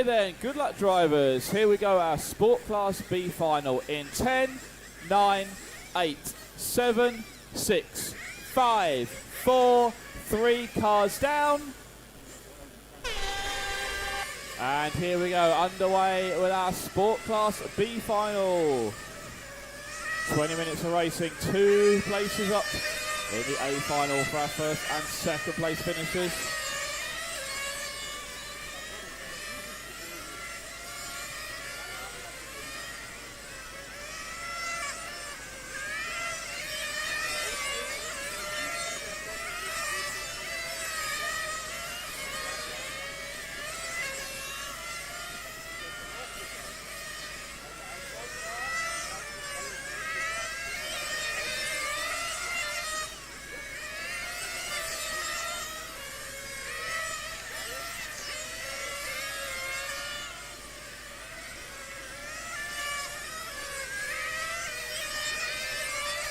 then, good luck drivers. Here we go, our Sport Class B final in 10, 9, 8, 7, 6, 5, 4, 3 cars down. And here we go, underway with our Sport Class B final. 20 minutes of racing, 2 places up in the A final for our first and second place finishers.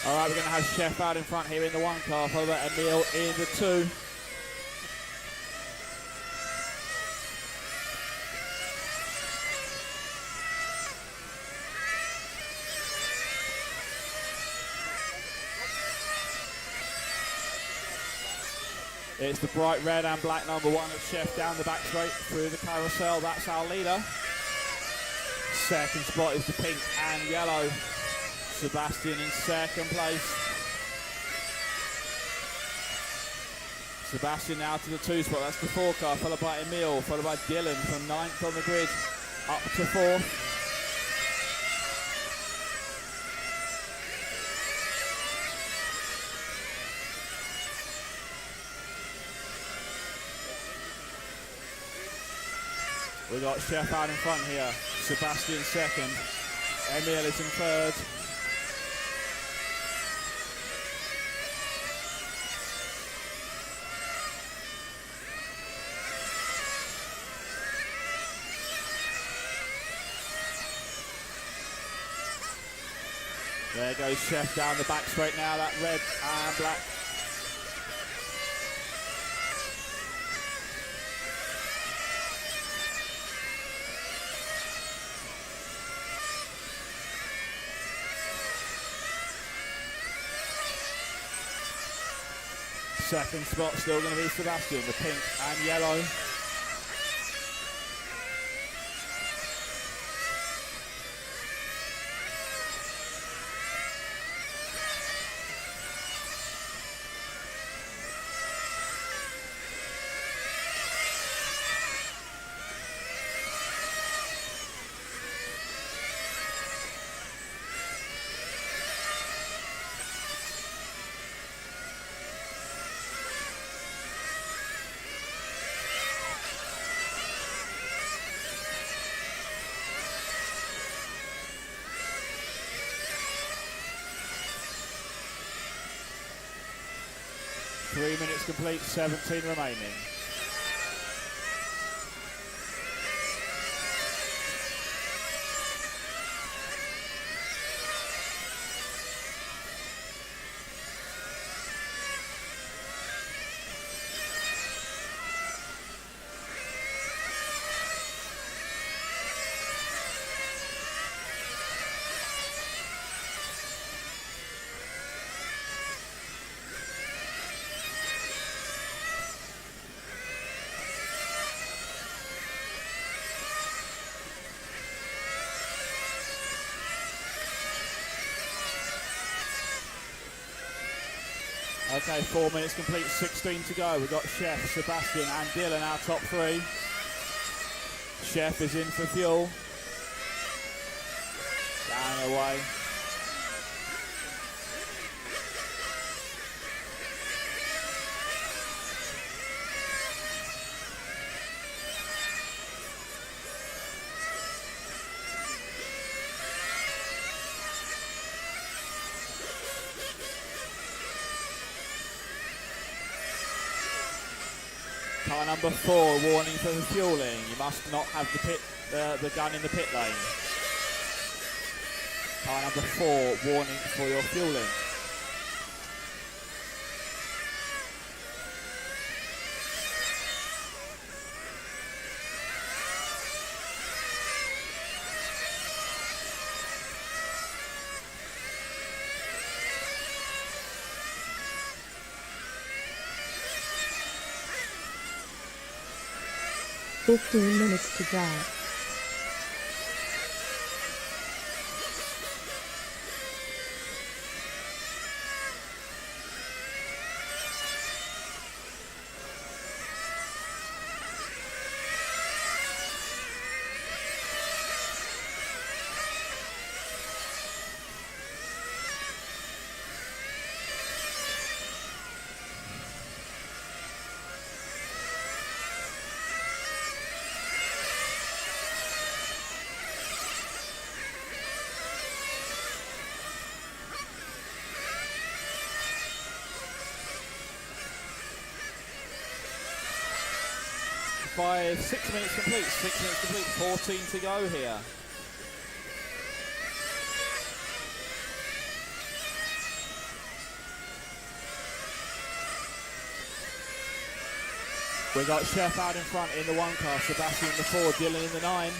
All right, we're going to have Chef out in front here in the 1 car, followed by Emil in the 2. It's the bright red and black number 1 of Chef down the back straight through the carousel. That's our leader. Second spot is the pink and yellow. Sebastian in second place. Sebastian now to the 2 spot. That's the 4 car, followed by Emil, followed by Dylan from 9th on the grid up to 4th. We got Chef out in front here. Sebastian second. Emil is in third. There goes Chef down the back straight now, that red and black. Second spot still going to be Sebastian, the pink and yellow. Three minutes complete, 17 remaining. Okay, 4 minutes complete, 16 to go. We've got Chef, Sebastian and Dylan, our top 3. Chef is in for fuel. Down and away. Car number 4, warning for fueling. You must not have the gun in the pit lane. Car number 4, warning for your fueling. 15 minutes to drive. By 6 minutes complete, 6 minutes complete, 14 to go here. We got Chef out in front in the 1 car, Sebastian in the 4, Dylan in the 9.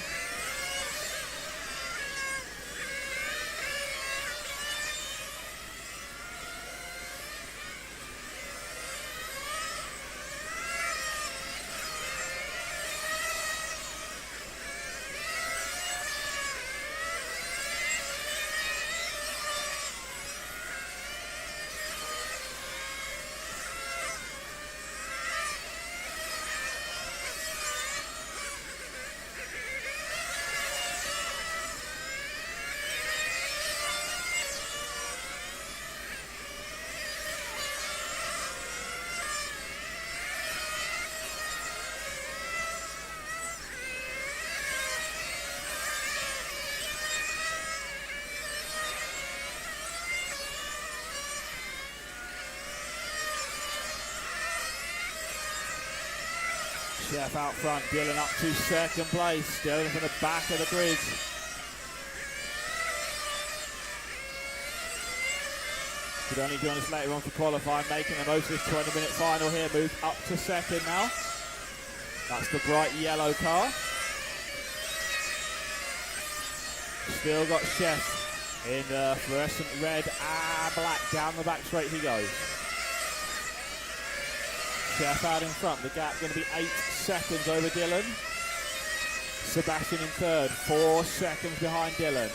Chef out front, Dylan up to 2nd place, Dylan from the back of the grid. Could only join us later on for qualifying, making the most of this 20-minute final here, moved up to 2nd now. That's the bright yellow car. Still got Chef in the fluorescent red and black, down the back straight he goes. Chef out in front, the gap going to be 8 seconds over Dylan. Sebastian in 3rd, 4 seconds behind Dylan.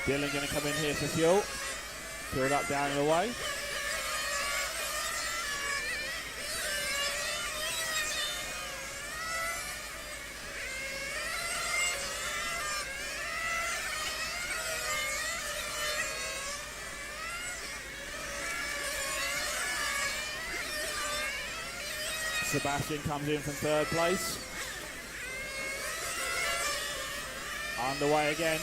Dylan going to come in here for fuel. Filled up, down and away. Sebastian comes in from 3rd place. Underway again.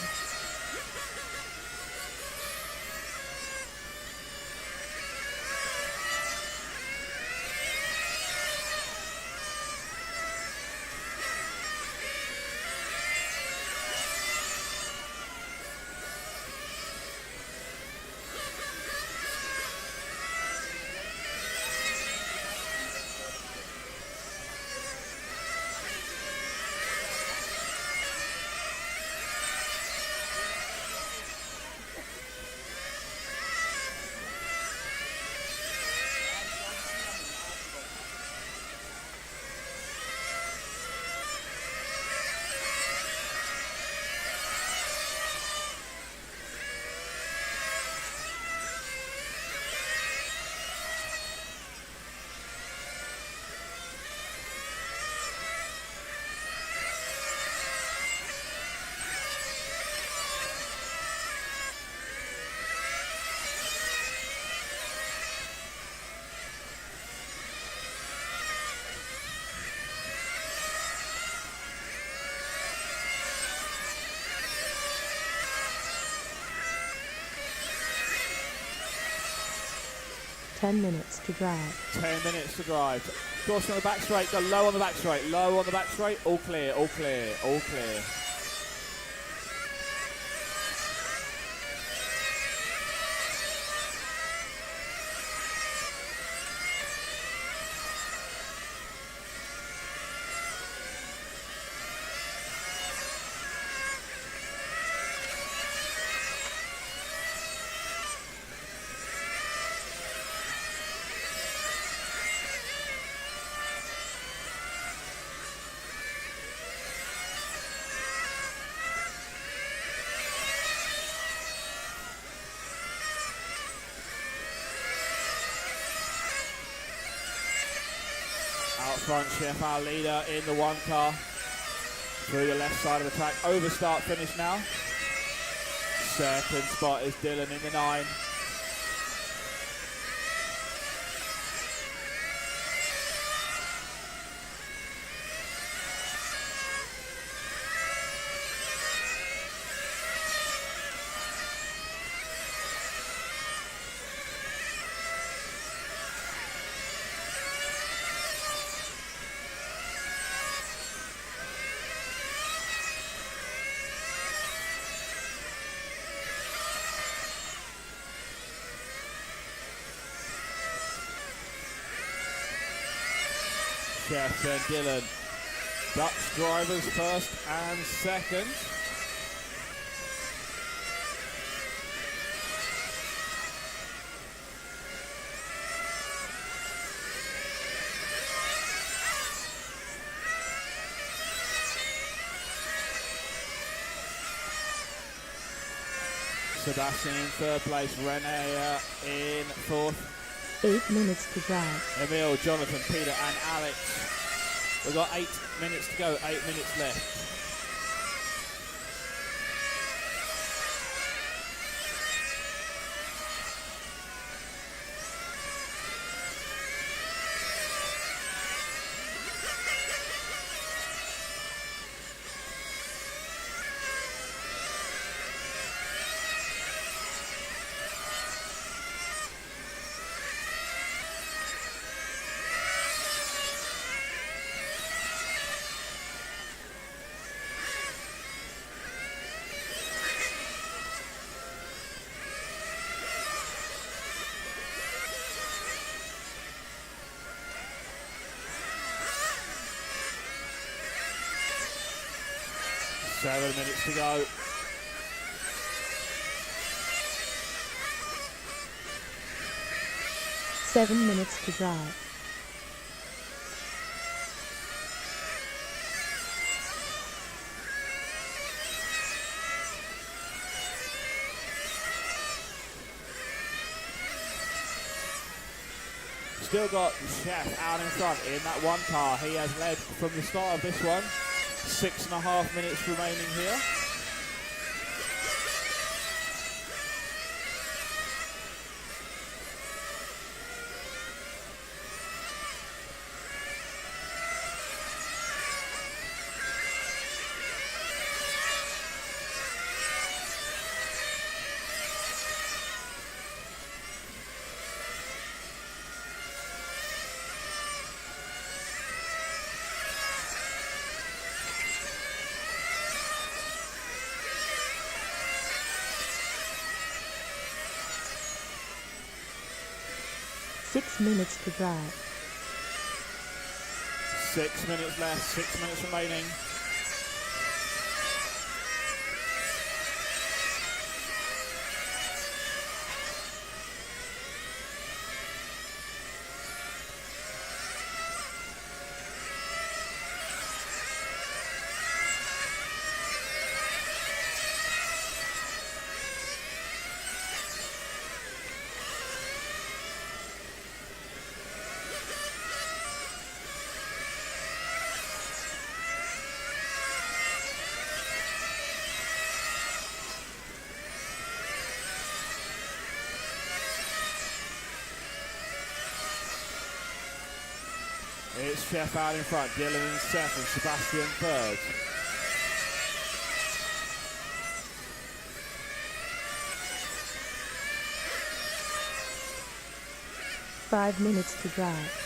10 minutes to drive. 10 minutes to drive. Caution on the back straight, go low on the back straight, low on the back straight, all clear, all clear, all clear. Out front, Chef, our leader in the one car. Through the left side of the track. Over start finish now. Second spot is Dylan in the 9. Chef and Dylan. Dutch drivers first and second. Sebastian in third place, Renee in fourth. 8 minutes to drive. Emil, Jonathan, Peter and Alex. We've got 8 minutes to go, 8 minutes left. Seven minutes to go. Seven minutes to drive. Still got Chef out in front in that one car. He has led from the start of this one. 6.5 minutes remaining here. Six minutes to drive. 6 minutes left, 6 minutes remaining. It's Chef out in front, Dylan in second, Sebastian third. 5 minutes to drive.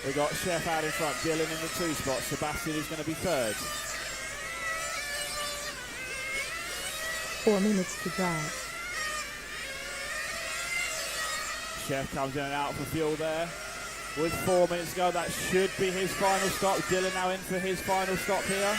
We got Chef out in front, Dylan in the 2 spot, Sebastian is going to be 3rd. 4 minutes to drive. Chef comes in and out for fuel there. With 4 minutes to go, that should be his final stop. Dylan now in for his final stop here.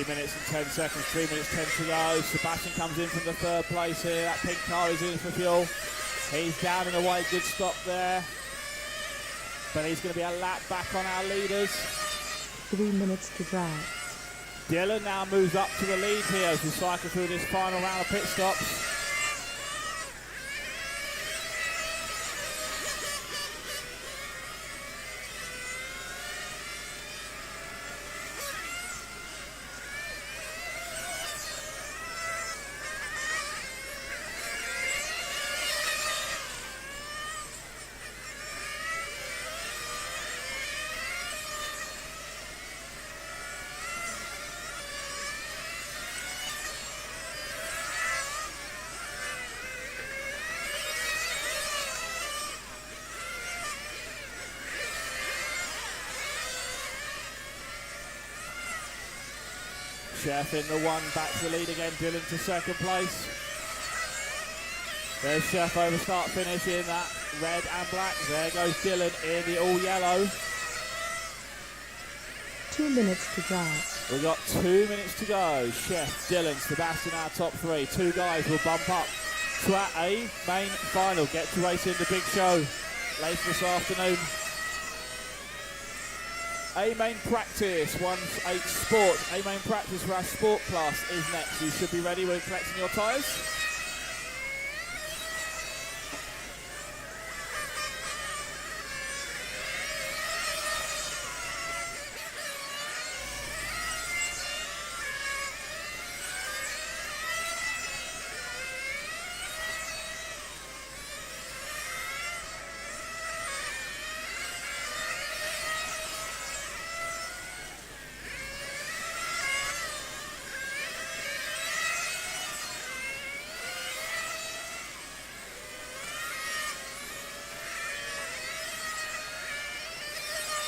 Minutes and 10 seconds, 3 minutes 10 to go. Sebastian comes in from the 3rd place here. That pink car is in for fuel. He's down and away, good stop there. But he's going to be a lap back on our leaders. 3 minutes to drive. Dylan now moves up to the lead here as we cycle through this final round of pit stops. Chef in the 1, back to the lead again, Dylan to 2nd place. There's Chef over start finish in that red and black. There goes Dylan in the all yellow. 2 minutes to drive. We've got 2 minutes to go. Chef, Dylan, Sebastian our top 3. 2 guys will bump up to our A main final. Get to race in the big show later this afternoon. A main practice, 1-8 sport. A main practice for our sport class is next. You should be ready when collecting your tyres.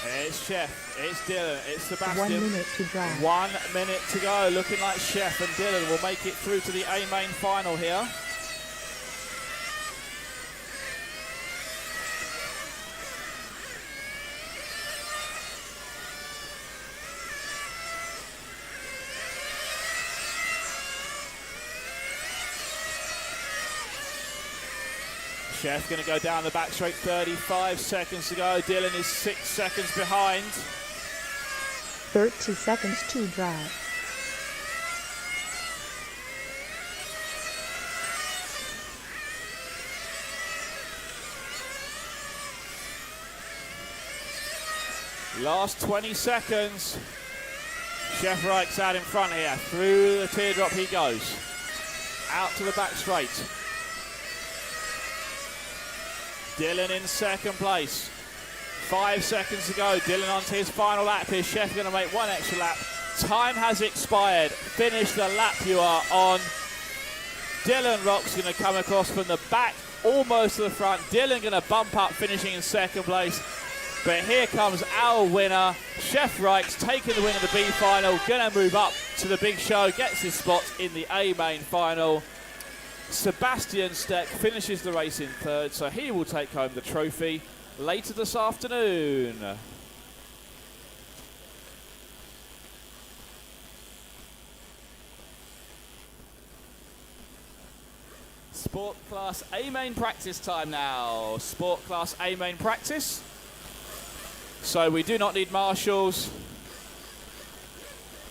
It's Chef, it's Dylan, it's Sebastian. 1 minute to drive. 1 minute to go. Looking like Chef and Dylan will make it through to the A main final here. Chef going to go down the back straight, 35 seconds to go. Dylan is 6 seconds behind. 30 seconds to drive. Last 20 seconds. Chef Reich's out in front here. Through the teardrop he goes. Out to the back straight. Dylan in 2nd place. 5 seconds to go. Dylan onto his final lap here. Chef going to make one extra lap. Time has expired. Finish the lap you are on. Dylan Rock's going to come across from the back, almost to the front. Dylan going to bump up, finishing in second place. But here comes our winner. Chef Reich's taking the win of the B final. Going to move up to the big show. Gets his spot in the A main final. Sebastian Steck finishes the race in third, so he will take home the trophy later this afternoon. Sport Class A main practice time now. Sport Class A main practice. So we do not need marshals.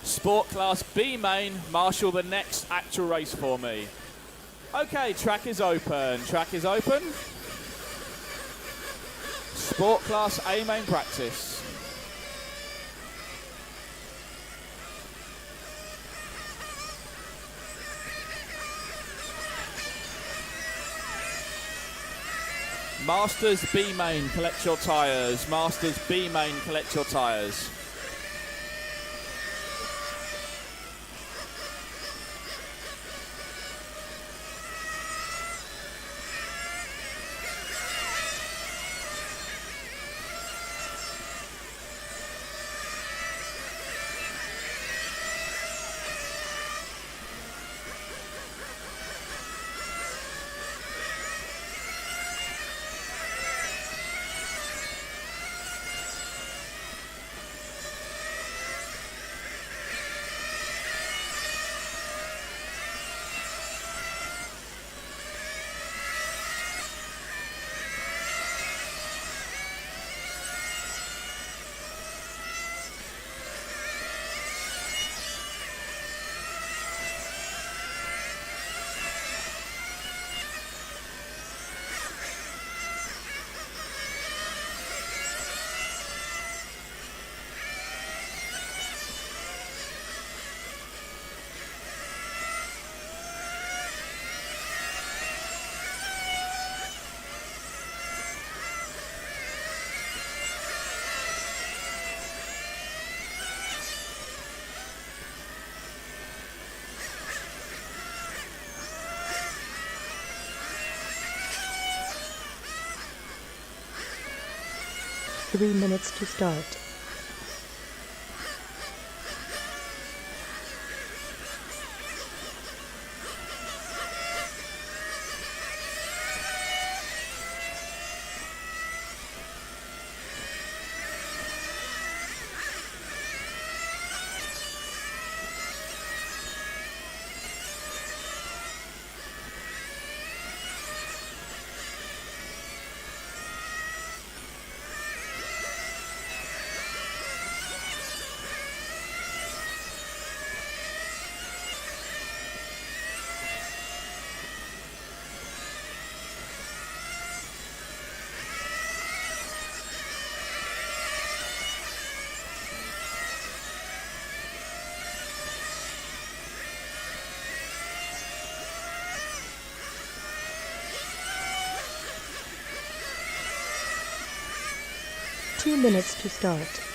Sport Class B main, marshal the next actual race for me. Okay, track is open. Track is open. Sport Class A main practice. Masters B main, collect your tyres. Masters B main, collect your tyres. Three minutes to start. Two minutes to start.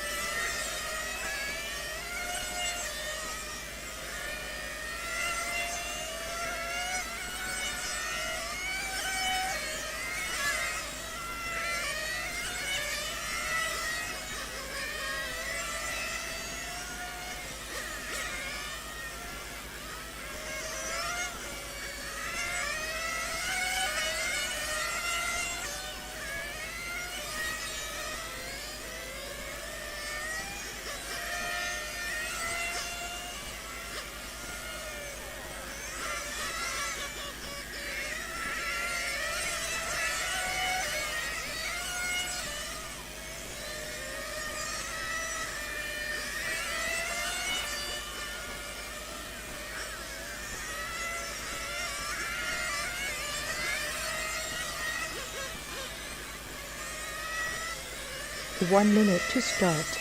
One minute to start.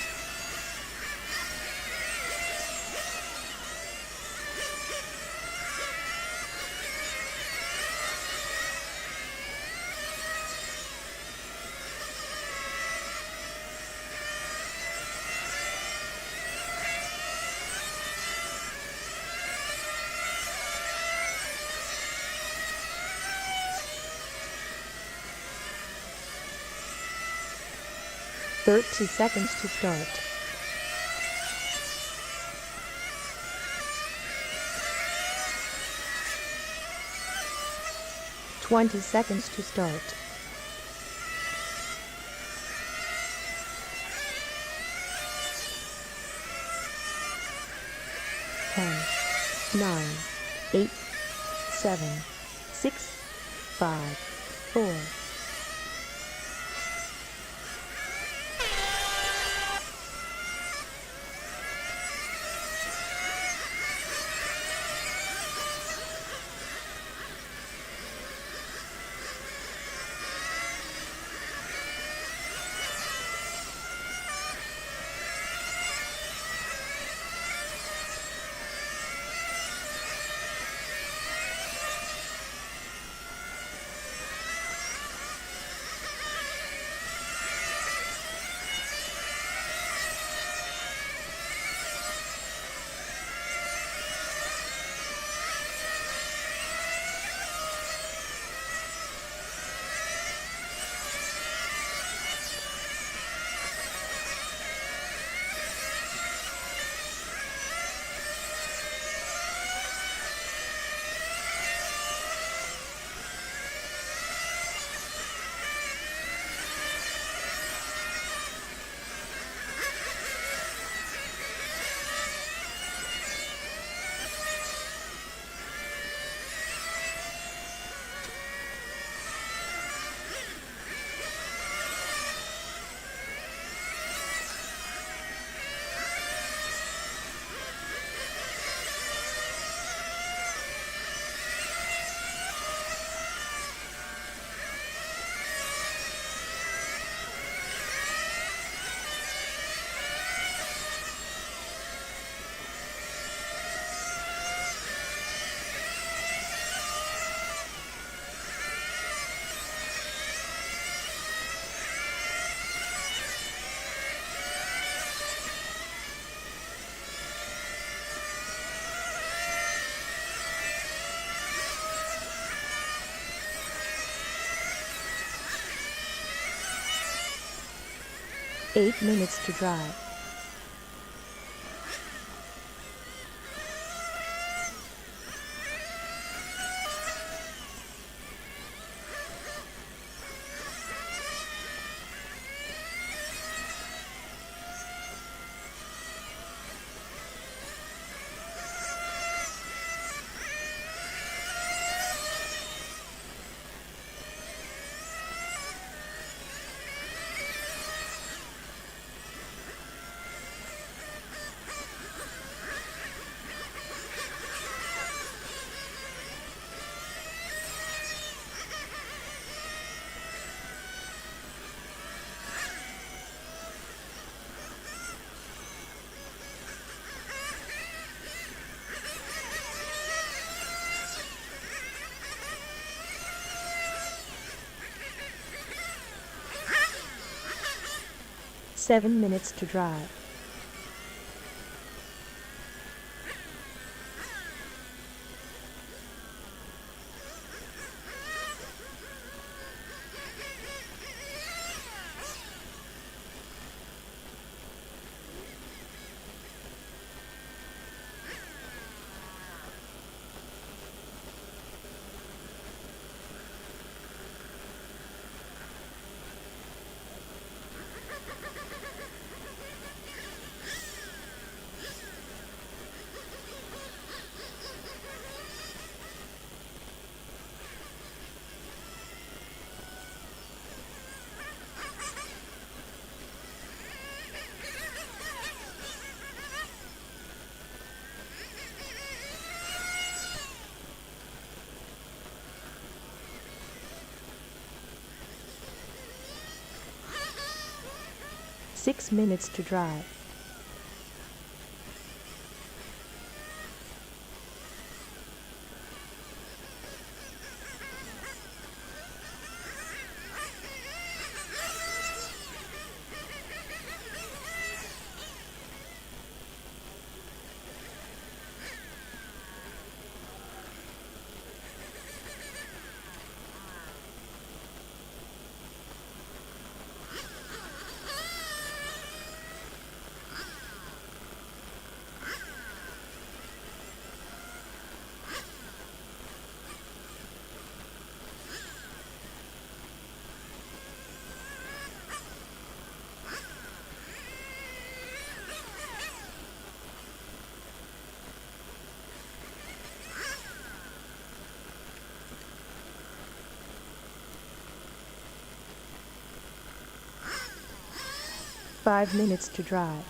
30 seconds to start. 20 seconds to start. 10, 9, 8, 7, 6, 5, 4. Eight minutes to drive. Seven minutes to drive. Six minutes to drive. 5 minutes to drive.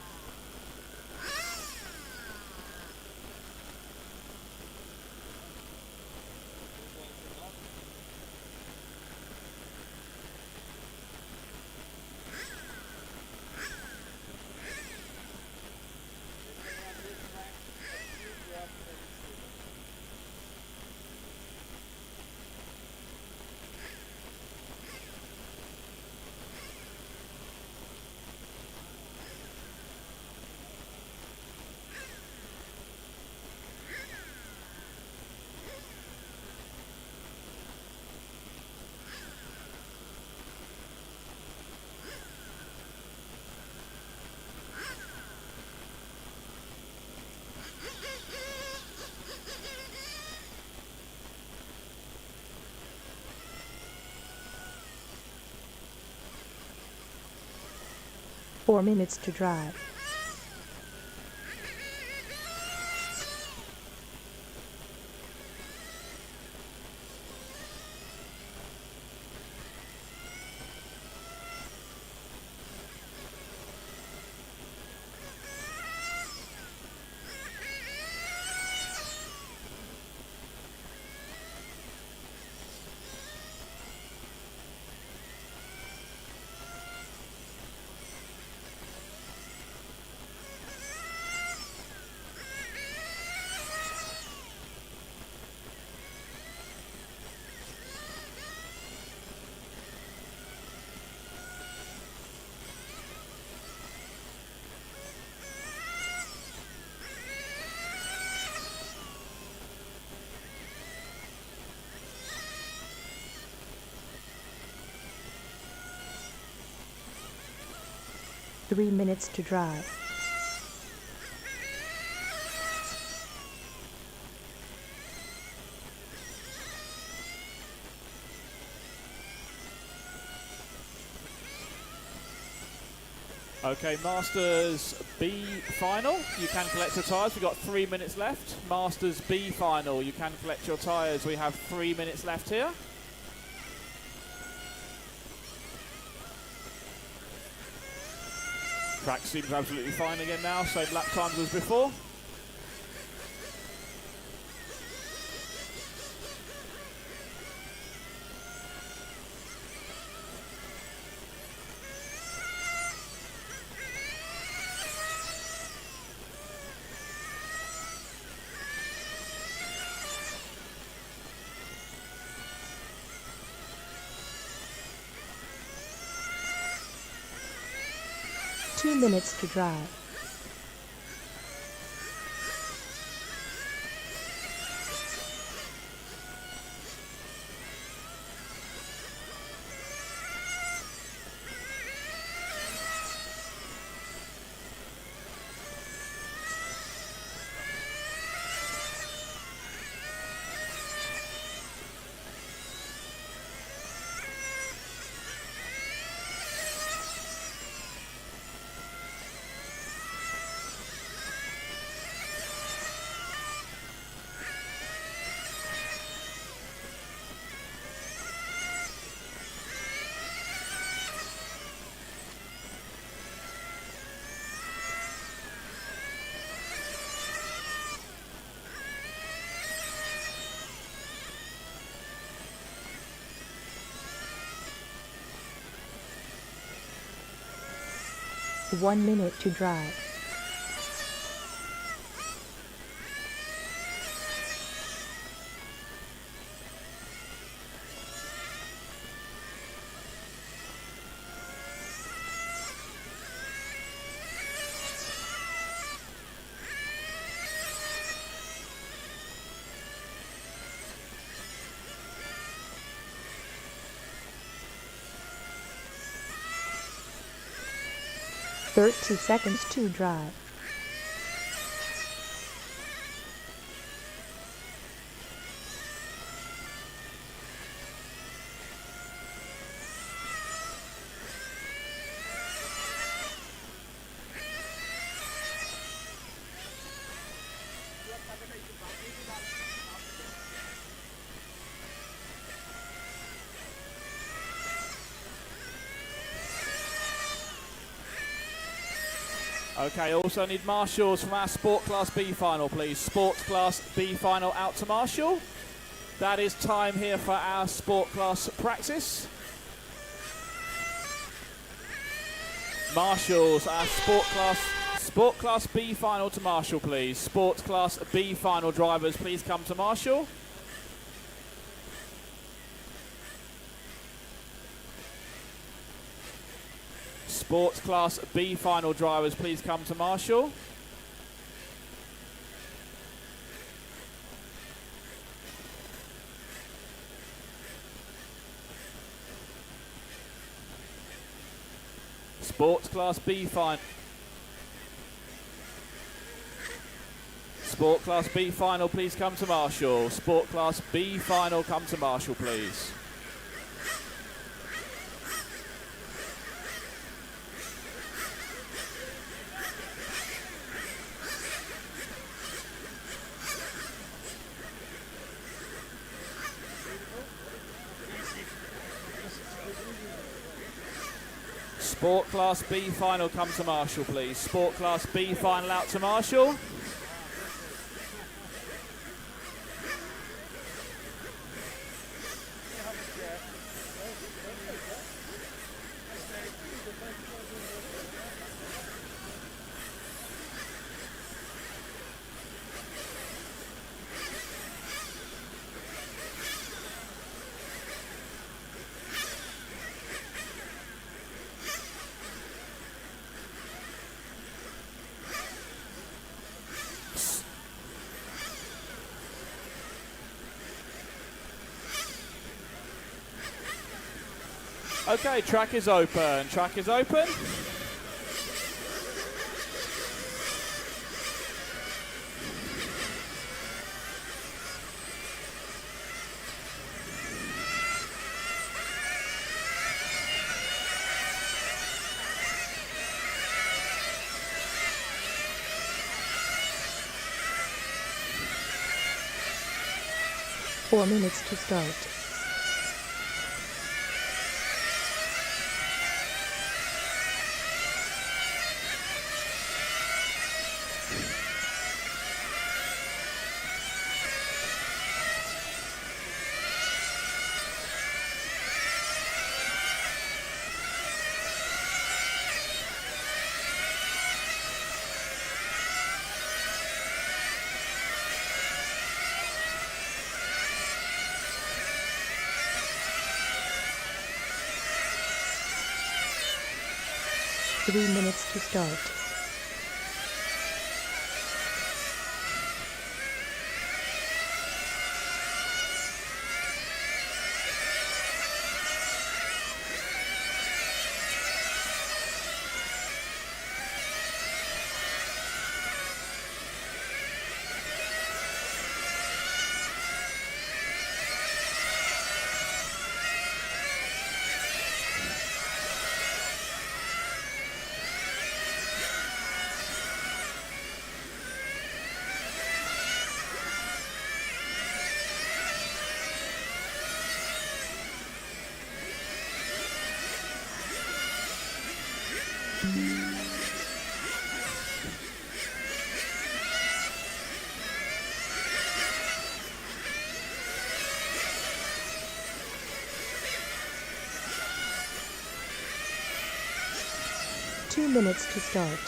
Four minutes to drive. Three minutes to drive. Okay, Masters B final. You can collect your tyres. We've got 3 minutes left. Masters B final. You can collect your tyres. We have 3 minutes left here. Track seems absolutely fine again now. Same lap times as before. Two minutes to drive. One minute to drive. Thirty seconds to drive. Okay, also need marshals from our Sport Class B final, please. Sports Class B final out to marshal. That is time here for our Sport Class practice. Marshals, our Sport Class B final to marshal, please. Sports Class B final drivers, please come to marshal. Sports Class B final drivers, please come to marshal. Sports Class B final. Sport Class B final, please come to marshal. Sport Class B final, come to marshal, please. Sport Class B final, come to marshal, please. Sport Class B final out to marshal. Okay, track is open. Track is open. Four minutes to start. Three minutes to start. Two minutes to start.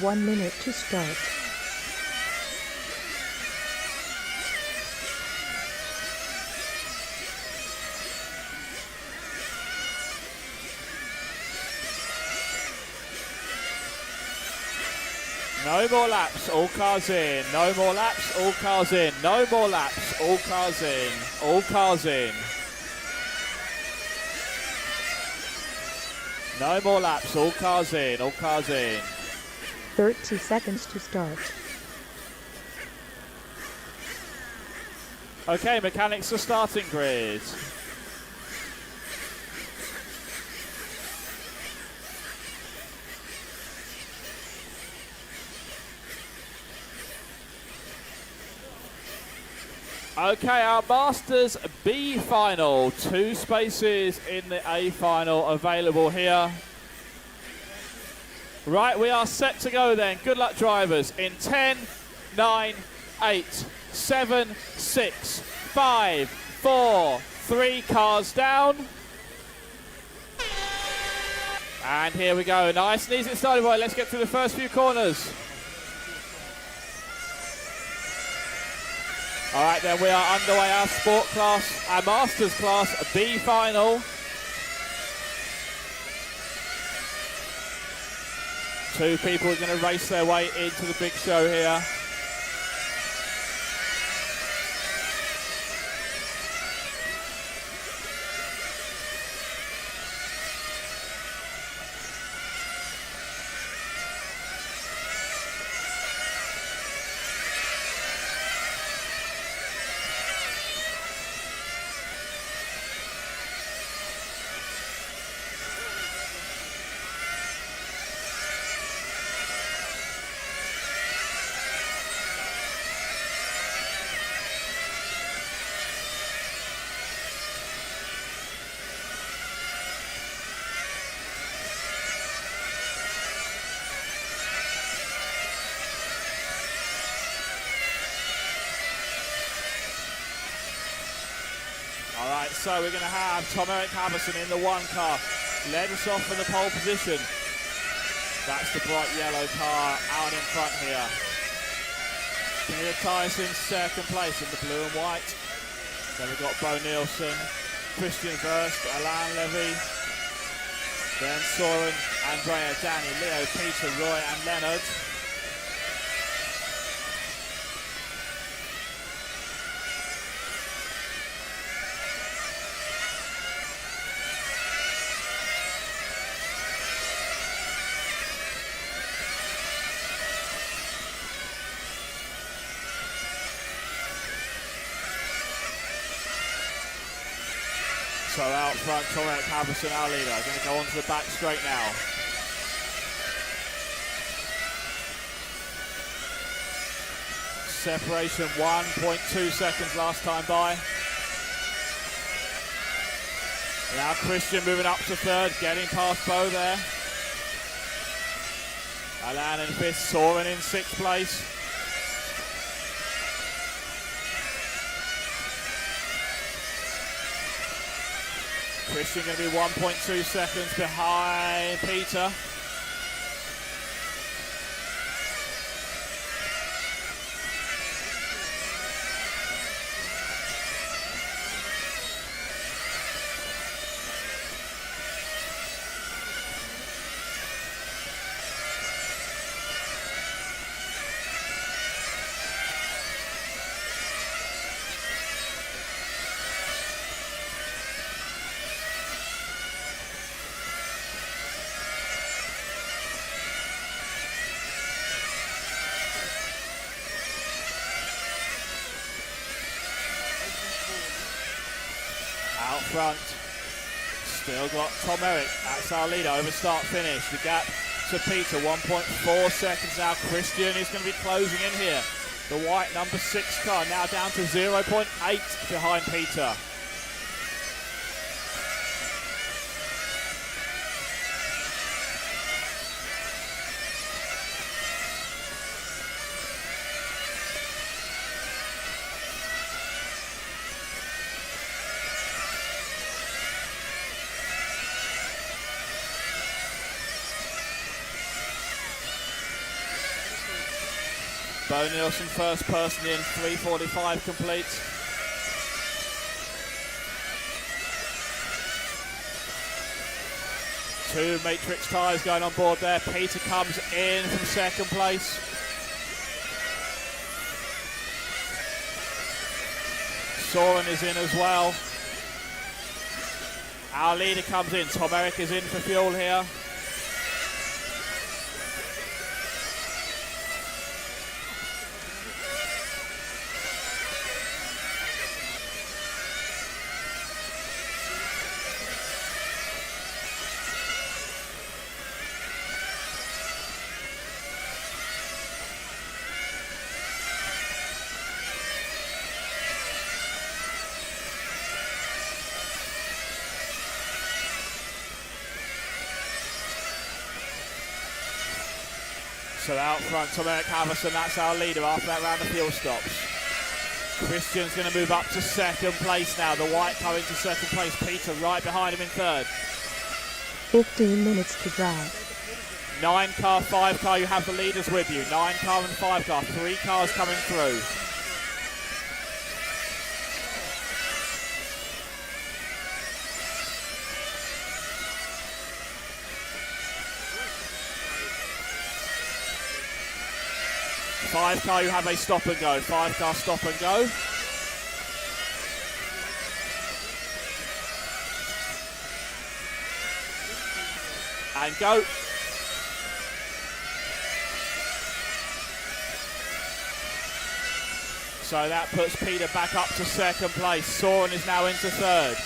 One minute to start. No more laps, all cars in. No more laps, all cars in. No more laps, all cars in. All cars in. No more laps, all cars in. All cars in. 30 seconds to start. Okay, mechanics to starting grid. Okay, our Masters B final. 2 spaces in the A final available here. Right, we are set to go then. Good luck, drivers. In 10, 9, 8, 7, 6, 5, 4, 3, cars down. And here we go. Nice and easy it started. Right, let's get through the first few corners. All right, then we are underway. Our sport class, our Masters class B final. 2 people are going to race their way into the big show here. So we're going to have Tom-Erik Halvorsen in the 1 car. Led us off for the pole position. That's the bright yellow car out in front here. Peter Tyson second place in the blue and white. Then we've got Bo Nielsen, Christian Verst, Alain Levy. Then Soren, Andrea, Danny, Leo, Peter, Roy and Leonard. So out front, Tom-Erik Halvorsen, our leader, going to go onto the back straight now. Separation 1.2 seconds last time by. Now Christian moving up to 3rd, getting past Bo there. Alain in 5th, Soren in 6th place. Christian going to be 1.2 seconds behind Peter. Out front, still got Tom-Erik, that's our leader, over start finish. The gap to Peter, 1.4 seconds now. Christian is going to be closing in here. The white number 6 car now down to 0.8 behind Peter. Bo Nielsen first person in, 3:45 complete. Two Matrix tyres going on board there. Peter comes in from 2nd place. Soren is in as well. Our leader comes in. Tom Eric is in for fuel here. So out front, Tom Eric Haverson, that's our leader after that round of fuel stops. Christian's going to move up to second place now. The white car into second place. Peter right behind him in third. 15 minutes to drive. 9 car, 5 car, you have the leaders with you. 9 car and 5 car, 3 cars coming through. Five car, you have a stop and go. 5 car, stop and go. And go. So that puts Peter back up to second place. Soren is now into third.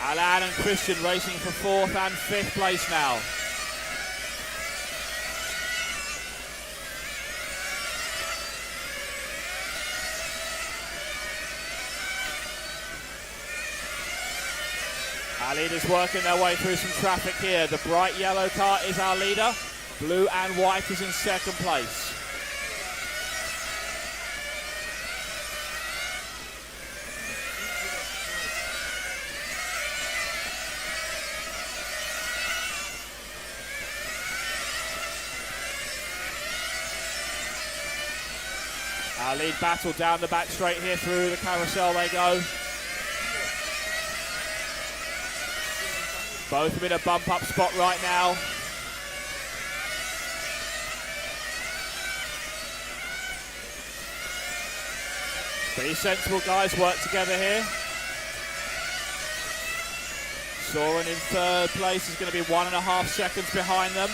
Alan and Christian racing for 4th and 5th place now. Our leaders working their way through some traffic here. The bright yellow car is our leader. Blue and white is in second place. Our lead battle down the back straight here through the carousel they go. Both have been a bump up spot right now. Pretty sensible guys work together here. Soren in third place is going to be 1.5 seconds behind them.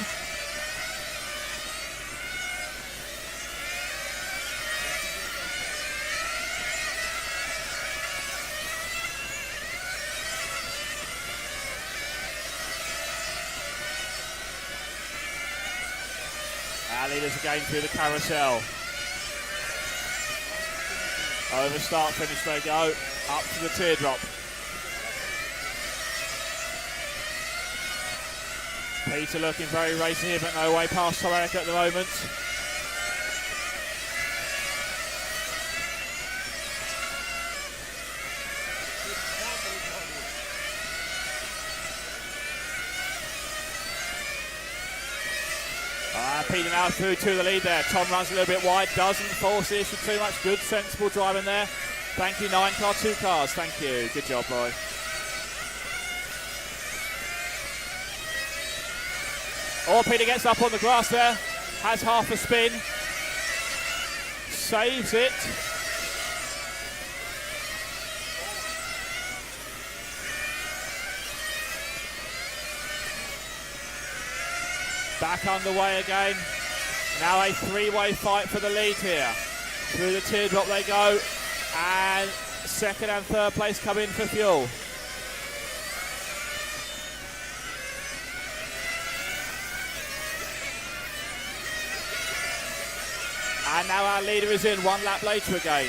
Our leaders again through the carousel. Over start finish they go, up to the teardrop. Peter looking very racy here, but no way past Tom Eric at the moment. Peter now through to the lead there. Tom runs a little bit wide, doesn't force the issue too much. Good, sensible driving there. Thank you, 9 car, 2 cars. Thank you. Good job, Roy. Oh, Peter gets up on the grass there. Has half a spin. Saves it. Back underway again. Now a 3-way fight for the lead here. Through the teardrop they go. And second and third place come in for fuel. And now our leader is in 1 lap later again.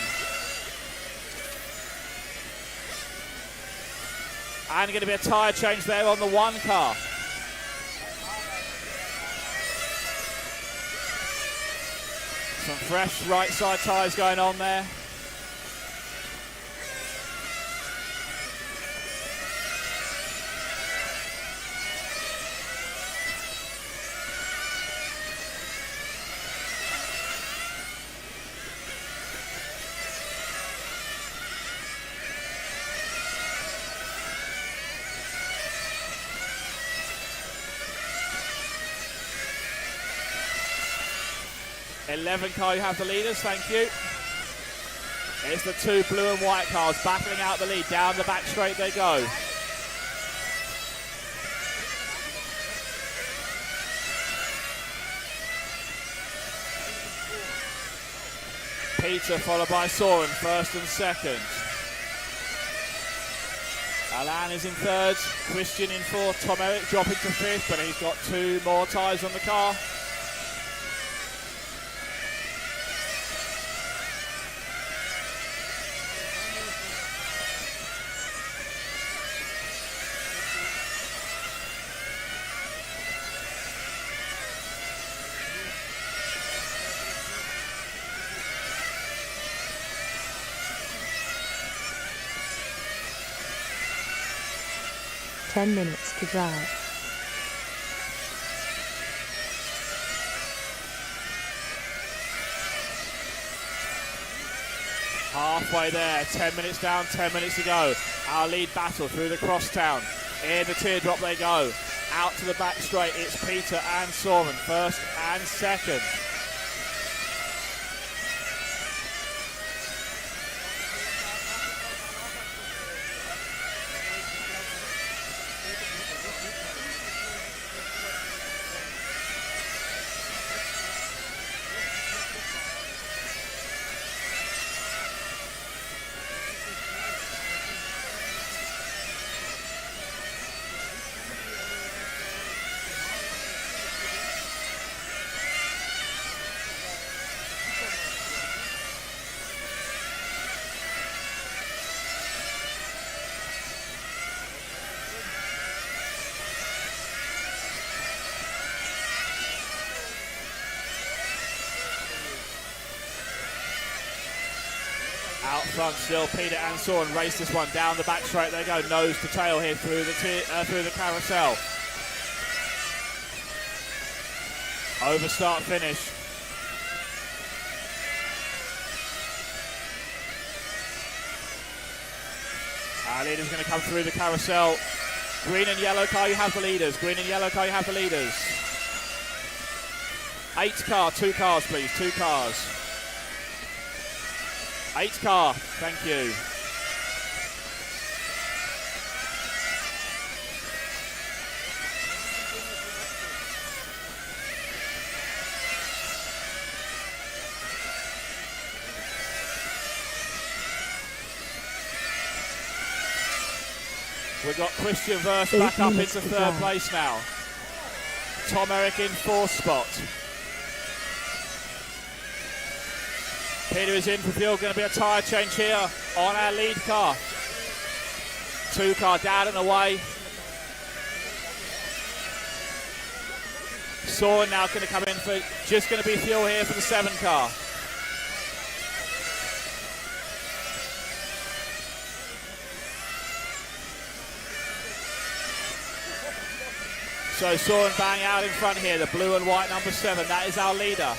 And going to be a tyre change there on the 1 car. Some fresh right side tyres going on there. car, you have the leaders, thank you. It's the two blue and white cars battling out the lead. Down the back straight they go. Peter followed by Soren, first and second. Alan is in third, Christian in fourth, Tom Eric dropping to fifth, but he's got two more tyres on the car. Ten minutes to drive. Halfway there, 10 minutes down, 10 minutes to go. Our lead battle through the crosstown. In the teardrop they go. Out to the back straight, it's Peter and Soren, first and second. Out front still, Peter and Soren race this one down the back straight. They go nose to tail here through the carousel. Over start finish. Our leader's going to come through the carousel. Green and yellow car, you have the leaders. Green and yellow car, you have the leaders. 8 car, 2 cars please, 2 cars. 8 car, thank you. We've got Christian Verse back up into third place now. Tom Eric in 4th spot. Peter is in for fuel, going to be a tyre change here on our lead car. 2 car down and away. Soren now going to come in for, just going to be fuel here for the 7 car. So Soren bang out in front here, the blue and white number 7, that is our leader.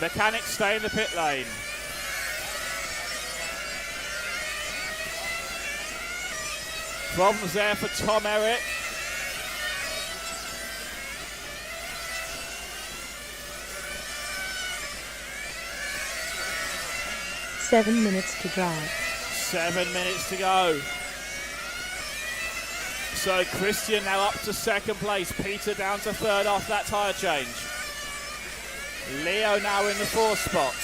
Mechanics stay in the pit lane. Problems there for Tom Eric. Seven minutes to drive. 7 minutes to go. So Christian now up to 2nd place. Peter down to 3rd off that tyre change. Leo now in the 4th spot.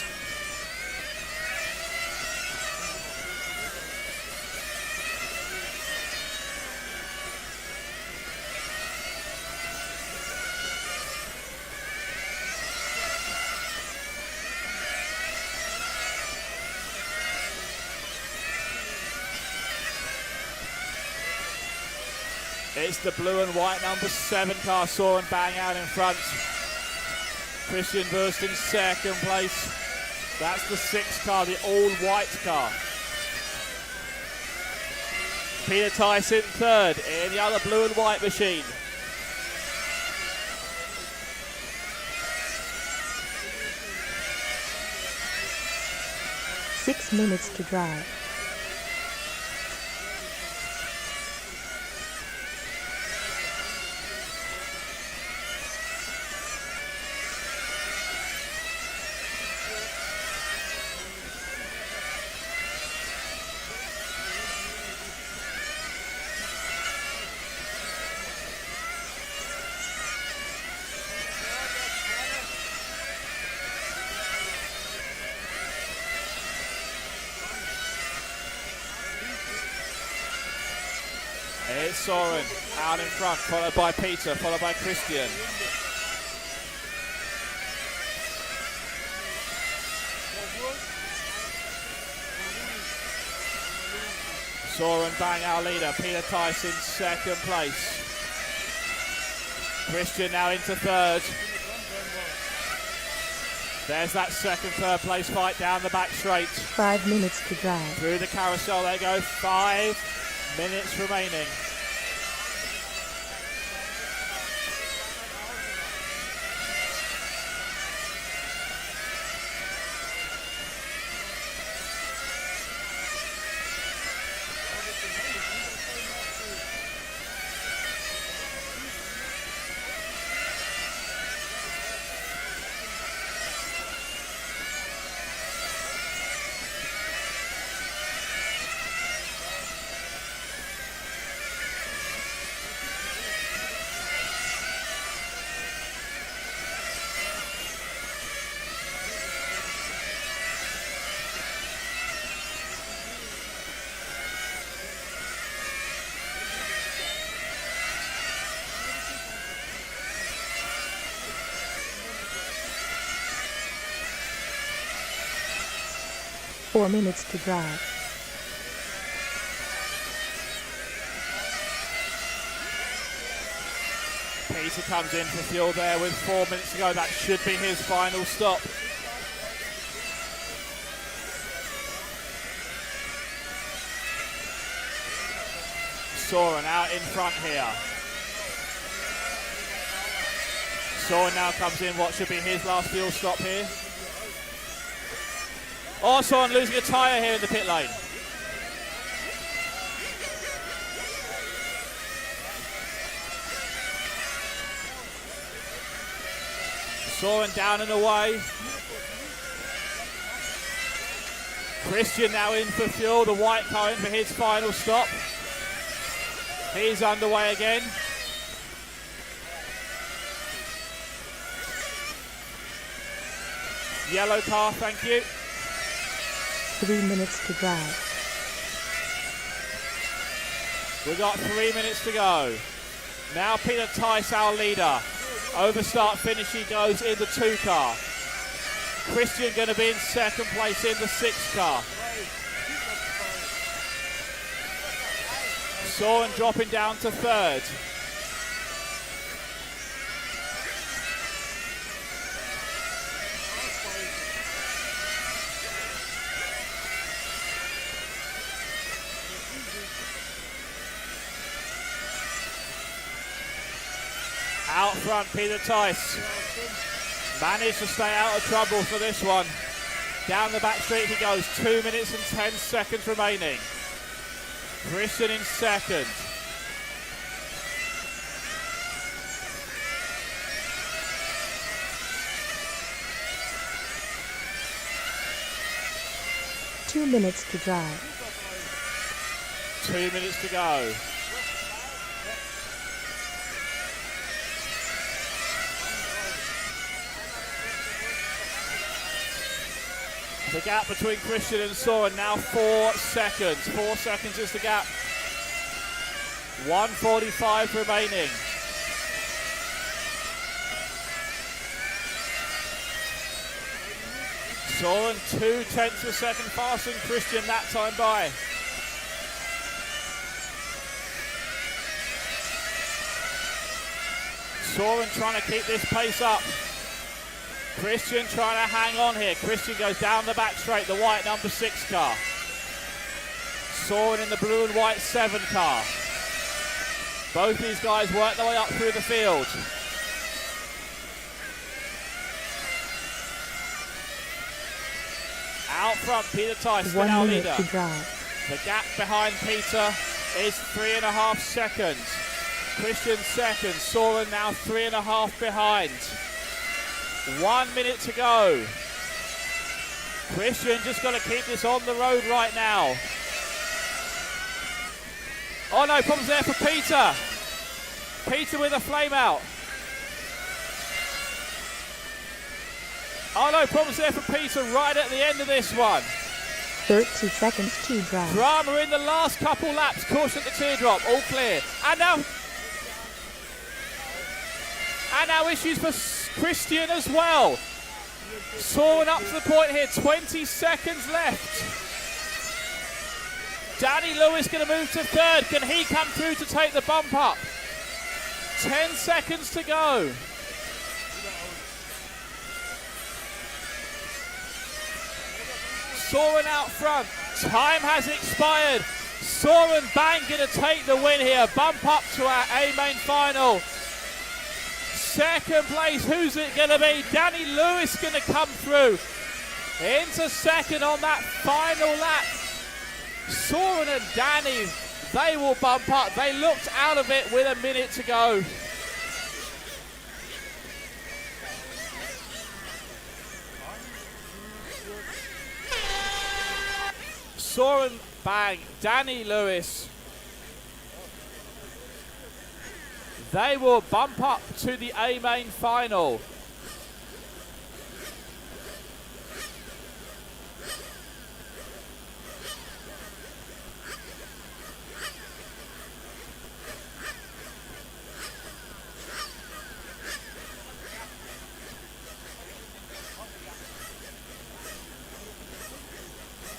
It's the blue and white number 7 car, Soren bang out in front. Christian Burst in 2nd place. That's the 6 car, the all-white car. Peter Tyson 3rd in the other blue and white machine. Six minutes to drive. it's Soren out in front, followed by Peter, followed by Christian. Soren Bang, our leader. Peter Tyson, second place. Christian now into third. There's that second, third place fight down the back straight. 5 minutes to drive. Through the carousel they go. 5 minutes remaining. Four minutes to drive. Peter comes in for fuel there with 4 minutes to go. That should be his final stop. Soren out in front here. Soren now comes in, what should be his last fuel stop here. Oh, Soren losing a tyre here in the pit lane. Soren down and away. Christian now in for fuel, the white car in for his final stop. He's underway again. Yellow car, thank you. 3 minutes to drive. We've got 3 minutes to go. Now Peter Tice, our leader. Over start finish he goes in the 2 car. Christian going to be in second place in the 6 car. Soren dropping down to third. Out front, Peter Tice managed to stay out of trouble for this one. Down the back straight he goes, 2 minutes and 10 seconds remaining. Christian in second. Two minutes to drive. 2 minutes to go. The gap between Christian and Soren now 4 seconds. 4 seconds is the gap. 1:45 remaining. Soren 0.2 of a second faster than Christian that time by. Soren trying to keep this pace up. Christian trying to hang on here. Christian goes down the back straight, the white number 6 car. Soren in the blue and white 7 car. Both these guys work their way up through the field. Out front, Peter Tice, our leader. The gap behind Peter is 3.5 seconds. Christian second, Soren now 3.5 behind. 1 minute to go. Christian just got to keep this on the road right now. Oh no, problems there for Peter. Peter with a flame out. Oh no, problems there for Peter right at the end of this one. 30 seconds to drive. Drama in the last couple laps. Caution at the teardrop. All clear. And now issues for Christian as well. Soaring up to the point here. 20 seconds left. Danny Lewis going to move to third. Can he come through to take the bump up? 10 seconds to go. Soren out front. Time has expired. Soren Bang going to take the win here. Bump up to our A-main final. Second place, who's it going to be? Danny Lewis going to come through. Into second on that final lap. Soren and Danny, they will bump up. They looked out of it with a minute to go. Soren Bang, Danny Lewis. They will bump up to the A-main final.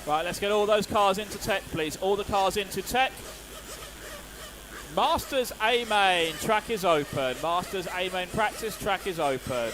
Right, let's get all those cars into tech, please. All the cars into tech. Masters A-main, track is open. Masters A-main practice, track is open.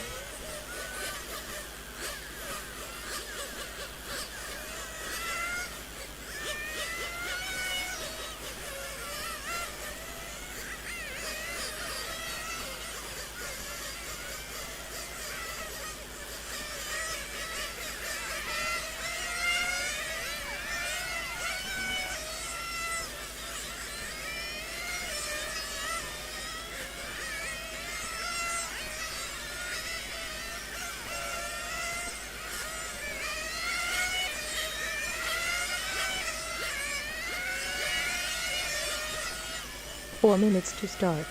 Four minutes to start.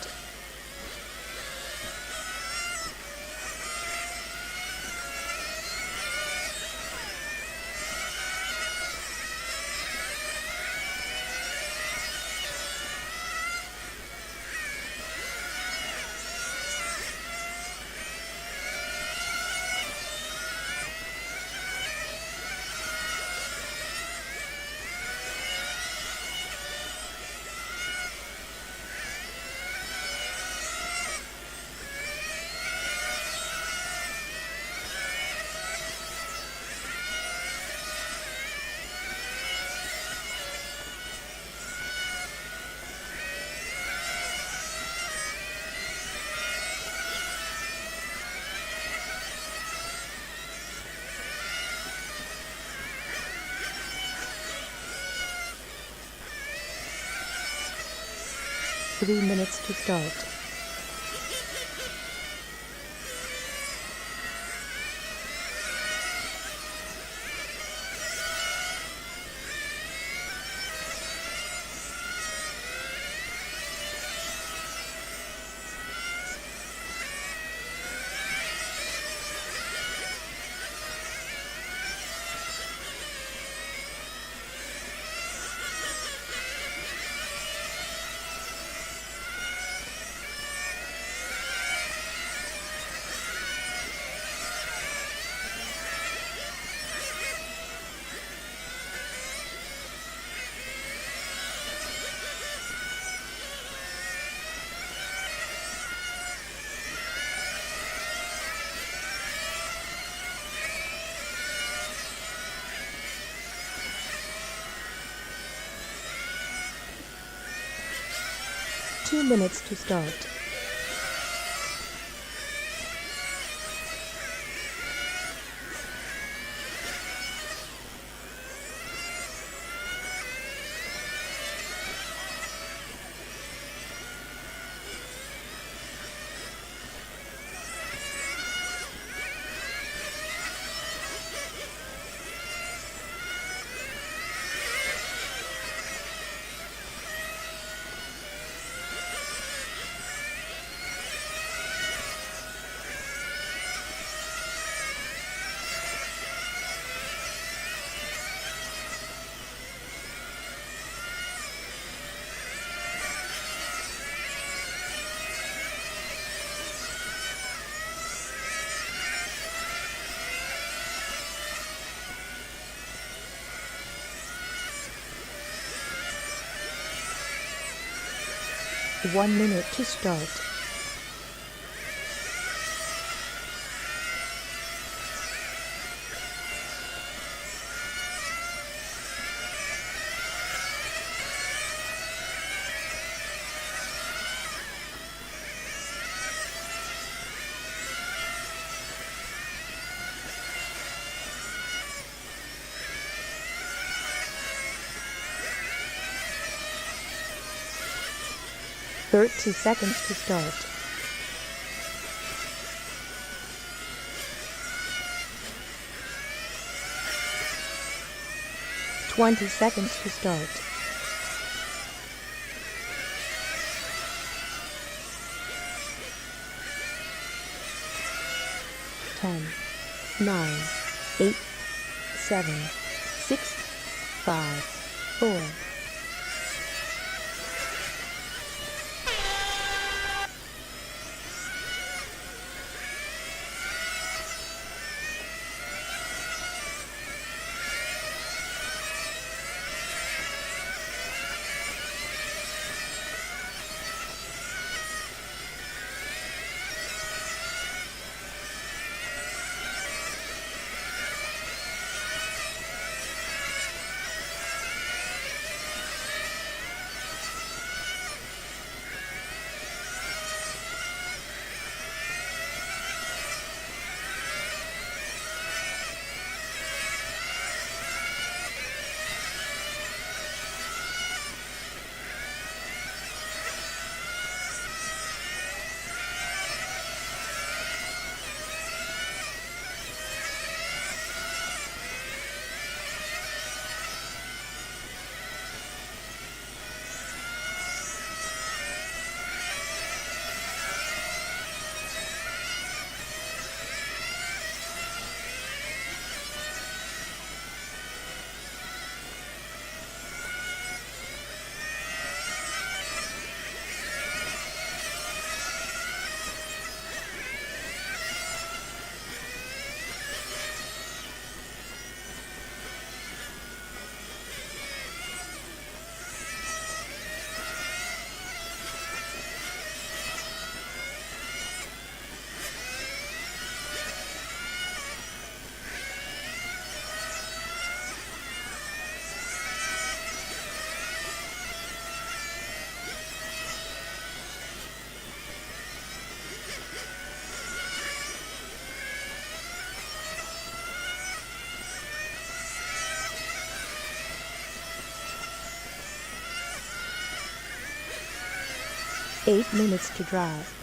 Three minutes to start. Two minutes to start. 1 minute to start. Thirty seconds to start. Twenty seconds to start. 10, 9, 8, 7, 6, 5, 4. Eight minutes to drive.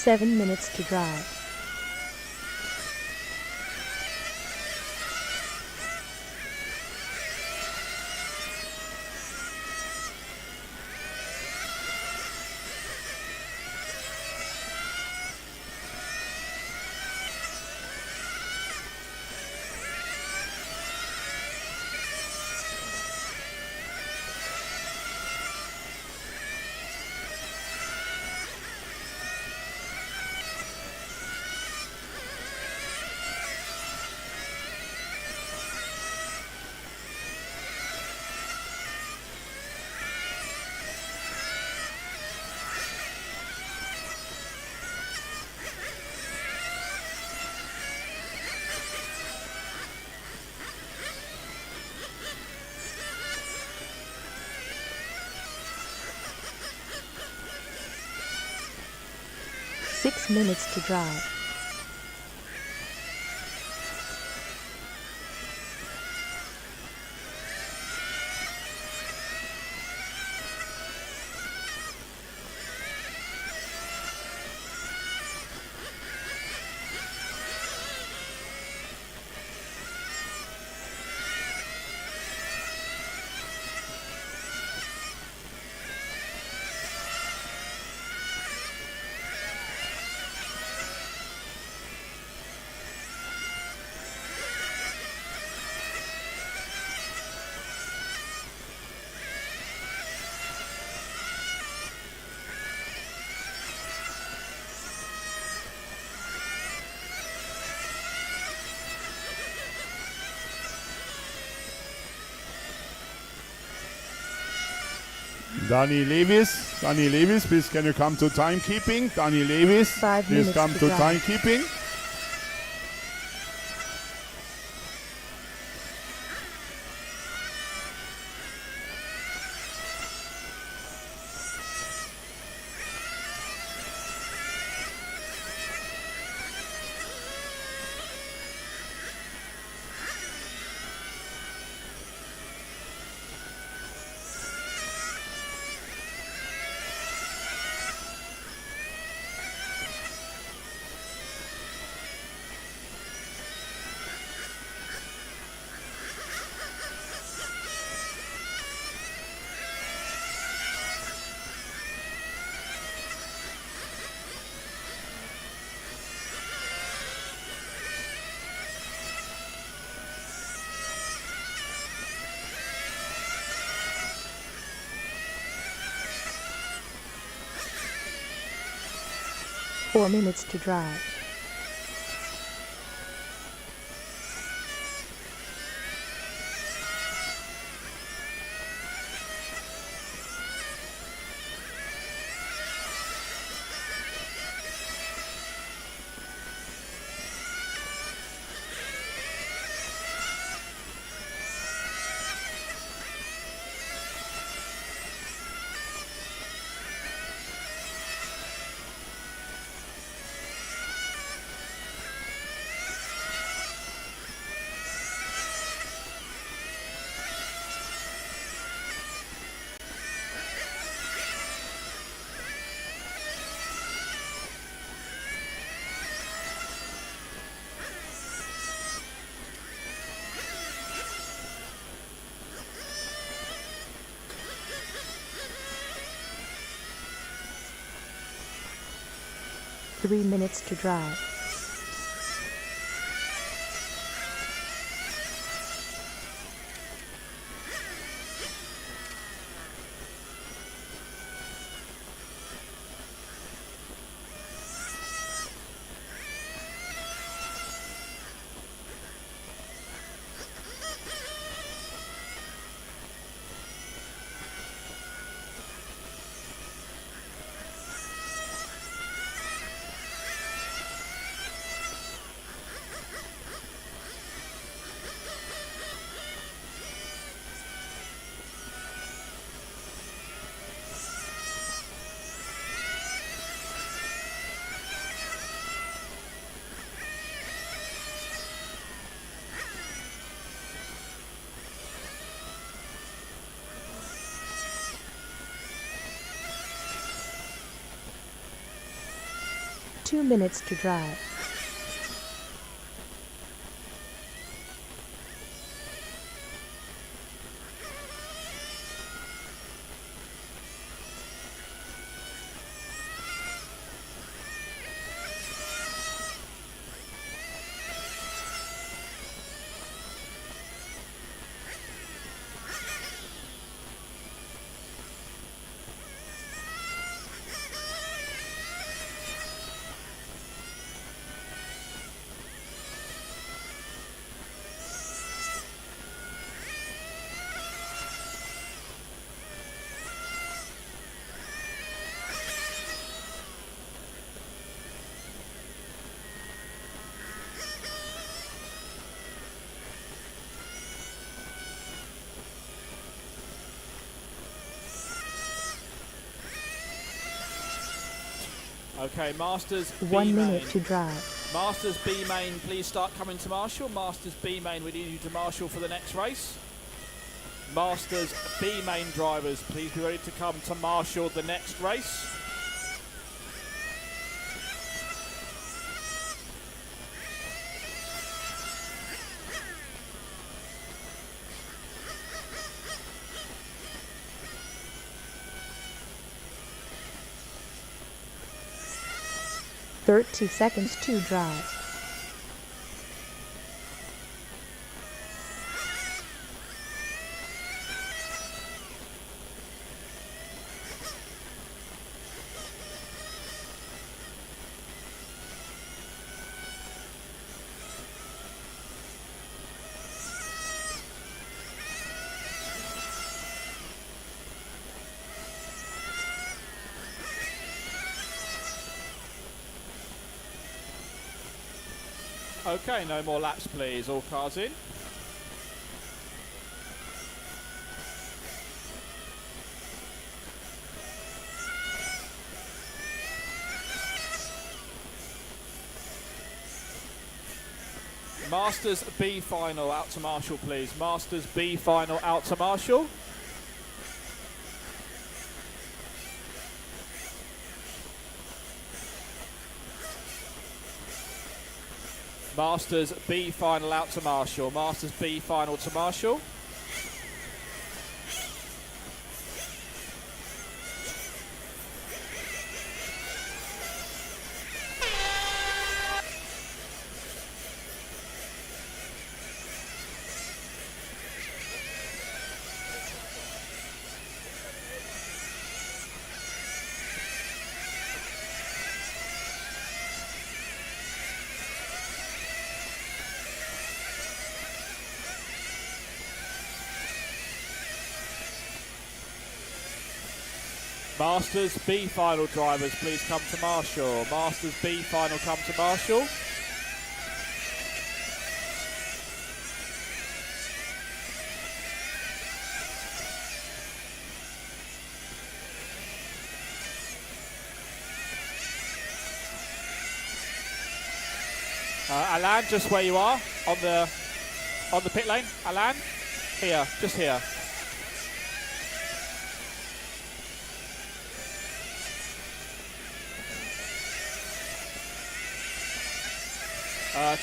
Seven minutes to drive. 6 minutes to drive. Danny Lewis, please can you come to timekeeping? Danny Lewis, 5 please minutes come to to drive. timekeeping. Four minutes to drive. Three minutes to drive. Two minutes to drive. Okay, Masters B 1 main. minute to drive. Masters B main, please start coming to Marshall. Masters B main, we need you to Marshall for the next race. Masters B main drivers, please be ready to come to Marshall the next race. Thirty seconds to drive. Okay, no more laps please, all cars in. Masters B final out to Marshall please. Masters B final out to Marshall. Masters B final out to Marshall. Masters B final to Marshall. Masters B final drivers, please come to Marshall. Masters B final come to Marshall. Alan, just where you are on the pit lane. Alan, here, just here.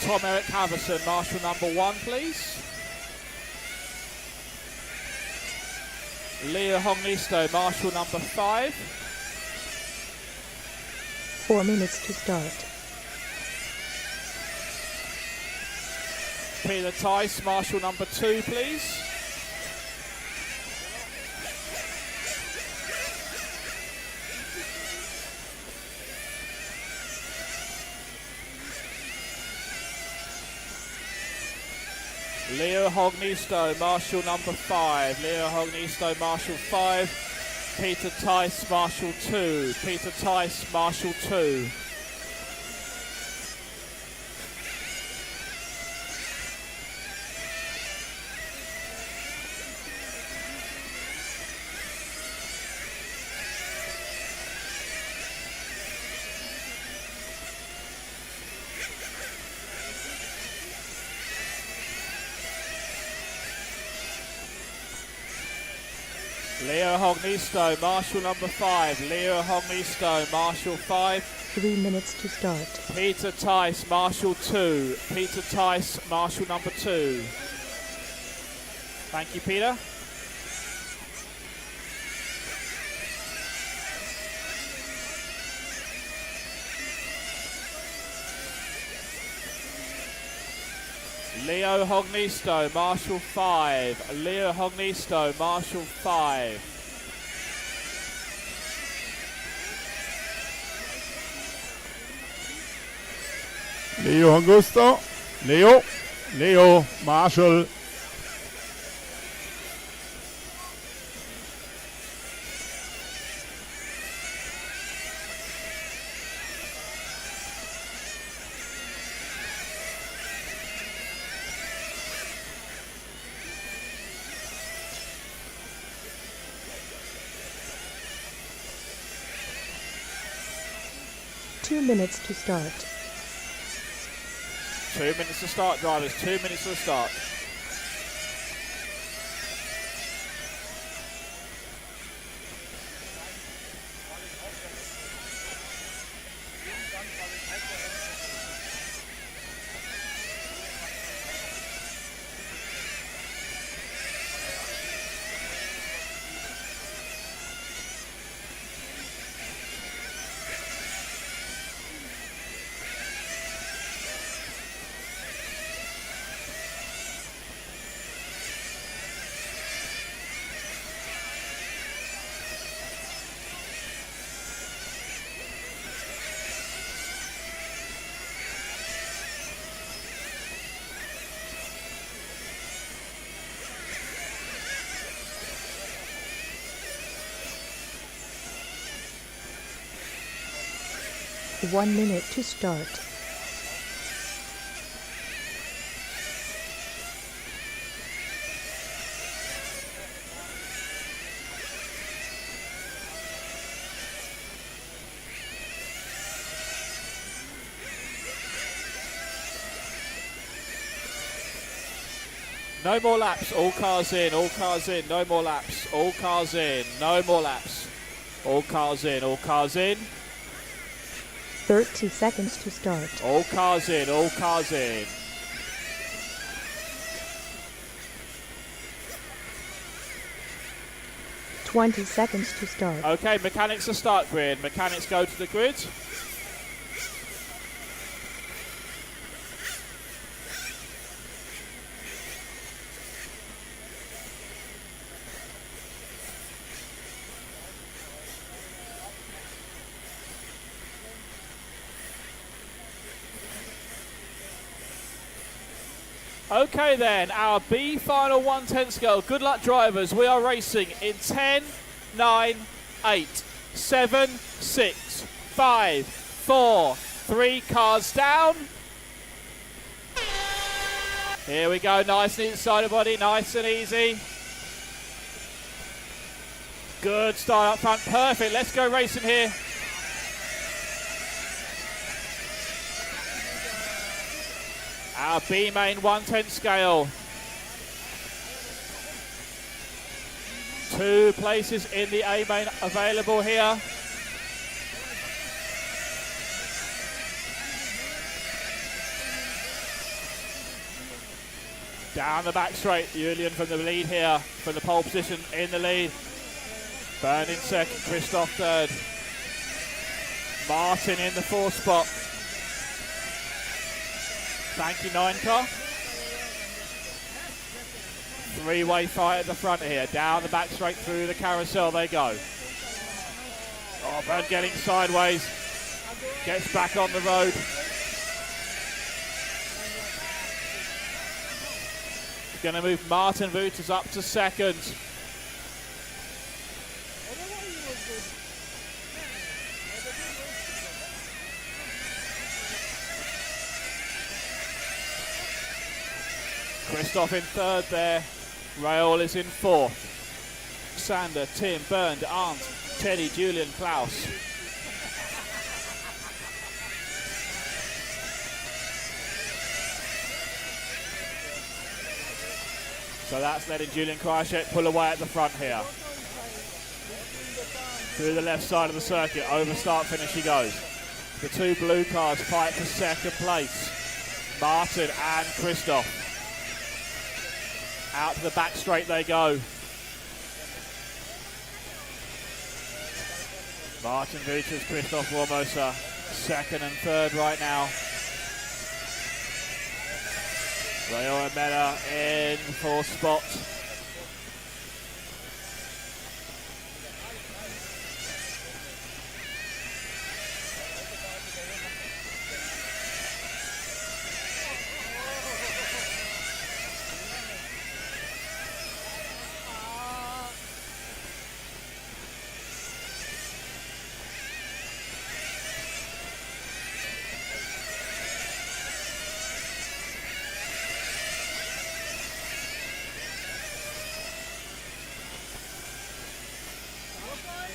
Tom Eric Haverson, Marshall number 1, please. Leo Hongnisto, Marshall number 5. 4 minutes to start. Peter Tice, Marshall number 2, please. Leo Hognisto, Marshall number 5. Leo Hognisto, Marshall 5. Peter Tice, Marshall 2. Peter Tice, Marshall 2. Leo Hognisto, Marshall number 5. Leo Hognisto, Marshall 5. 3 minutes to start. Peter Tice, Marshall 2. Peter Tice, Marshall number 2. Thank you, Peter. Leo Hognisto, Marshall 5. Leo Hognisto, Marshall 5. Leo Augusto. Leo, Marshall. 2 minutes to start. 2 minutes to start, drivers. 2 minutes to start. One minute to start. No more laps, all cars in, all cars in, no more laps, all cars in, no more laps, all cars in, all cars in. 30 seconds to start. All cars in, all cars in. $20 seconds to start. Okay, mechanics to start grid. Mechanics go to the grid. Okay then, our B final 1/10 scale. Good luck drivers, we are racing in 10, 9, 8, 7, 6, 5, 4, 3 cars down. Here we go, nice and inside the body, nice and easy. Good start up front, perfect, let's go racing here. Our B main 1/10 scale. 2 places in the A main available here. Down the back straight, Julian from the lead here, from the pole position in the lead. Byrne in second, Christoph third. Martin in the 4th spot. Thank you, 9 car. 3-way fight at the front here. Down the back straight through the carousel they go. Oh, Byrne getting sideways. Gets back on the road. Going to move Martin Wouters up to second. Christoph in third there. Raoul is in 4th. Sander, Tim, Bernd, Arndt, Teddy, Julian, Klaus. So that's letting Julian Krychek pull away at the front here. Through the left side of the circuit, over start finish he goes. The 2 blue cars fight for second place. Martin and Christoph. Out to the back straight they go. Martin Wouters, Christoph Warmoser, second and third right now. Rayo Mella in 4th spot.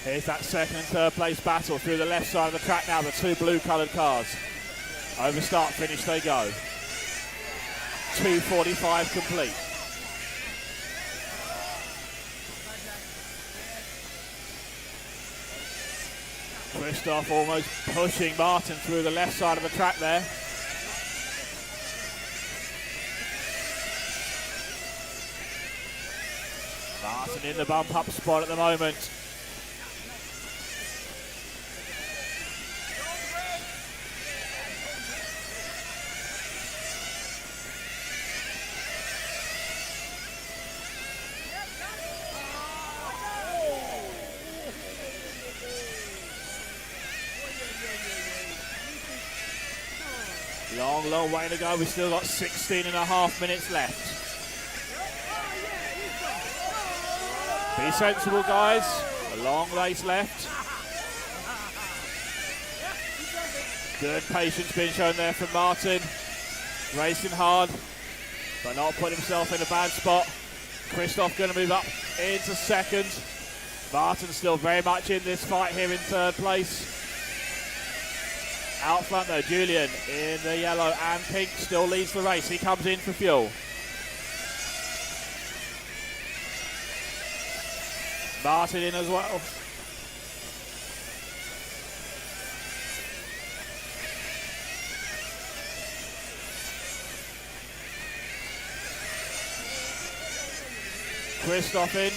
Here's that second and third place battle through the left side of the track now, the two blue coloured cars. Over start finish they go. 2:45 complete. Christoph almost pushing Martin through the left side of the track there. Martin in the bump up spot at the moment. Long way to go. We've still got 16 and a half minutes left. Be sensible, guys. A long race left. Good patience being shown there from Martin. Racing hard, but not putting himself in a bad spot. Christoph going to move up into second. Martin still very much in this fight here in third place. Out front though, Julian in the yellow and pink still leads the race. He comes in for fuel. Martin in as well. Christoph in.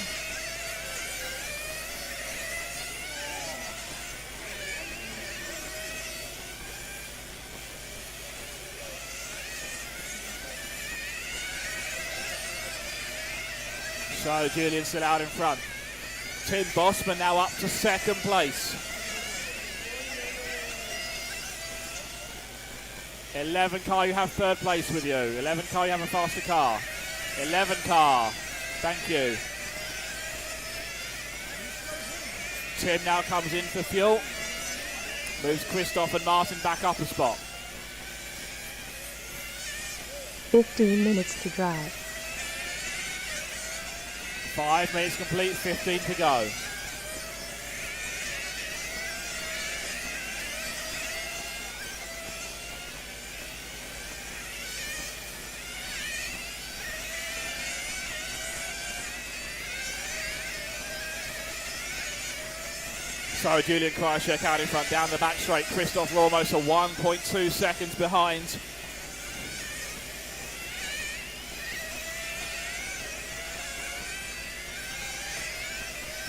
So Julian still out in front. Tim Bosman now up to second place. 11 car, you have third place with you. 11 car, you have a faster car. 11 car, thank you. Tim now comes in for fuel. Moves Christoph and Martin back up a spot. 15 minutes to drive. 5 minutes complete, 15 to go. So Julian Kryshek out in front, down the back straight. Christoph almost 1.2 seconds behind.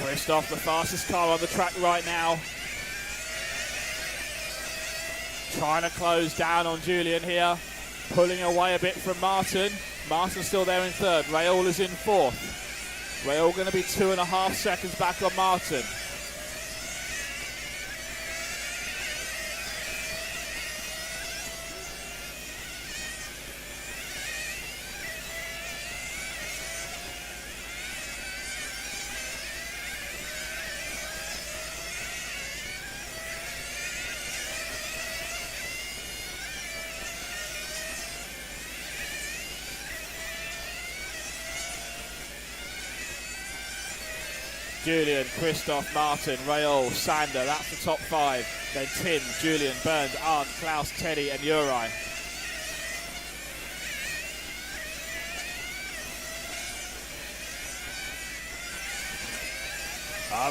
Christoph, the fastest car on the track right now. Trying to close down on Julian here. Pulling away a bit from Martin. Martin's still there in third. Raoul is in fourth. Raoul going to be 2.5 seconds back on Martin. Julian, Christoph, Martin, Raoul, Sander, that's the top 5. Then Tim, Julian, Bernd, Arndt, Klaus, Teddy and Uri.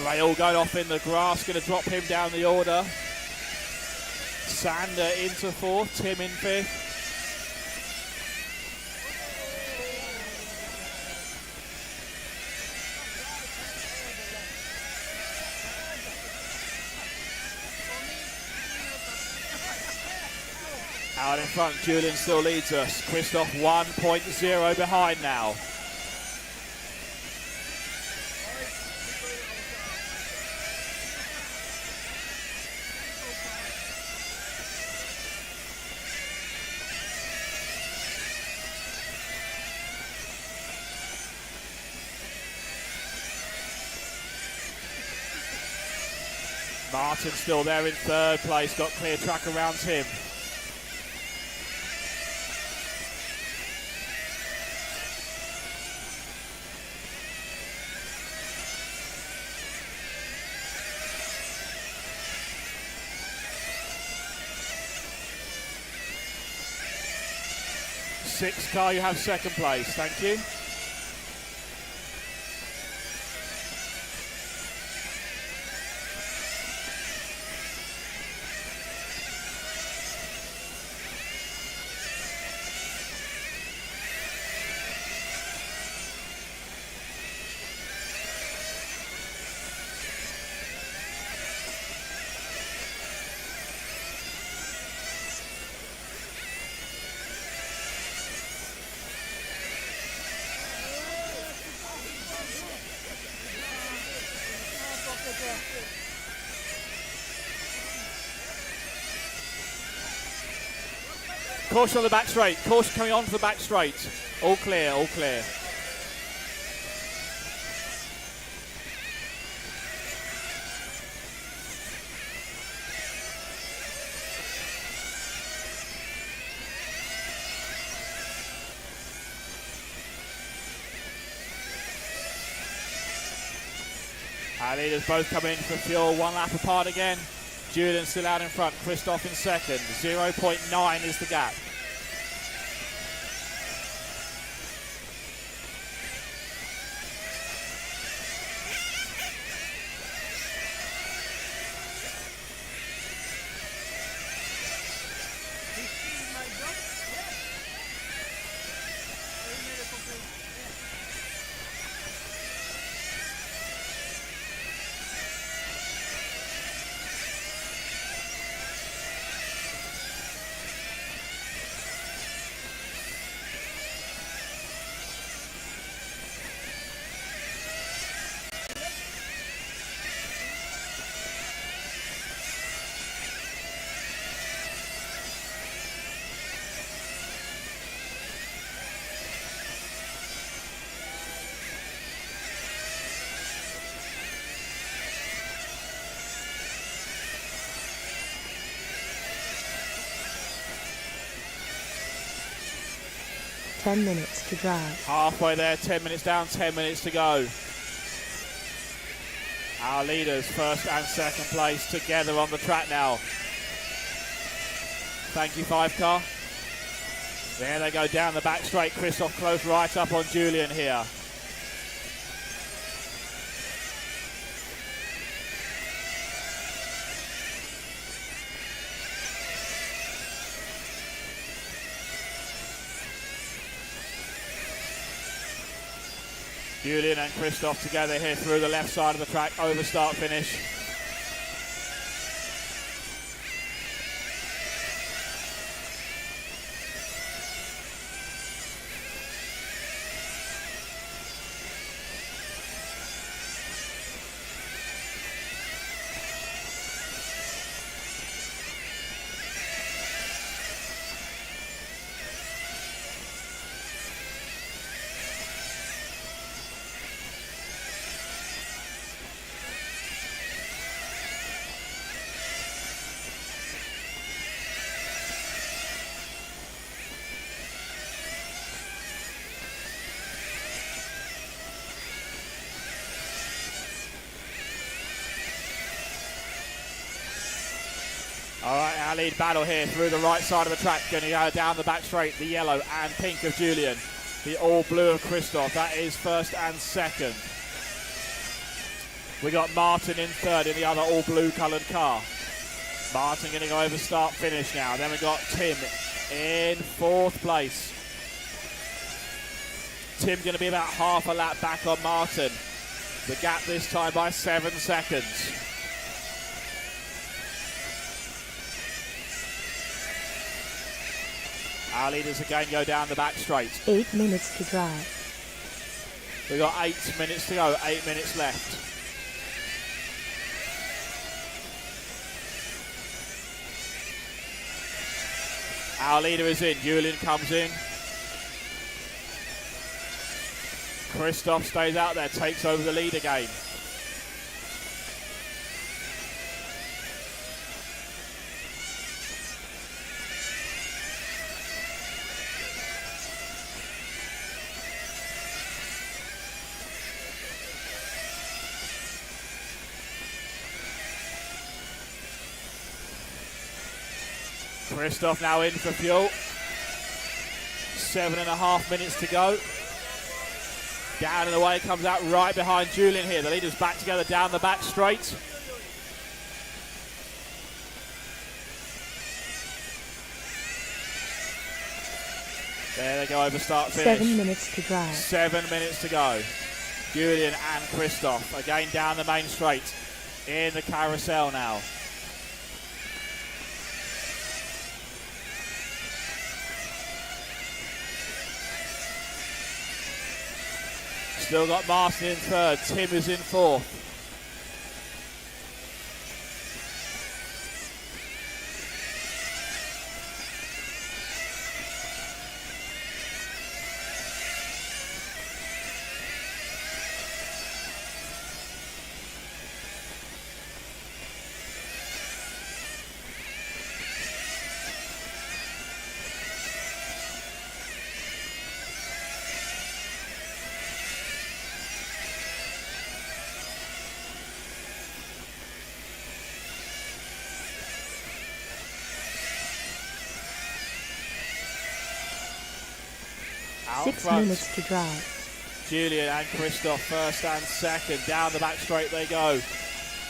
Raoul going off in the grass, going to drop him down the order. Sander into 4th, Tim in 5th. Out in front, Julian still leads us. Christoph 1.0 behind now. Martin still there in third place, got clear track around him. 6 car, you have second place. Thank you. Caution on the back straight. Caution coming on to the back straight. All clear, all clear. Our leaders both coming in for fuel. 1 lap apart again. Julian still out in front. Christoph in second. 0.9 is the gap. Ten minutes to drive. Halfway there, 10 minutes down, 10 minutes to go. Our leaders, first and second place, together on the track now. Thank you, 5 car. There they go down the back straight. Christoph close right up on Julian here. Julian and Christoph together here through the left side of the track, over start finish. All right, our lead battle here through the right side of the track. Going to go down the back straight, the yellow and pink of Julian. The all blue of Christoph. That is first and second. We got Martin in third in the other all blue coloured car. Martin going to go over start finish now. Then we got Tim in fourth place. Tim going to be about half a lap back on Martin. The gap this time by 7 seconds. Our leaders again go down the back straight. 8 minutes to drive. We've got 8 minutes to go, 8 minutes left. Our leader is in, Julian comes in. Christoph stays out there, takes over the lead again. Christoph now in for fuel. 7.5 minutes to go. Down and away comes out right behind Julian here. The leaders back together down the back straight. There they go over start finish. 7 minutes to drive. 7 minutes to go. Julian and Christoph again down the main straight in the carousel now. Still got Martin in third, Tim is in fourth. Out 6 front, minutes to drive. Julian and Christoph first and second. Down the back straight they go.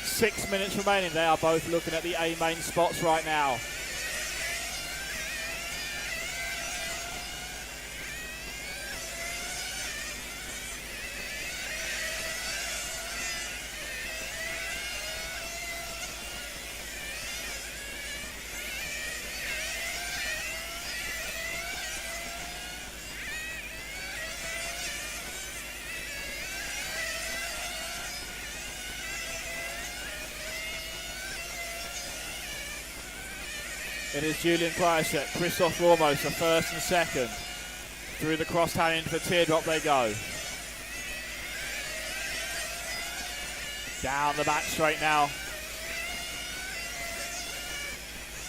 6 minutes remaining. They are both looking at the A main spots right now. It is Julian Kreischer, Christoph Ramos are first and second. Through the cross-hand into the teardrop they go. Down the back straight now.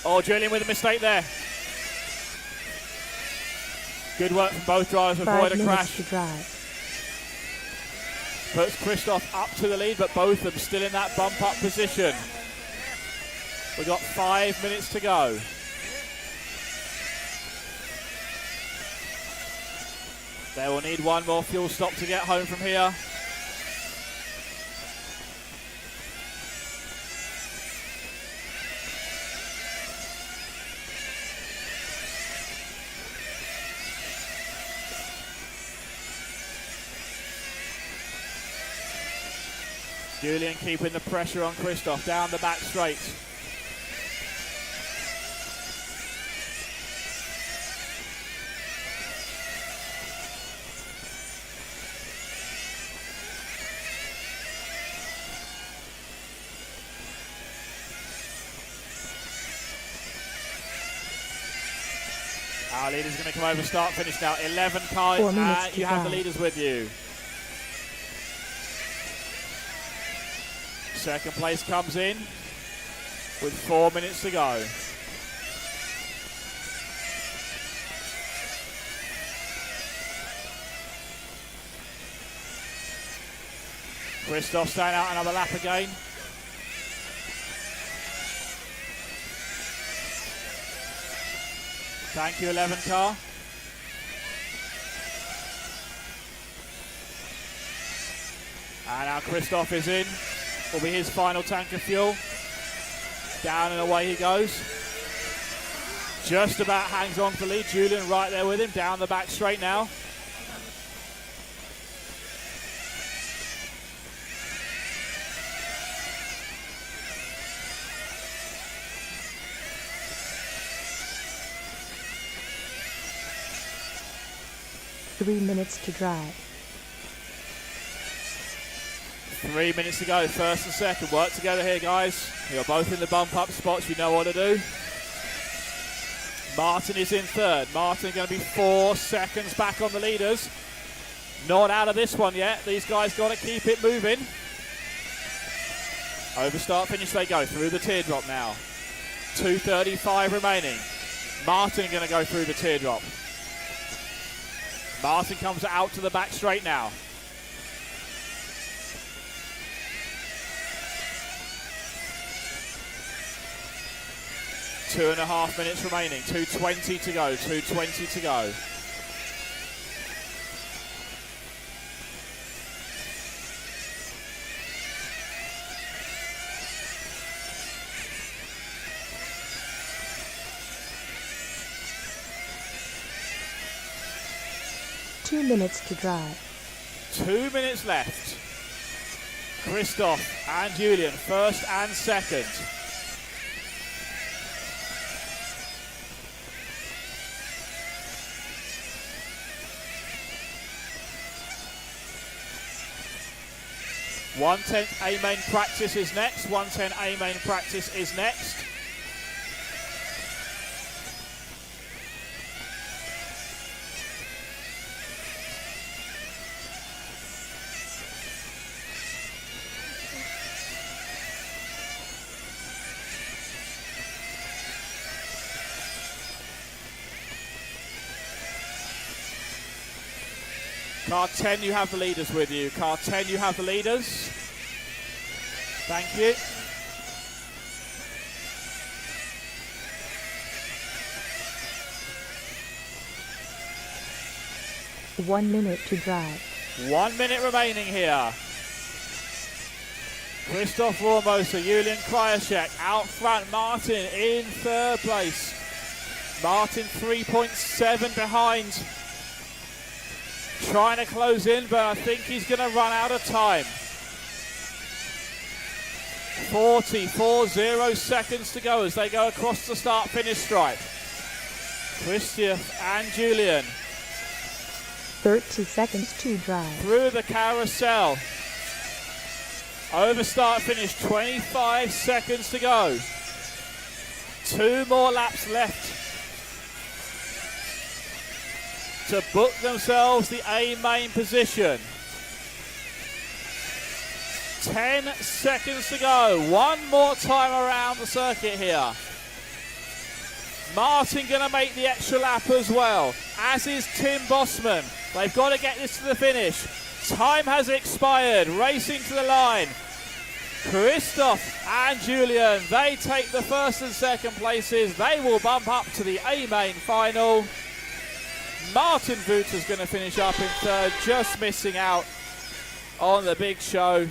Oh, Julian with a mistake there. Good work from both drivers to 5 avoid a minutes crash. to drive. Puts Christoph up to the lead, but both of them still in that bump-up position. We've got 5 minutes to go. They will need one more fuel stop to get home from here. Julian keeping the pressure on Christoph down the back straight. Our leader's going to come over start finish now. 11 cars. 4 minutes to You have the go. leaders with you. Second place comes in with 4 minutes to go. Christoph staying out another lap again. Thank you, 11 car. And now Christoph is in. Will be his final tank of fuel. Down and away he goes. Just about hangs on for the lead. Julian right there with him. Down the back straight now. Three minutes to drive. 3 minutes to go, first and second. Work together here, guys. You're both in the bump-up spots. You know what to do. Martin is in third. Martin going to be 4 seconds back on the leaders. Not out of this one yet. These guys got to keep it moving. Over start finish they go. Through the teardrop now. 2:35 remaining. Martin going to go through the teardrop. Martin comes out to the back straight now. Two and a half minutes remaining. 2:20 to go. 2:20 to go. 2 minutes to drive. 2 minutes left. Christoph and Julian, first and second. .110 A main practice is next. 110 A main practice is next. Car 10, you have the leaders with you. Car 10, you have the leaders. Thank you. One minute to drive. 1 minute remaining here. Christoph Rohrmoser, Julian Kryashek out front. Martin in third place. Martin 3.7 behind. Trying to close in, but I think he's going to run out of time. 40 seconds to go as they go across the start-finish stripe. Christian and Julian 30 seconds to drive. through the carousel. Over start-finish, 25 seconds to go. 2 more laps left to book themselves the A main position. 10 seconds to go. One more time around the circuit here. Martin going to make the extra lap as well, as is Tim Bossman. They've got to get this to the finish. Time has expired. Racing to the line. Christoph and Julian, they take the first and second places. They will bump up to the A main final. Martin Wouter's going to finish up in third, just missing out on the big show.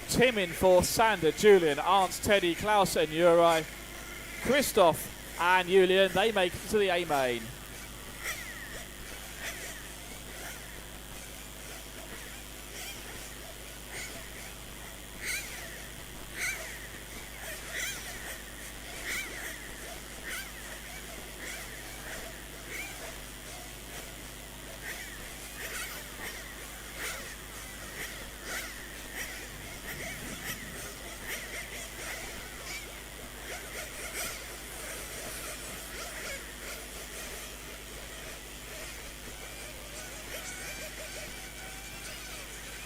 Tim in fourth, Sander, Julian, Arndt, Teddy, Klaus and Uri. Christoph and Julian, they make it to the A main.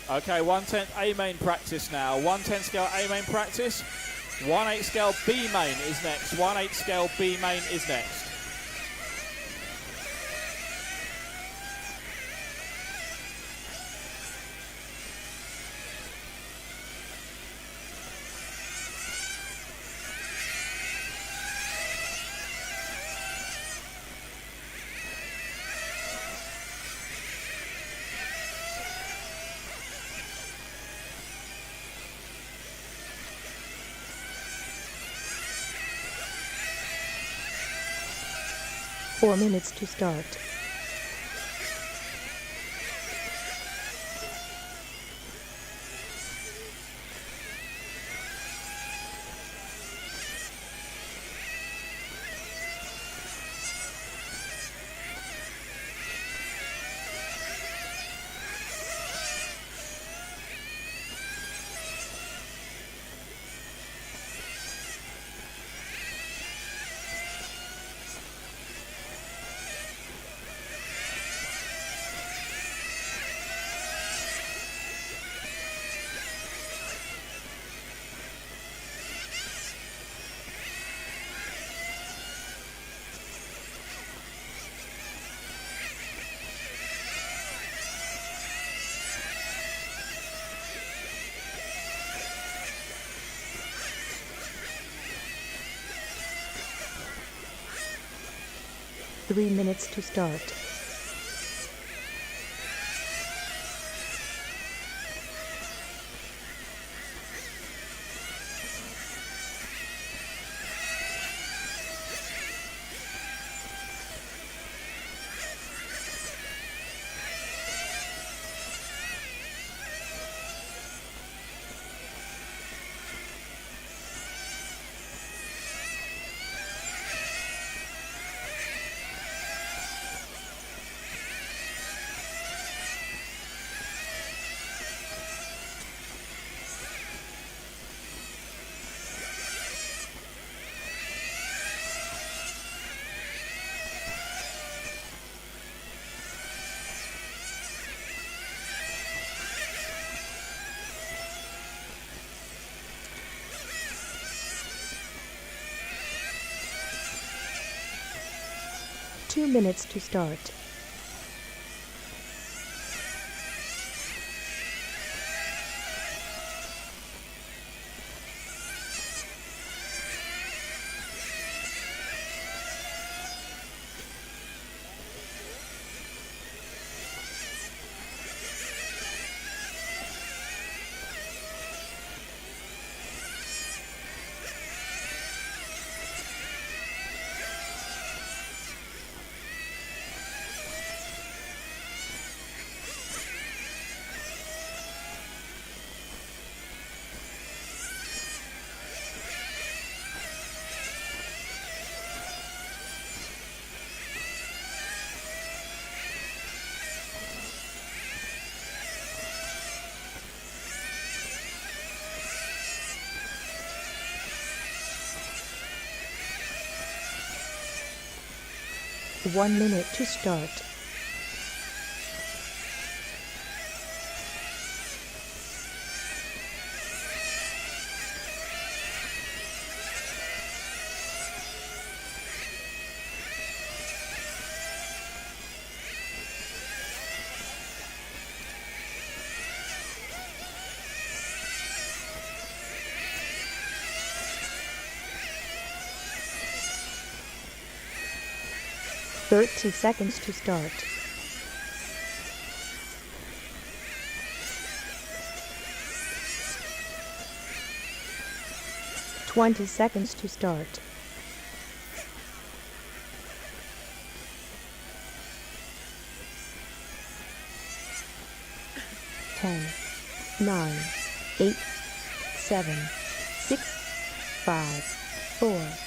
Okay, 110 A main practice now. 110 scale A main practice. 1/8 scale B main is next. 1/8 scale B main is next. Four minutes to start. Three minutes to start. 2 minutes to start. One minute to start. Thirty seconds to start. Twenty seconds to start. 10, 9, 8, 7, 6, 5, 4.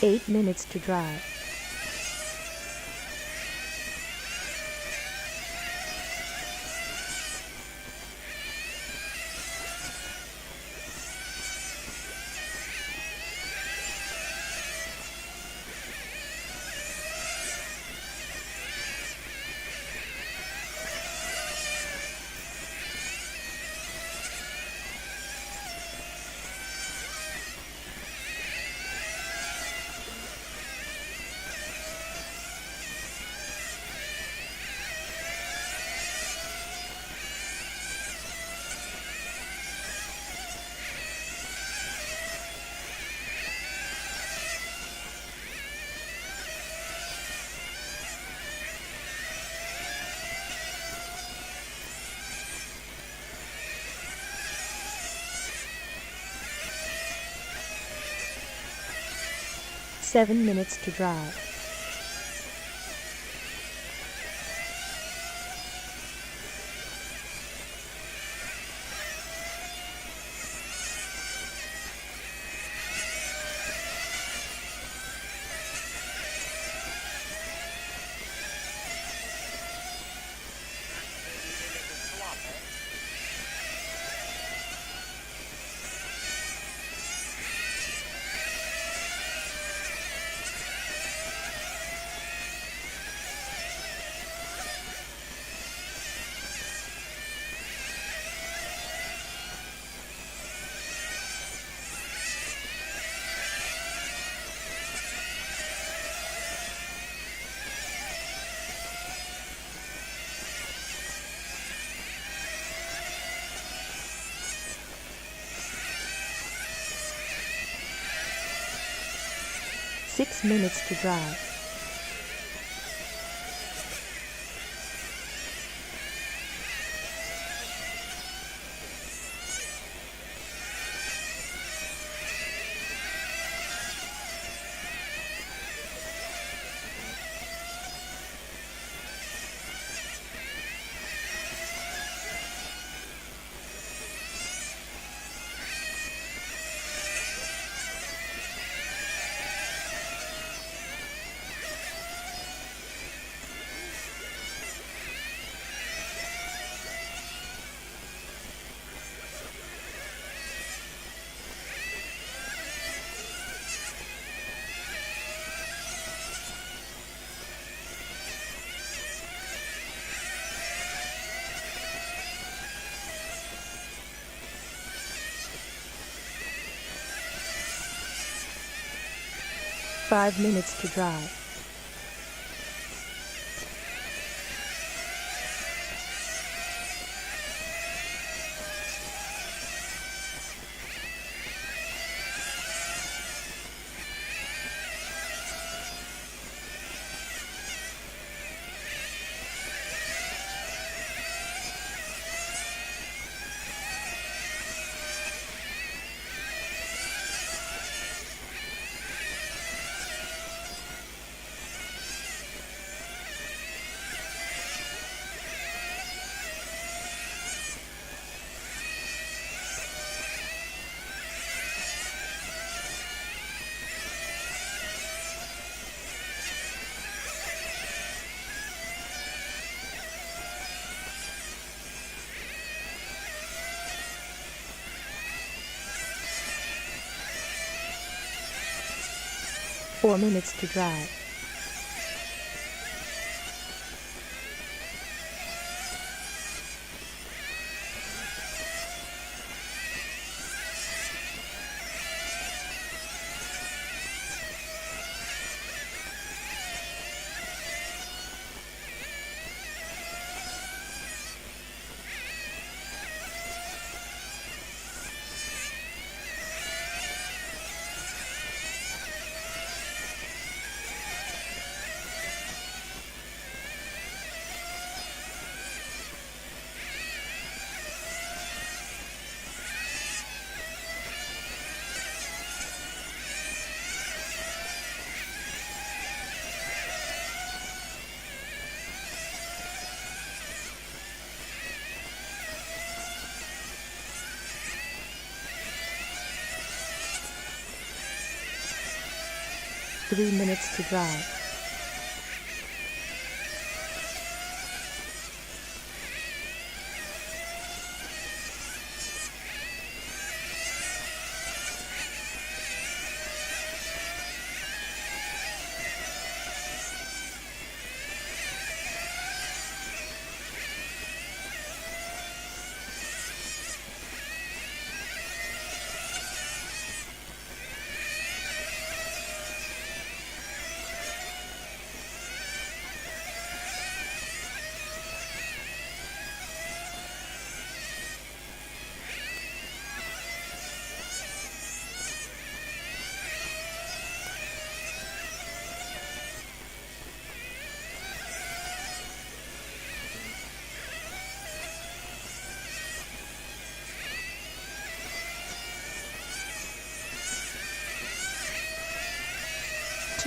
Eight minutes to drive. 7 minutes to drive. Six minutes to drive. Five minutes to drive. Four minutes to drive. Three minutes to drive.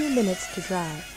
2 minutes to drive.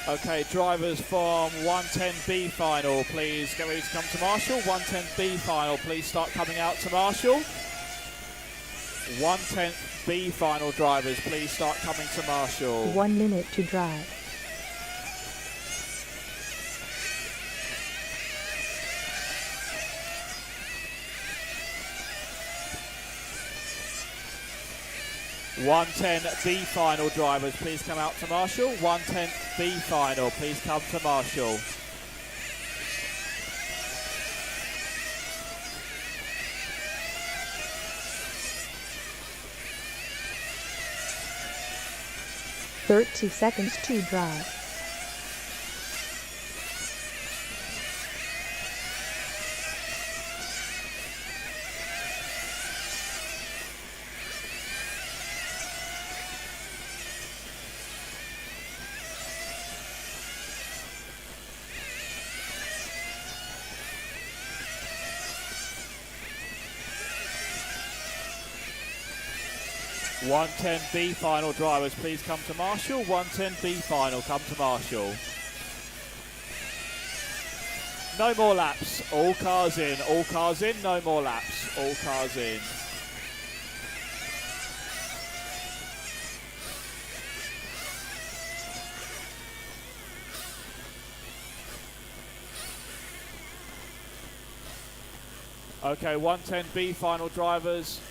Okay, drivers from 110B final, please get ready to come to Marshall. 110B final, please start coming out to Marshall. 110B final drivers, please start coming to Marshall. 1 minute to drive. B final drivers, please come out to Marshall. 110B final, please come to Marshall. Seconds to drive. B final drivers, please come to Marshall. 110B final, come to Marshall. No more laps. All cars in. All cars in. No more laps. All cars in. Okay, 110B final drivers.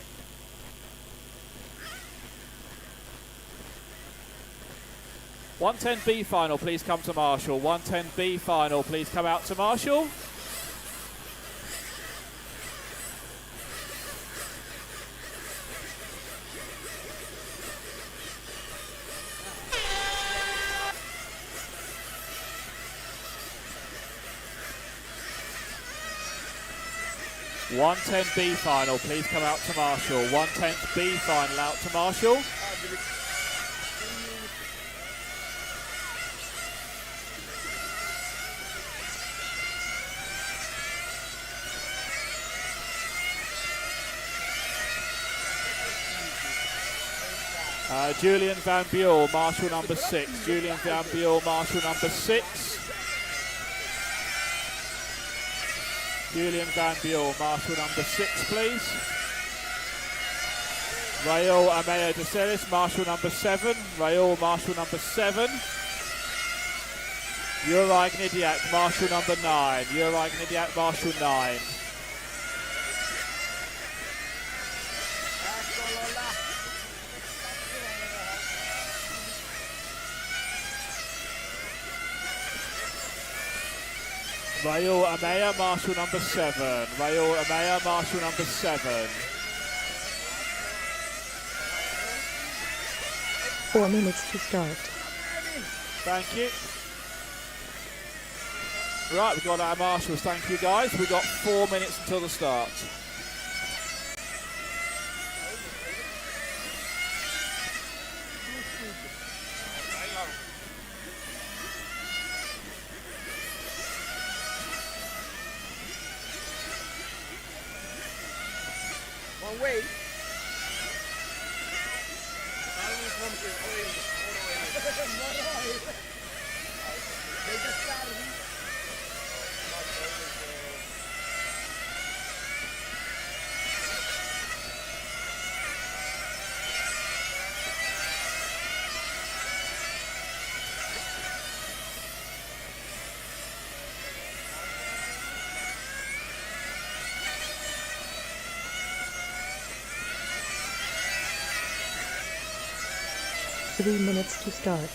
110B final, please come to Marshall. 110B final, please come out to Marshall. B final, please come out to Marshall. 110B final out to Marshall. Julian Van Buell, Marshall number 6. Julian Van Buell, Marshall number 6. Julian Van Buell, Marshall number 6, please. Raul Amaya de Celis, Marshall number 7. Raul, Marshall number 7. Juraj Gnidiak, Marshall number 9. Juraj Gnidiak, Marshall 9. Raul Amaya, Marshall number 7. Raul Amaya, Marshall number 7. 4 minutes to start. Thank you. Right, we've got our marshals. Thank you, guys. We've got 4 minutes until the start. One way. 3 minutes to start.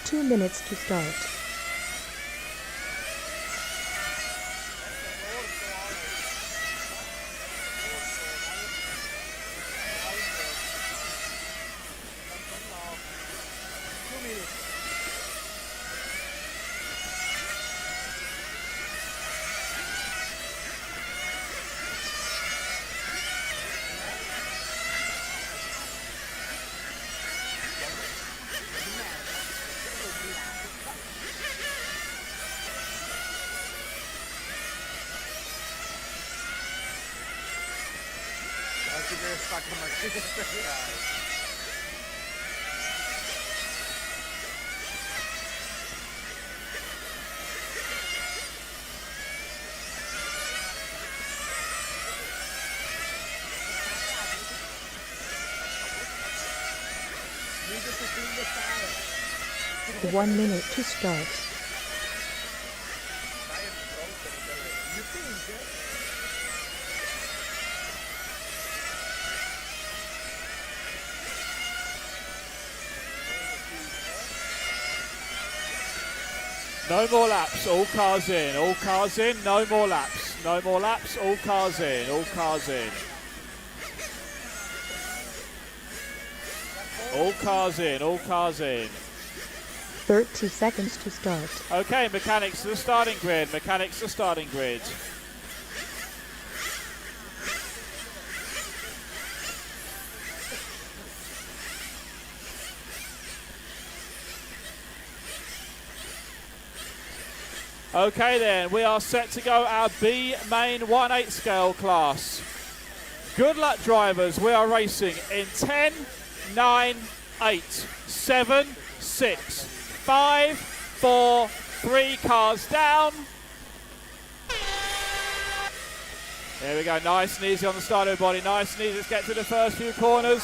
Two minutes to start. One minute to start. No more laps, all cars in, all cars in, no more laps. No more laps, all cars in, all cars in. All cars in, all cars in. 30 seconds to start. Okay, mechanics to the starting grid, mechanics to the starting grid. Okay then, we are set to go our B main 1/8 scale class. Good luck drivers, we are racing in 10, 9, 8, 7, 6, 5, 4, 3 cars down. There we go, nice and easy on the start, everybody, nice and easy. Let's get to the first few corners.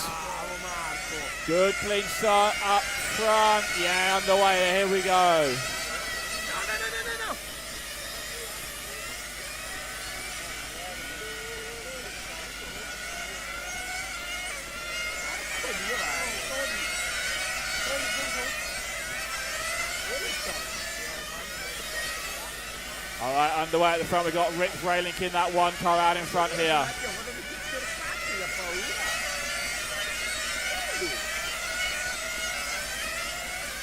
Good clean start up front, yeah, underway, here we go. All right, underway at the front, we've got Rick Braylink in that one car out in front here.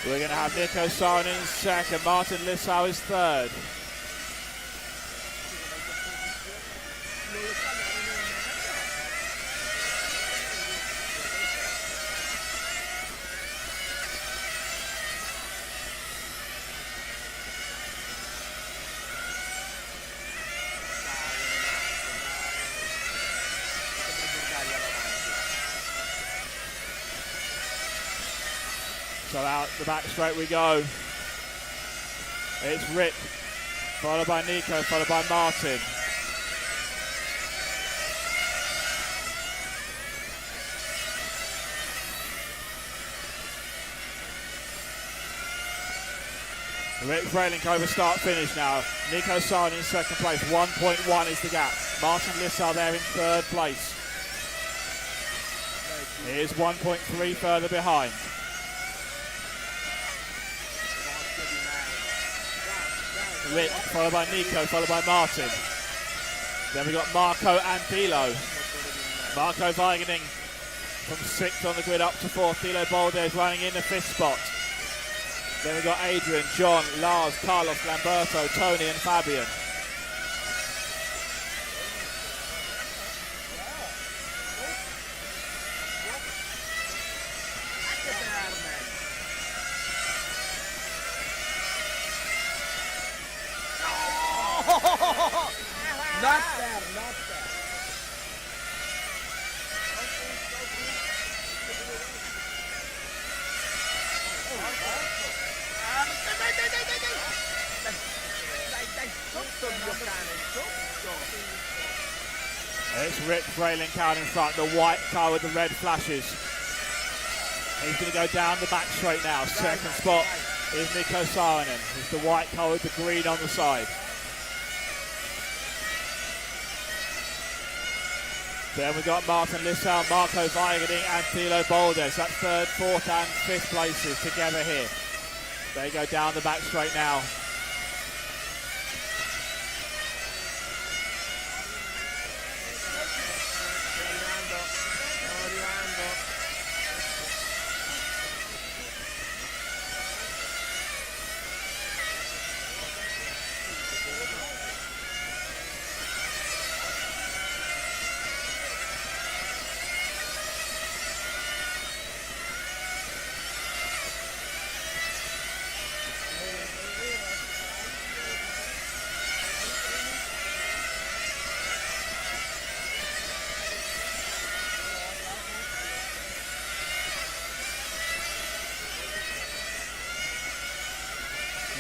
We're going to have Nico Saarinen in second, Martin Lissau is third. So out the back straight we go. It's Rick, followed by Nico, followed by Martin. Rick Braylink over start finish now. Nico Saarinen in second place, 1.1 is the gap. Martin Lissau there in third place. Here's 1.3 further behind. Rick, followed by Nico, followed by Martin. Then we got Marco and Dilo. Marco Weigening from 6th on the grid up to 4th. Dilo Baldes running in the 5th spot. Then we've got Adrian, John, Lars, Carlos, Lamberto, Tony and Fabian. Not there, not there. It's Rick Frayling-Cowden in front, the white car with the red flashes. He's going to go down the back straight now. Second spot is Mikko Saarinen. It's the white car with the green on the side. Then we've got Martin Lissau, Marco Weigerding and Thilo Boldes. That's third, fourth and fifth places together here. They go down the back straight now.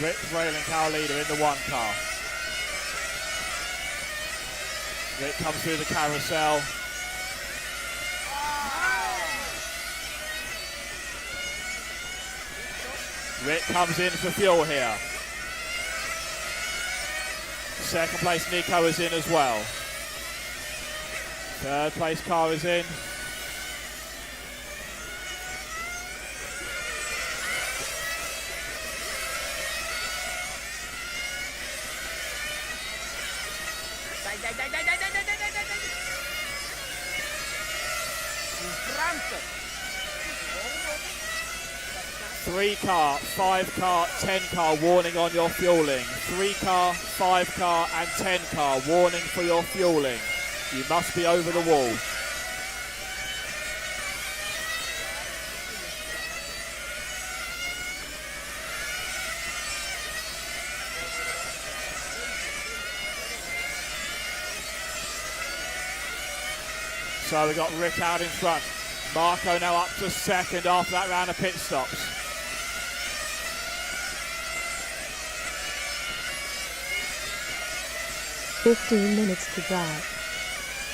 Rick Frayling-Cow leader in the one car. Rick comes through the carousel. Rick comes in for fuel here. Second place Nico is in as well. Third place car is in. Three car, 5 car, 10 car, warning on your fueling. 3 car, 5 car and 10 car, warning for your fueling. You must be over the wall. So we've got Rick out in front. Marco now up to second after that round of pit stops. "15 minutes to drive."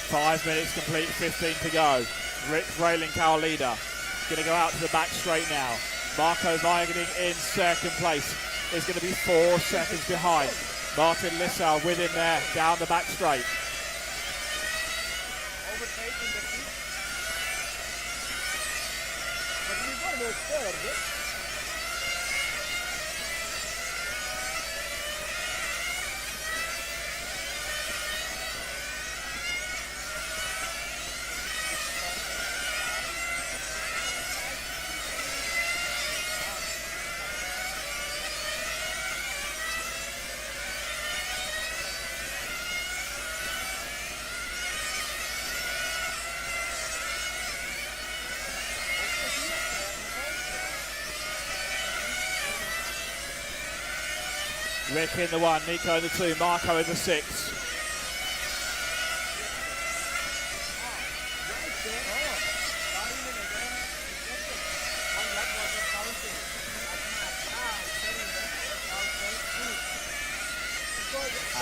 5 minutes complete, 15 to go. Rick Frayling-Cow leader. Going to go out to the back straight now. Marco Weigerding in second place. Is going to be 4 seconds behind. Martin Lissau with him there, down the back straight. Rick in the 1, Nico in the 2, Marco in the 6.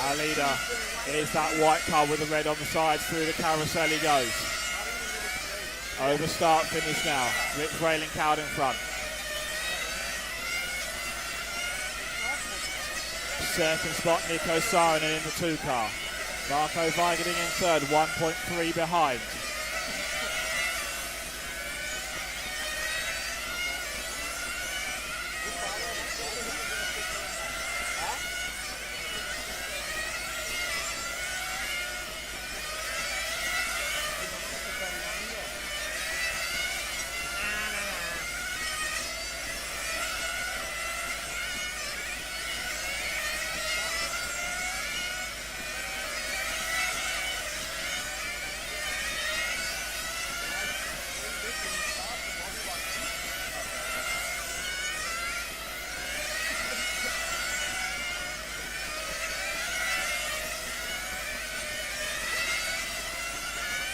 Our leader is that white car with the red on the side. Through the carousel he goes. Over start finish now. Rick Frayling-Cow in front. Second spot, Mikko Saarinen in the 2 car. Marco Weigerding in third, 1.3 behind.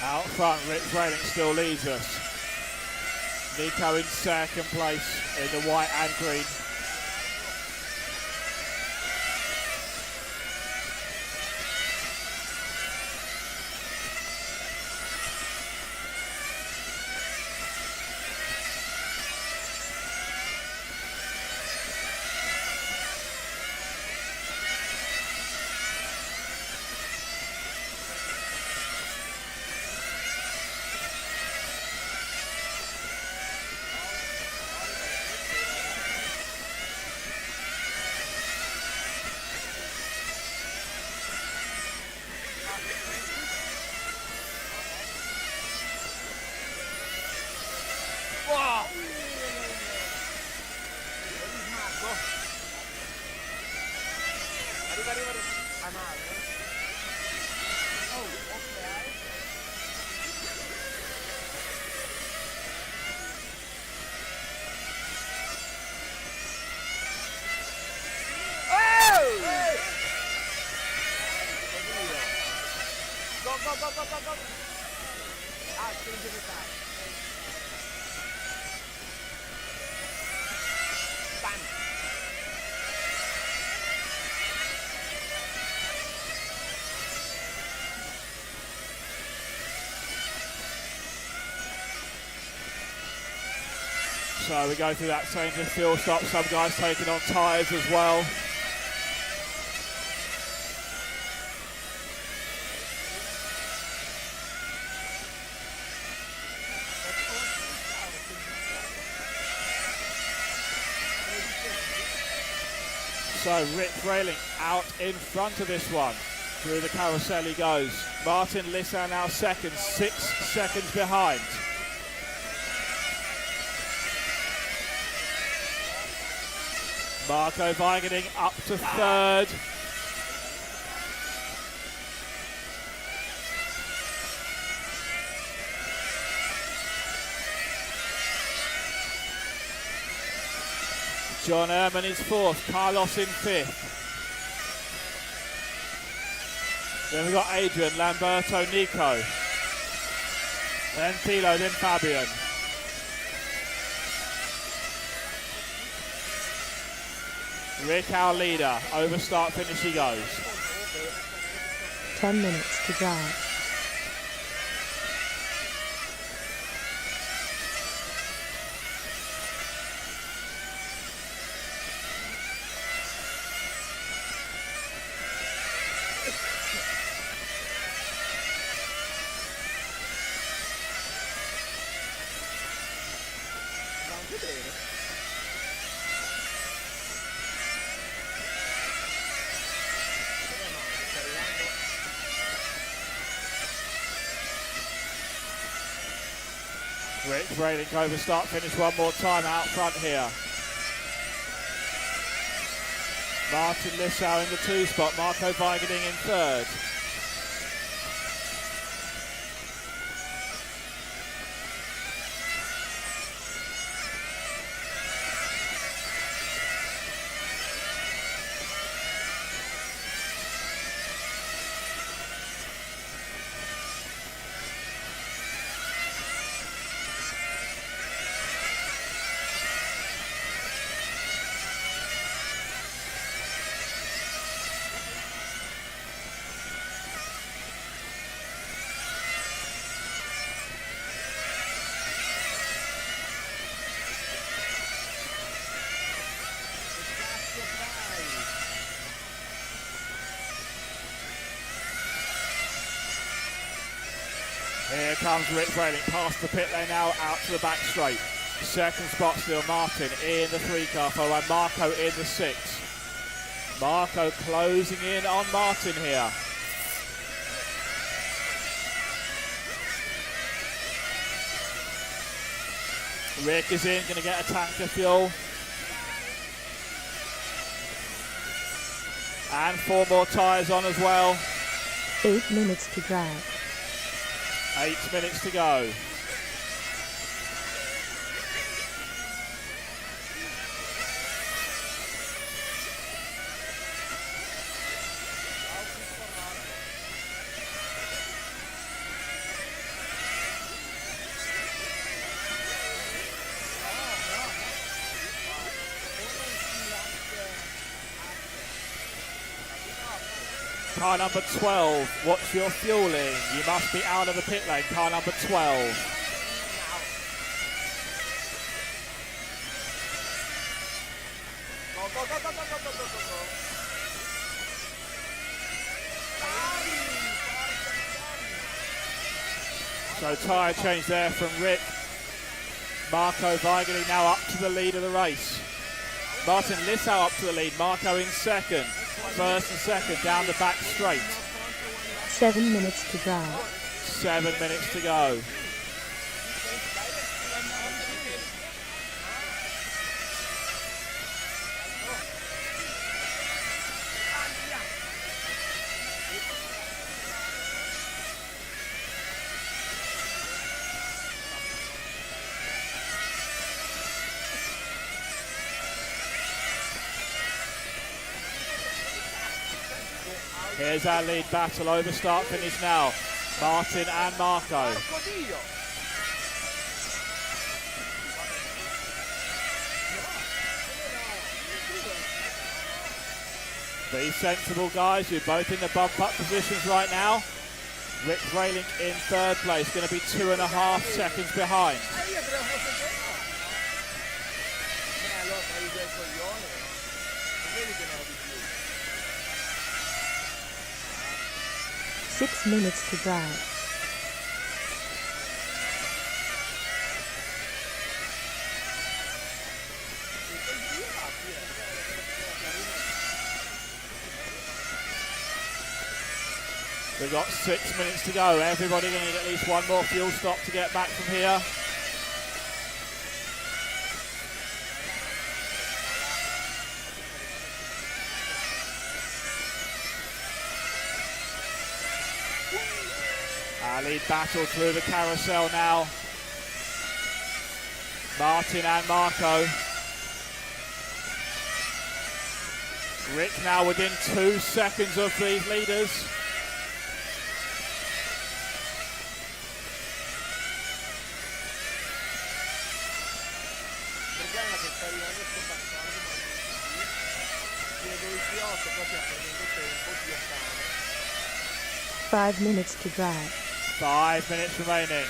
Out front, Rick Railing still leads us. Nico in second place in the white and green. Go. Ah, change the time. Stand. So we go through that change of fuel stop. Some guys taking on tyres as well. So Rick Railing out in front of this one. Through the carousel he goes. Martin Lissan now second, 6 seconds behind. Marco Weigening up to third. John Ehrman is fourth, Carlos in fifth. Then we've got Adrian, Lamberto, Nico. Then Thilo, then Fabian. Rick, our leader, over start finish he goes. 10 minutes to drive. Rick Railing over start finish one more time out front here. Martin Lissau in the 2 spot, Marco Weigening in third. Here comes Rick Railing past the pit lane now, out to the back straight. Second spot still Martin in the 3 car, followed by Marco in the 6. Marco closing in on Martin here. Rick is in, going to get a tank of fuel. And 4 more tyres on as well. 8 minutes to drive. 8 minutes to go. Car number 12, watch your fueling. You must be out of the pit lane. Car number 12. Go, go, go, go, go, go, go, go, go, go. So tyre change there from Rick. Marco Weigeli now up to the lead of the race. Martin Lissau up to the lead. Marco in second. First and second down the back straight. 7 minutes to drive. 7 minutes to go. Here's our lead battle over start finish now. Martin and Marco. Be sensible, guys. You're both in the bump up positions right now. Rick Rayling in third place, going to be 2.5 seconds behind. 6 minutes to drive. We've got 6 minutes to go. Everybody going to need at least one more fuel stop to get back from here. Our lead battle through the carousel now. Martin and Marco. Rick now within 2 seconds of these leaders. Five minutes to drive. 5 minutes remaining.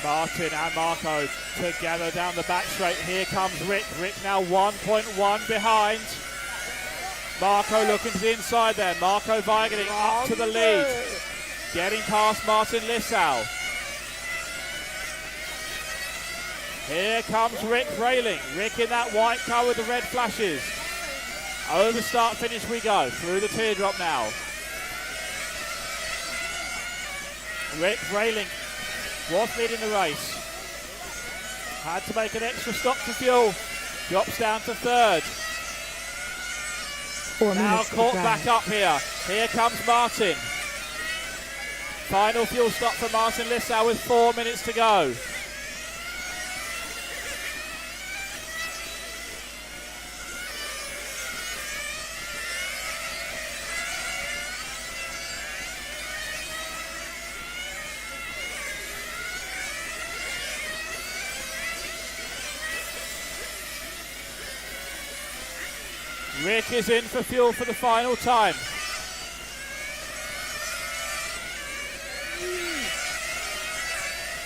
Martin and Marco together down the back straight. Here comes Rick. Rick now 1.1 behind. Marco looking to the inside there. Marco Weigeli up to the lead. Getting past Martin Lissau. Here comes Rick Rayling. Rick in that white car with the red flashes. Over start finish we go. Through the teardrop now. Rick Rayling was leading the race. Had to make an extra stop for fuel. Drops down to third. 4 Now minutes to caught drive. back up here. Here comes Martin. Final fuel stop for Martin Lissau with 4 minutes to go. Rick is in for fuel for the final time.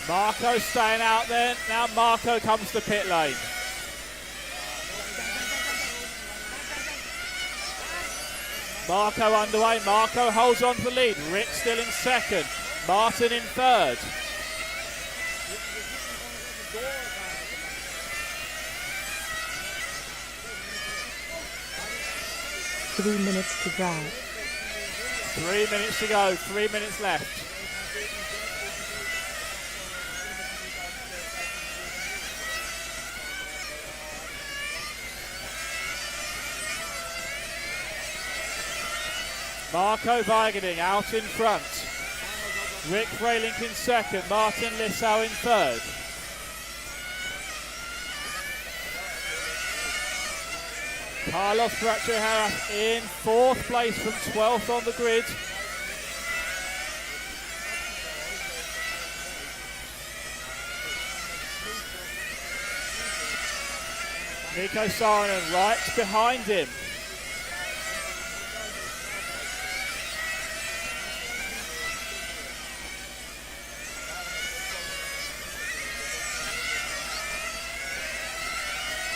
Marco staying out there. Now Marco comes to pit lane. Marco underway. Marco holds on to the lead. Rick still in second. Martin in third. Three minutes to drive. 3 minutes to go. 3 minutes left. Marco Weigeli out in front. Rick Rayling in second. Martin Lissau in third. Carlos Bracho in 4th place from 12th on the grid. Nico Saarinen right behind him.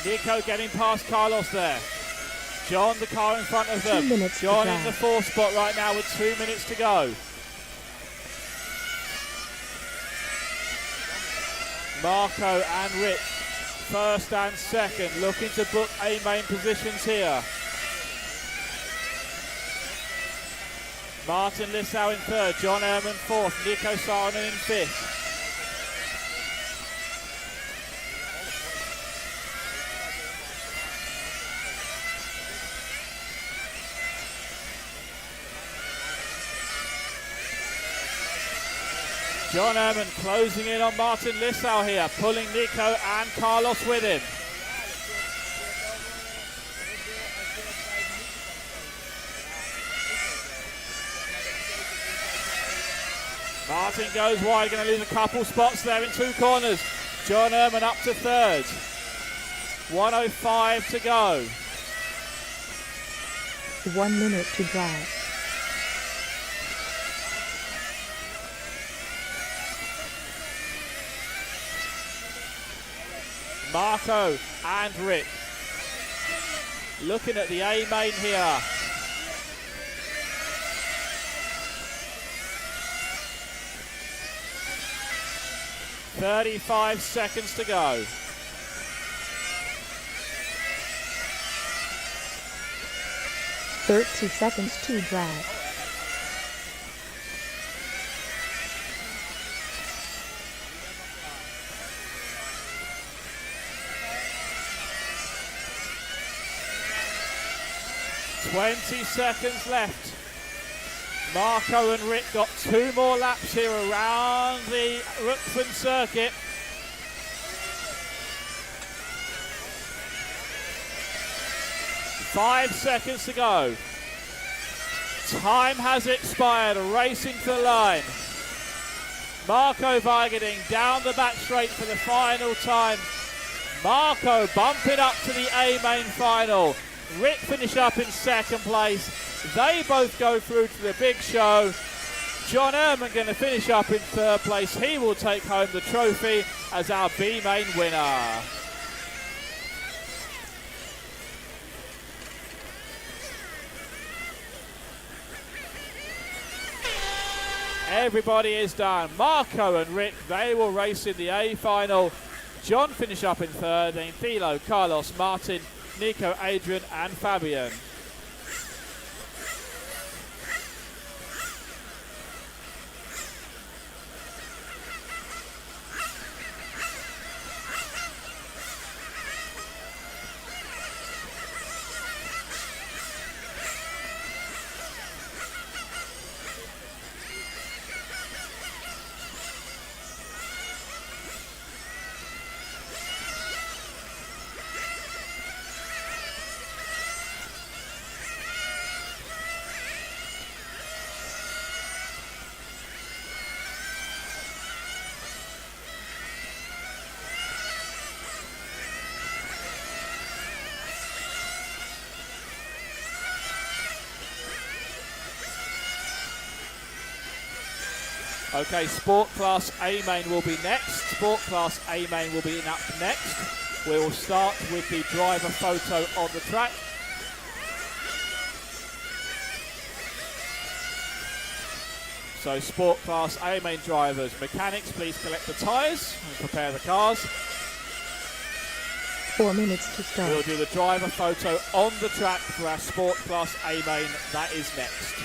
Nico getting past Carlos there. John, the car in front of them. 2 minutes to John go. in the 4th spot right now with 2 minutes to go. Marco and Rick, 1st and 2nd, looking to book A-main positions here. Martin Lissau in 3rd, John Ehrman 4th, Nico Saarinen in 5th. John Ehrman closing in on Martin Lissau here, pulling Nico and Carlos with him. Martin goes wide, going to lose a couple spots there in 2 corners. John Ehrman up to 3rd. 1:05 to go. 1 minute to drive. Marco and Rick looking at the A-main here. "35 seconds to go. "30 seconds to drive. "20 seconds left. Marco and Rick got 2 more laps here around the RUCPHEN circuit. "5 seconds to go. Time has expired, racing to the line. Marco Weigerding down the back straight for the final time. Marco bumping up to the A-main final. Rick finished up in 2nd place. They both go through to the big show. John Ehrman going to finish up in 3rd place. He will take home the trophy as our B-main winner. Everybody is done. Marco and Rick, they will race in the A final. John finish up in 3rd, then Thilo, Carlos, Martin, Nico, Adrian and Fabian. Okay, Sport Class A-main will be next. Sport Class A-main will be up next. We will start with the driver photo on the track. So Sport Class A-main drivers, mechanics, please collect the tyres and prepare the cars. 4 minutes to start. We'll do the driver photo on the track for our Sport Class A-main. That is next.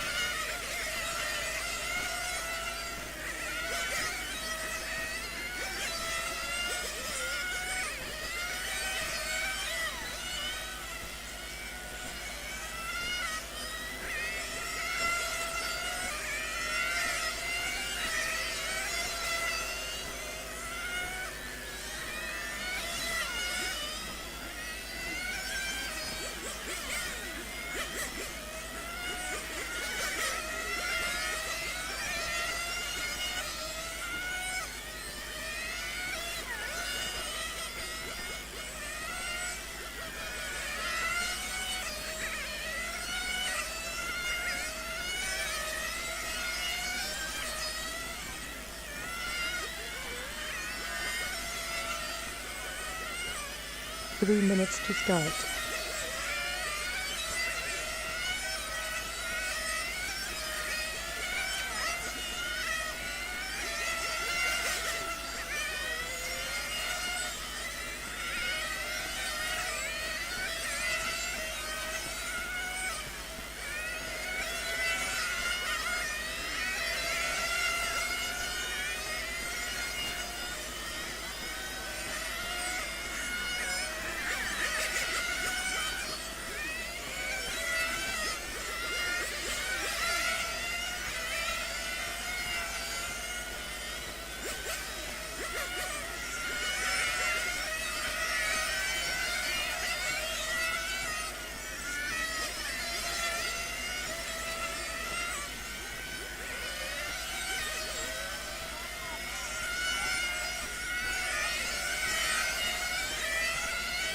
3 minutes to start.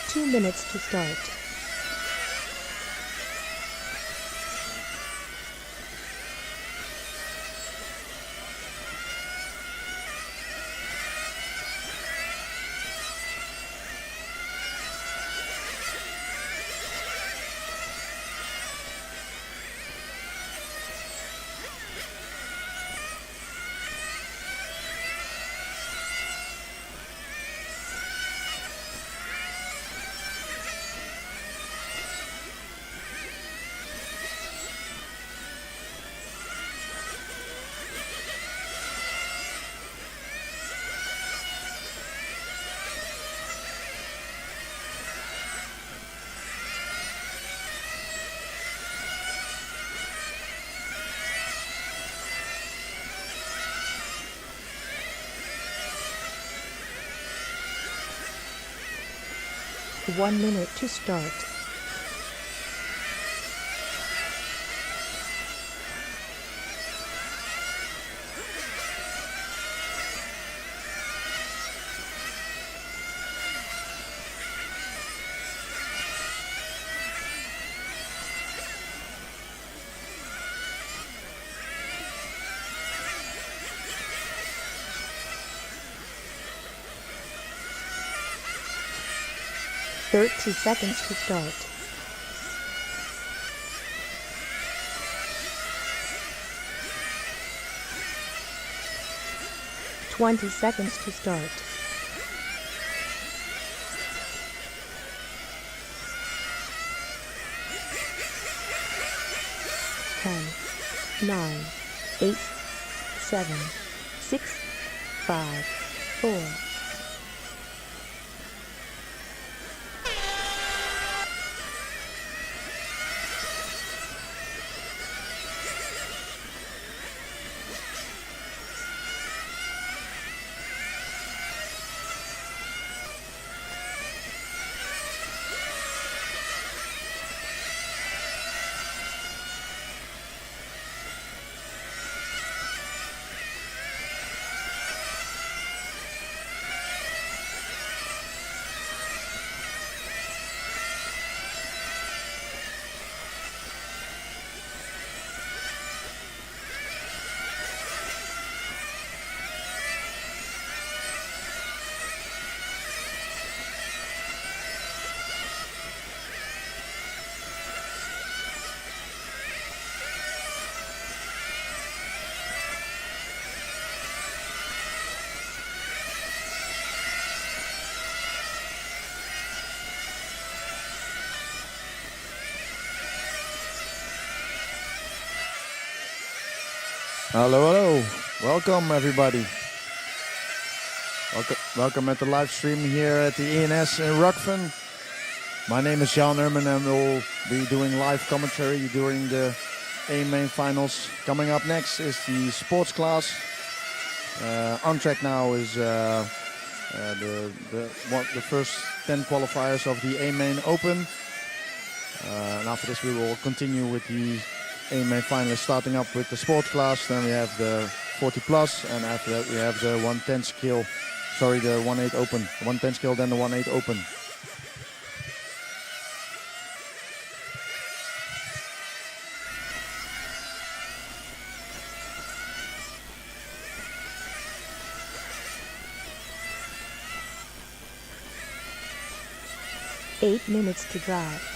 Two minutes to start. One minute to start. Thirty seconds to start. Twenty seconds to start. 10, 9, 8, 7, 6, 5, 4. Hello, hello. Welcome, everybody. Welcome at the live stream here at the ENS in RUCPHEN. My name is Jan Urman and we'll be doing live commentary during the A-Main finals. Coming up next is the sports class. On track now is the first 10 qualifiers of the A-Main Open. And after this we will continue with the A-Main finalists, starting up with the sports class. Then we have the 40 plus, and after that we have the 110 skill. Sorry, the 1-8 open. 110 skill, then the 1-8 open. 8 minutes to drive.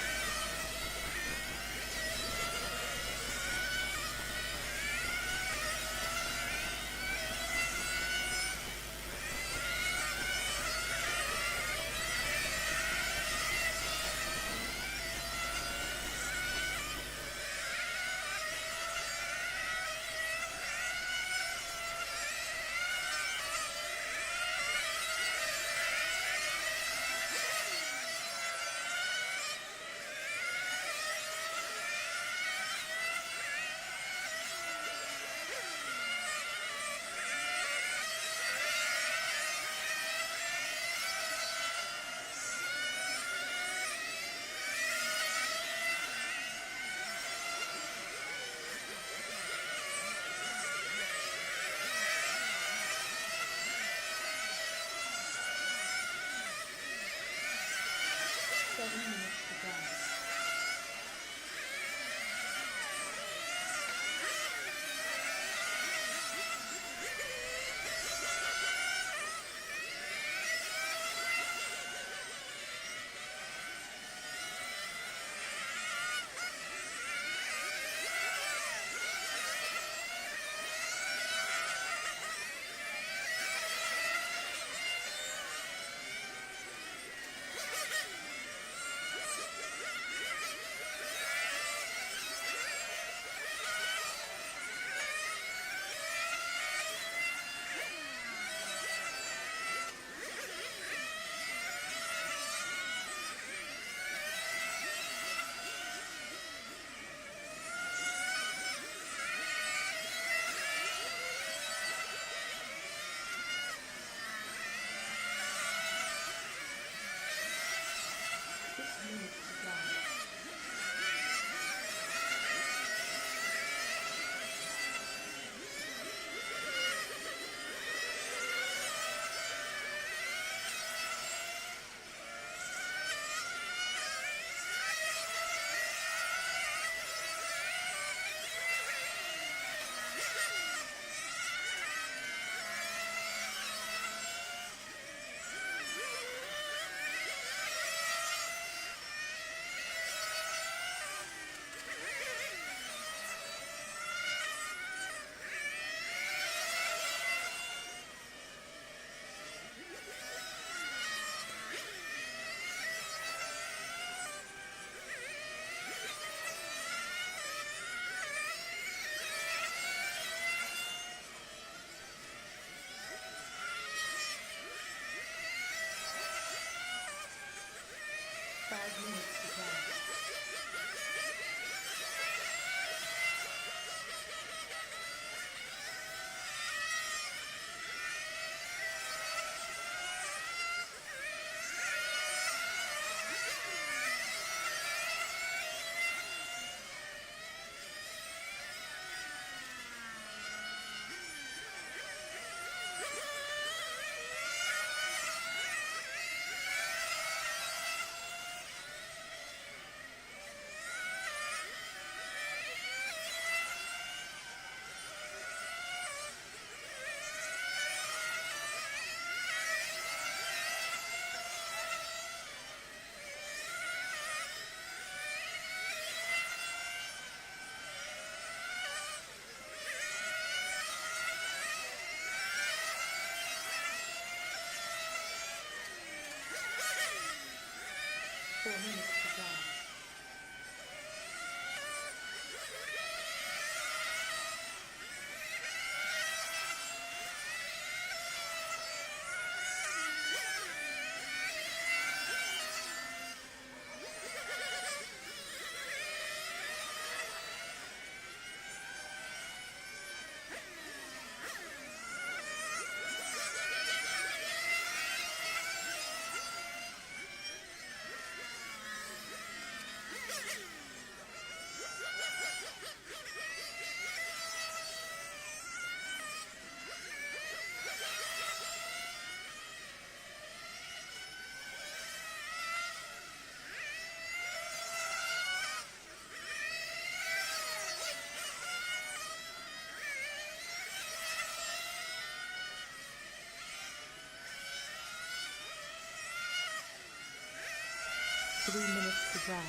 3 minutes to drive.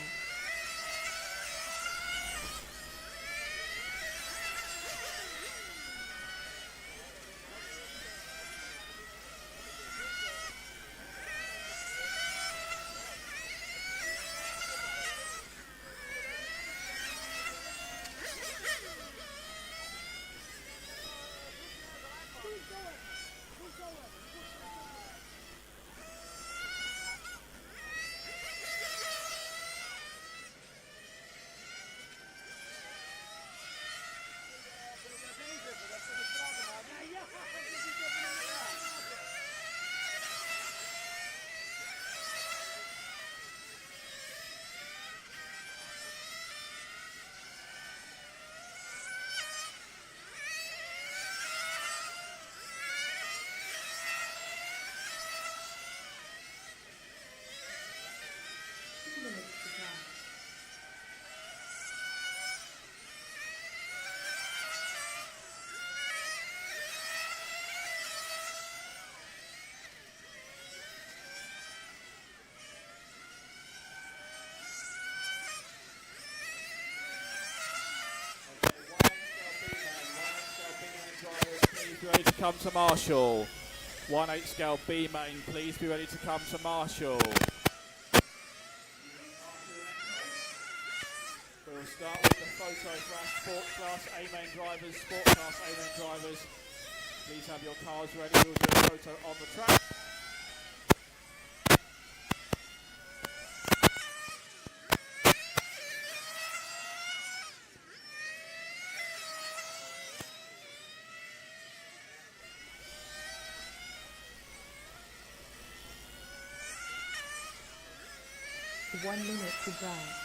Please be ready to come to Marshall. 1/8 scale B main, please be ready to come to Marshall. We'll start with the photo flash, sport class A main drivers, sport class A main drivers. Please have your cars ready. We'll do a photo on the track. One minute to drive.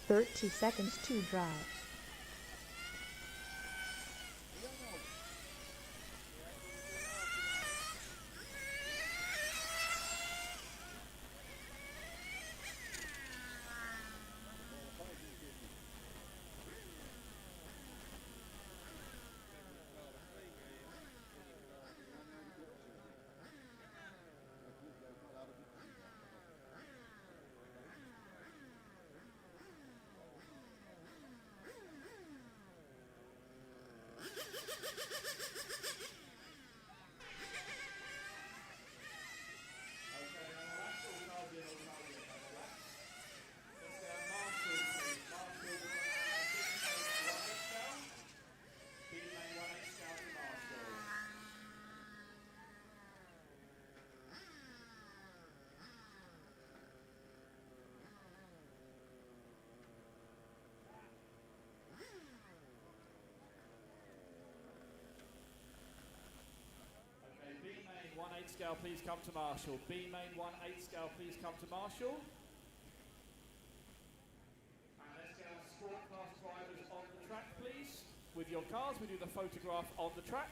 Thirty seconds to drive. B main 1/8 scale, please come to Marshall. B main 1/8 scale, please come to Marshall. And let's get our sport class drivers on the track, please. With your cars, we do the photograph on the track.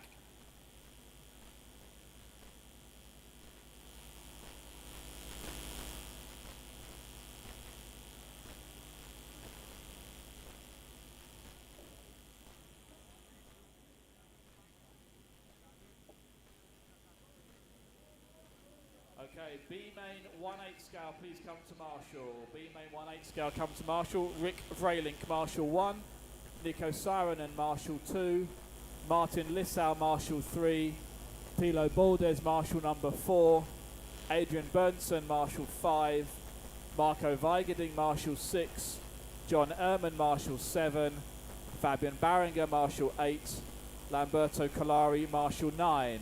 Okay, B main 1/8 scale, please come to Marshall. B main 1/8 scale, come to Marshall. Rick Vralink, Marshall 1. Nico Saarinen, Marshall 2. Martin Lissau, Marshall 3. Tilo Baldes, Marshall number 4. Adrian Bernson, Marshall 5. Marco Weigerding, Marshall 6. John Ehrman, Marshall 7. Fabian Barringer, Marshall 8. Lamberto Colari, Marshall 9.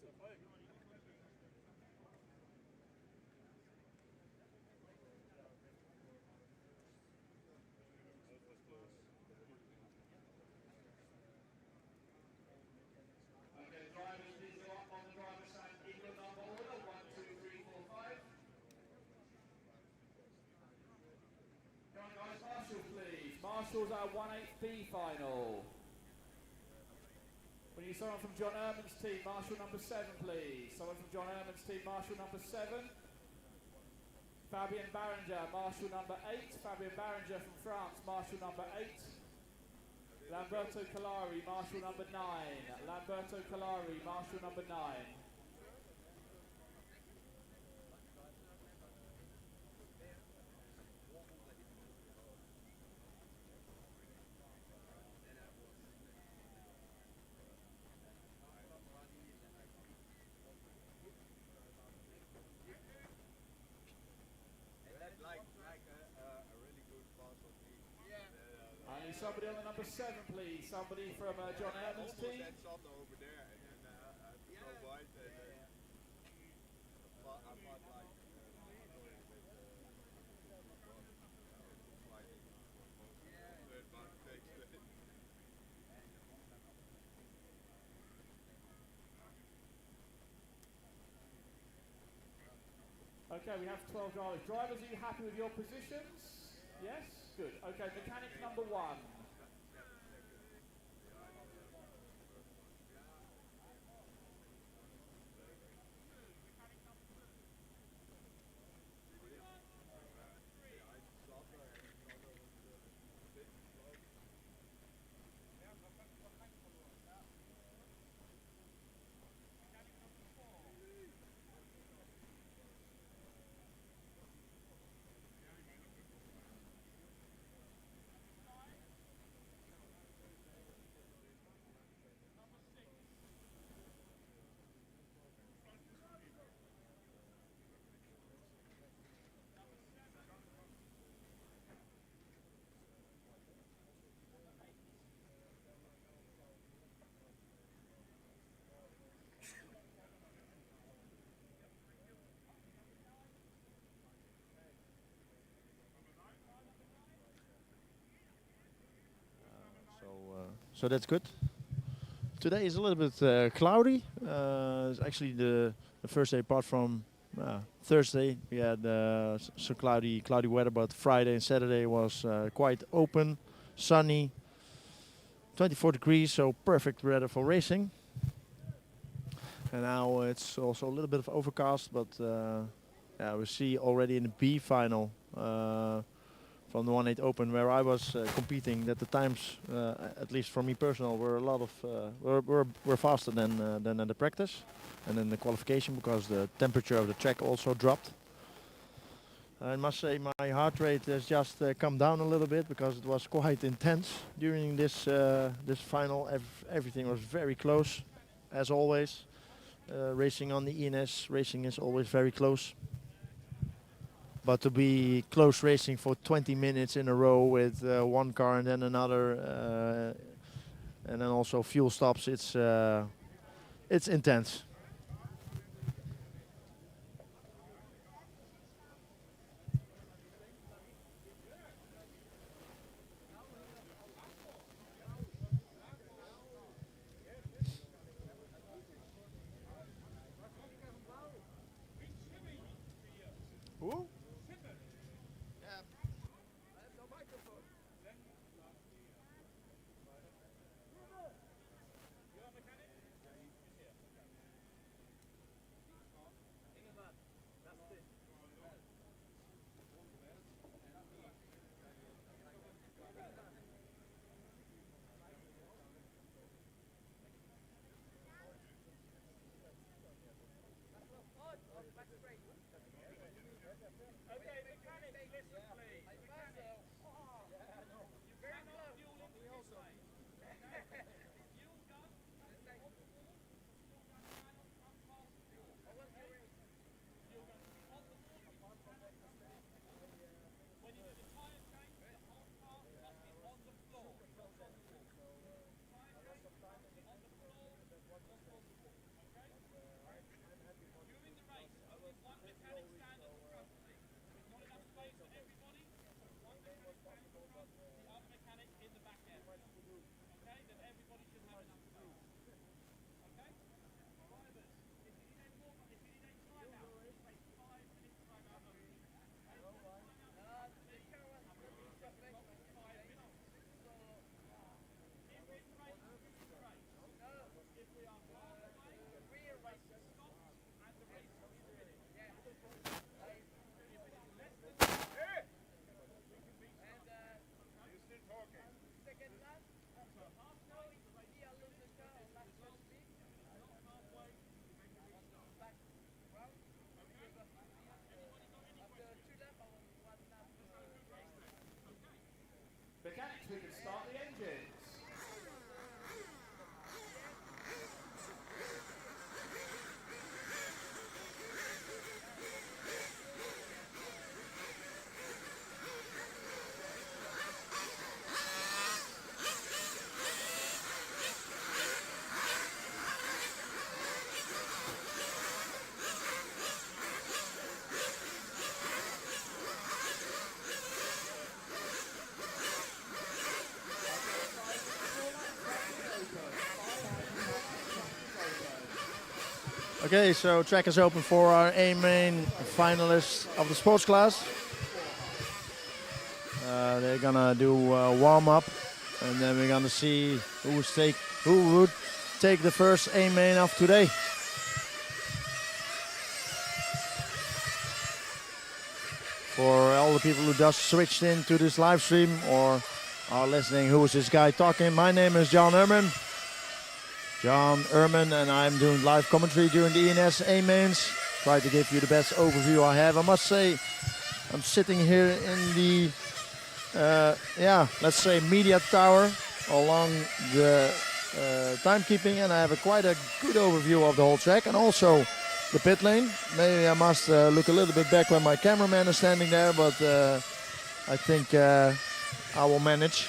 Okay, drivers, please go up on the driver's side. Equal number order, 1, 2, 3, 4, 5. Come on guys, Marshall please. Marshall's our 1/8B final. We need someone from John Ehrman's team, Marshall number 7 please. Someone from John Ehrman's team, Marshall number 7. Fabien Barringer, Marshall number 8. Fabien Barringer from France, Marshall number 8. Lamberto Calari, Marshall number 9. Lamberto Calari, Marshall number 9. I need somebody on the number 7, please. Somebody from John Ehrman's team. Okay, we have 12 drivers. Drivers, are you happy with your positions? Yes? Good. Okay, mechanic number 1. So that's good. Today is a little bit cloudy. It's actually the first day apart from Thursday. We had some cloudy weather, but Friday and Saturday was quite open, sunny, 24 degrees, so perfect weather for racing. And now it's also a little bit of overcast, but yeah, we see already in the B final from the 1/8 Open where I was competing that the times, at least for me personal, were a lot of were faster than in the practice and in the qualification because the temperature of the track also dropped. I must say my heart rate has just come down a little bit because it was quite intense during this this final. Everything was very close, as always. Racing on the ENS, racing is always very close. But to be close racing for 20 minutes in a row with one car and then another, and then also fuel stops, it's intense. Who? Okay, so track is open for our A-main finalists of the sports class. They're gonna do warm up, and then we're gonna see who would take the first A-main of today. For all the people who just switched into this live stream or are listening, who is this guy talking? My name is John Ehrman. And I'm doing live commentary during the ENS A-mains. Try to give you the best overview I have. I must say, I'm sitting here in the, let's say media tower along the timekeeping, and I have quite a good overview of the whole track and also the pit lane. Maybe I must look a little bit back when my cameraman is standing there, but I think I will manage.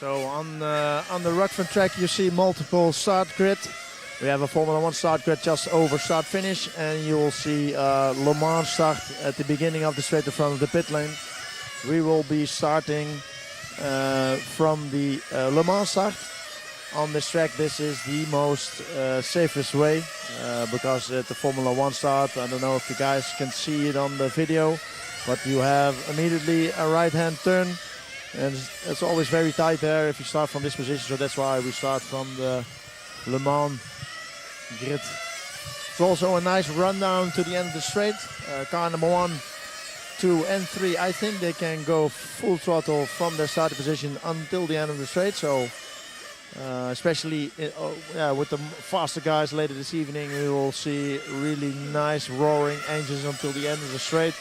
So on the RUCPHEN track you see multiple start grid. We have a Formula 1 start grid just over start finish, and you will see Le Mans start at the beginning of the straight in front of the pit lane. We will be starting from the Le Mans start. On this track this is the most safest way because at the Formula 1 start, I don't know if you guys can see it on the video, but you have immediately a right hand turn. And it's always very tight there if you start from this position, so that's why we start from the Le Mans grid. It's also a nice rundown to the end of the straight. Car number 1, 2 and 3, I think they can go full throttle from their starting position until the end of the straight. So especially with the faster guys later this evening, we will see really nice roaring engines until the end of the straight.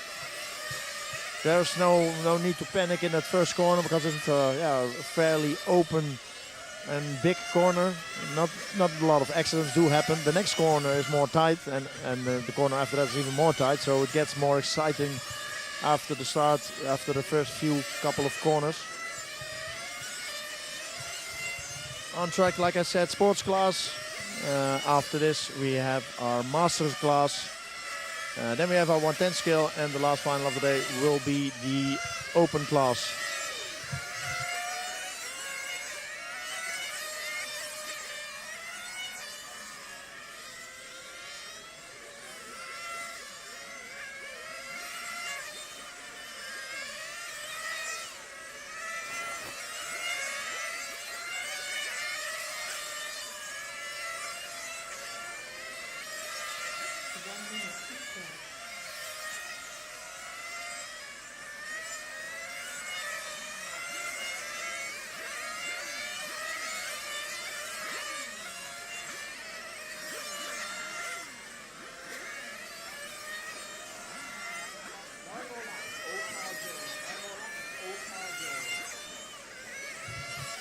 There's no need to panic in that first corner because it's a fairly open and big corner. Not a lot of accidents do happen. The next corner is more tight, and the corner after that is even more tight. So it gets more exciting after the start, after the first couple of corners. On track, like I said, sports class. After this we have our masters class. Then we have our 110 scale, and the last final of the day will be the open class.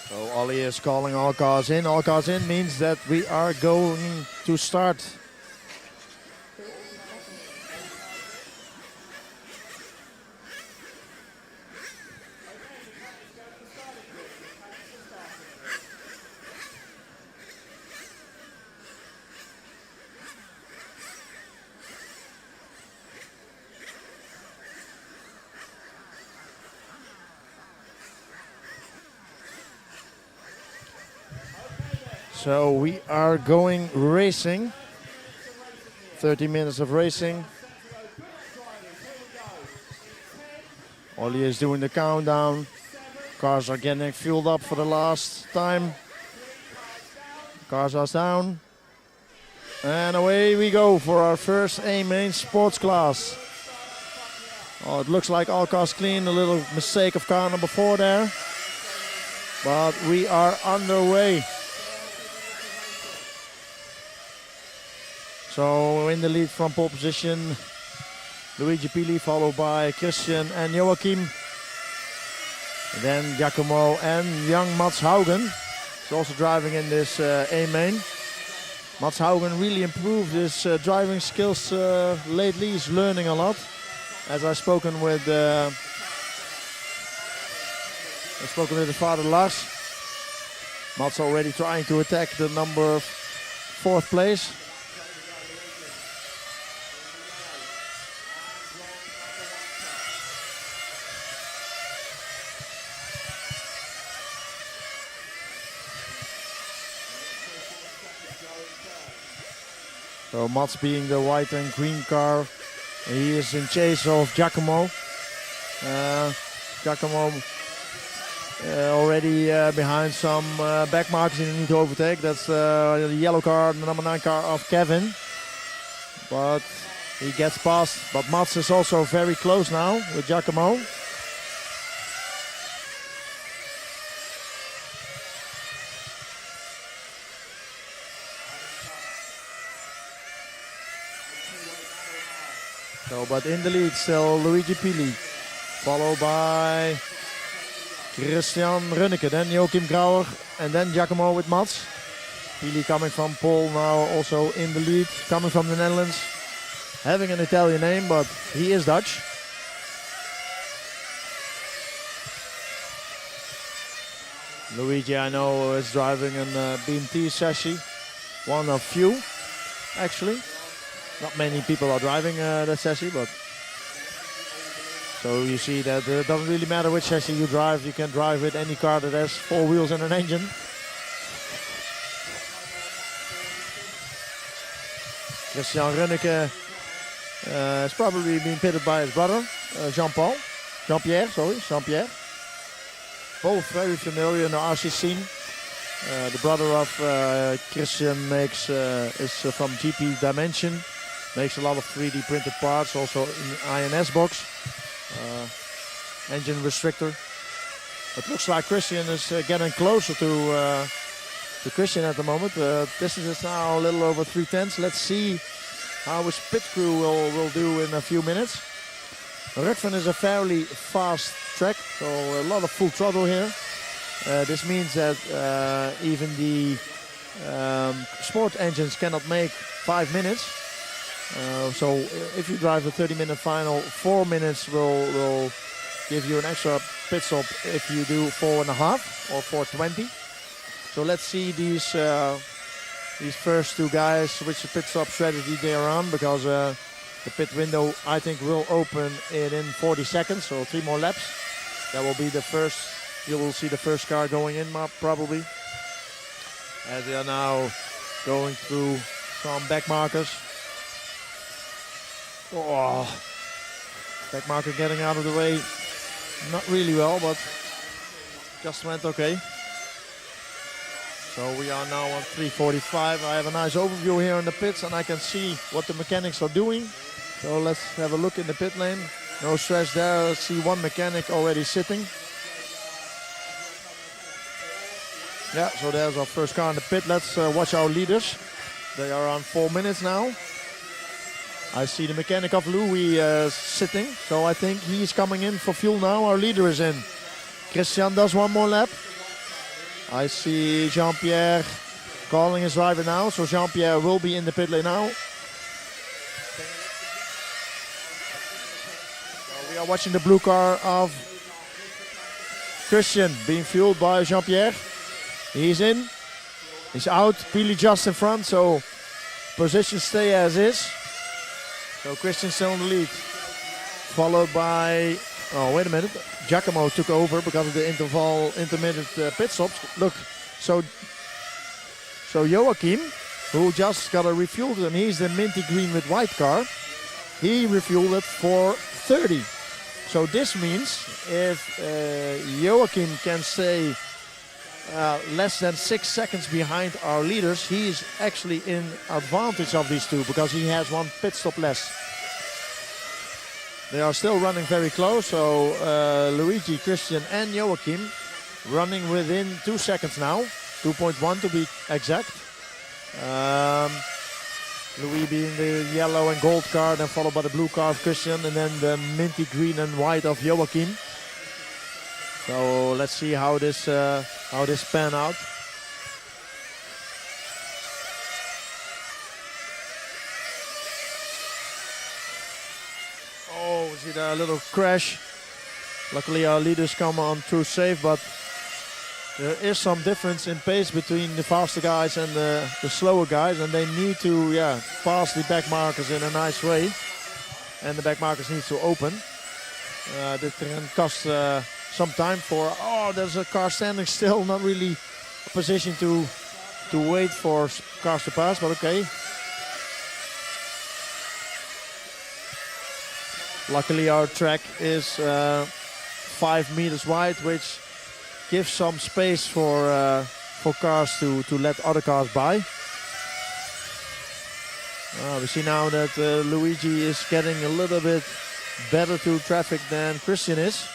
So Ollie is calling all cars in. All cars in means that we are going to start. So we are going racing. 30 minutes of racing. Ollie is doing the countdown. Cars are getting fueled up for the last time. Cars are down. And away we go for our first A-Main sports class. Oh, it looks like all cars clean. A little mistake of car number 4 there. But we are underway. So in the lead from pole position, Luigi Pili, followed by Christian and Joachim. And then Giacomo and young Mats Haugen is also driving in this A-Main. Mats Haugen really improved his driving skills lately. He's learning a lot. As I've spoken with his father Lars. Mats already trying to attack the number 4th place. So Mats being the white and green car, he is in chase of Giacomo. Giacomo already behind some back markers he need to overtake. That's the yellow car, the number 9 car of Kevin. But he gets past. But Mats is also very close now with Giacomo. So, but in the lead still Luigi Pili, followed by Christian Runneke, then Joachim Grauer, and then Giacomo with Mats. Pili coming from pole now, also in the lead, coming from the Netherlands, having an Italian name, but he is Dutch. Luigi, I know, is driving a BMT chassis, one of few, actually. Not many people are driving that chassis, but so you see that it doesn't really matter which chassis you drive. You can drive with any car that has 4 wheels and an engine. Christian Runneke has probably been pitted by his brother, Jean-Pierre. Both very familiar in the RC scene. The brother of Christian is from GP Dimension. Makes a lot of 3D printed parts, also in ENS box. Engine restrictor. It looks like Christian is getting closer to Christian at the moment. Distance is now a little over 3/10. Let's see how his pit crew will do in a few minutes. RUCPHEN is a fairly fast track, so a lot of full throttle here. This means that even the sport engines cannot make 5 minutes. So if you drive a 30-minute final, 4 minutes will give you an extra pit stop if you do 4.5 or 4:20. So let's see these first 2 guys which pit stop strategy they are on, because the pit window I think will open in 40 seconds, so 3 more laps. That will be the first. You will see the first car going in probably, as they are now going through some back markers. Oh, back marker getting out of the way, not really well, but just went okay. So we are now on 3:45. I have a nice overview here in the pits, and I can see what the mechanics are doing. So let's have a look in the pit lane. No stress there. I see one mechanic already sitting. Yeah, so there's our first car in the pit. Let's watch our leaders. They are on 4 minutes now. I see the mechanic of Louis sitting, so I think he's coming in for fuel now. Our leader is in. Christian does 1 more lap. I see Jean-Pierre calling his driver now, so Jean-Pierre will be in the pit lane now. So we are watching the blue car of Christian being fueled by Jean-Pierre. He's in, he's out, Pili just in front, so positions stay as is. So Christian still in the lead, followed by, oh wait a minute, Giacomo took over because of the intermittent pit stops. Look, so Joachim, who just got a refueled, and he's the minty green with white car, he refueled at 4:30. So this means if Joachim can stay less than 6 seconds behind our leaders, he is actually in advantage of these two because he has 1 pit stop less. They are still running very close, so Luigi, Christian and Joachim running within 2 seconds now, 2.1 to be exact. Louis being the yellow and gold car, then followed by the blue car of Christian, and then the minty green and white of Joachim. So let's see how this pan out. Oh, we see there a little crash. Luckily our leaders come on through safe, but there is some difference in pace between the faster guys and the slower guys, and they need to pass the back markers in a nice way. And the back markers need to open. This can cost some time for... Oh, there's a car standing still, not really a position to wait for cars to pass, but okay. Luckily our track is 5 meters wide, which gives some space for cars to let other cars by. We see now that Luigi is getting a little bit better to traffic than Christian is.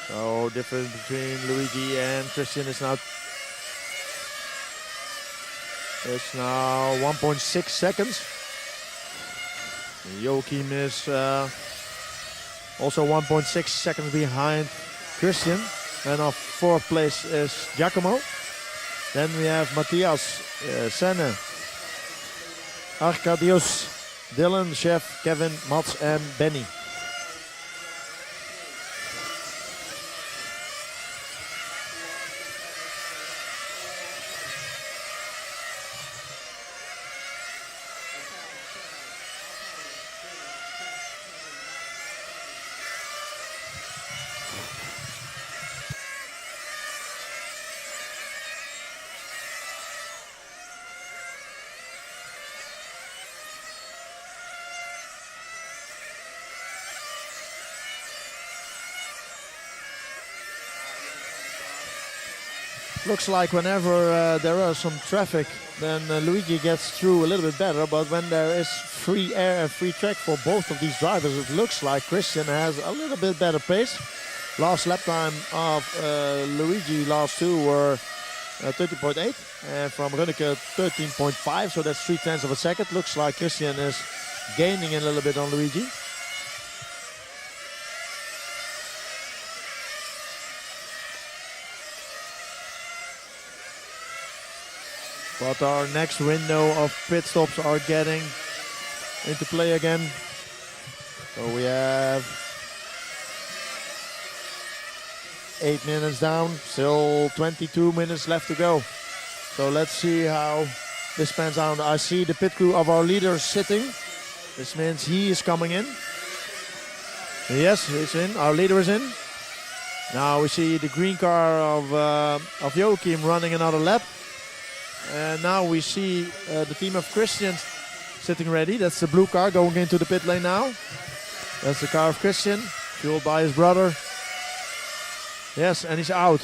So difference between Luigi and Christian is now 1.6 seconds. Joachim is also 1.6 seconds behind Christian. And our 4th place is Giacomo. Then we have Matthias, Senne, Arkadius, Dylan, Chef, Kevin, Mats and Benny. Looks like whenever there are some traffic, then Luigi gets through a little bit better. But when there is free air and free track for both of these drivers, it looks like Christian has a little bit better pace. Last lap time of Luigi last two were 30.8 and from Runneke 13.5, so that's 0.3 of a second. Looks like Christian is gaining a little bit on Luigi. But our next window of pit stops are getting into play again. So we have 8 minutes down, still 22 minutes left to go. So let's see how this pans out. I see the pit crew of our leader sitting. This means he is coming in. Yes, he's in. Our leader is in. Now we see the green car of Joachim running another lap. And now we see the team of Christian sitting ready. That's the blue car going into the pit lane now. That's the car of Christian, fueled by his brother. Yes, and he's out.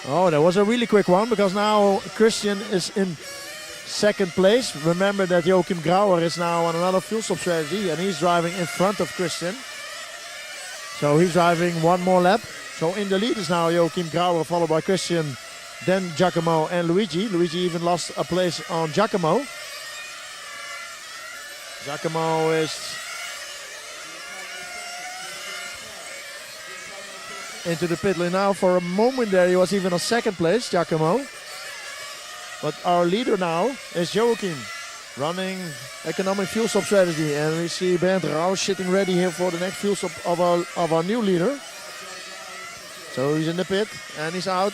Oh, that was a really quick one, because now Christian is in second place. Remember that Joachim Grauer is now on another fuel stop strategy, and he's driving in front of Christian. So he's driving one more lap. So in the lead is now Joachim Grauer, followed by Christian, then Giacomo and Luigi. Luigi even lost a place on Giacomo. Giacomo is into the pit lane now. For a moment there he was even on second place, Giacomo. But our leader now is Joachim, running economic fuel stop strategy. And we see Bernd Rausch sitting ready here for the next fuel stop of our new leader. So he's in the pit and he's out.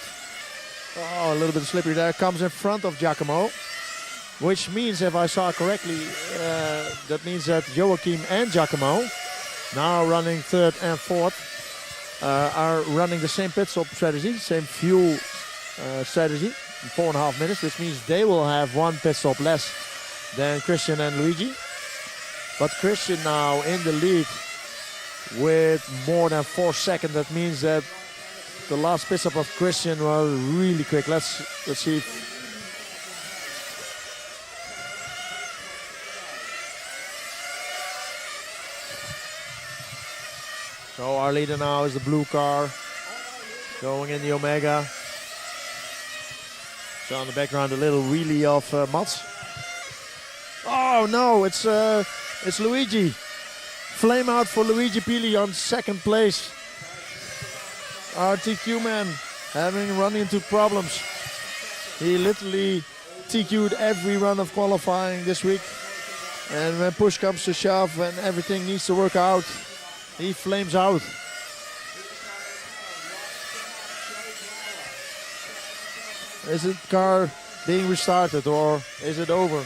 Oh, a little bit slippery there. Comes in front of Giacomo. Which means, if I saw correctly, that means that Joachim and Giacomo, now running third and fourth, are running the same pit stop strategy, same fuel strategy, in 4.5 minutes, which means they will have one pit stop less than Christian and Luigi. But Christian now in the lead with more than 4 seconds. That means that the last pit stop of Christian was really quick. Let's see. So our leader now is the blue car going in the Omega. So on the background a little wheelie of Mats. Oh no, it's Luigi. Flame out for Luigi Pili on second place. Our TQ man having run into problems. He literally TQ'd every run of qualifying this week. And when push comes to shove and everything needs to work out, he flames out. Is the car being restarted or is it over?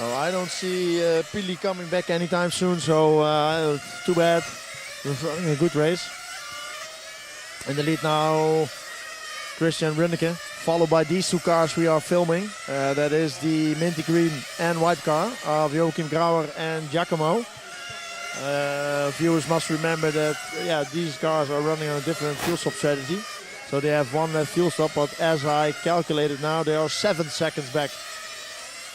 Oh, I don't see Pili coming back anytime soon, so too bad. He was running a good race. In the lead now, Christian Runneke, followed by these two cars we are filming. That is the minty green and white car of Joachim Grauer and Giacomo. Viewers must remember that these cars are running on a different fuel stop strategy. So they have one less fuel stop, but as I calculated now, they are 7 seconds back.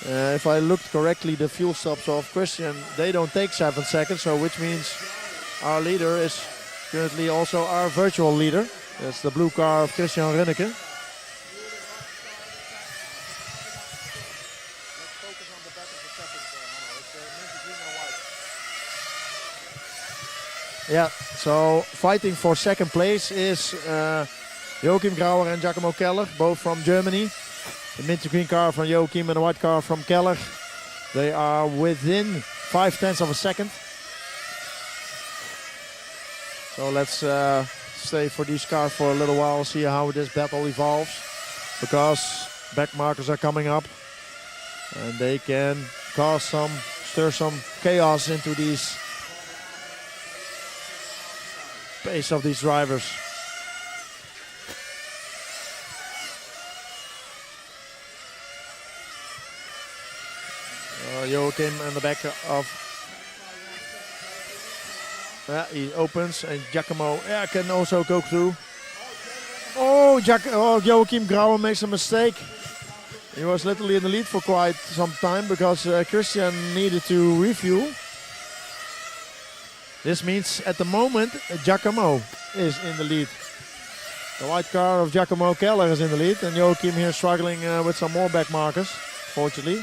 If I looked correctly, the fuel stops of Christian, they don't take 7 seconds, so which means our leader is currently also our virtual leader. That's the blue car of Christian Runneke. Yeah, so fighting for second place is Joachim Grauer and Giacomo Keller, both from Germany. The mint green car from Joachim and the white car from Keller. They are within 0.5 of a second. So let's stay for these cars for a little while, see how this battle evolves. Because back markers are coming up. And they can stir some chaos into these pace of these drivers. Joachim in the back of. He opens and Giacomo can also go through. Oh, Joachim Grauer makes a mistake. He was literally in the lead for quite some time because Christian needed to refuel. This means at the moment Giacomo is in the lead. The white car of Giacomo Keller is in the lead and Joachim here struggling with some more back markers, fortunately.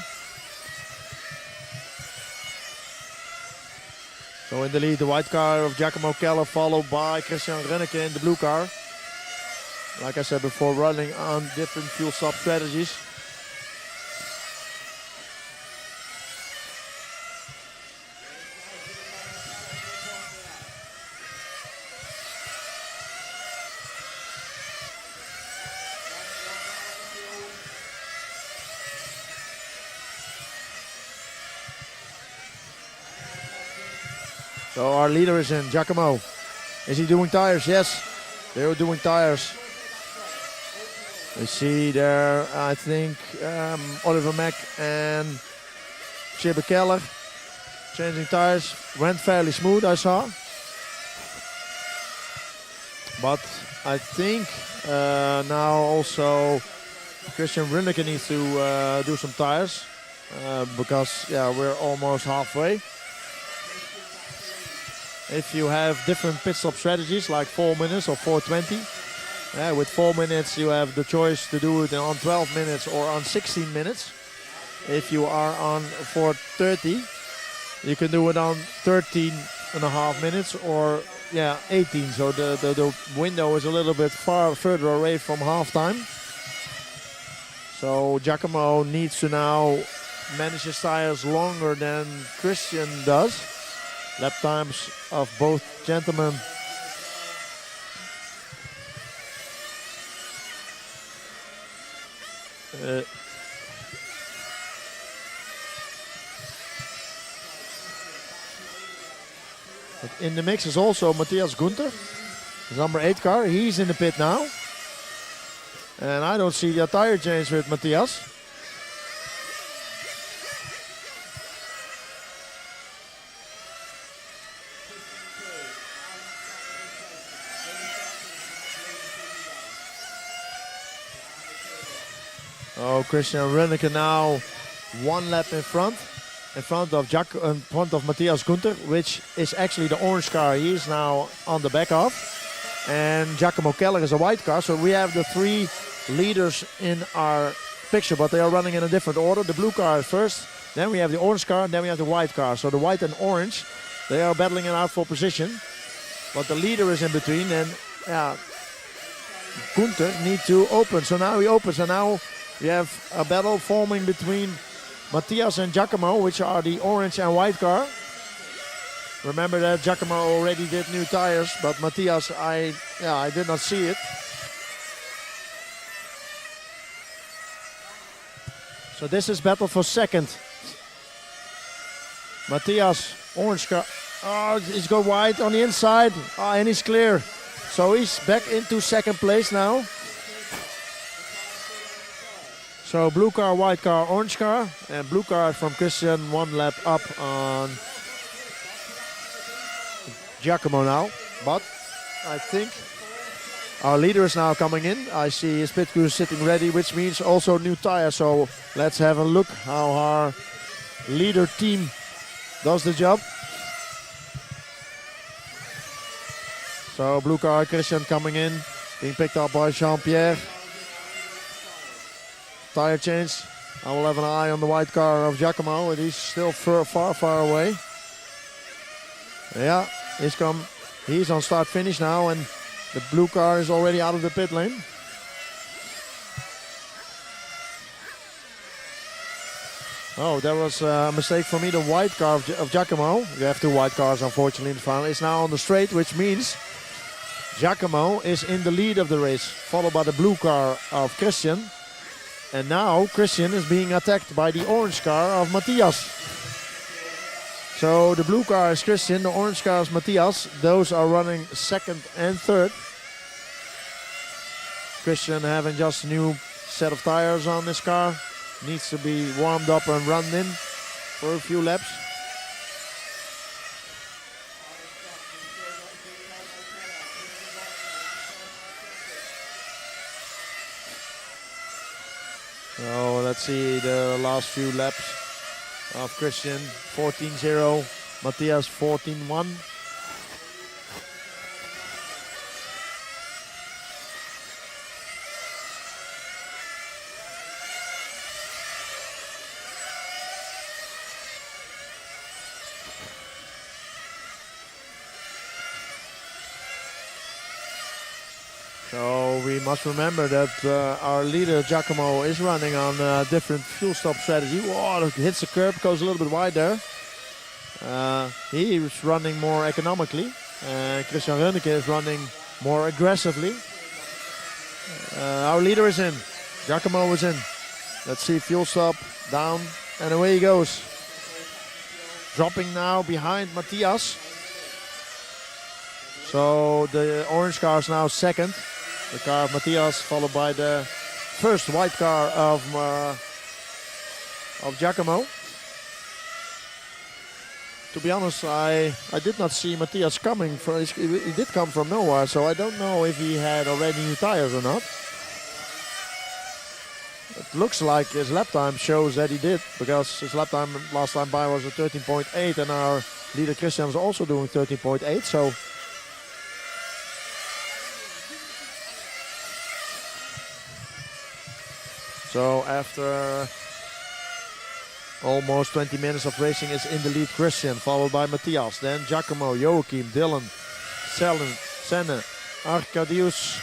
So in the lead, the white car of Giacomo Keller, followed by Christian Runneke in the blue car. Like I said before, running on different fuel stop strategies. So our leader is in, Giacomo. Is he doing tires? Yes, they are doing tires. We see there, I think, Oliver Mack and Chibbe Keller changing tires. Went fairly smooth, I saw. But I think now also Christian Runneke needs to do some tires. Because, we're almost halfway. If you have different pit stop strategies like 4 minutes or 4:20, with 4 minutes you have the choice to do it on 12 minutes or on 16 minutes. If you are on 4:30, you can do it on 13.5 minutes or 18. So the window is a little bit further away from halftime. So Giacomo needs to now manage his tires longer than Christian does. Lap times of both gentlemen. But in the mix is also Matthias Gunther, the number 8 car. He's in the pit now. And I don't see the tire change with Matthias. Oh, Christian Renneke now 1 lap in front of Matthias Gunther, which is actually the orange car. He is now on the back of. And Giacomo Keller is a white car. So we have the 3 leaders in our picture, but they are running in a different order. The blue car is first, then we have the orange car, and then we have the white car. So the white and orange, they are battling it out for position. But the leader is in between, and Gunther needs to open. So now he opens, and now we have a battle forming between Matthias and Giacomo, which are the orange and white car. Remember that Giacomo already did new tires, but Matthias, I did not see it. So this is battle for second. Matthias, orange car. Oh, he's got white on the inside. Oh, and he's clear. So he's back into second place now. So blue car, white car, orange car. And blue car from Christian 1 lap up on Giacomo now. But I think our leader is now coming in. I see his pit crew sitting ready, which means also new tires. So let's have a look how our leader team does the job. So blue car Christian coming in, being picked up by Jean-Pierre. Tire change. I will have an eye on the white car of Giacomo, and he's still far away. Yeah, he's on start finish now, and the blue car is already out of the pit lane. Oh, that was a mistake for me. The white car of Giacomo. You have 2 white cars, unfortunately, in the final. It's now on the straight, which means Giacomo is in the lead of the race, followed by the blue car of Christian. And now Christian is being attacked by the orange car of Matthias. So the blue car is Christian, the orange car is Matthias. Those are running second and third. Christian having just a new set of tires on this car. Needs to be warmed up and run in for a few laps. So let's see the last few laps of Christian. 14-0, Matthias 14-1. So we must remember that our leader Giacomo is running on a different fuel stop strategy. Whoa, hits the curb, goes a little bit wide there. He is running more economically. Christian Renneke is running more aggressively. Our leader is in. Giacomo is in. Let's see, fuel stop, down, and away he goes. Dropping now behind Matthias. So the orange car is now second. The car of Matthias, followed by the first white car of Giacomo. To be honest, I did not see Matthias coming. He did come from nowhere, so I don't know if he had already new tires or not. It looks like his lap time shows that he did, because his lap time last time by was a 13.8, and our leader Christian was also doing 13.8. So after almost 20 minutes of racing is in the lead Christian, followed by Matthias. Then Giacomo, Joachim, Dylan, Senne, Arkadiusz,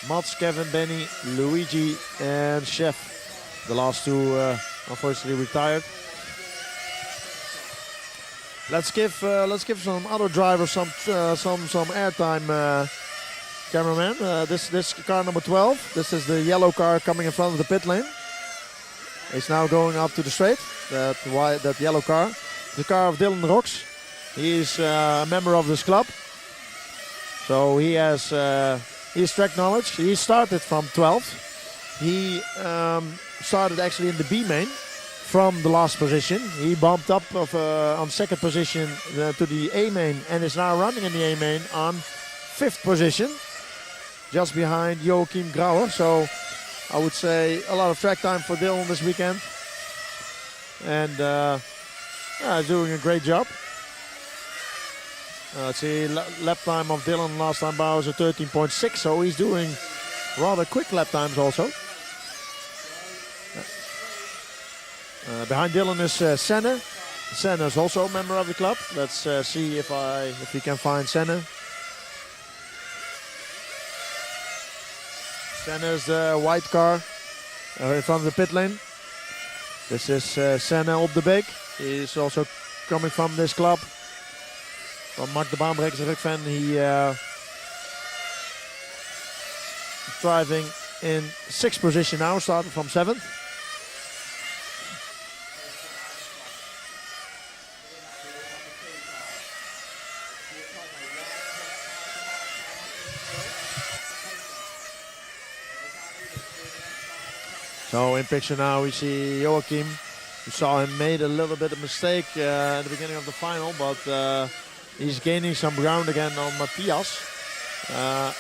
Mats, Kevin, Benny, Luigi, and Chef. The last two unfortunately retired. Let's give some other drivers some airtime. Cameraman, this car number 12. This is the yellow car coming in front of the pit lane. is now going up to the straight. That yellow car, the car of Dylan Rox. He is a member of this club, so he has track knowledge. He started from 12th. He started actually in the B main from the last position. He bumped up on second position to the A main and is now running in the A main on 5th position, just behind Joachim Grauer. So I would say a lot of track time for Dylan this weekend, and he's doing a great job. Let's see, lap time of Dylan last time by was a 13.6, so he's doing rather quick lap times also. Behind Dylan is Senne. Senne is also a member of the club. Let's see if we can find Senne. Senne is the white car in front of the pit lane. This is Senne op de Beek. He's also coming from this club. From Mark de Baanbrekers and RUCPHEN. He driving in 6th position now, started from 7th. So in picture now we see Joachim. We saw him made a little bit of mistake at the beginning of the final, but he's gaining some ground again on Matthias.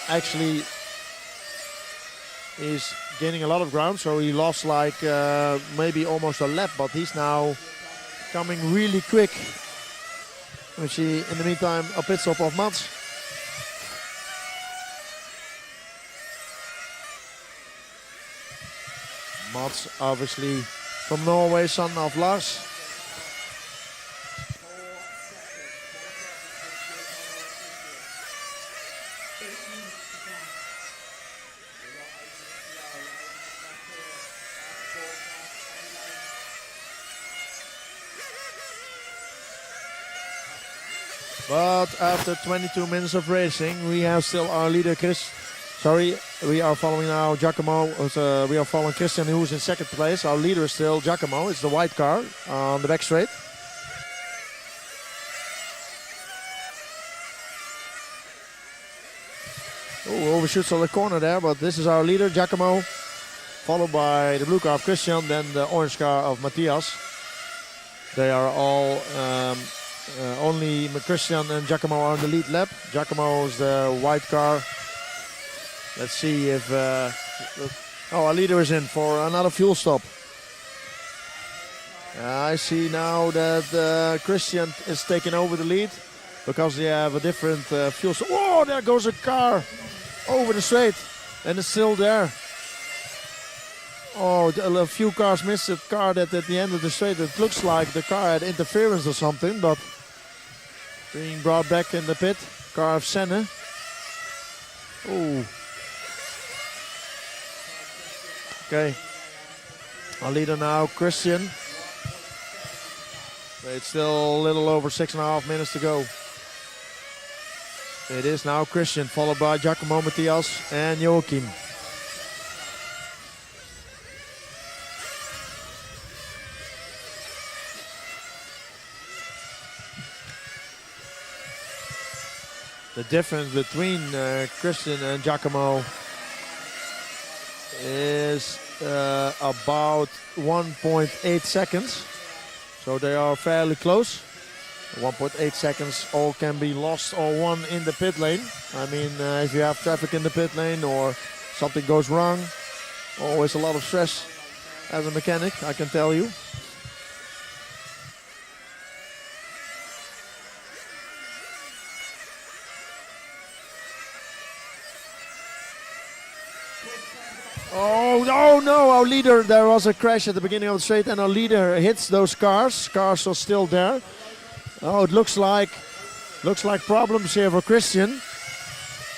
Actually, he's gaining a lot of ground, so he lost like maybe almost a lap, but he's now coming really quick. We see in the meantime a pit stop of Mats. Mats, obviously from Norway, son of Lars. But after 22 minutes of racing, we have still our leader, we are following now Giacomo. We are following Christian, who's in 2nd place. Our leader is still Giacomo. It's the white car on the back straight. Oh, overshoots on the corner there, but this is our leader, Giacomo. Followed by the blue car of Christian, then the orange car of Matthias. They are all... only Christian and Giacomo are on the lead lap. Giacomo is the white car. Let's see if... our leader is in for another fuel stop. I see now that Christian is taking over the lead because they have a different fuel stop. Oh, there goes a car over the straight and it's still there. Oh, a few cars missed a car that at the end of the straight, it looks like the car had interference or something, but being brought back in the pit. Car of Senne. Oh. Okay. Our leader now, Christian. It's still a little over 6.5 minutes to go. It is now Christian, followed by Giacomo, Matthias and Joachim. The difference between Christian and Giacomo is about 1.8 seconds. So they are fairly close. 1.8 seconds all can be lost or won in the pit lane. I mean, if you have traffic in the pit lane or something goes wrong, always a lot of stress as a mechanic, I can tell you. Oh no, our leader, there was a crash at the beginning of the straight and our leader hits those cars. Cars are still there. Oh, it looks like problems here for Christian,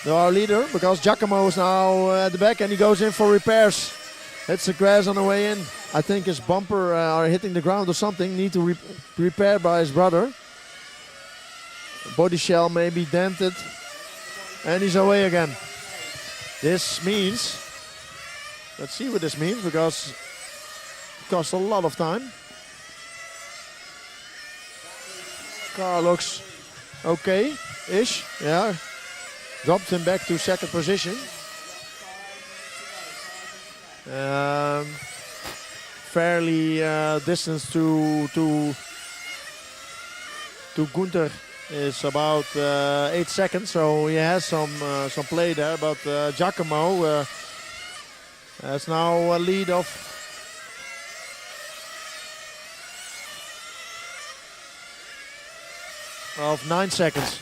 our leader, because Giacomo is now at the back and he goes in for repairs. Hits the grass on the way in. I think his bumper are hitting the ground or something. Need to repair by his brother. Body shell may be dented. And he's away again. This means... Let's see what this means, because cost a lot of time. Car looks okay-ish, yeah. Dropped him back to second position. Fairly distance to Gunther is about 8 seconds, so he has some play there. But Giacomo has now a lead of 9 seconds.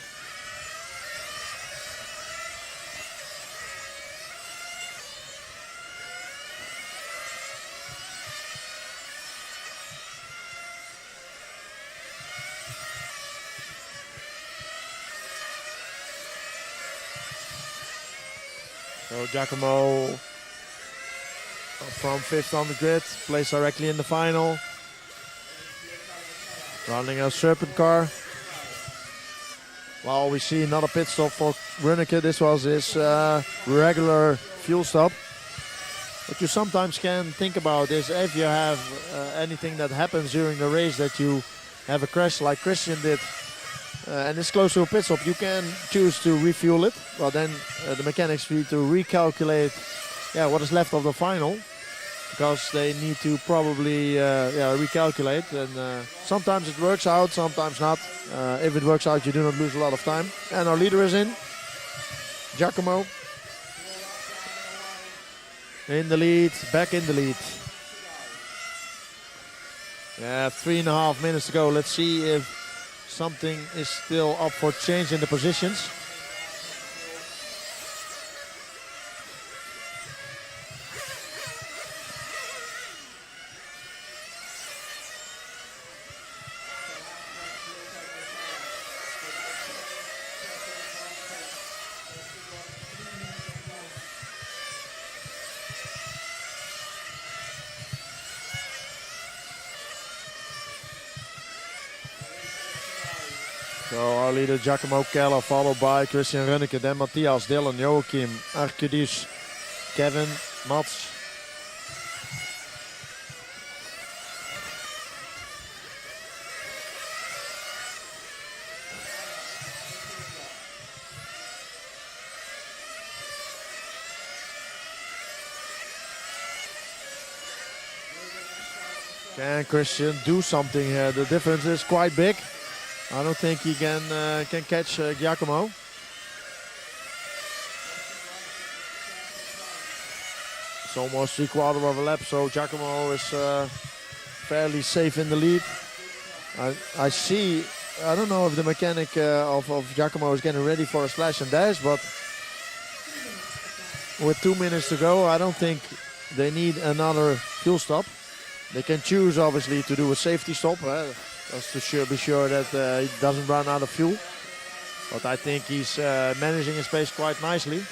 So Giacomo from 5th on the grid, placed directly in the final. Running a Serpent car. Well, we see another pit stop for Rönneke. This was his regular fuel stop. What you sometimes can think about is if you have anything that happens during the race, that you have a crash like Christian did, and it's close to a pit stop, you can choose to refuel it. Well, then the mechanics need to recalculate what is left of the final, because they need to probably recalculate. And sometimes it works out, sometimes not. If it works out, you do not lose a lot of time. And our leader is in, Giacomo. In the lead, back in the lead. Yeah, 3.5 minutes to go. Let's see if something is still up for change in the positions. So our leader Giacomo Keller, followed by Christian Rönneke, then Matthias, Dylan, Joachim, Arkadius, Kevin, Mats. Can Christian do something here? The difference is quite big. I don't think he can catch Giacomo. It's almost 3/4 of a lap, so Giacomo is fairly safe in the lead. I see, I don't know if the mechanic of Giacomo is getting ready for a slash and dash, but with 2 minutes to go, I don't think they need another fuel stop. They can choose, obviously, to do a safety stop. Just to be sure that he doesn't run out of fuel. But I think he's managing his pace quite nicely.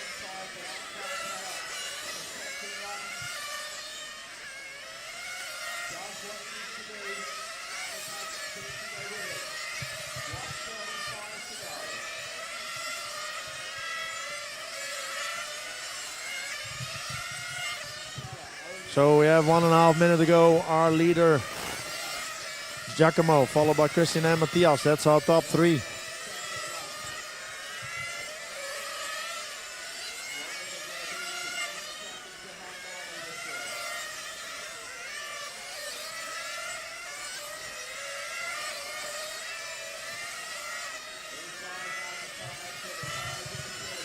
So we have 1.5 minutes to go. Our leader, Giacomo, followed by Christian and Matthias. That's our top three.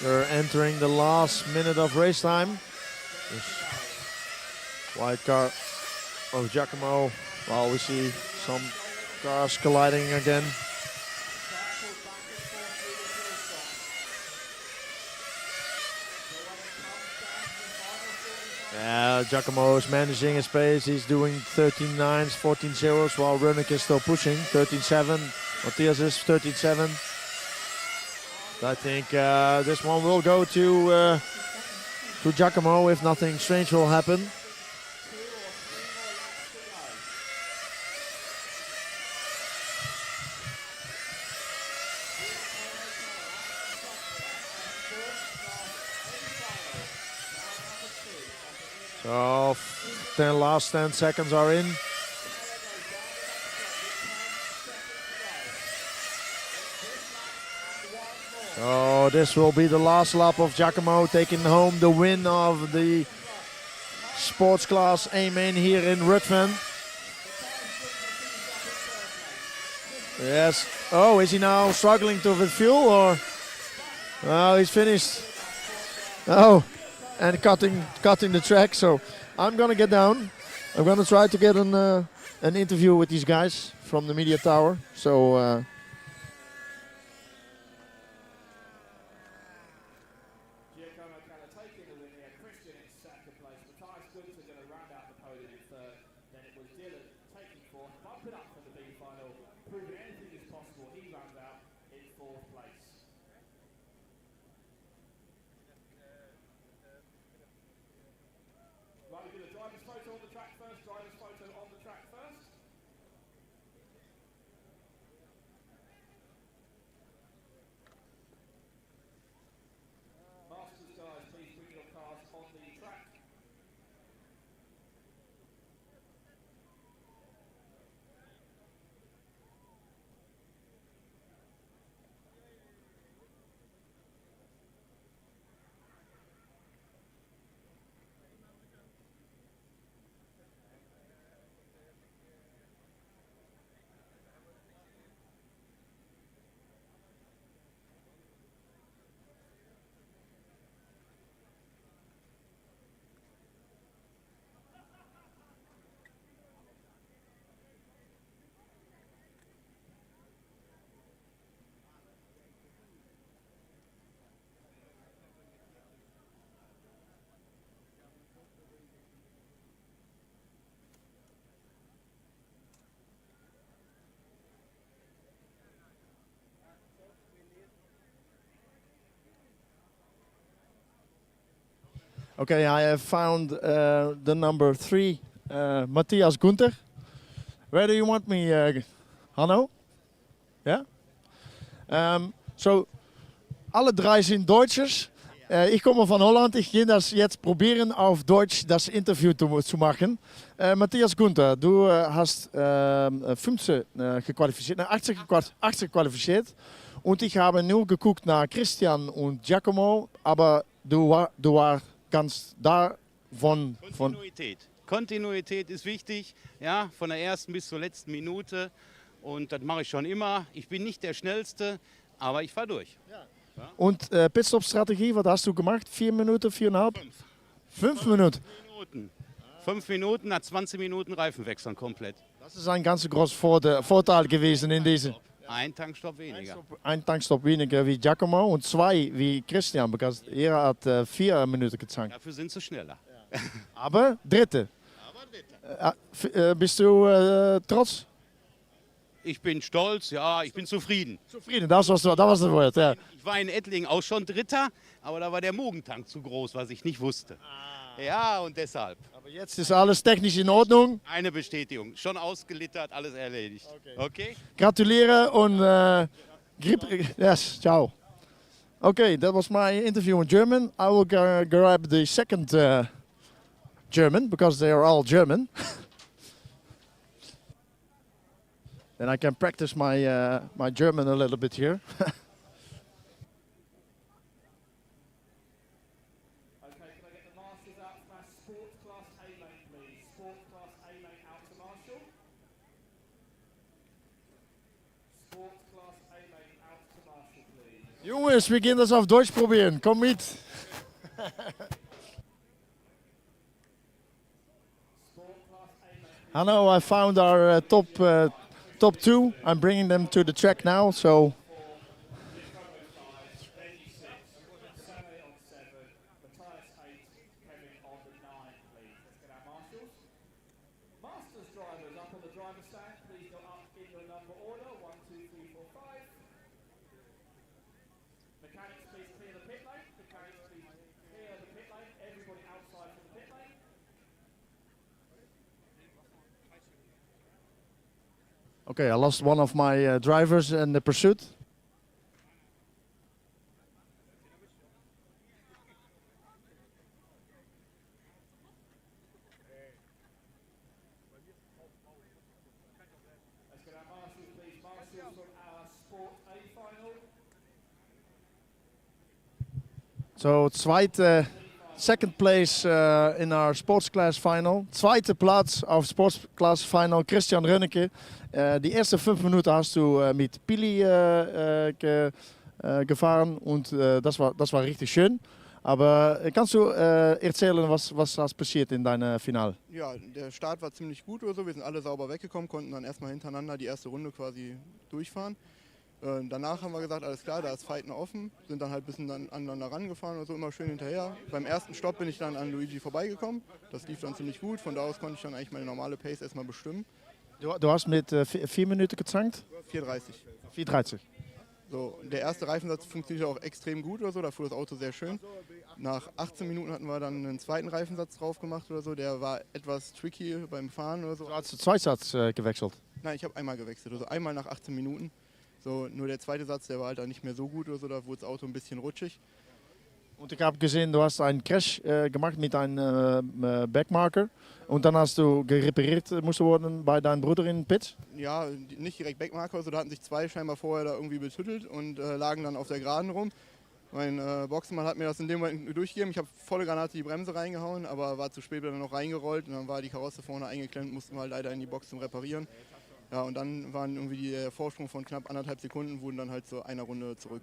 We're entering the last minute of race time. This white car of Giacomo. Well, we see some cars colliding again. Yeah, Giacomo is managing his pace. He's doing 13.9s, 14.0s, while Rönneke is still pushing 13.7. Matthias is 13.7. I think this one will go to Giacomo if nothing strange will happen. So last 10 seconds are in. So this will be the last lap of Giacomo, taking home the win of the sports class A-main here in RUCPHEN. Yes. Oh, is he now struggling with fuel, or? Oh, he's finished. Oh, and cutting the track. So I'm gonna get down. I'm gonna try to get an interview with these guys from the media tower. So. Okay, I have found the number 3, Matthias Gunther. Where do you want me, Hanno? Ja? So, alle drei sind Deutschers. Ich komme von Holland. Ich gehe das jetzt probieren, auf Deutsch das Interview zu machen. Matthias Gunther, du hast 15 gequalifiziert, 80 gequalifiziert. Und ich habe nur geguckt nach Christian und Giacomo, aber du warst ganz davon. Kontinuität ist wichtig, ja, von der ersten bis zur letzten Minute. Und das mache ich schon immer. Ich bin nicht der Schnellste, aber ich fahre durch. Ja. Ja. Und Pitstop-Strategie, was hast du gemacht? 4 Minuten, 4,5? 5 Minuten. 5 Minuten, nach 20 Minuten Reifen wechseln komplett. Das ist ein ganz großer Vorteil gewesen in diese. Ein Tankstopp weniger. Ein Tankstopp weniger wie Giacomo und 2 wie Christian, because er hat 4 Minuten getankt. Dafür sind sie schneller. Ja. Aber Dritte. Bist du trotz? Ich bin stolz, ja, ich bin zufrieden. Zufrieden, das war das Wort, ja. Ich war in Ettlingen auch schon Dritter, aber da war der Mogentank zu groß, was ich nicht wusste. Ja, und deshalb. Aber jetzt ist alles technisch in Ordnung. Eine Bestätigung, schon ausgelittert, alles erledigt. Okay? Gratuliere und yes, ciao. Okay, that was my interview in German. I will grab the second German, because they are all German. Then I can practice my my German a little bit here. Jungs, wir gehen das auf Deutsch probieren. Komm mit. Hanno, I found our top 2. I'm bringing them to the track now, so. Okay, I lost one of my drivers in the pursuit. Sport A final. So second place in our sports class final. Zweite Platz auf Sports Class Final, Christian Rönneke. Die ersten 5 Minuten hast du mit Pili gefahren und das war richtig schön. Aber kannst du erzählen, was passiert in deinem Finale? Ja, der Start war ziemlich gut oder so. Wir sind alle sauber weggekommen, konnten dann erstmal hintereinander die erste Runde quasi durchfahren. Danach haben wir gesagt, alles klar, da ist Fighten offen, sind dann halt ein bisschen aneinander rangefahren und so, immer schön hinterher. Beim ersten Stopp bin ich dann an Luigi vorbeigekommen, das lief dann ziemlich gut, von da aus konnte ich dann eigentlich meine normale Pace erstmal bestimmen. Du hast mit 4 Minuten gezankt? 4,30. 4,30. So, der erste Reifensatz funktioniert auch extrem gut oder so, da fuhr das Auto sehr schön. Nach 18 Minuten hatten wir dann einen zweiten Reifensatz drauf gemacht oder so, der war etwas tricky beim Fahren oder so. Du hast den Zweitsatz gewechselt? Nein, ich habe einmal gewechselt, also einmal nach 18 Minuten. So, nur der zweite Satz, der war halt dann nicht mehr so gut oder so, da wurde das Auto ein bisschen rutschig. Und ich habe gesehen, du hast einen Crash gemacht mit einem Backmarker und dann hast du repariert musst worden bei deinem Bruder in den Pit? Ja, nicht direkt Backmarker, also da hatten sich zwei scheinbar vorher da irgendwie betüttelt und lagen dann auf der Geraden rum. Mein Boxenmann hat mir das in dem Moment durchgegeben, ich habe volle Granate die Bremse reingehauen, aber war zu spät, dann noch reingerollt und dann war die Karosse vorne eingeklemmt, mussten wir halt leider in die Box zum Reparieren. Ja, und dann waren irgendwie der Vorsprung von knapp 1,5 Sekunden, wurden dann halt so einer Runde zurück.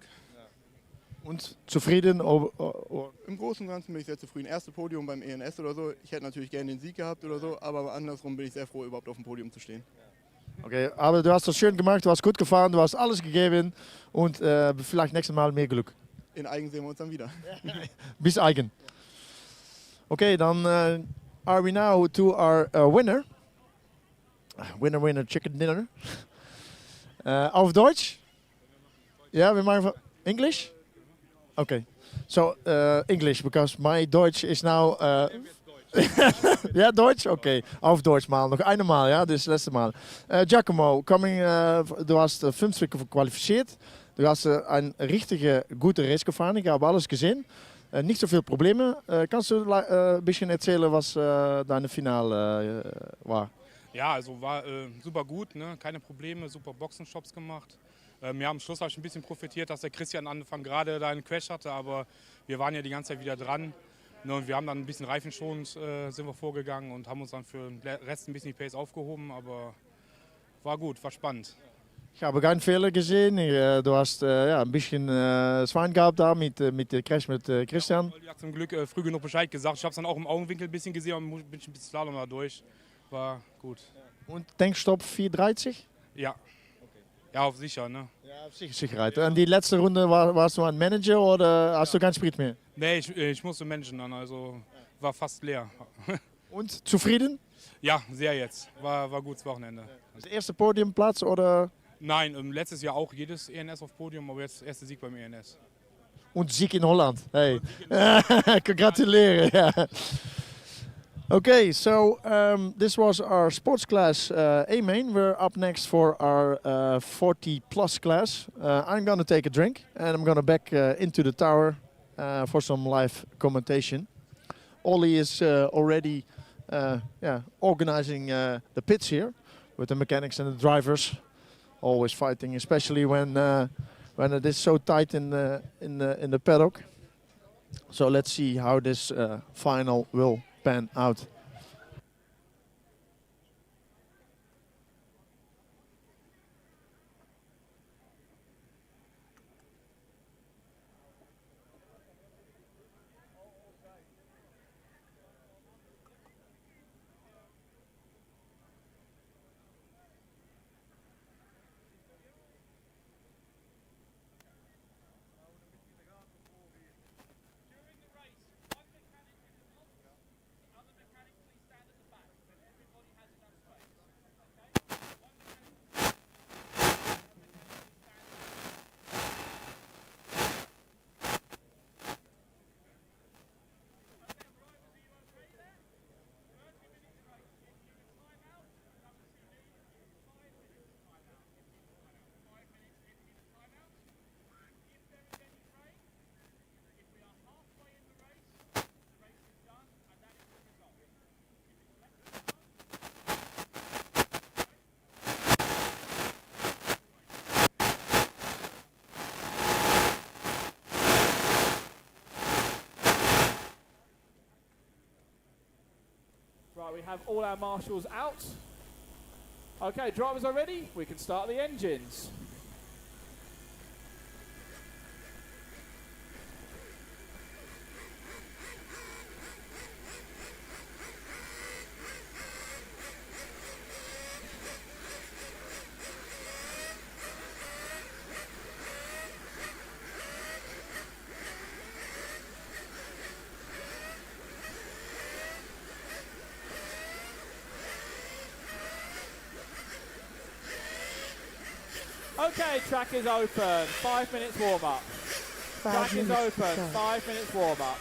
Und zufrieden? Im Großen und Ganzen bin ich sehr zufrieden. Erste Podium beim ENS oder so. Ich hätte natürlich gerne den Sieg gehabt oder so, aber andersrum bin ich sehr froh, überhaupt auf dem Podium zu stehen. Okay, aber du hast das schön gemacht, du hast gut gefahren, du hast alles gegeben und vielleicht nächstes Mal mehr Glück. In Eigen sehen wir uns dann wieder. Bis Eigen. Okay, dann are we now to our winner. Winner, chicken dinner. Auf Deutsch? Ja, wir machen English? Okay. So, English, because my Deutsch is now... ja, Deutsch? Okay. Auf Deutsch mal. Noch einmal, ja, das letzte Mal. Giacomo, du hast 5 Stücke qualifiziert. Du hast eine richtige gute Race gefahren. Ich habe alles gesehen. Nicht so viele Probleme. Kannst du ein bisschen erzählen, was deine Finale war? Ja, also war super gut, ne? Keine Probleme, super Boxenshops gemacht. Ja, am Schluss habe ich ein bisschen profitiert, dass der Christian am Anfang gerade da einen Crash hatte, aber wir waren ja die ganze Zeit wieder dran. Ne? Und wir haben dann ein bisschen reifenschonend sind wir vorgegangen und haben uns dann für den Rest ein bisschen die Pace aufgehoben, aber war gut, war spannend. Ich habe keinen Fehler gesehen. Du hast ja, ein bisschen Schwein gehabt da mit dem Crash mit Christian. Ja, zum Glück früh genug Bescheid gesagt. Ich habe es dann auch im Augenwinkel ein bisschen gesehen und bin ein bisschen Slalom da durch. War gut. Und Tankstopp 4,30? Ja. Ja, auf sicher, ne? Ja, auf Sicherheit. Und die letzte Runde warst du ein Manager oder hast du keinen Sprit mehr? Nee, ich musste managen dann, also war fast leer. Und zufrieden? Ja, sehr jetzt. War gutes Wochenende. Das erste Podiumplatz oder? Nein, letztes Jahr auch jedes ENS auf Podium, aber jetzt erster Sieg beim ENS. Und Sieg in Holland. Hey, gratuliere. Yeah. Okay, so this was our sports class A main. We're up next for our 40 plus class. I'm gonna take a drink and I'm gonna back into the tower for some live commentation. Ollie is already organizing the pits here with the mechanics and the drivers. Always fighting, especially when it is so tight in the paddock. So let's see how this final will pan out. Right, we have all our marshals out. Okay, drivers are ready. We can start the engines. Okay, track is open. 5 minutes warm up. Track is open. 5 minutes warm up.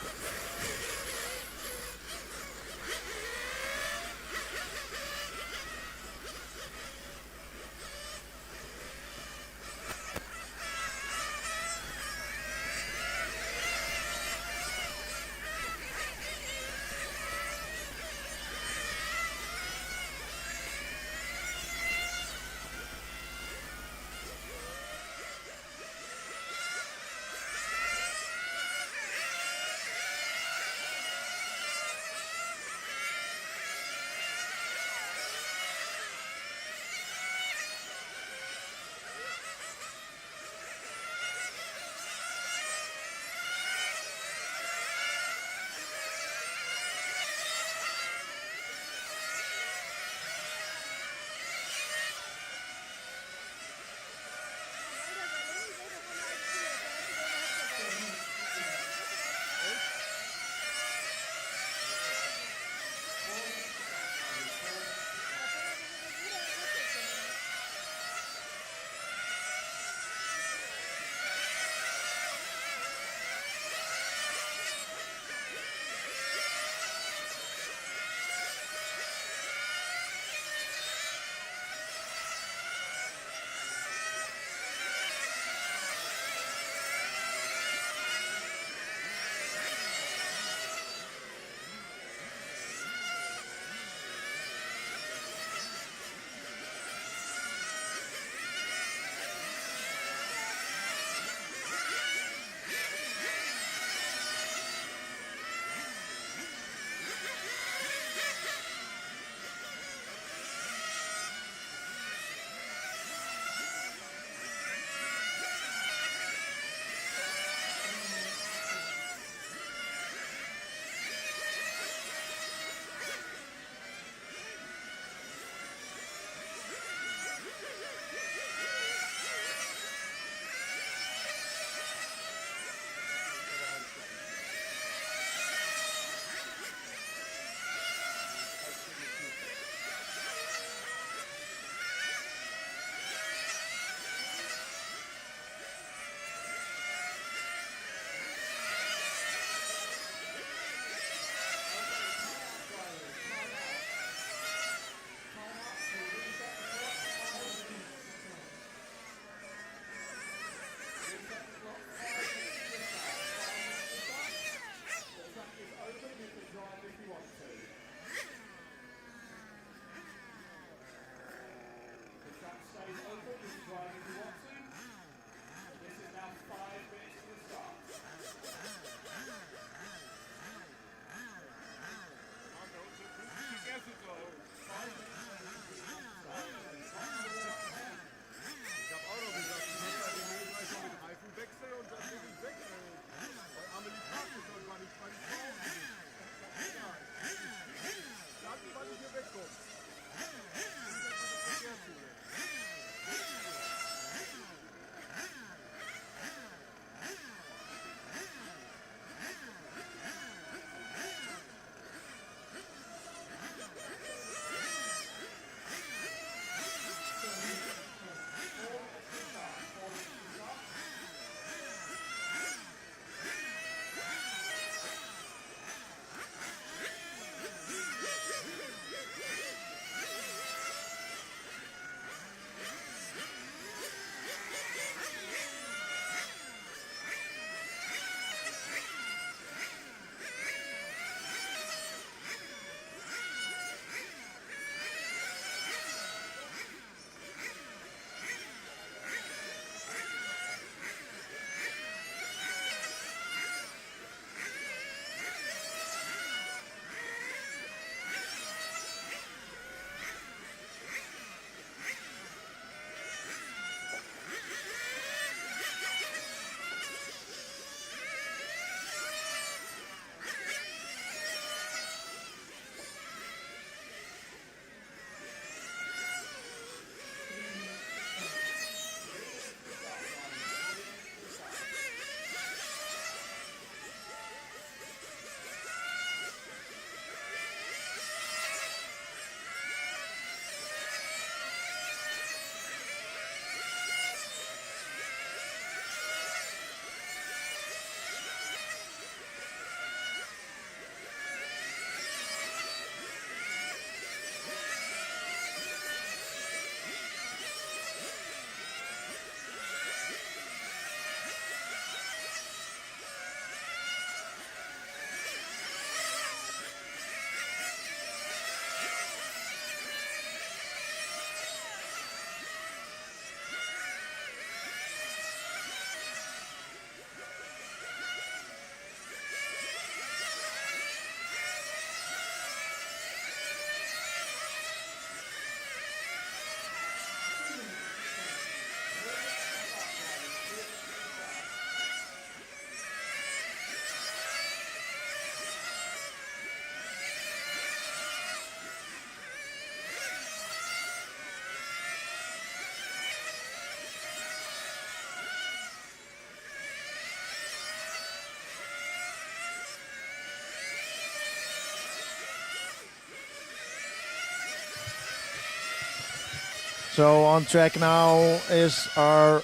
So on track now is our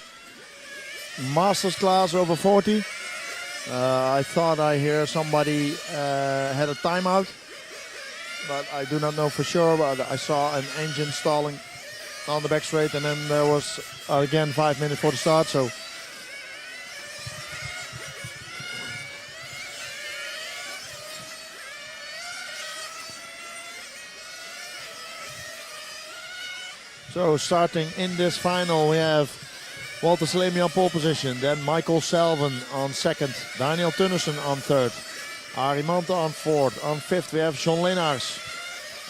Masters class over 40. I thought I hear somebody had a timeout, but I do not know for sure. But I saw an engine stalling on the back straight, and then there was again 5 minutes for the start. So starting in this final, we have Walter Salemi on pole position, then Michael Salven on second, Daniel Tunnersen on third, Arie Mante on fourth, on fifth we have John Leenaars,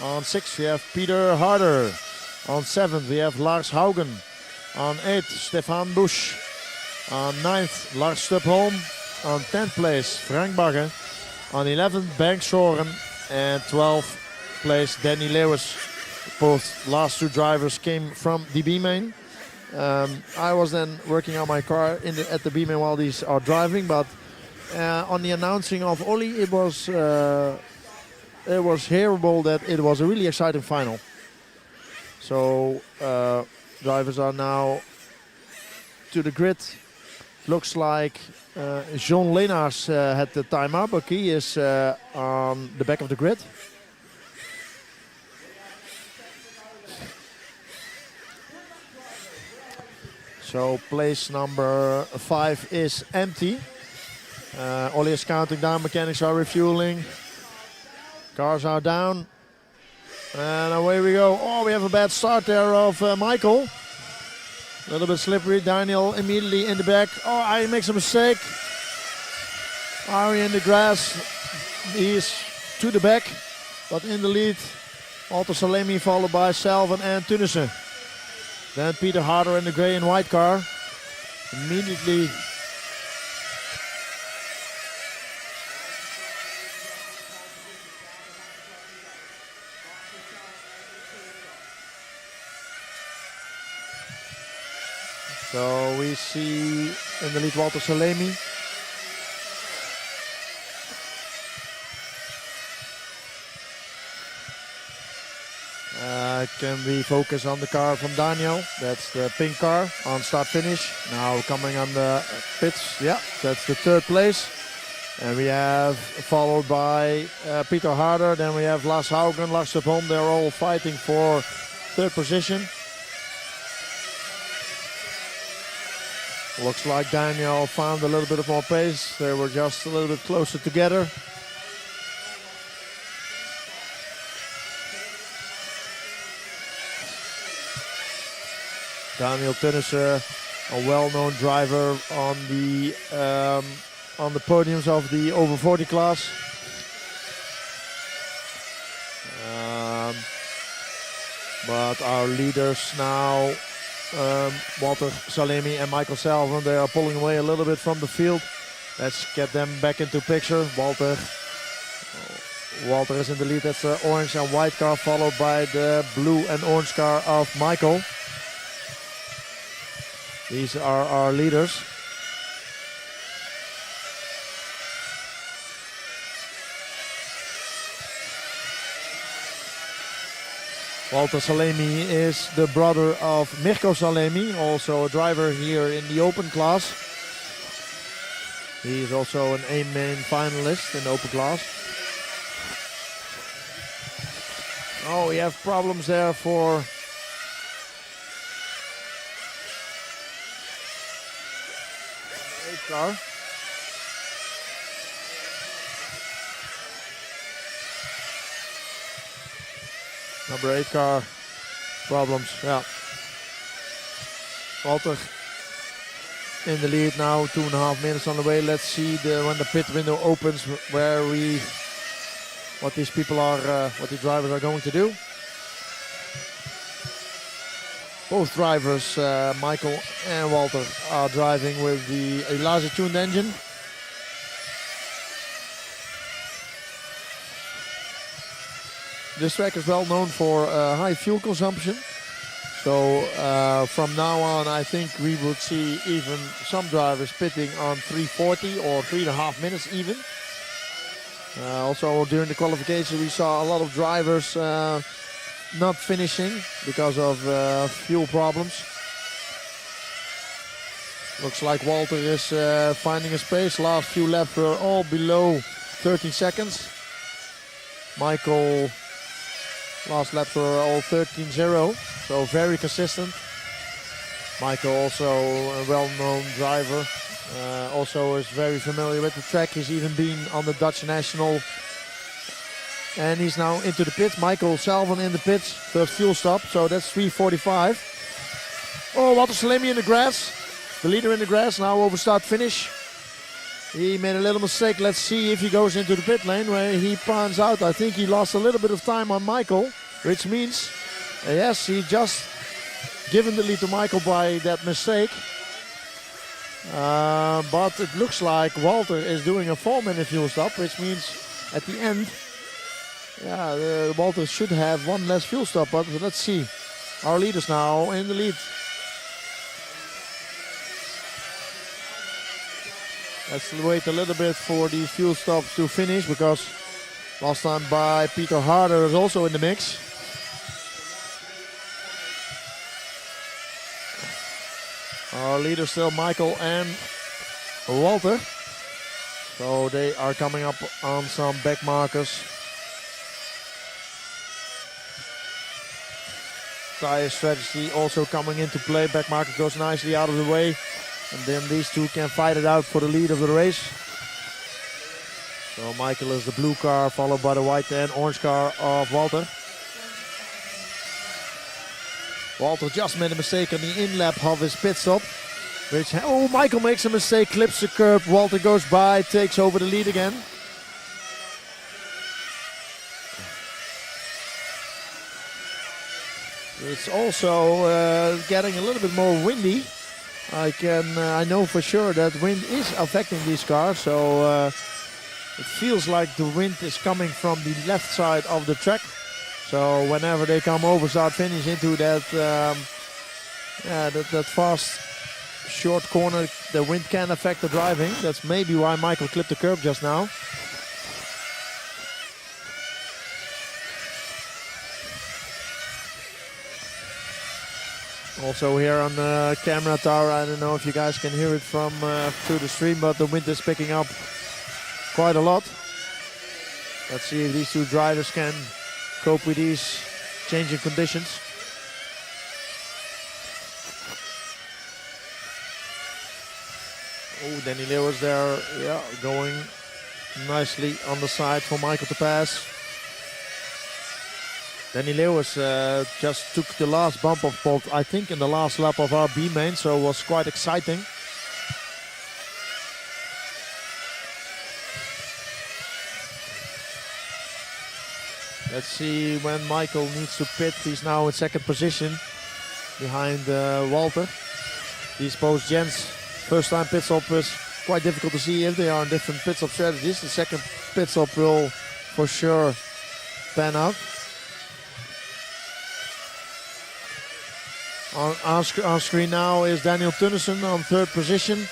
on sixth we have Peter Harder, on seventh we have Lars Haugen, on eighth Stefan Busch, on ninth Lars Stubholm, on 10th place Frank Bagge, on 11th Bengt Schoren, and 12th place Danny Lewis. Both last two drivers came from the B-main. I was then working on my car at the B-main while these are driving, but on the announcing of Ollie, it was hearable that it was a really exciting final. So drivers are now to the grid. Looks like John Leenaars had the time up, but he is on the back of the grid. So place number 5 is empty. Ollie is counting down, mechanics are refueling. Cars are down. And away we go. Oh, we have a bad start there of Michael. A little bit slippery. Daniel immediately in the back. Oh, Arie makes a mistake. Arie in the grass. He's to the back, but in the lead. Walter Salemi followed by Salven and Tunnersen. Then Peter Harder in the grey and white car. Immediately so we see in the lead Walter Salemi. Can we focus on the car from Daniel? That's the pink car on start finish. Now coming on the pits. Yeah, that's the third place. And we have followed by Peter Harder. Then we have Lars Haugen, Lars Stubholm. They're all fighting for third position. Looks like Daniel found a little bit of more pace. They were just a little bit closer together. Daniel Tunnersen, a well-known driver on the podiums of the over 40 class. But our leaders now, Walter Salemi and Michael Salven, they are pulling away a little bit from the field. Let's get them back into picture. Walter is in the lead. That's the orange and white car, followed by the blue and orange car of Michael. These are our leaders. Walter Salemi is the brother of Mirko Salemi, also a driver here in the open class. He is also an A-main finalist in the open class. Oh, we have problems there for car. Number 8 car problems, yeah. Walter in the lead now, 2.5 minutes on the way. Let's see when the pit window opens what these people are, what the drivers are going to do. Both drivers, Michael and Walter, are driving with the Elase tuned engine. This track is well known for high fuel consumption. So from now on, I think we will see even some drivers pitting on 3:40 or 3.5 minutes even. Also during the qualification, we saw a lot of drivers not finishing because of fuel problems. Looks like Walter is finding a space. Last few laps were all below 13 seconds. Michael, last laps were all 13.0, so very consistent. Michael also a well-known driver, also is very familiar with the track. He's even been on the Dutch National. And he's now into the pits. Michael Salvan in the pits, first fuel stop, so that's 3:45. Oh, Walter Salemi in the grass. The leader in the grass, now over start finish. He made a little mistake. Let's see if he goes into the pit lane where he pans out. I think he lost a little bit of time on Michael, which means, yes, he just given the lead to Michael by that mistake. But it looks like Walter is doing a 4-minute fuel stop, which means at the end, Walter should have one less fuel stop. But let's see. Our leaders now in the lead. Let's wait a little bit for these fuel stops to finish, because last time by Peter Harder is also in the mix. Our leaders still Michael and Walter. So they are coming up on some back markers. Tire strategy also coming into play. Back marker goes nicely out of the way. And then these two can fight it out for the lead of the race. So Michael is the blue car, followed by the white and orange car of Walter. Walter just made a mistake on the in-lap of his pit stop. Michael makes a mistake, clips the curb. Walter goes by, takes over the lead again. It's also getting a little bit more windy. I know for sure that wind is affecting these cars, so it feels like the wind is coming from the left side of the track. So whenever they come over, start finish into that that fast short corner, the wind can affect the driving. That's maybe why Michael clipped the curb just now. Also here on the camera tower, I don't know if you guys can hear it from through the stream, but the wind is picking up quite a lot. Let's see if these two drivers can cope with these changing conditions. Oh, Danny Lewis there, going nicely on the side for Michael to pass. Danny Lewis just took the last bump of pole, I think, in the last lap of our B main, so it was quite exciting. Let's see when Michael needs to pit. He's now in second position behind Walter. These post gens first time pit stop is quite difficult to see if they are in different pit stop strategies. The second pit stop will for sure pan out. On screen now is Daniel Tunnison on third position.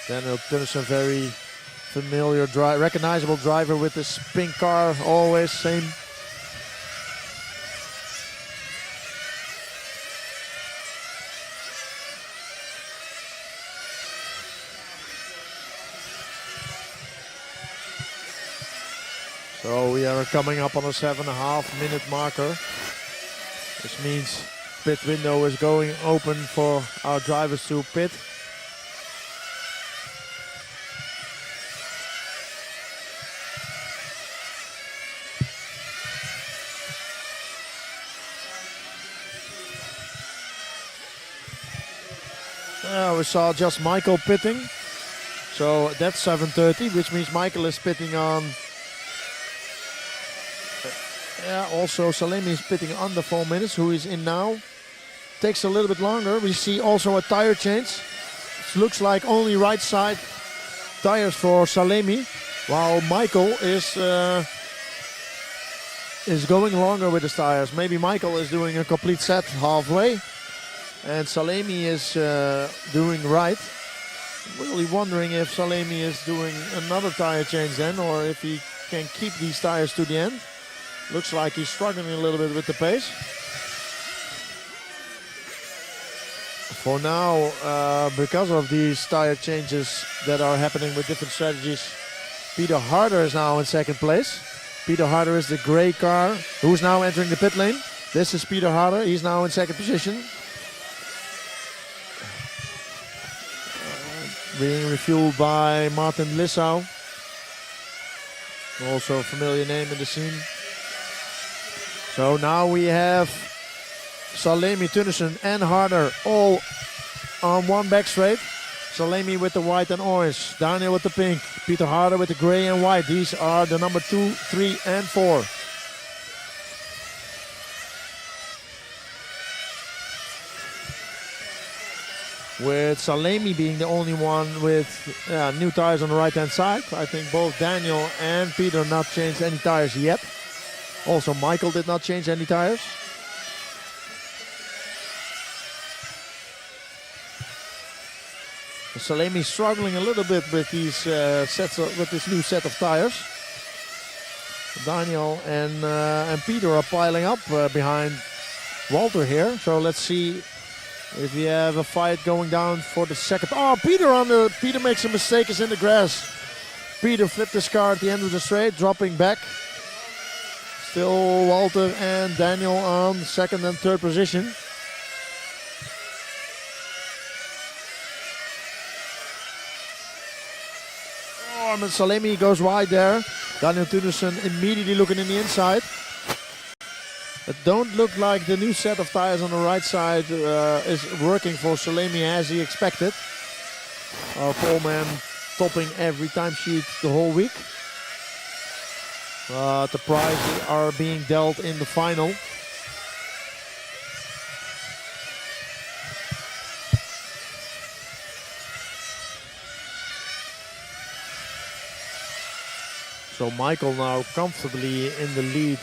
Daniel Tunnison, very familiar, recognizable driver with this pink car, always same. So we are coming up on a 7.5 minute marker, which means pit window is going open for our drivers to pit. We saw just Michael pitting, so that's 7:30, which means Michael is pitting on. Also Salemi is pitting under 4 minutes, who is in now. Takes a little bit longer. We see also a tire change. It looks like only right side tires for Salemi, while Michael is going longer with his tires. Maybe Michael is doing a complete set halfway, and Salemi is doing right. I'm really wondering if Salemi is doing another tire change then, or if he can keep these tires to the end. Looks like he's struggling a little bit with the pace. For now, because of these tire changes that are happening with different strategies, Peter Harder is now in second place. Peter Harder is the gray car who's now entering the pit lane. This is Peter Harder. He's now in second position. Being refueled by Martin Lissau. Also a familiar name in the scene. So now we have Salemi, Tunison and Harder all on one back straight. Salemi with the white and orange. Daniel with the pink. Peter Harder with the gray and white. These are the number 2, 3 and 4. With Salemi being the only one with new tires on the right hand side. I think both Daniel and Peter not changed any tires yet. Also Michael did not change any tires. Salemi struggling a little bit with these with this new set of tires. Daniel and Peter are piling up behind Walter here. So let's see if we have a fight going down for the second. Oh, Peter makes a mistake, is in the grass. Peter flipped his car at the end of the straight, dropping back. Still Walter and Daniel on second and third position. Oh, and Salemi goes wide there. Daniel Tunison immediately looking in the inside. It don't look like the new set of tires on the right side is working for Salemi as he expected. Coleman topping every timesheet the whole week. The prizes are being dealt in the final. So Michael now comfortably in the lead.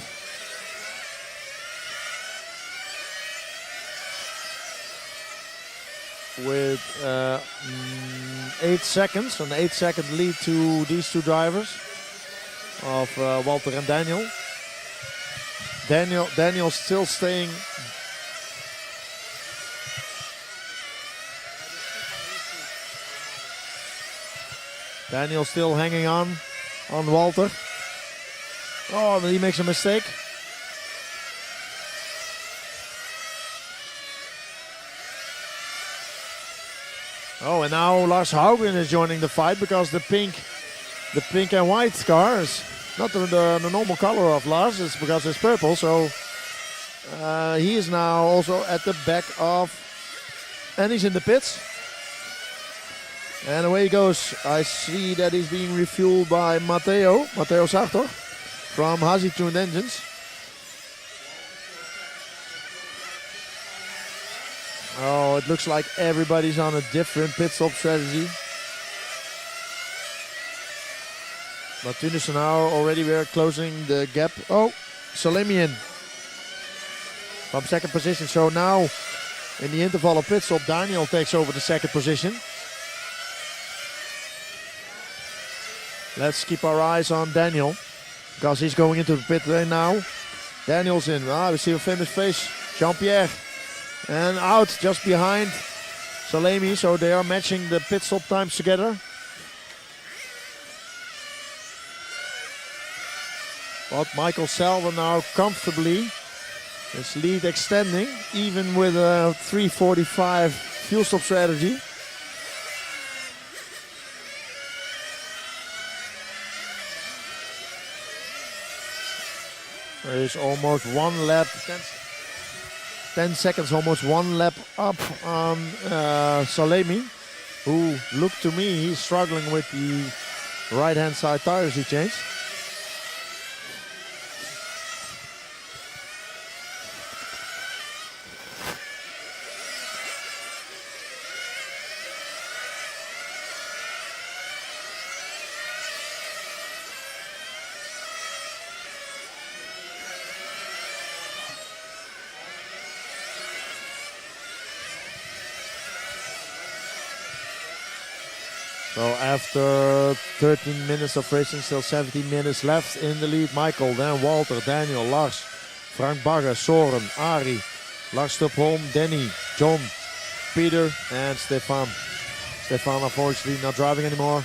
With 8 seconds, an 8-second lead to these two drivers of Walter and Daniel. Daniel still staying. Daniel still hanging on Walter. Oh, he makes a mistake. Oh, and now Lars Haugen is joining the fight because the pink and white car is not the normal color of Lars. It's because it's purple. So he is now also at the back of, and he's in the pits. And away he goes. I see that he's being refueled by Matteo Sartor from Hazy Tuned Engines. Oh, it looks like everybody's on a different pit stop strategy. But Tunison now already we're closing the gap. Oh, Salemi in from second position. So now in the interval of pit stop, Daniel takes over the second position. Let's keep our eyes on Daniel because he's going into the pit lane now. Daniel's in. We see a famous face, Jean-Pierre. And out just behind Salemi, so they are matching the pit stop times together. But Michael Salver now comfortably, his lead extending, even with a 3:45 fuel stop strategy. There is almost one lap. 10 seconds, almost one lap up on Salemi, who looked to me, he's struggling with the right-hand side tires he changed. So after 13 minutes of racing, still 17 minutes left in the lead. Michael, then Walter, Daniel, Lars, Frank Bagger, Soren, Ari, Lars Stupholm, Danny, John, Peter, and Stefan. Stefan, unfortunately, not driving anymore.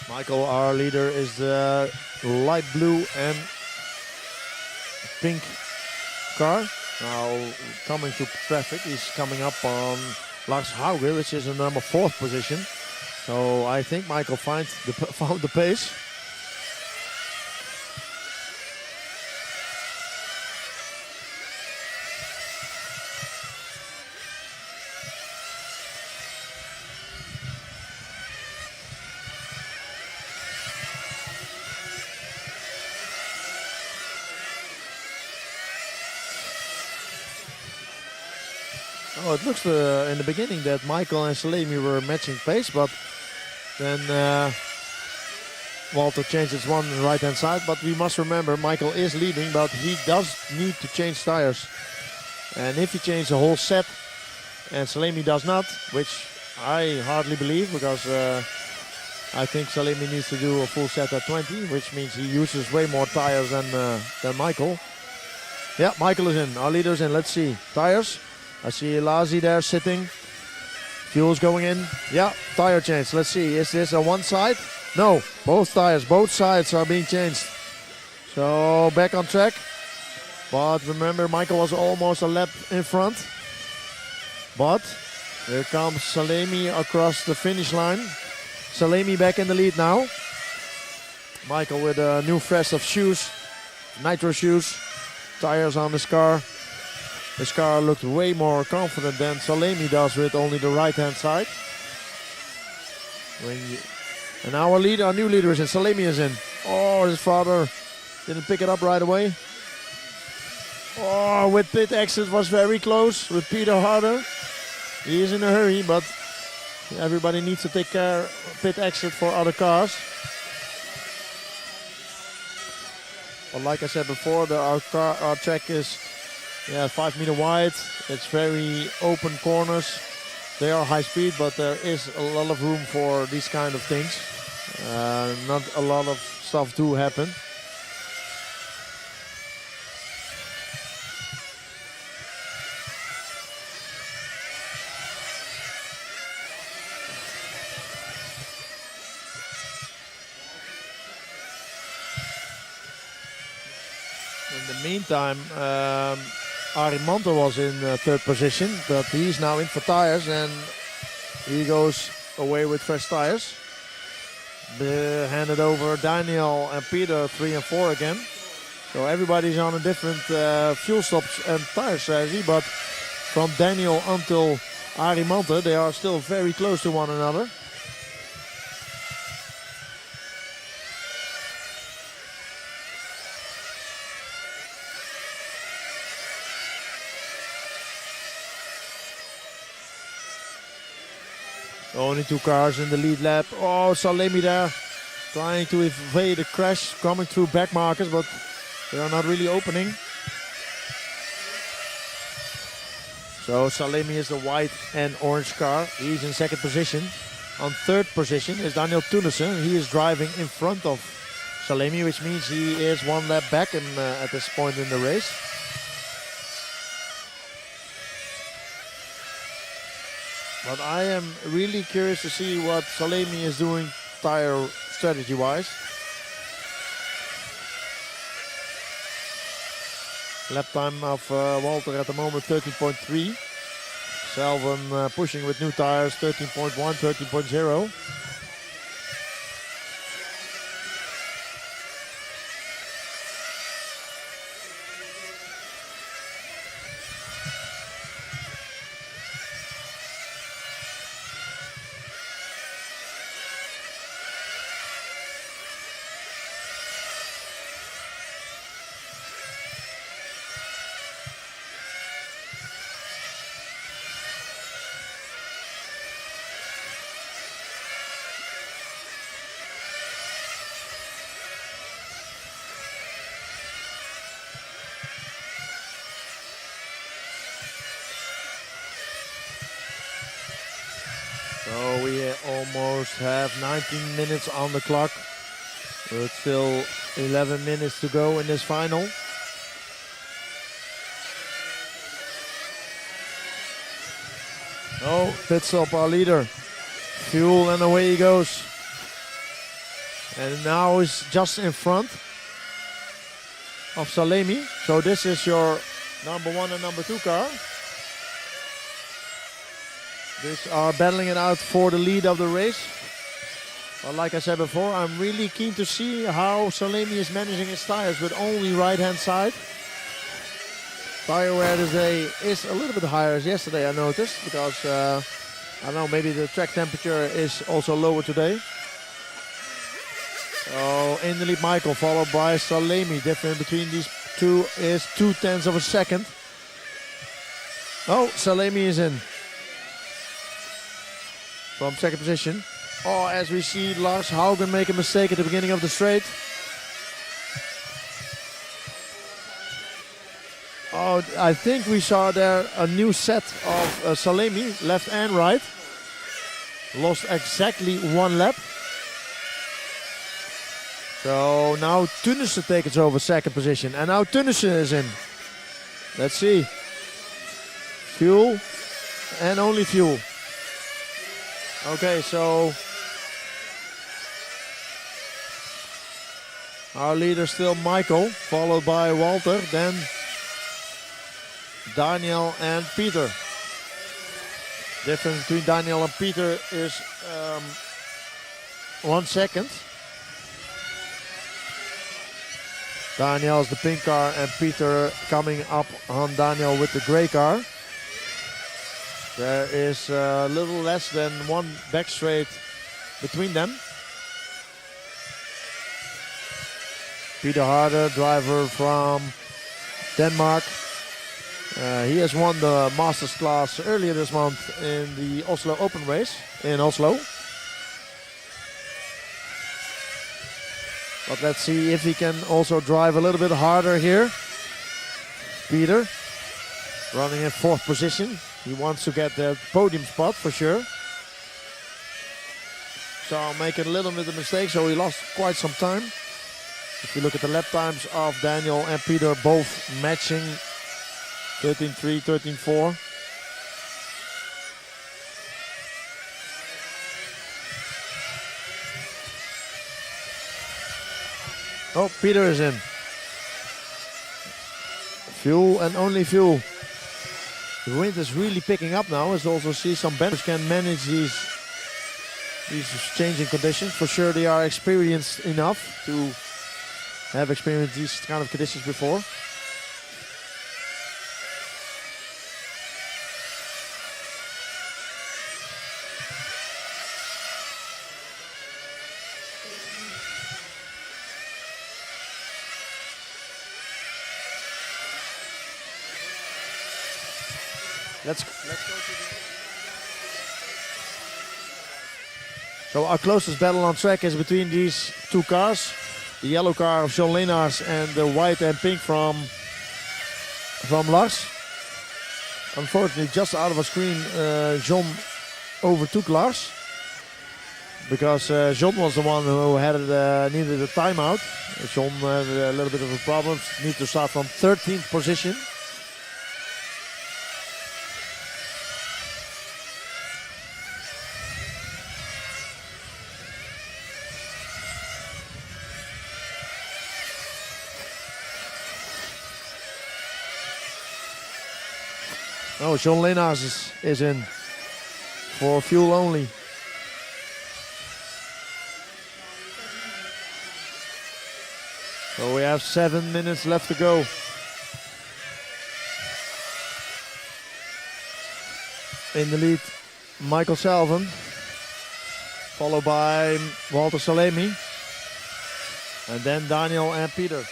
Michael, our leader, is the light blue and pink car. Now coming to traffic, he's coming up on Lars Hauge, which is in number 4th position. So I think Michael found the pace. Oh, it looks in the beginning that Michael and Salemi were matching pace, but then Walter changes one right-hand side. But we must remember Michael is leading, but he does need to change tires. And if he changes the whole set and Salemi does not, which I hardly believe, because I think Salemi needs to do a full set at 20, which means he uses way more tires than Michael. Yeah, Michael is in. Our leader is in. Let's see. Tires. I see Lazi there sitting. Fuel's going in. Yeah, tire change. Let's see. Is this a one side? No, both tires, both sides are being changed. So back on track. But remember, Michael was almost a lap in front. But here comes Salemi across the finish line. Salemi back in the lead now. Michael with a new fresh of shoes. Nitro shoes. Tires on this car. This car looked way more confident than Salemi does with only the right-hand side. And our new leader is in. Salemi is in. Oh, his father didn't pick it up right away. Oh, with pit exit was very close with Peter Harder. He is in a hurry, but everybody needs to take care of pit exit for other cars. But like I said before, our track is 5 meter wide. It's very open corners. They are high speed, but there is a lot of room for these kind of things. Not a lot of stuff do happen. In the meantime, Ari Mantel was in 3rd position, but he's now in for tires and he goes away with fresh tires. Handed over Daniel and Peter 3 and 4 again. So everybody's on a different fuel stops and tire strategy, but from Daniel until Ari Mantel, they are still very close to one another. Only 2 cars in the lead lap. Oh, Salemi there trying to evade a crash, coming through back markers, but they are not really opening. So Salemi is the white and orange car. He's in 2nd position. On 3rd position is Daniel Tunissen. He is driving in front of Salemi, which means he is 1 lap back at this point in the race. But I am really curious to see what Salemi is doing tire strategy-wise. Lap time of Walter at the moment 13.3. Selvin pushing with new tires 13.1, 13.0. So we almost have 19 minutes on the clock. But still 11 minutes to go in this final. Oh, pit stop our leader. Fuel and away he goes. And now he's just in front of Salemi. So this is your number 1 and number 2 car. These are battling it out for the lead of the race. But like I said before, I'm really keen to see how Salemi is managing his tires with only right-hand side. Tire wear today is a little bit higher as yesterday, I noticed, because I don't know, maybe the track temperature is also lower today. So in the lead, Michael, followed by Salemi. Difference between these two is 0.2 of a second. Oh, Salemi is in from second position. Oh, as we see Lars Haugen make a mistake at the beginning of the straight. Oh, I think we saw there a new set of Salemi, left and right. Lost exactly 1 lap. So now Tunissen takes over second position. And now Tunissen is in. Let's see. Fuel and only fuel. Okay, so our leader still Michael, followed by Walter, then Daniel and Peter. Difference between Daniel and Peter is 1 second. Daniel is the pink car and Peter coming up on Daniel with the gray car. There is a little less than 1 back straight between them. Peter Harder, driver from Denmark. He has won the Masters class earlier this month in the Oslo Open race in Oslo. But let's see if he can also drive a little bit harder here. Peter running in 4th position. He wants to get the podium spot for sure. So making a little bit of mistake, so he lost quite some time. If you look at the lap times of Daniel and Peter, both matching 13.3, 13.4. Oh, Peter is in. Fuel and only fuel. The wind is really picking up now, as also see some benders can manage these changing conditions. For sure they are experienced enough to have experienced these kind of conditions before. Let's go to the... So our closest battle on track is between these 2 cars. The yellow car of John Leenaars and the white and pink from Lars. Unfortunately, just out of a screen, John overtook Lars. Because John was the one who needed a timeout. John had a little bit of a problem. Need to start from 13th position. Oh, John Leenaars is in for fuel only. So we have 7 minutes left to go. In the lead, Michael Salven, followed by Walter Salemi, and then Daniel and Peter.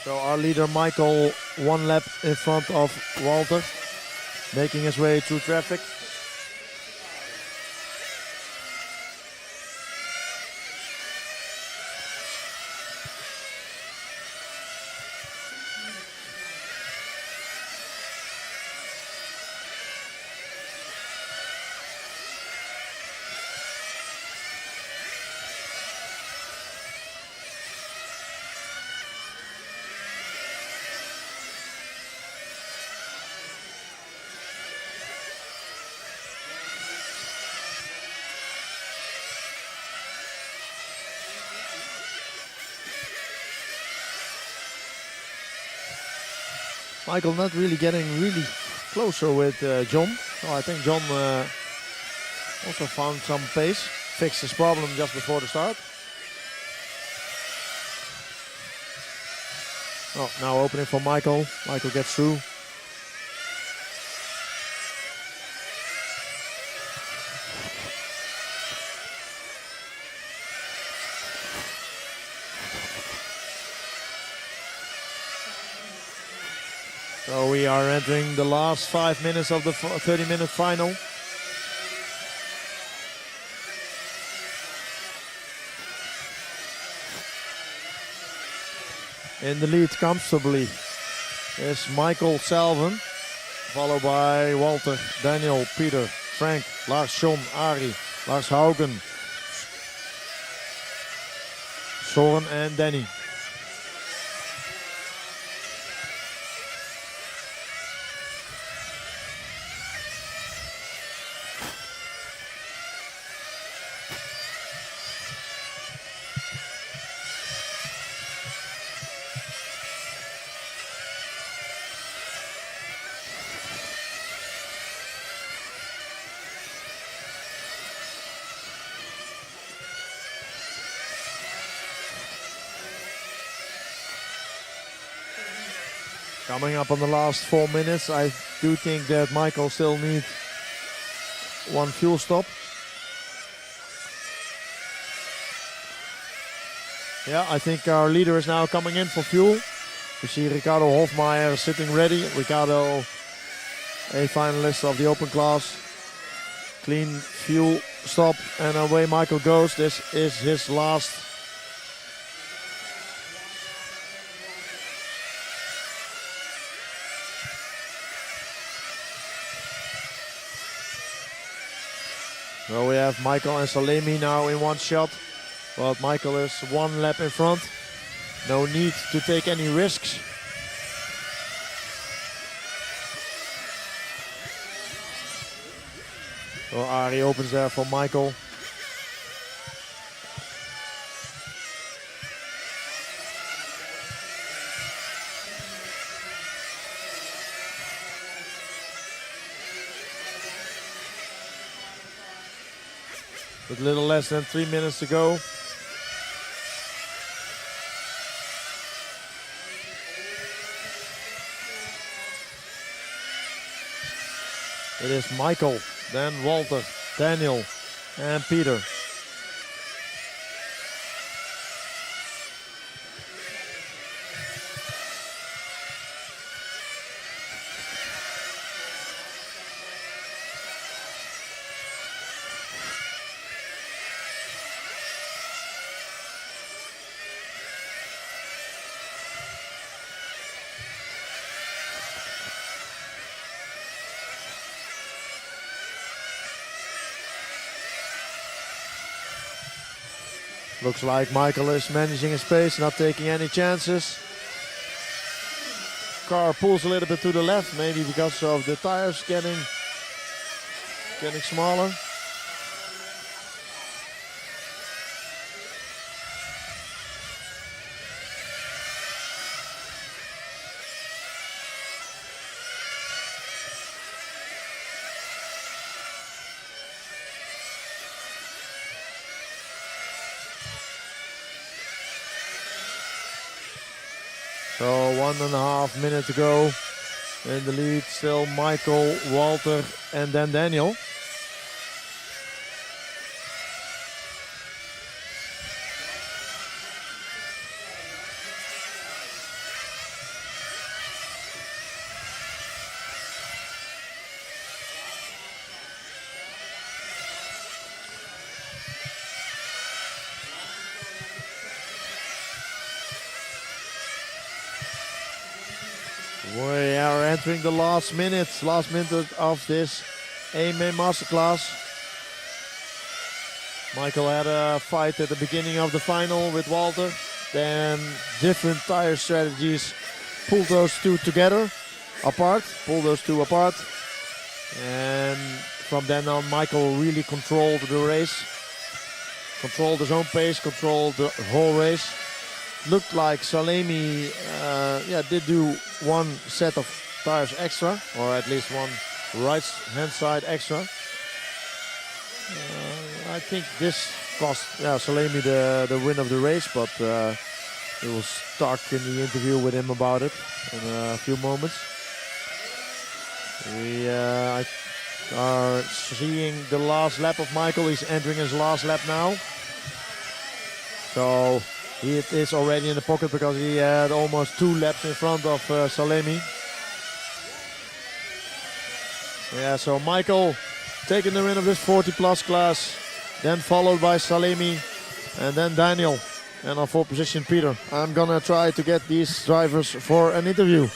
So our leader Michael 1 lap in front of Walter, making his way through traffic. Michael not really getting closer with John. So I think John also found some pace, fixed his problem just before the start. Oh, now opening for Michael. Michael gets through. So we are entering the last 5 minutes of the 30-minute final. In the lead comfortably is Michael Salven, followed by Walter, Daniel, Peter, Frank, Lars, Sean, Ari, Lars Haugen, Soren and Danny. Coming up on the last 4 minutes, I do think that Michael still needs one fuel stop. Yeah, I think our leader is now coming in for fuel. You see Ricardo Hofmeier sitting ready. Ricardo, a finalist of the open class. Clean fuel stop and away Michael goes. This is his last. So we have Michael and Salemi now in one shot, but Michael is 1 lap in front. No need to take any risks. So Ari opens there for Michael. With a little less than 3 minutes to go. It is Michael, then Walter, Daniel and Peter. Looks like Michael is managing his pace, not taking any chances. Car pulls a little bit to the left, maybe because of the tires getting smaller. So 1.5 minutes to go. In the lead still Michael, Walter and then Daniel. We are entering the last minute of this A-main masterclass. Michael had a fight at the beginning of the final with Walter. Then different tire strategies pulled those two apart. And from then on, Michael really controlled the race. Controlled his own pace, controlled the whole race. Looked like Salemi did do one set of tires extra, or at least one right hand side extra. I think this cost Salemi the win of the race, but we will talk in the interview with him about it in a few moments. We are seeing the last lap of Michael. He's entering his last lap now. So he is already in the pocket because he had almost 2 laps in front of Salemi. Yeah, so Michael taking the win of this 40 plus class, then followed by Salemi and then Daniel. And on 4th position, Peter. I'm gonna try to get these drivers for an interview.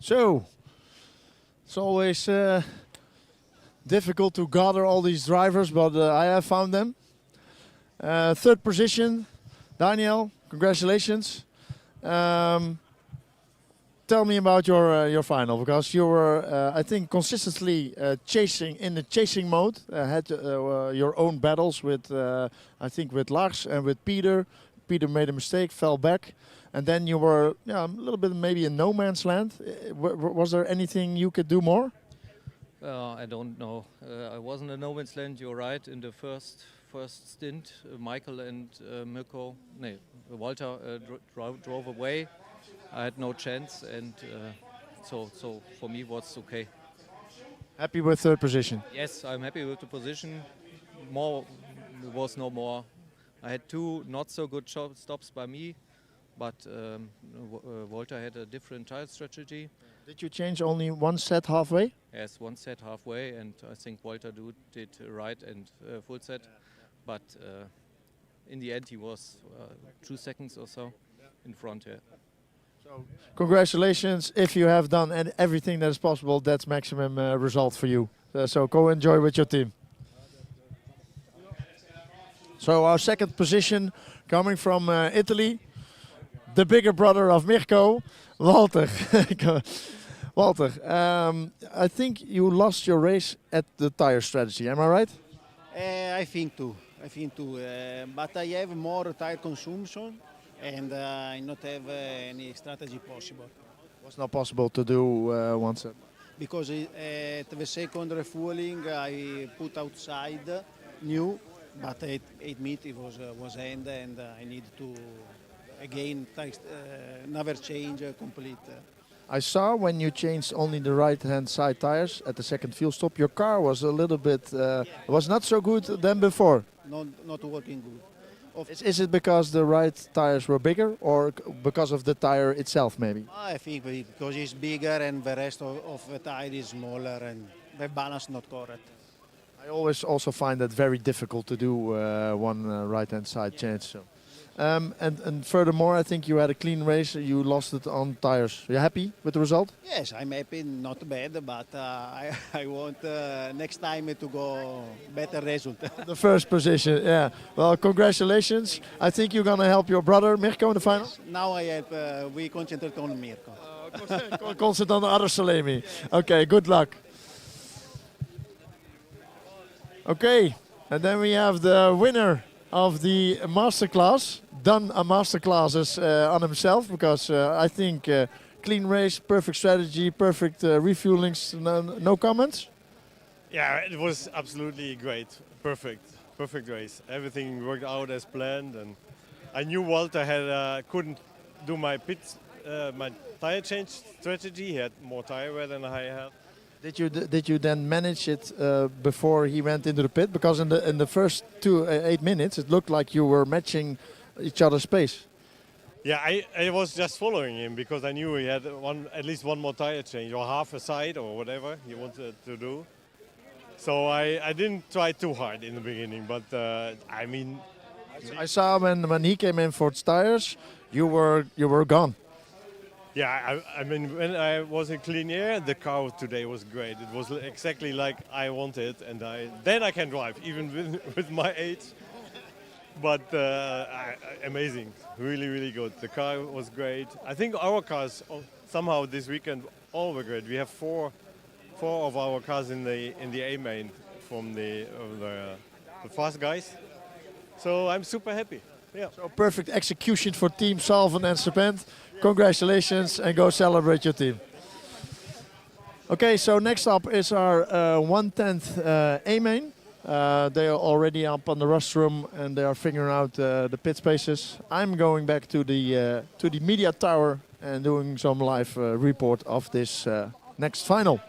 So, it's always difficult to gather all these drivers, but I have found them. 3rd position, Daniel, congratulations. Tell me about your final, because you were, I think, consistently in the chasing mode. Had your own battles with, I think, with Lars and with Peter. Peter made a mistake, fell back. And then you were a little bit maybe in no man's land. Was there anything you could do more? I don't know. I wasn't in no man's land, you're right. In the first stint, Michael and Walter drove away. I had no chance, and so for me it was okay. Happy with 3rd position? Yes, I'm happy with the position. There was no more. I had 2 not so good stops by me. But Walter had a different tire strategy. Did you change only one set halfway? Yes, one set halfway, and I think Walter did right and full set. But in the end, he was 2 seconds or so in front here. So, congratulations! If you have done everything that is possible, that's maximum result for you. So go enjoy with your team. So our 2nd position, coming from Italy. The bigger brother of Mirko, Walter. Walter, I think you lost your race at the tire strategy, am I right? I think too. I think too. But I have more tire consumption, and I not have any strategy possible. Was not possible to do one set. Because at the second refueling I put outside new, but at 8 it was end, and I need to again never change complete. I saw when you changed only the right-hand side tires at the second fuel stop, your car was a little bit was not so good than before. Not working good. Is it because the right tires were bigger, or because of the tire itself, maybe? I think because it's bigger and the rest of the tire is smaller and the balance not correct. I always also find that very difficult to do one right-hand side change. So. And furthermore, I think you had a clean race. You lost it on tires. Are you happy with the result? Yes, I'm happy. Not bad, but I want next time to go better result. The first position, yeah. Well, congratulations. I think you're going to help your brother Mirko in the final. Now I help. We concentrate on Mirko. Concentrate on the other Salemi. Okay, good luck. Okay, and then we have the winner of the masterclass. Done a masterclasses on himself, because I think clean race, perfect strategy, perfect refuelings. No comments? Yeah, it was absolutely great. Perfect race. Everything worked out as planned, and I knew Walter couldn't do my my tire change strategy. He had more tire wear than I had. Did you then manage it before he went into the pit? Because in the first 8 minutes, it looked like you were matching each other's pace. Yeah, I was just following him because I knew he had at least one more tire change, or half a side, or whatever he wanted to do. So I didn't try too hard in the beginning, but I mean, I saw when he came in for tires, you were gone. Yeah, I mean, when I was in clean air, the car today was great. It was exactly like I wanted, and then I can drive, even with my age. But amazing, really good. The car was great. I think our cars somehow this weekend all were great. We have four of our cars in the A main from the fast guys. So I'm super happy. Yeah. So perfect execution for Team Salven and Serpent. Congratulations, and go celebrate your team. Okay, so next up is our 1/10 A main. They are already up on the rostrum and they are figuring out the pit spaces. I'm going back to the media tower and doing some live report of this next final.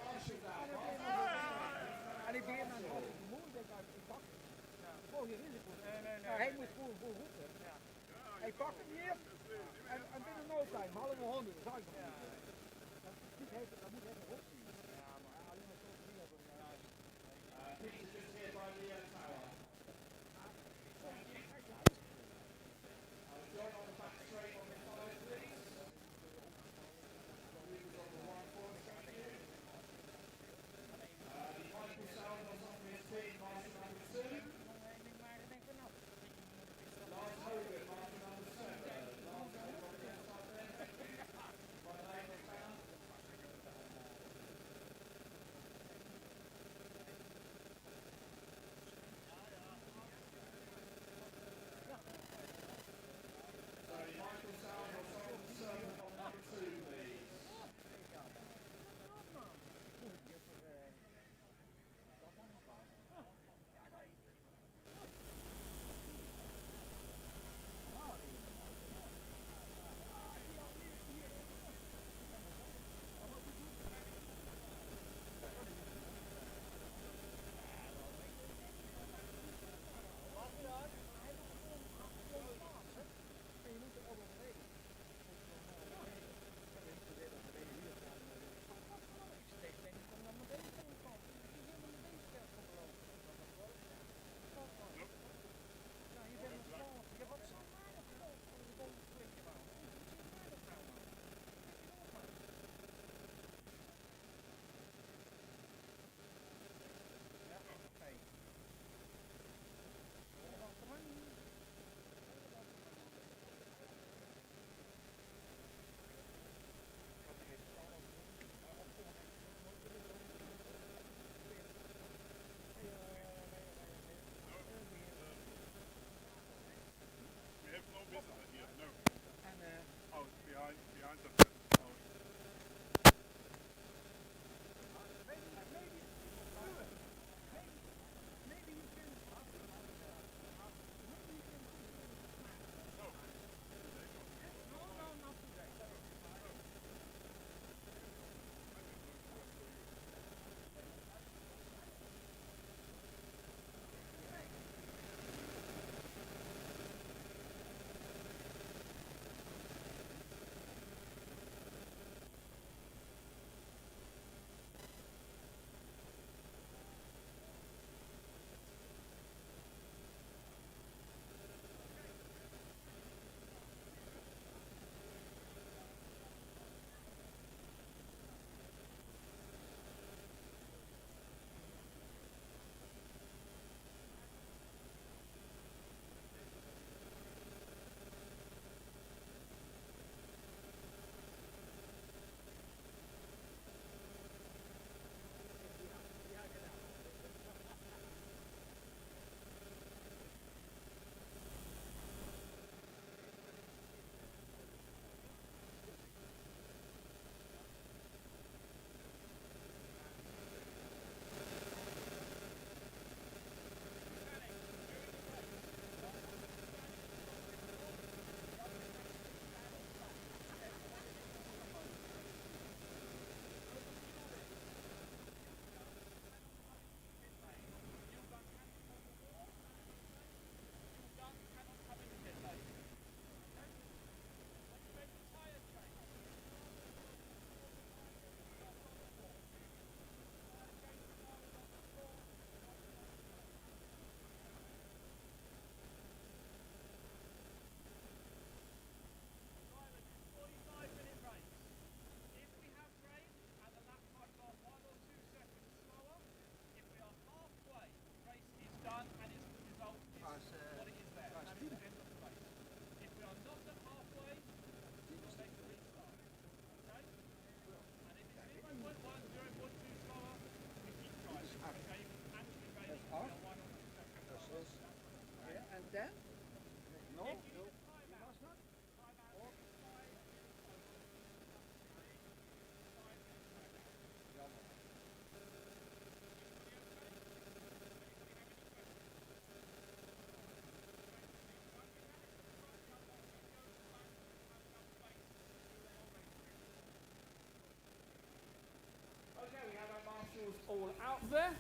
vehicles all out there.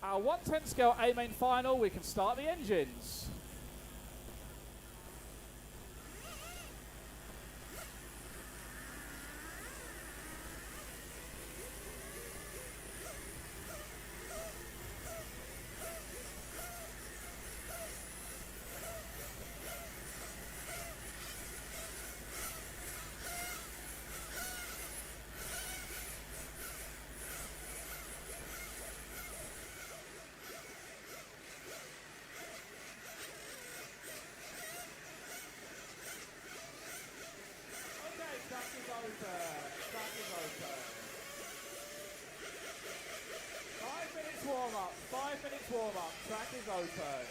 Our 110 scale A main final, we can start the engines. Warm up, track is open.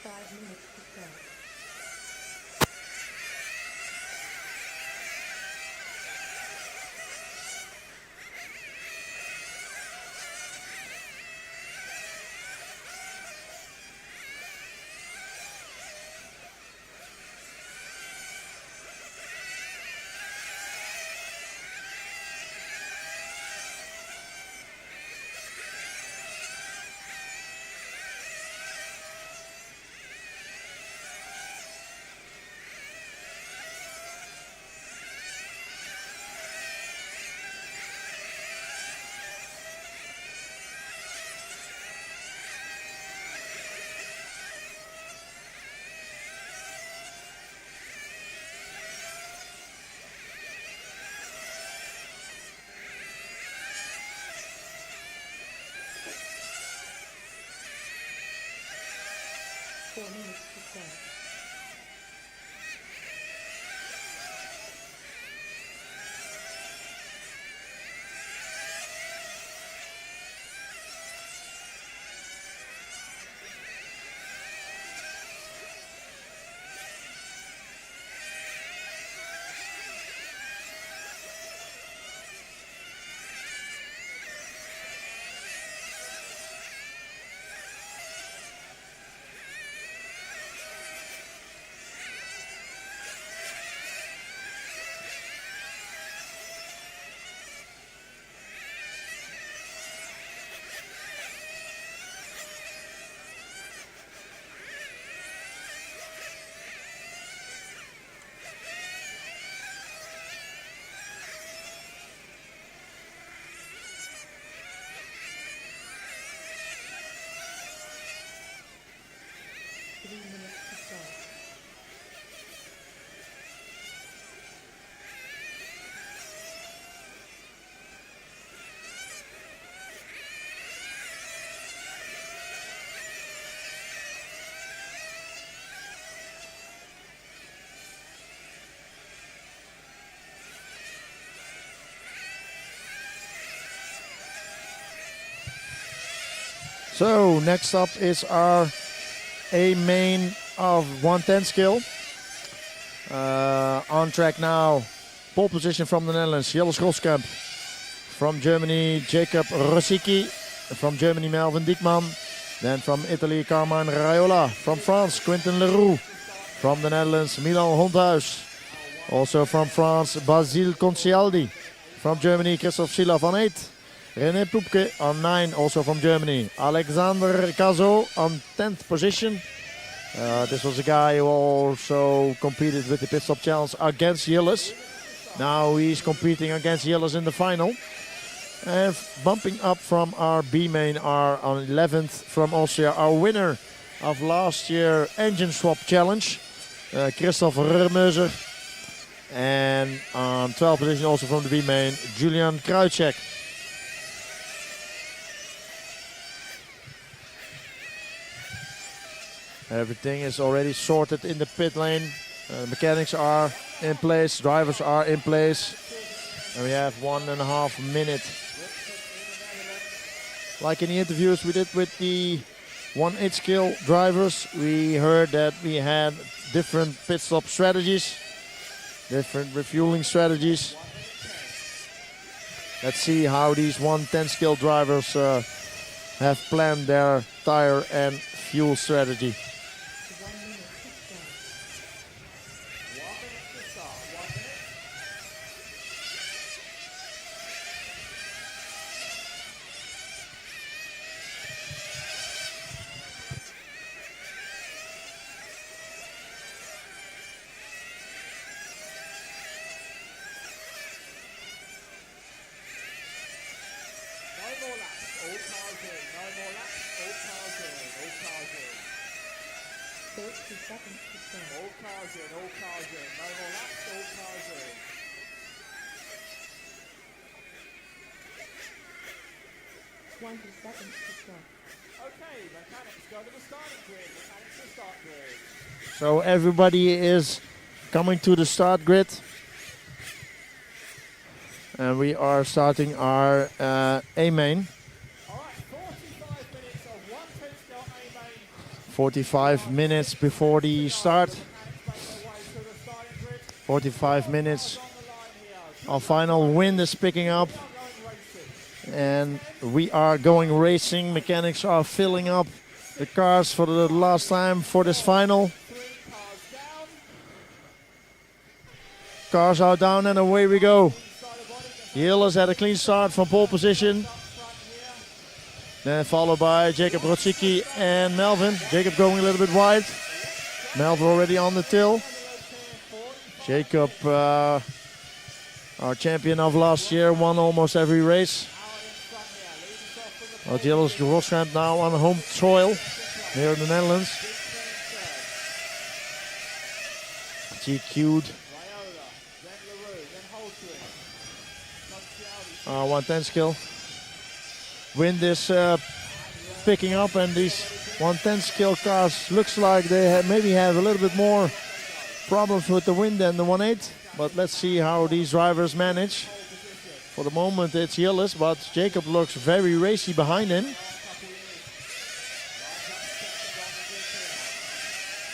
5 minutes to start. So next up is our A main of 110 skill. On track now, pole position from the Netherlands, Jelle Scholskamp. From Germany, Jacob Rosicki. From Germany, Melvin Diekman. Then from Italy, Carmine Raiola. From France, Quentin Leroux. From the Netherlands, Milan Hondhuis. Also from France, Basile Concialdi. From Germany, Christophe Silaf on 8. René Poepke on 9, also from Germany. Alexander Cazot on 10th position. This was a guy who also competed with the Pit Stop Challenge against Gilles. Now he's competing against Gilles in the final. And bumping up from our B main are on 11th from Austria, our winner of last year engine swap challenge, Christoph Rermeuser. And on 12th position also from the B main, Julian Kruijsek. Everything is already sorted in the pit lane. Mechanics are in place, drivers are in place. And we have 1.5 minutes. Like in the interviews we did with the 1/8 skill drivers, we heard that we had different pit stop strategies, different refueling strategies. Let's see how these 110 skill drivers have planned their tire and fuel strategy. 30 seconds to start. All cars in, all cars in. No more laps, all cars in. 20 seconds to start. Okay, mechanics go to the starting grid. Mechanics to start grid. So everybody is coming to the start grid. And we are starting our A main. 45 minutes before the start. 45 minutes. Our final wind is picking up. And we are going racing. Mechanics are filling up the cars for the last time for this final. Cars are down and away we go. Gilles had a clean start from pole position. Then followed by Jacob Rotsicki and Melvin. Jacob going a little bit wide. Melvin already on the till. Jacob, our champion of last year, won almost every race. Gilles Roskamp now on home soil here in the Netherlands. GQ'd. 110 skill. Wind is picking up, and these 110 skill cars looks like they maybe have a little bit more problems with the wind than the 1.8. But let's see how these drivers manage. For the moment it's Gilles, but Jacob looks very racy behind him.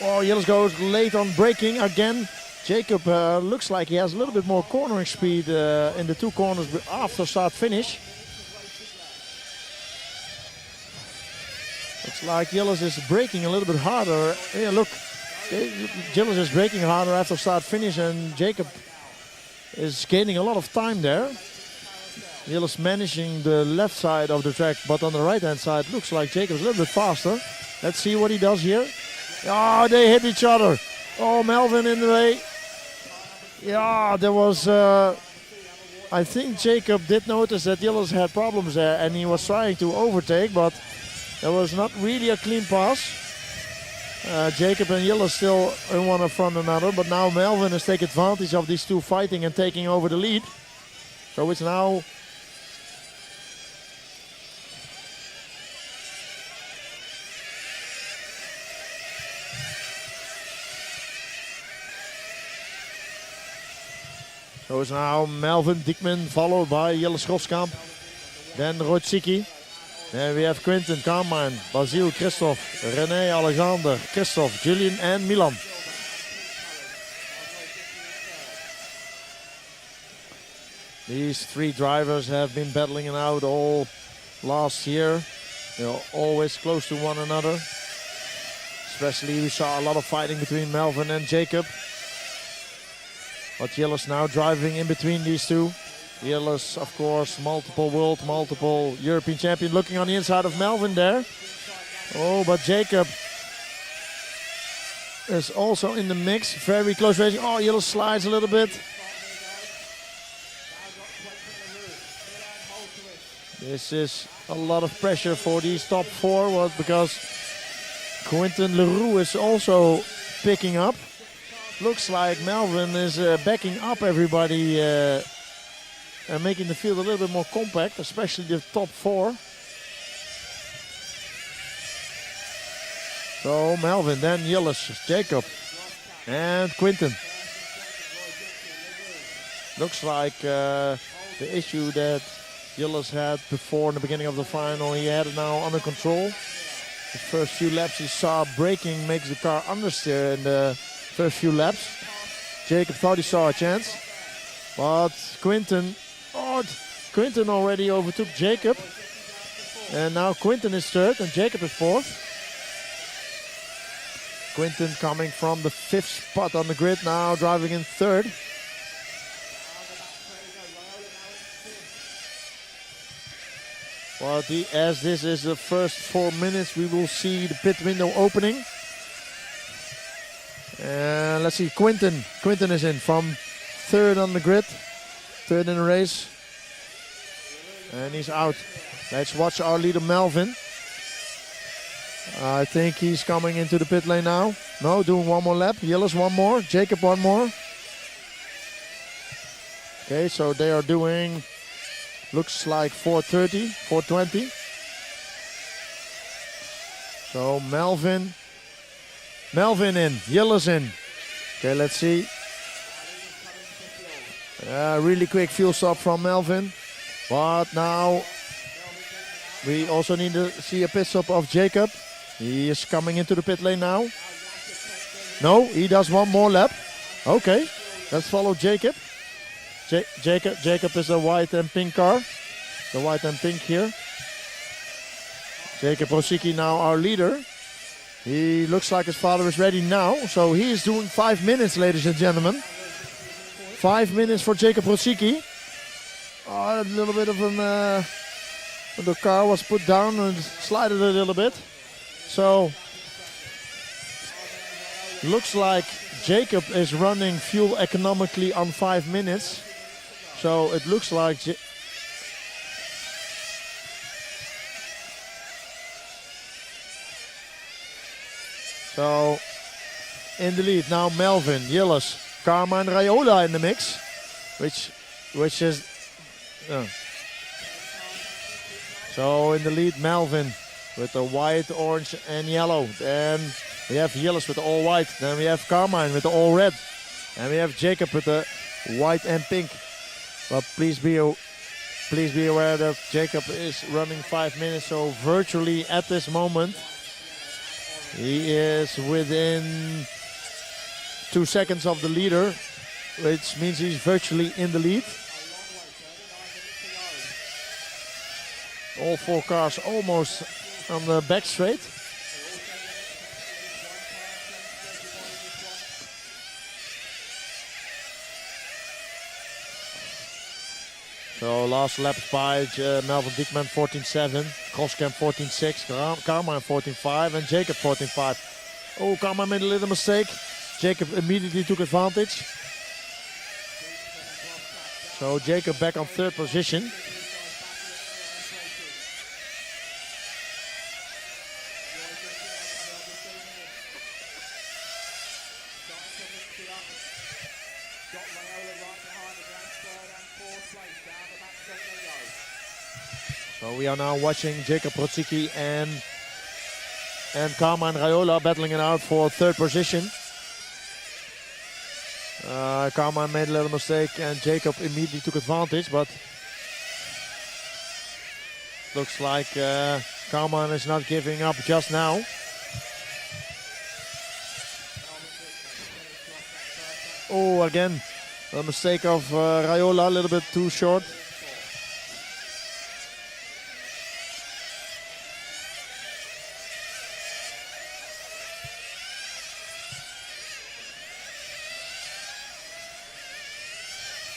Oh, Gilles goes late on braking again. Jacob looks like he has a little bit more cornering speed in the two corners after start finish. Looks like Gilles is braking a little bit harder. Yeah, look, Gilles is braking harder after start finish, and Jacob is gaining a lot of time there. Gilles managing the left side of the track, but on the right hand side looks like Jacob's a little bit faster. Let's see what he does here. Oh, they hit each other. Oh, Melvin in the way. Yeah, there was, I think Jacob did notice that Gilles had problems there and he was trying to overtake, but there was not really a clean pass. Jacob and Gilles still in one in front of another, but now Melvin has taken advantage of these two fighting and taking over the lead. So it's now Melvin Diekman, followed by Gilles Roskamp, then Rotsicki. Then we have Quinten, Carmine, Basile, Christophe, René, Alexander, Christophe, Julian and Milan. These three drivers have been battling it out all last year. They're always close to one another. Especially we saw a lot of fighting between Melvin and Jacob. But Gilles now driving in between these two. Gilles, of course, multiple world, multiple European champion. Looking on the inside of Melvin there. Oh, but Jacob is also in the mix. Very close racing. Oh, Gilles slides a little bit. This is a lot of pressure for these top four, because Quinten Leroux is also picking up. Looks like Melvin is backing up everybody and making the field a little bit more compact, especially the top four. So Melvin, then Gilles, Jacob and Quinten. Looks like the issue that Gilles had before in the beginning of the final, he had it now under control. The first few laps he saw braking makes the car understeer in the first few laps. Jacob thought he saw a chance, but Quinten already overtook Jacob, and now Quinten is third and Jacob is fourth. Quinten coming from the fifth spot on the grid, now driving in third. Well, as this is the first 4 minutes, we will see the pit window opening. And let's see, Quinten is in from third on the grid, third in the race. And he's out. Let's watch our leader Melvin. I think he's coming into the pit lane now. No, doing one more lap. Gilles one more. Jacob one more. Okay, so they are doing, looks like 4:30, 4:20. So Melvin in, Gilles in. Okay, let's see. Really quick fuel stop from Melvin. But now we also need to see a pit stop of Jacob. He is coming into the pit lane now. No, he does one more lap. Okay, let's follow Jacob. Jacob is a white and pink car. The white and pink here. Jacob Rosicki now our leader. He looks like his father is ready now. So he is doing 5 minutes, ladies and gentlemen. 5 minutes for Jacob Rosicki. Oh, a little bit of an... the car was put down and slided a little bit. So... looks like Jacob is running fuel economically on 5 minutes. So it looks like... So in the lead now Melvin, Gilles, Karma and Raiola in the mix. Which is... So in the lead Melvin with the white, orange and yellow. Then we have Gilles with the all white. Then we have Carmine with the all red. And we have Jacob with the white and pink. But please be aware that Jacob is running 5 minutes. So virtually at this moment, he is within 2 seconds of the leader, which means he's virtually in the lead. All 4 cars almost on the back straight. So last lap by Melvin Diekman 14.7, Kroskamp 14.6, Carmine 14.5 and Jacob 14.5. Oh, Carmine made a little mistake. Jacob immediately took advantage. So Jacob back on 3rd position. So we are now watching Jacob Rosicki and Carmine Raiola battling it out for 3rd position. Carmine made a little mistake and Jacob immediately took advantage, but looks like Carmine is not giving up just now. Oh, again, a mistake of Raiola, a little bit too short.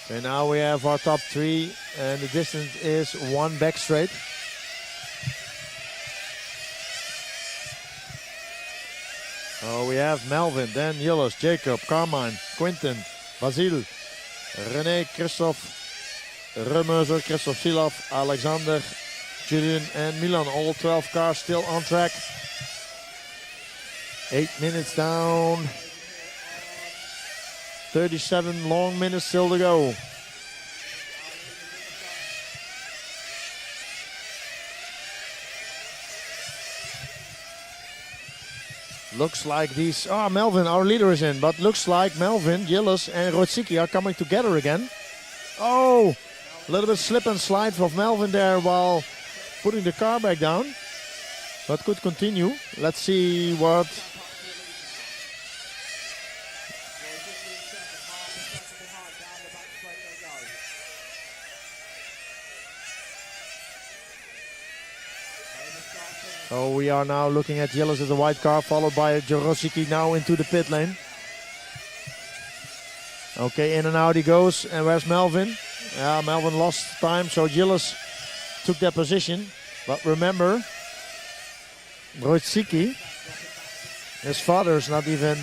And now we have our top 3 and the distance is 1 back straight. So we have Melvin, then Gilles, Jacob, Carmine, Quinten, Basile, René, Christophe, Remeuser, Christophe Silaf, Alexander, Julian and Milan. All 12 cars still on track. 8 minutes down. 37 long minutes still to go. Looks like these... Oh, Melvin, our leader is in. But looks like Melvin, Gilles and Rosicki are coming together again. Oh, a little bit slip and slide of Melvin there while putting the car back down. But could continue. Let's see what... So we are now looking at Gilles as a white car, followed by Rosicki now into the pit lane. Okay, in and out he goes. And where's Melvin? Yeah, Melvin lost time, so Gilles took that position. But remember, Rosicki, his father is not even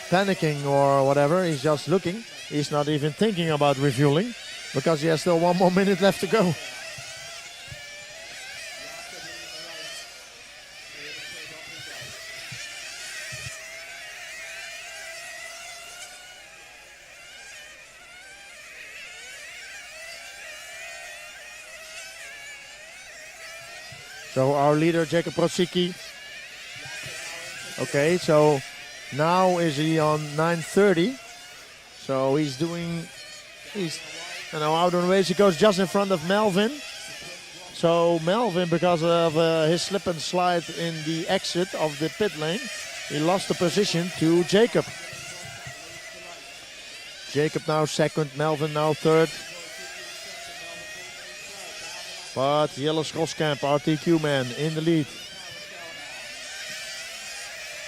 panicking or whatever. He's just looking. He's not even thinking about refueling because he has still 1 more minute left to go. So our leader, Jacob Rosicki. Okay, so now is he on 9:30. So he's out on the race. He goes just in front of Melvin. So Melvin, because of his slip and slide in the exit of the pit lane, he lost the position to Jacob. Jacob now second, Melvin now third. But Jilles Groskamp, RTQ man, in the lead.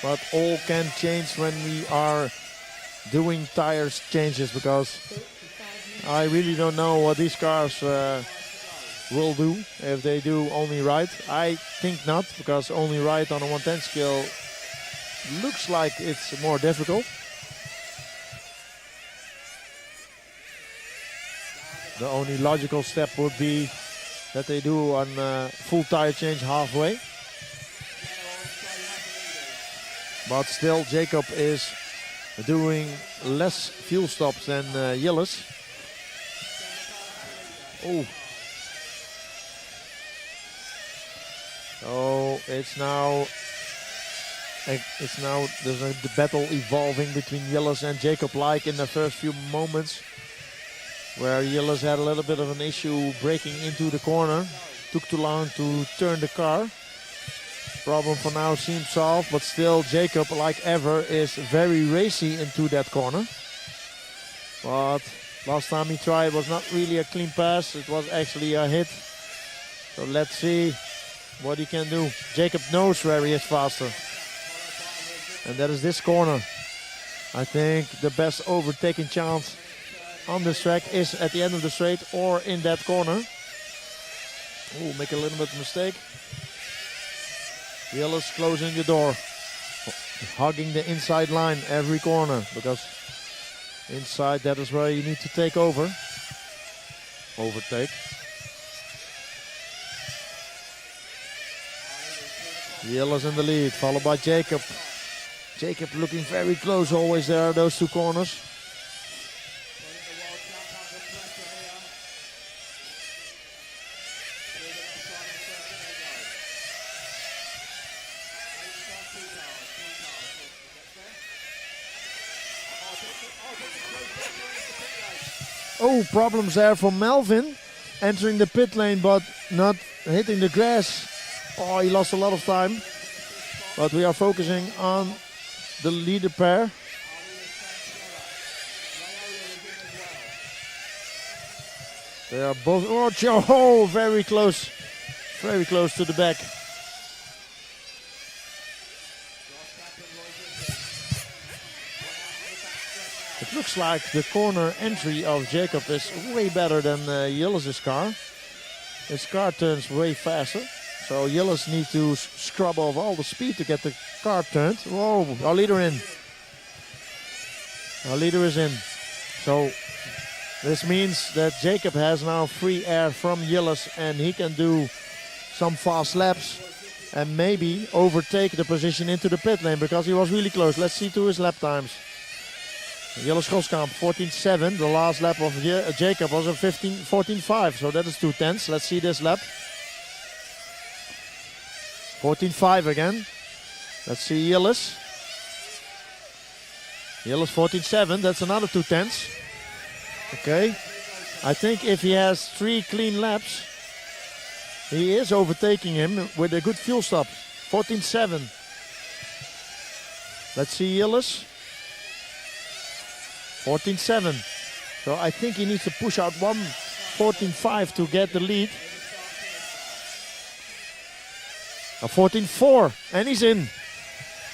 But all can change when we are doing tires changes, because I really don't know what these cars will do if they do only right. I think not, because only right on a 110 scale looks like it's more difficult. The only logical step would be that they do a full tire change halfway. But still, Jacob is doing less fuel stops than Jilles. Oh. So it's now there's a battle evolving between Jilles and Jacob, like in the first few moments, where Jilles had a little bit of an issue breaking into the corner. Took too long to turn the car. Problem for now seems solved, but still Jacob, like ever, is very racy into that corner. But last time he tried was not really a clean pass, it was actually a hit. So let's see what he can do. Jacob knows where he is faster. And that is this corner. I think the best overtaking chance on this track is at the end of the straight or in that corner. Oh, make a little bit of mistake. Jilles closing the door, hugging the inside line every corner, because inside that is where you need to take over. Overtake. Jilles in the lead, followed by Jacob. Jacob looking very close always there, those two corners. Oh, problems there for Melvin, entering the pit lane but not hitting the grass. Oh, he lost a lot of time. But we are focusing on the leader pair. They are both, oh, very close to the back. It looks like the corner entry of Jacob is way better than Jilles' car. His car turns way faster. So Jilles needs to scrub off all the speed to get the car turned. Whoa, our leader in. Our leader is in. So this means that Jacob has now free air from Jilles and he can do some fast laps and maybe overtake the position into the pit lane, because he was really close. Let's see to his lap times. Jilles Groskamp, 14.7. The last lap of Jacob was a 14.5, so that is 2/10. Let's see this lap. 14.5 again. Let's see Jilles. Jilles 14.7, that's another 2/10. Okay. I think if he has 3 clean laps, he is overtaking him with a good fuel stop. 14.7. Let's see Jilles. 14.7. So I think he needs to push out 14.5 to get the lead. 14.4, and he's in.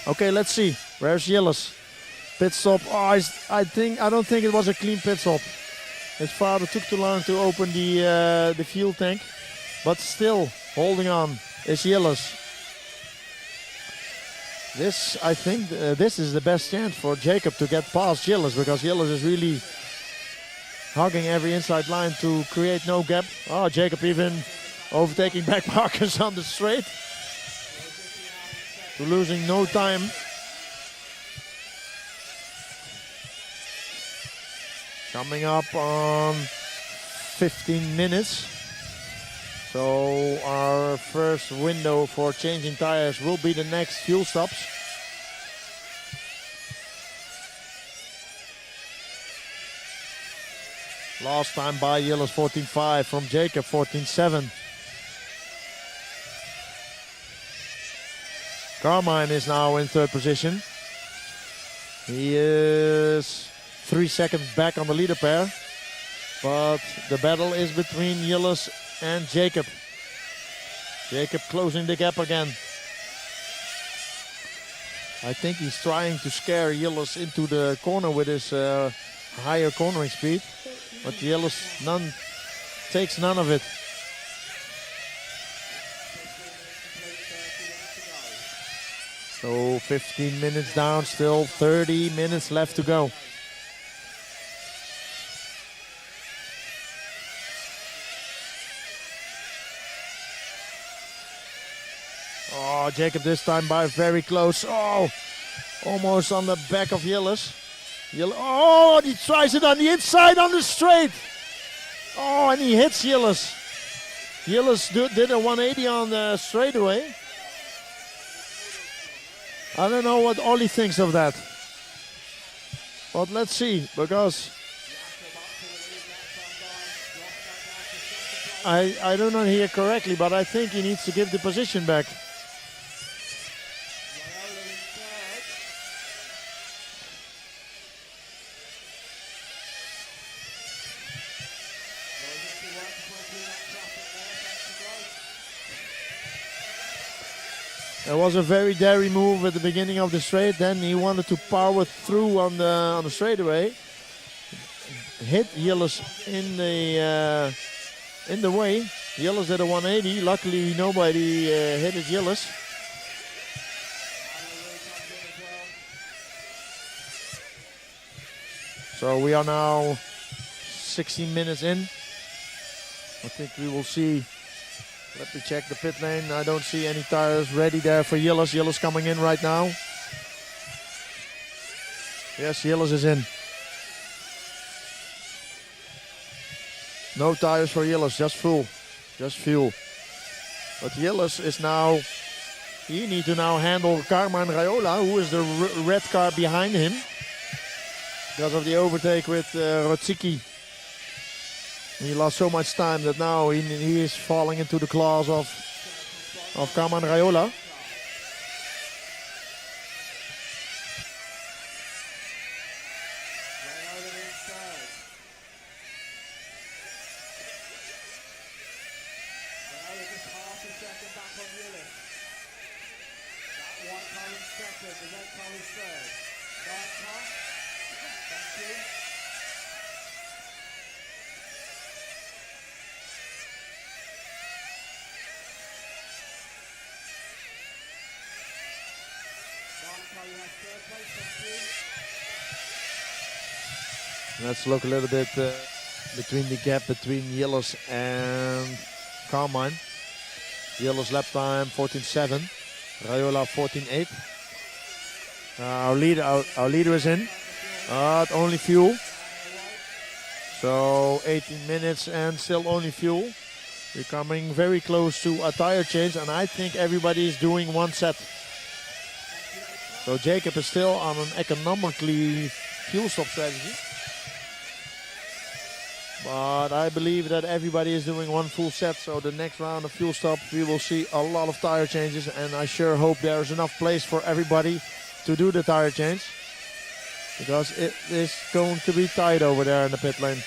Okay, let's see. Where's Jilles? Pit stop. Oh, I don't think it was a clean pit stop. His father took too long to open the fuel tank, but still holding on is Jilles. This, I think, this is the best chance for Jacob to get past Jilles, because Jilles is really hugging every inside line to create no gap. Oh, Jacob even overtaking back markers on the straight. To losing no time. Coming up on 15 minutes. So our first window for changing tires will be the next fuel stops. Last time by Jilles 14.5, from Jacob 14.7. Carmine is now in third position. He is 3 seconds back on the leader pair. But the battle is between Jilles and Jacob. Jacob closing the gap again. I think he's trying to scare Jilles into the corner with his higher cornering speed. But Jilles takes none of it. So 15 minutes down, still 30 minutes left to go. Oh, Jacob this time by very close. Oh, almost on the back of Jilles. Oh, he tries it on the inside on the straight. Oh, and he hits Jilles. Jilles did a 180 on the straightaway. I don't know what Ollie thinks of that. But let's see, because I do not hear correctly, but I think he needs to give the position back. It was a very daring move at the beginning of the straight. Then he wanted to power through on the straightaway. Hit Jilles in the way. Jilles did a 180. Luckily nobody hit Jilles. So we are now 16 minutes in. I think we will see. Let me check the pit lane. I don't see any tires ready there for Jilles. Jilles coming in right now. Yes, Jilles is in. No tires for Jilles, just full. Just fuel. But Jilles is now... He needs to now handle Carmine Raiola, who is the red car behind him. Because of the overtake with RUCPHEN. He lost so much time that now he is falling into the claws of Carmine Raiola. Let's look a little bit between the gap between Jilles and Carmine. Jilles lap time 14.7, Raiola 14.8. Our leader is in, only fuel. So 18 minutes and still only fuel. We're coming very close to a tire change, and I think everybody is doing one set. So Jacob is still on an economically fuel stop strategy. But I believe that everybody is doing one full set, so the next round of fuel stop we will see a lot of tire changes, and I sure hope there's enough place for everybody to do the tire change, because it is going to be tight over there in the pit lane.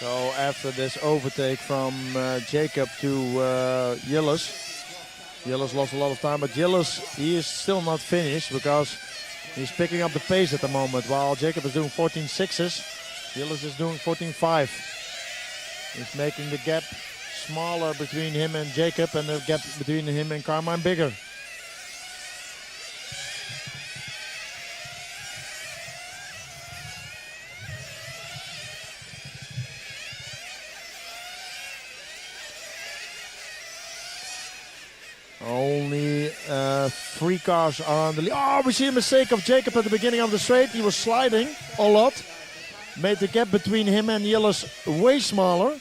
So after this overtake from Jacob to Gilles, Gilles lost a lot of time, but Gilles, he is still not finished because he's picking up the pace at the moment. While Jacob is doing 14.6s, Gilles is doing 14.5. He's making the gap smaller between him and Jacob, and the gap between him and Carmine bigger. Only 3 cars are on the lead. Oh, we see a mistake of Jacob at the beginning of the straight. He was sliding a lot. Made the gap between him and Gilles way smaller.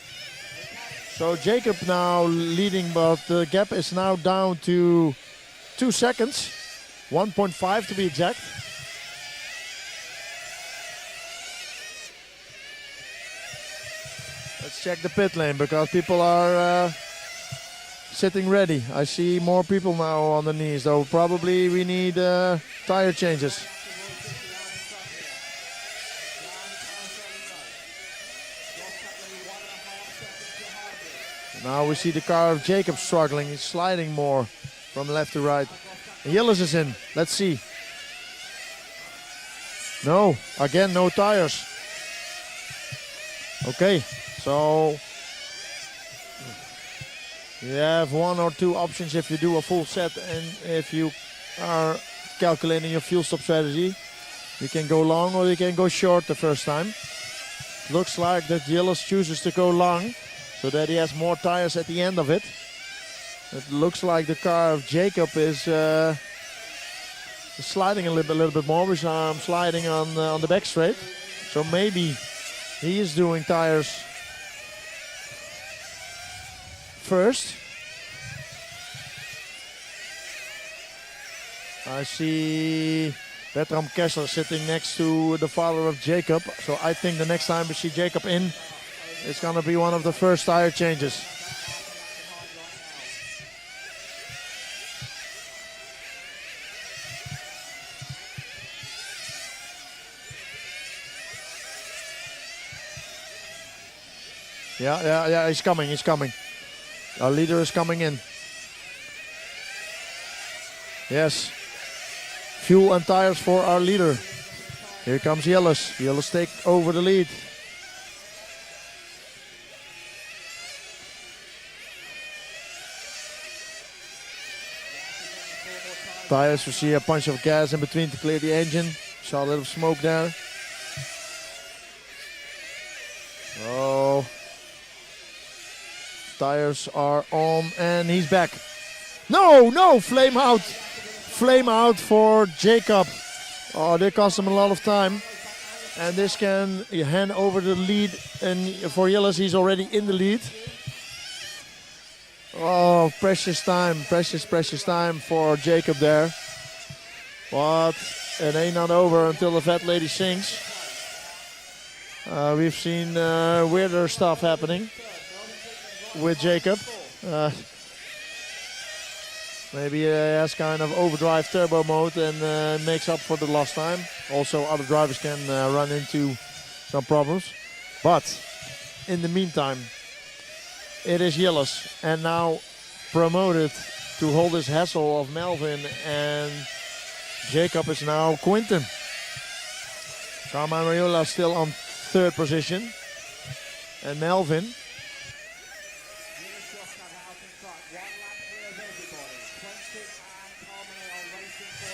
So Jacob now leading, but the gap is now down to 2 seconds. 1.5 to be exact. Let's check the pit lane because people are sitting ready. I see more people now on the knees, though probably we need tire changes. Now we see the car of Jacob struggling. He's sliding more from left to right. Gilles is in. Let's see. No, again, no tires. Okay, so you have 1 or 2 options if you do a full set, and if you are calculating your fuel stop strategy, you can go long or you can go short the first time. Looks like that Gilles chooses to go long, so that he has more tires at the end of it. It looks like the car of Jacob is sliding a little bit more, which I'm sliding on the back straight. So maybe he is doing tires first. I see Bertram Kessler sitting next to the father of Jacob. So I think the next time we see Jacob in, it's going to be one of the first tire changes. Yeah, he's coming. Our leader is coming in. Yes. Fuel and tires for our leader. Here comes Gilles. Gilles take over the lead. Tires, we see a bunch of gas in between to clear the engine. Saw a little smoke there. Oh. Tires are on and he's back. No, flame out. Flame out for Jacob. Oh, that cost him a lot of time. And this can hand over the lead. And for Gilles, he's already in the lead. Oh, precious time for Jacob there. But it ain't not over until the fat lady sings. We've seen weirder stuff happening with Jacob. Maybe he has kind of overdrive turbo mode and makes up for the lost time. Also, other drivers can run into some problems. But in the meantime, it is Gilles, and now promoted to hold his hassle of Melvin, and Jacob is now Quinten. Carmine Raiola still on 3rd position, and Melvin.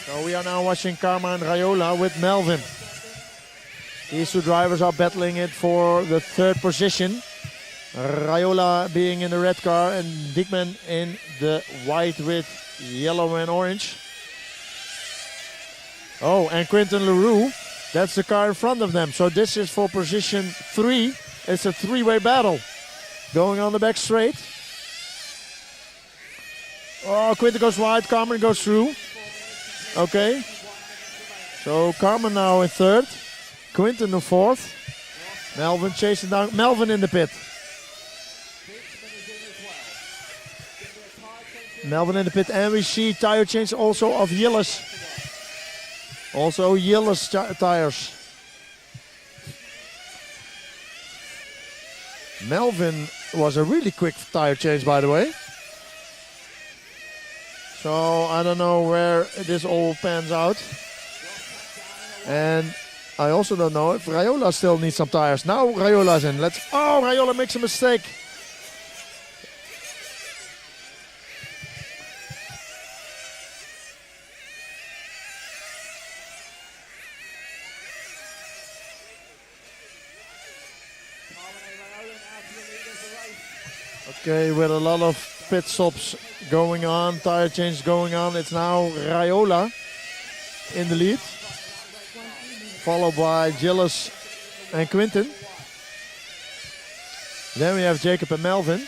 So we are now watching Carmine Raiola with Melvin. These 2 drivers are battling it for the 3rd position. Raiola being in the red car and Dickman in the white with yellow and orange. Oh, and Quinten Leroux, that's the car in front of them. So this is for position 3. It's a 3-way battle. Going on the back straight. Oh, Quinten goes wide, Carmen goes through. Okay. So Carmen now in 3rd. Quinten in 4th. Melvin chasing down. Melvin in the pit. Melvin in the pit, and we see tire change also of Gilles. Also Gilles tires. Melvin was a really quick tire change, by the way. So I don't know where this all pans out. And I also don't know if Raiola still needs some tires. Now Raiola's in. Oh, Raiola makes a mistake. Okay, with a lot of pit stops going on, tire changes going on. It's now Raiola in the lead, followed by Gilles and Quinten. Then we have Jacob and Melvin.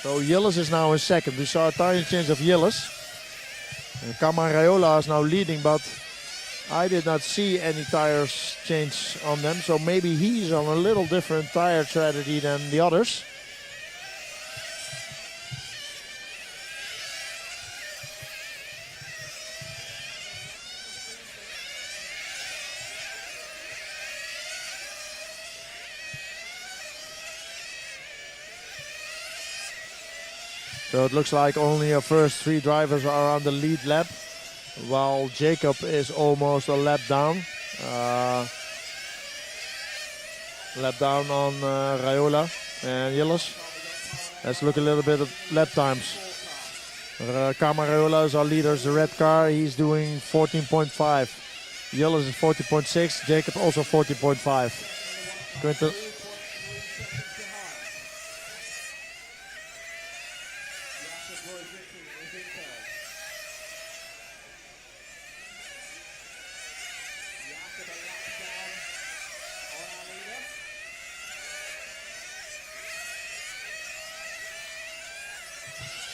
So Gilles is now in second. We saw a tire change of Gilles. And Kaman Raiola is now leading, but I did not see any tires change on them. So maybe he's on a little different tire strategy than the others. So it looks like only our first three drivers are on the lead lap, while Jacob is almost a lap down. Lap down on Raiola and Gilles. Let's look a little bit at lap times. Kaman Raiola is our leader, is the red car. He's doing 14.5. Gilles is 40.6. Jacob also 40.5. Quinten.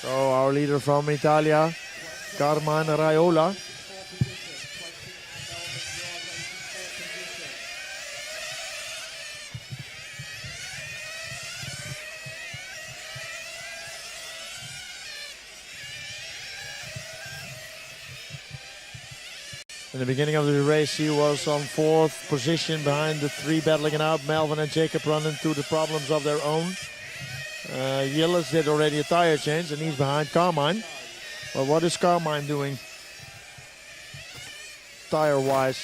So our leader from Italia, Carmine Raiola. In the beginning of the race, he was on fourth position behind the three battling it out. Melvin and Jacob run into the problems of their own. Gilles did already a tire change and he's behind Carmine. But what is Carmine doing tire-wise?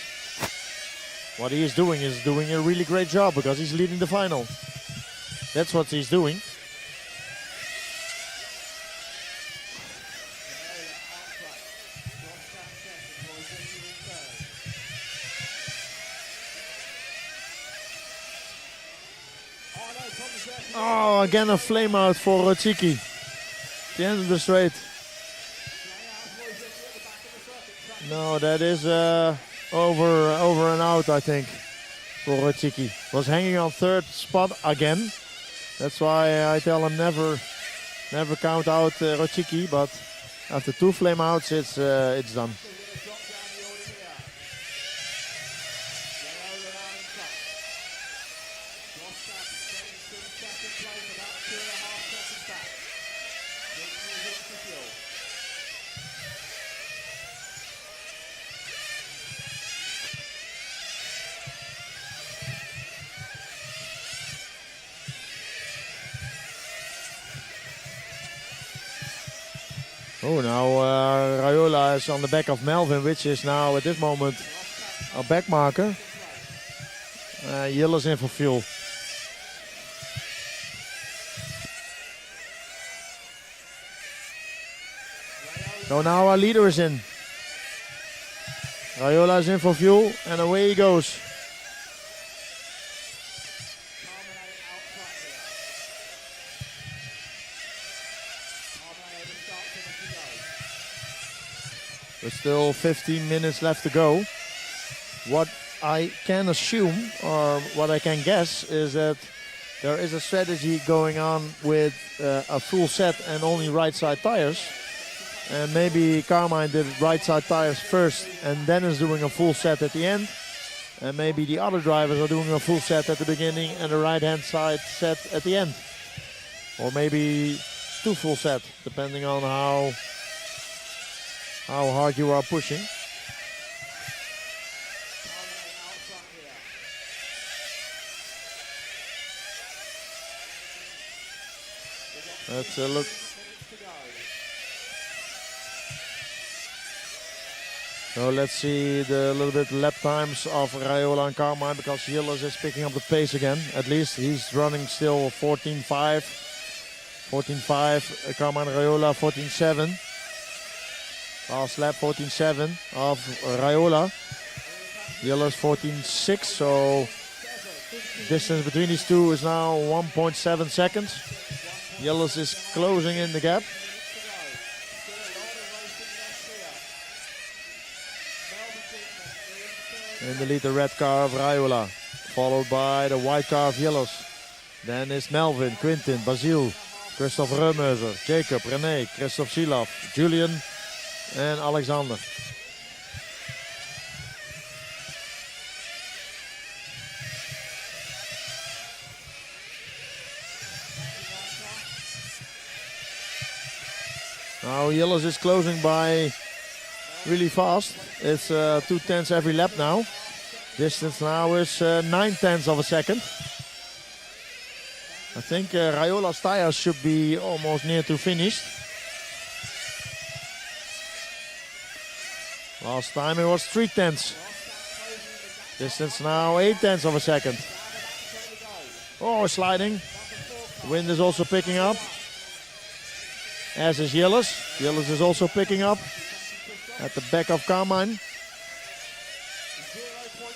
What he is doing a really great job because he's leading the final. That's what he's doing. Oh, again a flame out for Chiki. The end of the straight. No, that is over and out, I think, for Chiki. Was hanging on third spot again. That's why I tell him never count out Rochiki, but after two flame outs, it's done. Oh, now Raiola is on the back of Melvin, which is now at this moment a back marker. Gilles in for fuel. So now our leader is in. Raiola is in for fuel and away he goes. There's still 15 minutes left to go. What I can assume, or what I can guess, is that there is a strategy going on with a full set and only right side tires. And maybe Carmine did right side tires first and then is doing a full set at the end. And maybe the other drivers are doing a full set at the beginning and a right hand side set at the end. Or maybe 2 full set, depending on how hard you are pushing. Let's look. So let's see the little bit lap times of Raiola and Carmine, because Gilles is picking up the pace again. At least he's running still 14.5. 14.5, Carmine Raiola 14.7. Last lap 14.7 of Raiola. Gilles 14.6, so distance between these two is now 1.7 seconds. Gilles is closing in the gap. In the lead, the red car of Raiola, followed by the white car of Gilles. Then is Melvin, Quintin, Basile, Christoph Reumeuser, Jacob, René, Christoph Silaf, Julian and Alexander. Now Gilles is closing by really fast. It's 2 tenths every lap now. Distance now is 9 tenths of a second. I think Raiola's tires should be almost near to finished. Last time it was 3 tenths. Distance now 8 tenths of a second. Oh, sliding. The wind is also picking up. As is Gilles. Gilles is also picking up at the back of Carmine.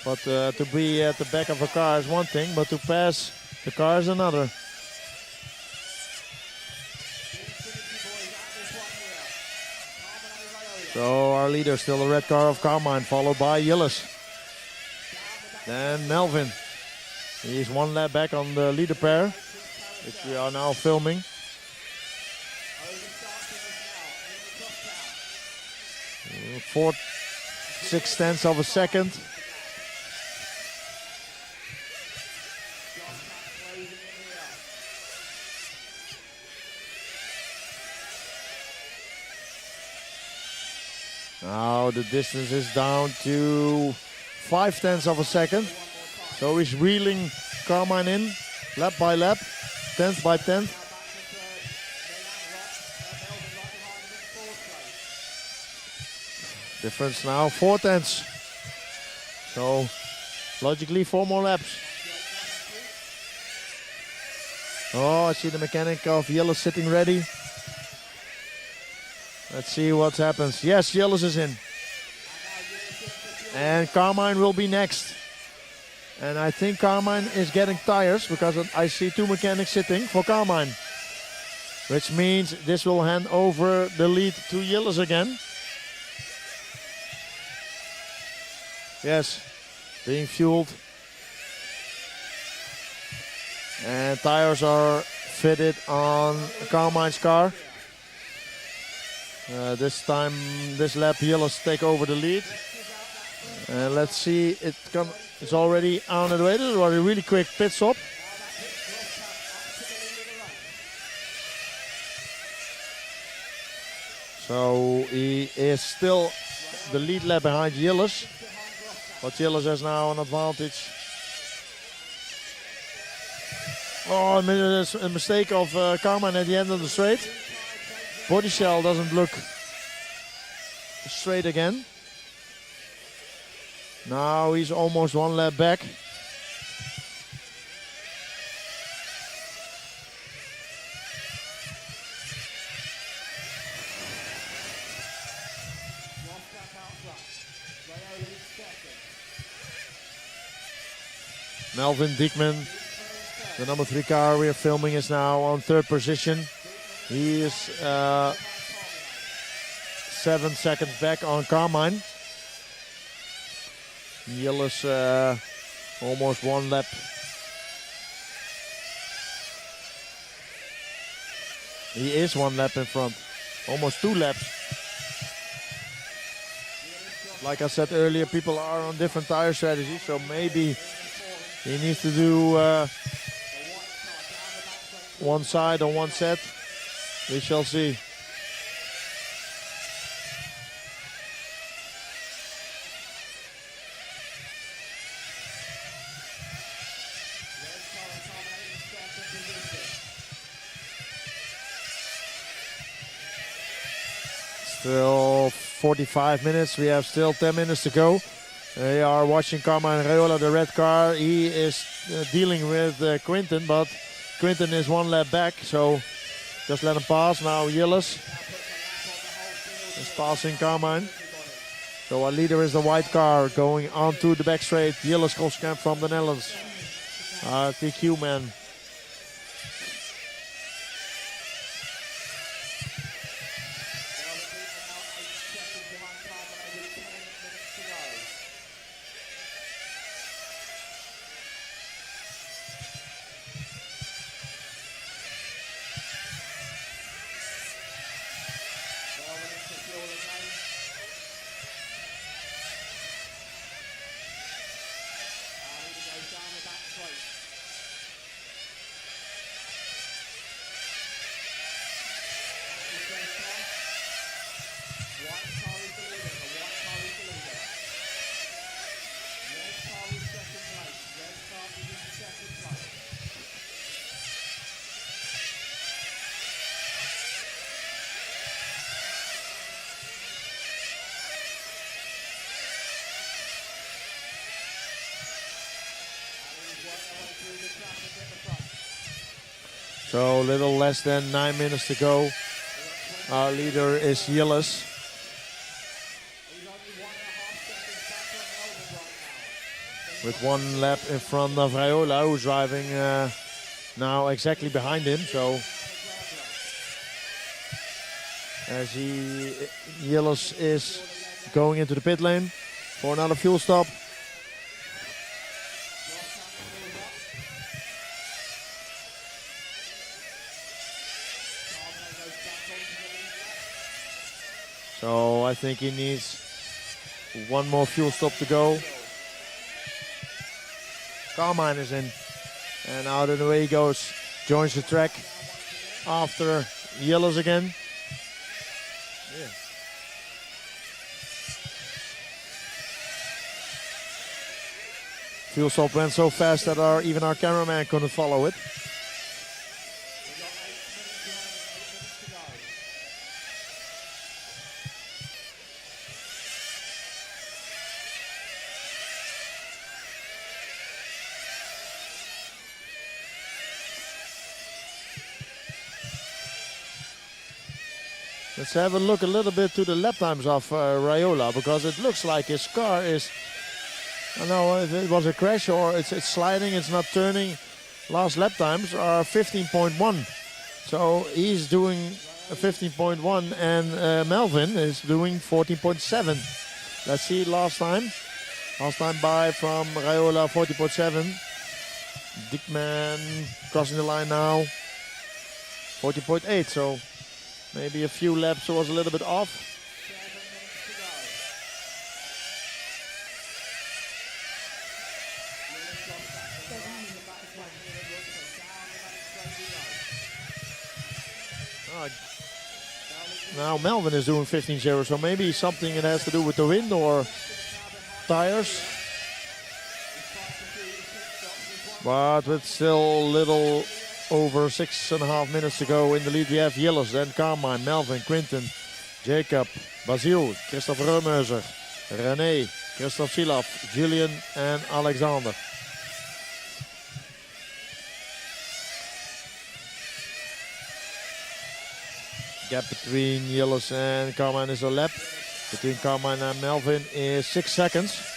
But to be at the back of a car is one thing, but to pass the car is another. So our leader, still the red car of Carmine, followed by Gilles. Then Melvin. He's 1 lap back on the leader pair, which we are now filming. 4/6 tenths of a second. Now the distance is down to 5 tenths of a second. So he's reeling Carmine in, lap by lap, tenth by tenth. Difference now 4 tenths. So logically 4 more laps. Oh, I see the mechanic of Gilles sitting ready. Let's see what happens. Yes, Gilles is in. And Carmine will be next. And I think Carmine is getting tires, because I see 2 mechanics sitting for Carmine. Which means this will hand over the lead to Gilles again. Yes, being fueled. And tires are fitted on Carmine's car. This time, this lap, Gilles take over the lead. And let's see, it's already on the way. This was a really quick pit stop. So he is still the lead lap behind Gilles. But Gilles has now an advantage. Oh, a mistake of Carmine at the end of the straight. Body shell doesn't look straight again. Now he's almost 1 lap back. Melvin Diekman, the number 3 car we are filming, is now on 3rd position. He is 7 seconds back on Carmine. Gilles almost 1 lap. He is 1 lap in front, almost 2 laps. Like I said earlier, people are on different tire strategies, so maybe he needs to do 1 side on 1 set. We shall see. Still 45 minutes. We have still 10 minutes to go. They are watching Carmine Raiola, the red car. He is dealing with Quinten, but Quinten is one lap back, so just let him pass. Now Gilles is passing Carmine. So our leader is the white car going onto the back straight. Gilles Koskamp from the Netherlands. TQ man. So a little less than 9 minutes to go. Our leader is Gilles. With 1 lap in front of Raiola, who's driving now exactly behind him. So as Gilles is going into the pit lane for another fuel stop. So I think he needs 1 more fuel stop to go. Carmine is in, and out of the way he goes. Joins the track after Gilles again. Yeah. Fuel stop went so fast that even our cameraman couldn't follow it. Let's have a look a little bit to the lap times of Raiola, because it looks like his car is, I don't know if it was a crash or it's sliding, it's not turning. Last lap times are 15.1. So he's doing a 15.1 and Melvin is doing 14.7. Let's see last time. Last time by from Raiola 40.7. Dickman crossing the line now. 40.8, so maybe a few laps was a little bit off. Now Melvin is doing 15.0, so maybe something it has to do with the wind or tires. But with still little over 6.5 minutes to go in the lead, we have Gilles, then Carmine, Melvin, Quinten, Jacob, Basile, Christophe Reumeuser, René, Christophe Silaf, Julian and Alexander. Gap between Gilles and Carmine is a lap. Between Carmine and Melvin is 6 seconds.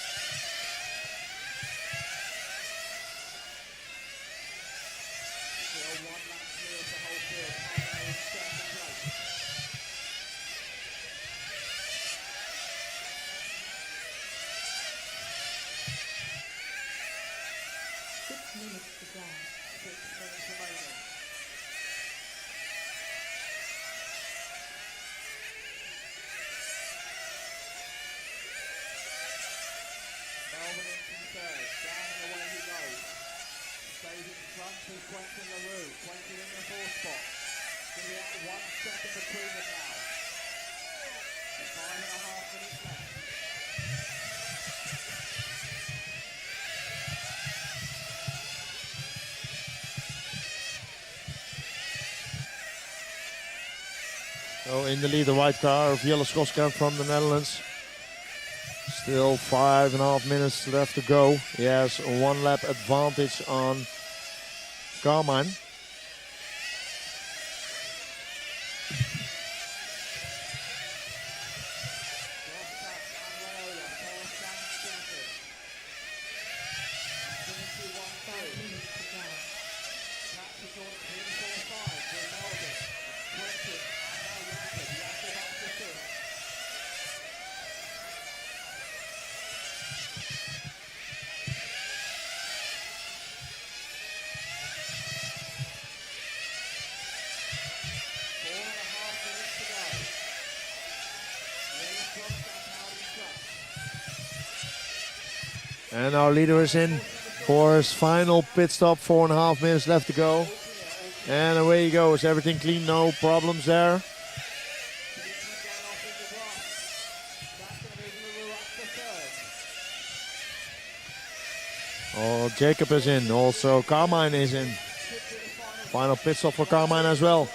So in the lead, the white car of Jelle Schoskamp from the Netherlands. Still 5.5 minutes left to go. He has a 1 lap advantage on Carmine. And our leader is in for his final pit stop. 4.5 minutes left to go. And away he goes. Everything clean, no problems there. Oh, Jacob is in. Also, Carmine is in. Final pit stop for Carmine as well.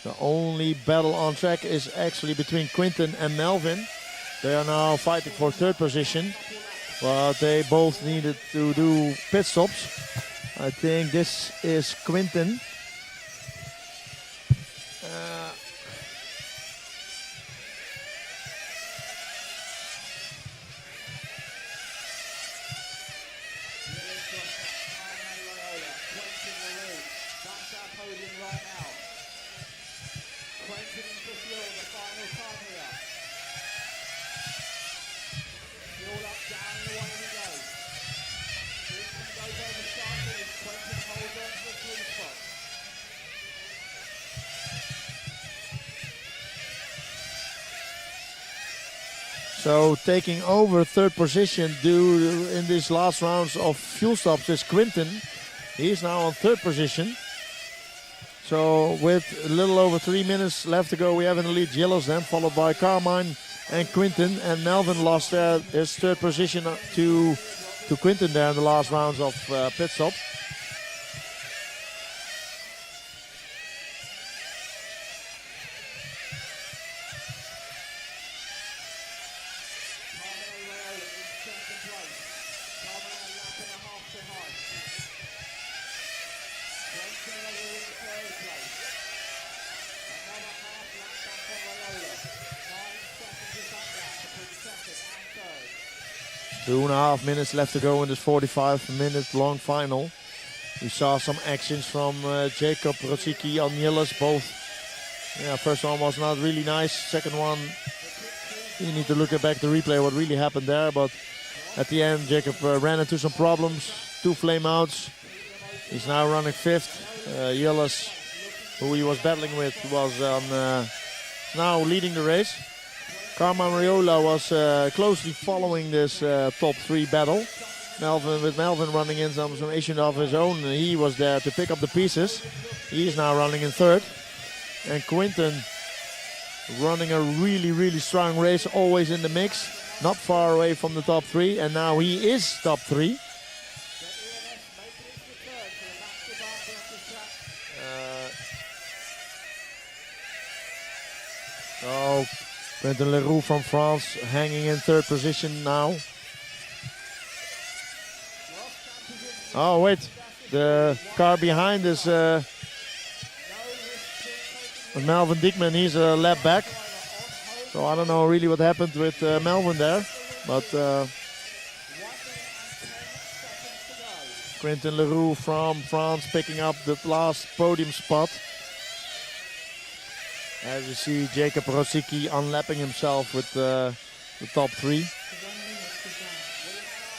The only battle on track is actually between Quinten and Melvin. They are now fighting for 3rd position, but they both needed to do pit stops. I think this is Quinten. So taking over 3rd position in these last rounds of fuel stops is Quinten. He's now on 3rd position. So with a little over 3 minutes left to go, we have in the lead Jellos then, followed by Carmine and Quinten. And Melvin lost his 3rd position to Quinten there in the last rounds of pit stop. Two and a half minutes left to go in this 45-minute long final. We saw some actions from Jacob Rosicki on Jelles. Both, first one was not really nice. Second one, you need to look back the replay what really happened there. But at the end, Jacob ran into some problems. 2 flame outs. He's now running 5th. Jelles, who he was battling with, was now leading the race. Carmine Mariola was closely following this top 3 battle. With Melvin running in some issue of his own, he was there to pick up the pieces. He is now running in 3rd. And Quinten running a really, really strong race, always in the mix. Not far away from the top 3, and now he is top 3. So Quentin Leroux from France hanging in 3rd position now. Oh wait, the car behind is Melvin Diekman. He's a lap back. So I don't know really what happened with Melvin there. But Quentin Leroux from France picking up the last podium spot. As you see, Jacob Rosicki unlapping himself with the top 3.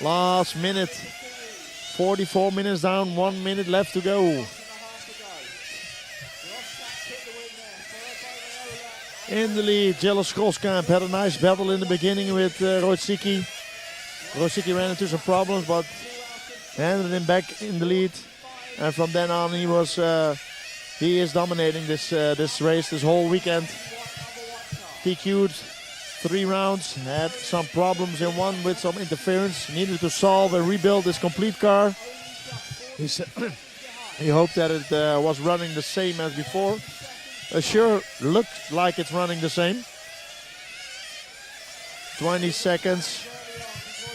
Last minute, 44 minutes down, 1 minute left to go. In the lead, Jelle Schoskamp had a nice battle in the beginning with Rosicki. Rosicki ran into some problems, but handed him back in the lead, and from then on he is dominating this race this whole weekend. TQ'd 3 rounds, had some problems in one with some interference, needed to solve and rebuild his complete car. He said he hoped that it was running the same as before. Sure looked like it's running the same. 20 seconds.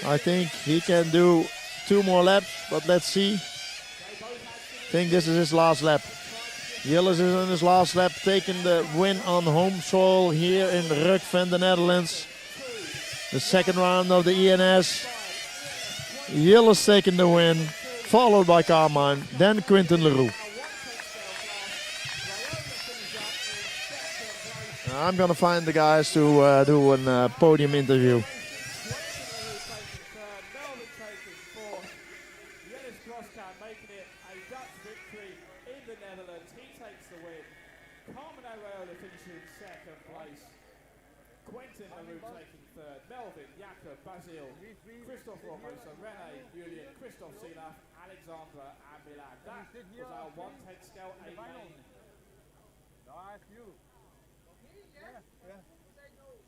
I think he can do 2 more laps, but let's see. I think this is his last lap. Gilles is in his last lap, taking the win on home soil here in RUCPHEN, the Netherlands. The second round of the ENS. Gilles taking the win, followed by Carmine, then Quinten Leroux. I'm gonna find the guys to do a podium interview.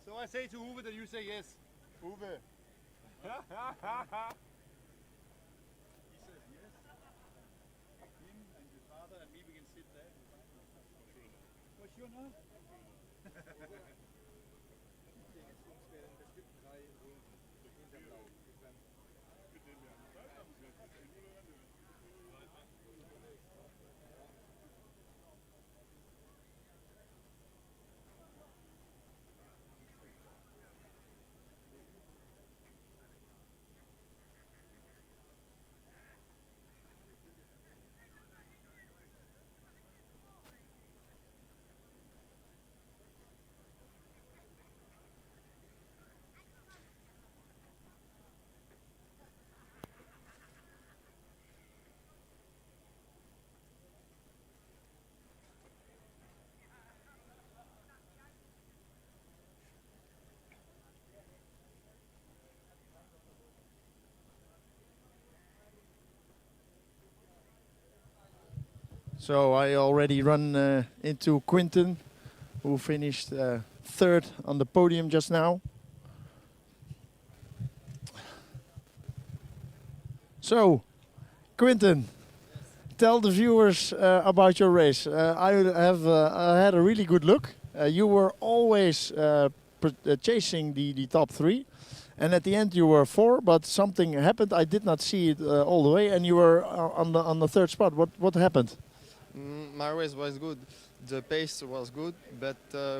So I say to Uwe that you say yes. Uwe. He says yes. Him and his father and me, we can sit there. For sure now? So I already run into Quinten, who finished 3rd on the podium just now. So, Quinten, tell the viewers about your race. I have had a really good look. You were always chasing the top 3. And at the end you were 4, but something happened. I did not see it all the way, and you were on the 3rd spot. What happened? My race was good. The pace was good, but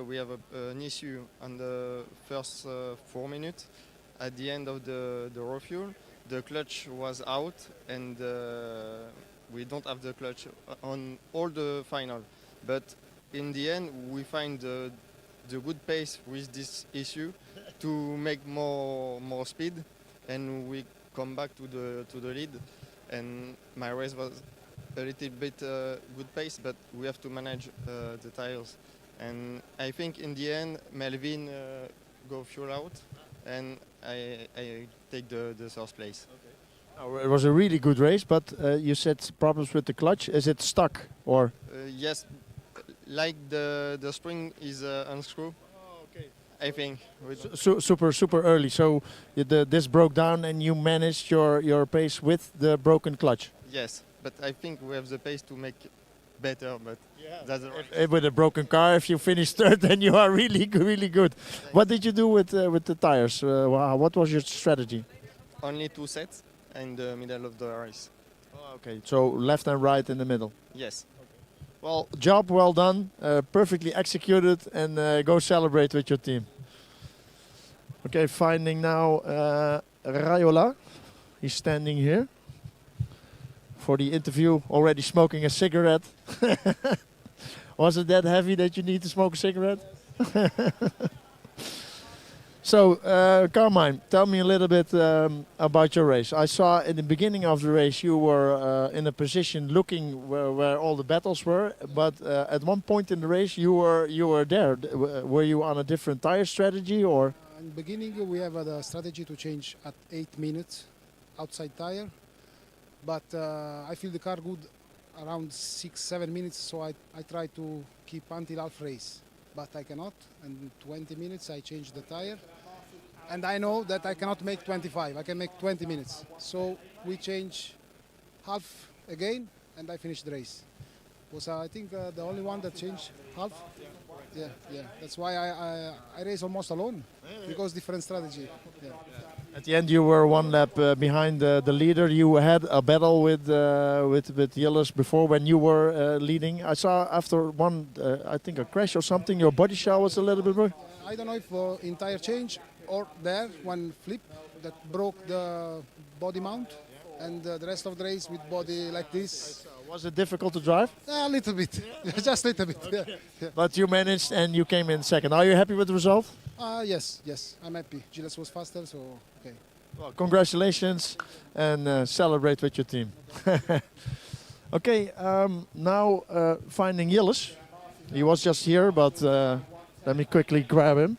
we have an issue on the first 4 minutes. At the end of the refuel, the clutch was out, and we don't have the clutch on all the final. But in the end, we find the good pace with this issue to make more speed, and we come back to the lead. And my race was a little bit good pace, but we have to manage the tires. And I think in the end, Melvin go fuel out, and I take the 3rd place. Okay. It was a really good race, but you said problems with the clutch. Is it stuck or? Yes, like the spring is unscrewed. Oh, okay. I think. Super early. So this broke down, and you managed your pace with the broken clutch. Yes. But I think we have the pace to make better, but yeah, that's right. If with a broken car, if you finish 3rd, then you are really good. Thanks. What did you do with the tires? What was your strategy? Only 2 sets in the middle of the race. Oh, okay, so left and right in the middle. Yes. Okay. Well, job well done, perfectly executed, and go celebrate with your team. Okay, finding now Raiola. He's standing here for the interview, already smoking a cigarette. Was it that heavy that you need to smoke a cigarette? So, Carmine, tell me a little bit about your race. I saw in the beginning of the race you were in a position looking where all the battles were, but at one point in the race you were there. Were you on a different tire strategy or? In the beginning we have a strategy to change at 8 minutes outside tire. but I feel the car good around 6-7 minutes, so I try to keep until half race, but I cannot. And in 20 minutes I change the tire, and I know that I cannot make 25. I can make 20 minutes, so we change half again, and I finish the race. Was I think the only one that changed half. Yeah. That's why I race almost alone, because different strategy. Yeah. At the end, you were one lap behind the leader. You had a battle with Jillis before when you were leading. I saw after one, I think a crash or something, your body shell was a little bit more. I don't know if entire change or there one flip that broke the body mount, and the rest of the race with body like this. Was it difficult to drive? A little bit, just a little bit. Yeah. But you managed and you came in second. Are you happy with the result? Yes, I'm happy. Gilles was faster, so okay. Well, congratulations and celebrate with your team. Okay, now finding Jillis. He was just here, but let me quickly grab him.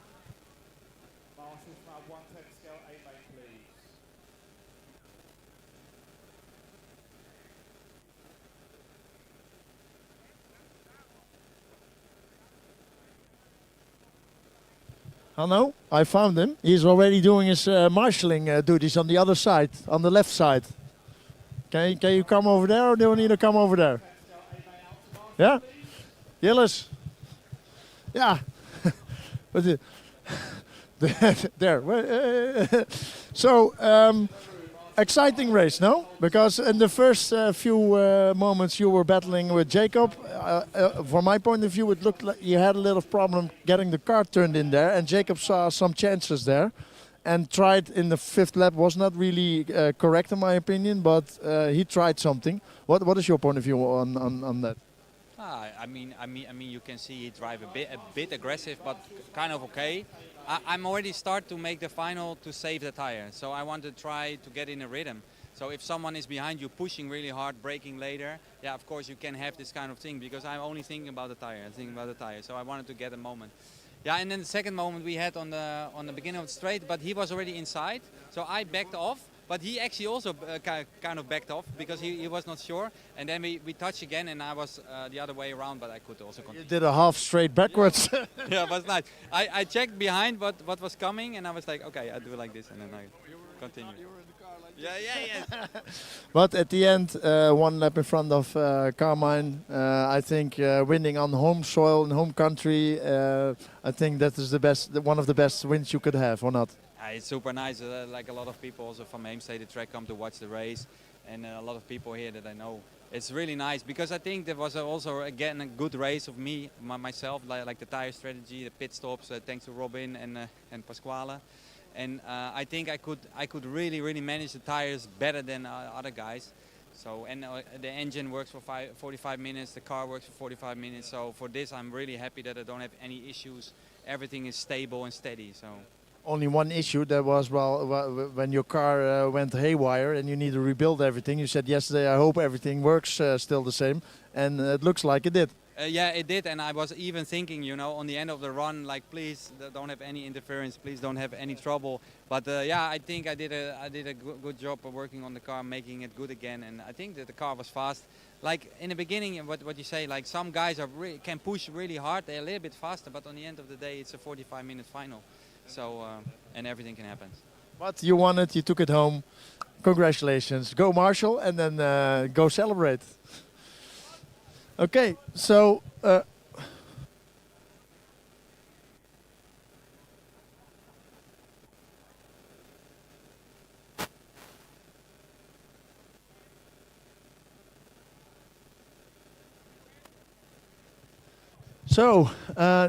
Oh no, I found him. He's already doing his marshalling duties on the other side, on the left side. Can you come over there, or do you need to come over there? Yeah? Jillis? Yeah. There. So, exciting race, no? Because in the first few moments you were battling with Jacob. From my point of view, it looked like you had a little problem getting the car turned in there, and Jacob saw some chances there and tried in the fifth lap. Was not really correct in my opinion, but he tried something. What is your point of view on that? I mean, you can see he drive a bit aggressive, but kind of okay. I'm already start to make the final to save the tire, so I want to try to get in a rhythm. So if someone is behind you pushing really hard, braking later, yeah, of course you can have this kind of thing, because I'm only thinking about the tire, so I wanted to get a moment. Yeah, and then the second moment we had on the beginning of the straight, but he was already inside, so I backed off. But he actually also kind of backed off because he was not sure. And then we touched again, and I was the other way around, but I could also continue. You did a half straight backwards. Yeah, it was nice. I checked behind what was coming, and I was like, okay, I'll do it like this, and then I continue. You were in the car like Yeah. But at the end, one lap in front of Carmine. I think winning on home soil in home country, I think that is one of the best wins you could have, or not? It's super nice. Like a lot of people also from Heemstede, the track come to watch the race, and a lot of people here that I know. It's really nice because I think there was also again a good race of myself, like the tire strategy, the pit stops, thanks to Robin and Pasquale, and I think I could really manage the tires better than other guys. So and the engine works for 45 minutes, the car works for 45 minutes. So for this, I'm really happy that I don't have any issues. Everything is stable and steady. So. Only one issue, that was when your car went haywire and you need to rebuild everything. You said yesterday, I hope everything works still the same, and it looks like it did. Yeah, it did, and I was even thinking, on the end of the run, like, please don't have any interference, please don't have any trouble. But yeah, I think I did a good job of working on the car, making it good again, and I think that the car was fast. Like in the beginning, what you say, like some guys can push really hard, they're a little bit faster, but on the end of the day, it's a 45-minute final. So, and everything can happen. But you won it, you took it home. Congratulations. Go Marshall, and then go celebrate. Okay, so... So,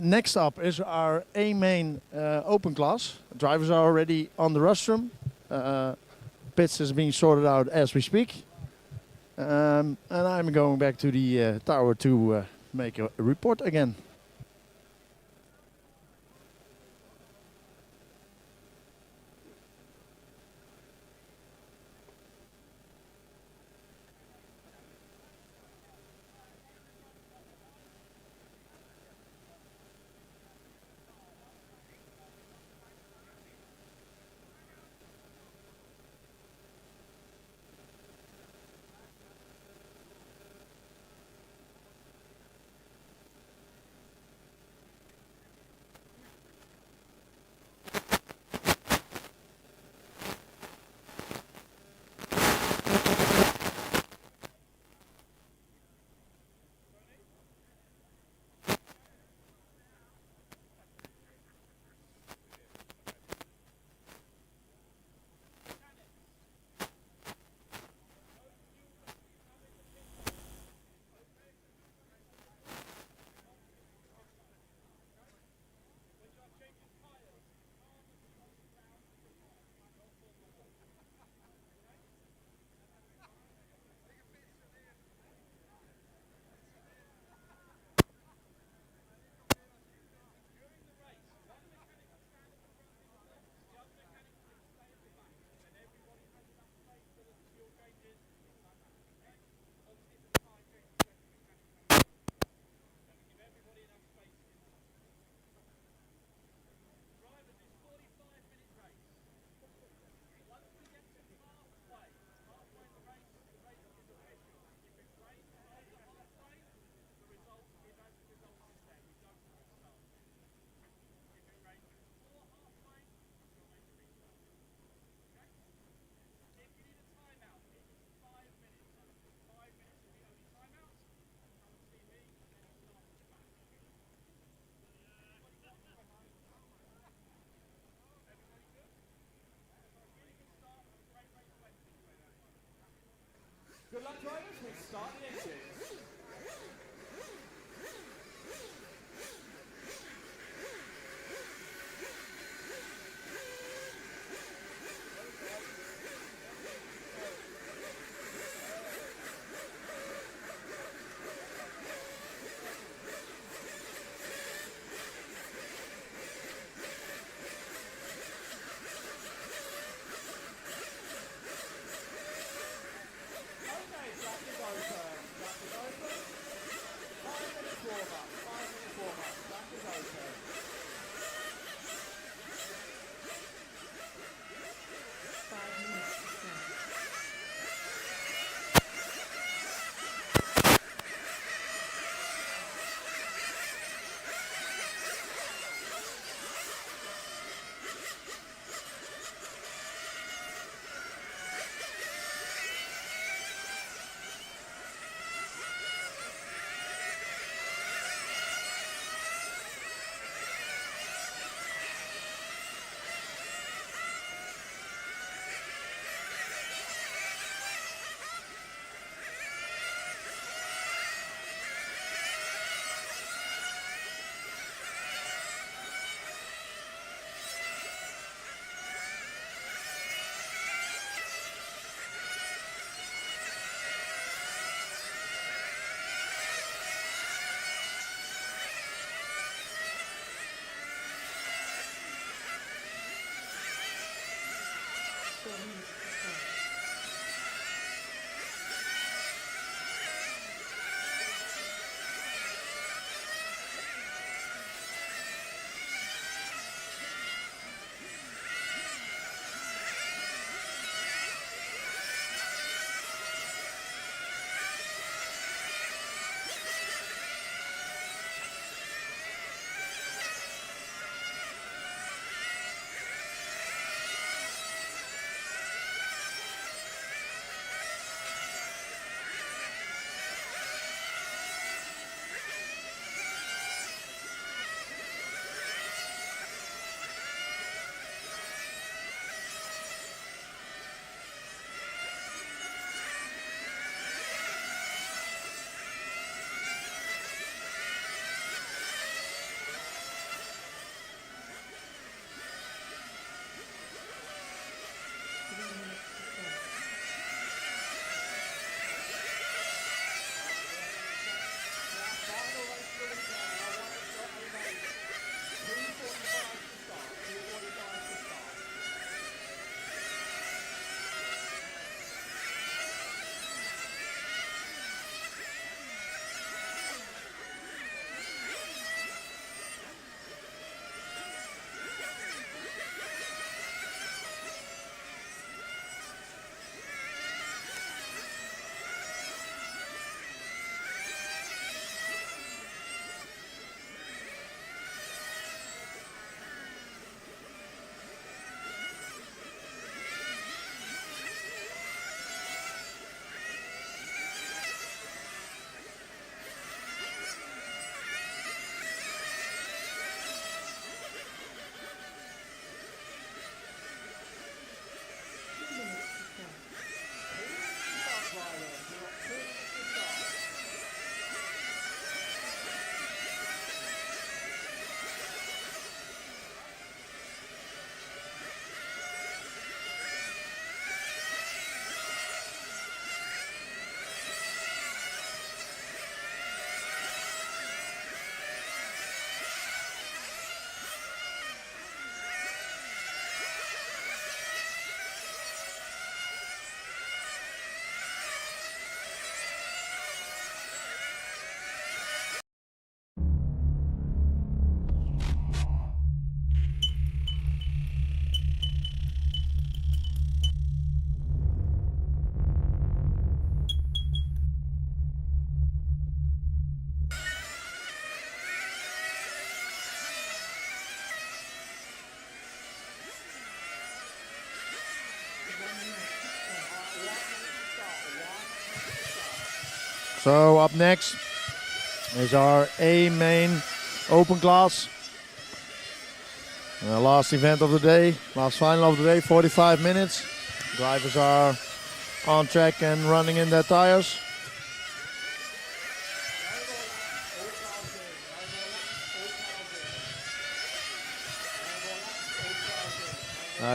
next up is our A-main open class. Drivers are already on the rostrum. Pits is being sorted out as we speak. And I'm going back to the tower to make a report again. Good luck, drivers. We start the engines. So up next is our A main open class. Last event of the day, last final of the day, 45 minutes. Drivers are on track and running in their tires.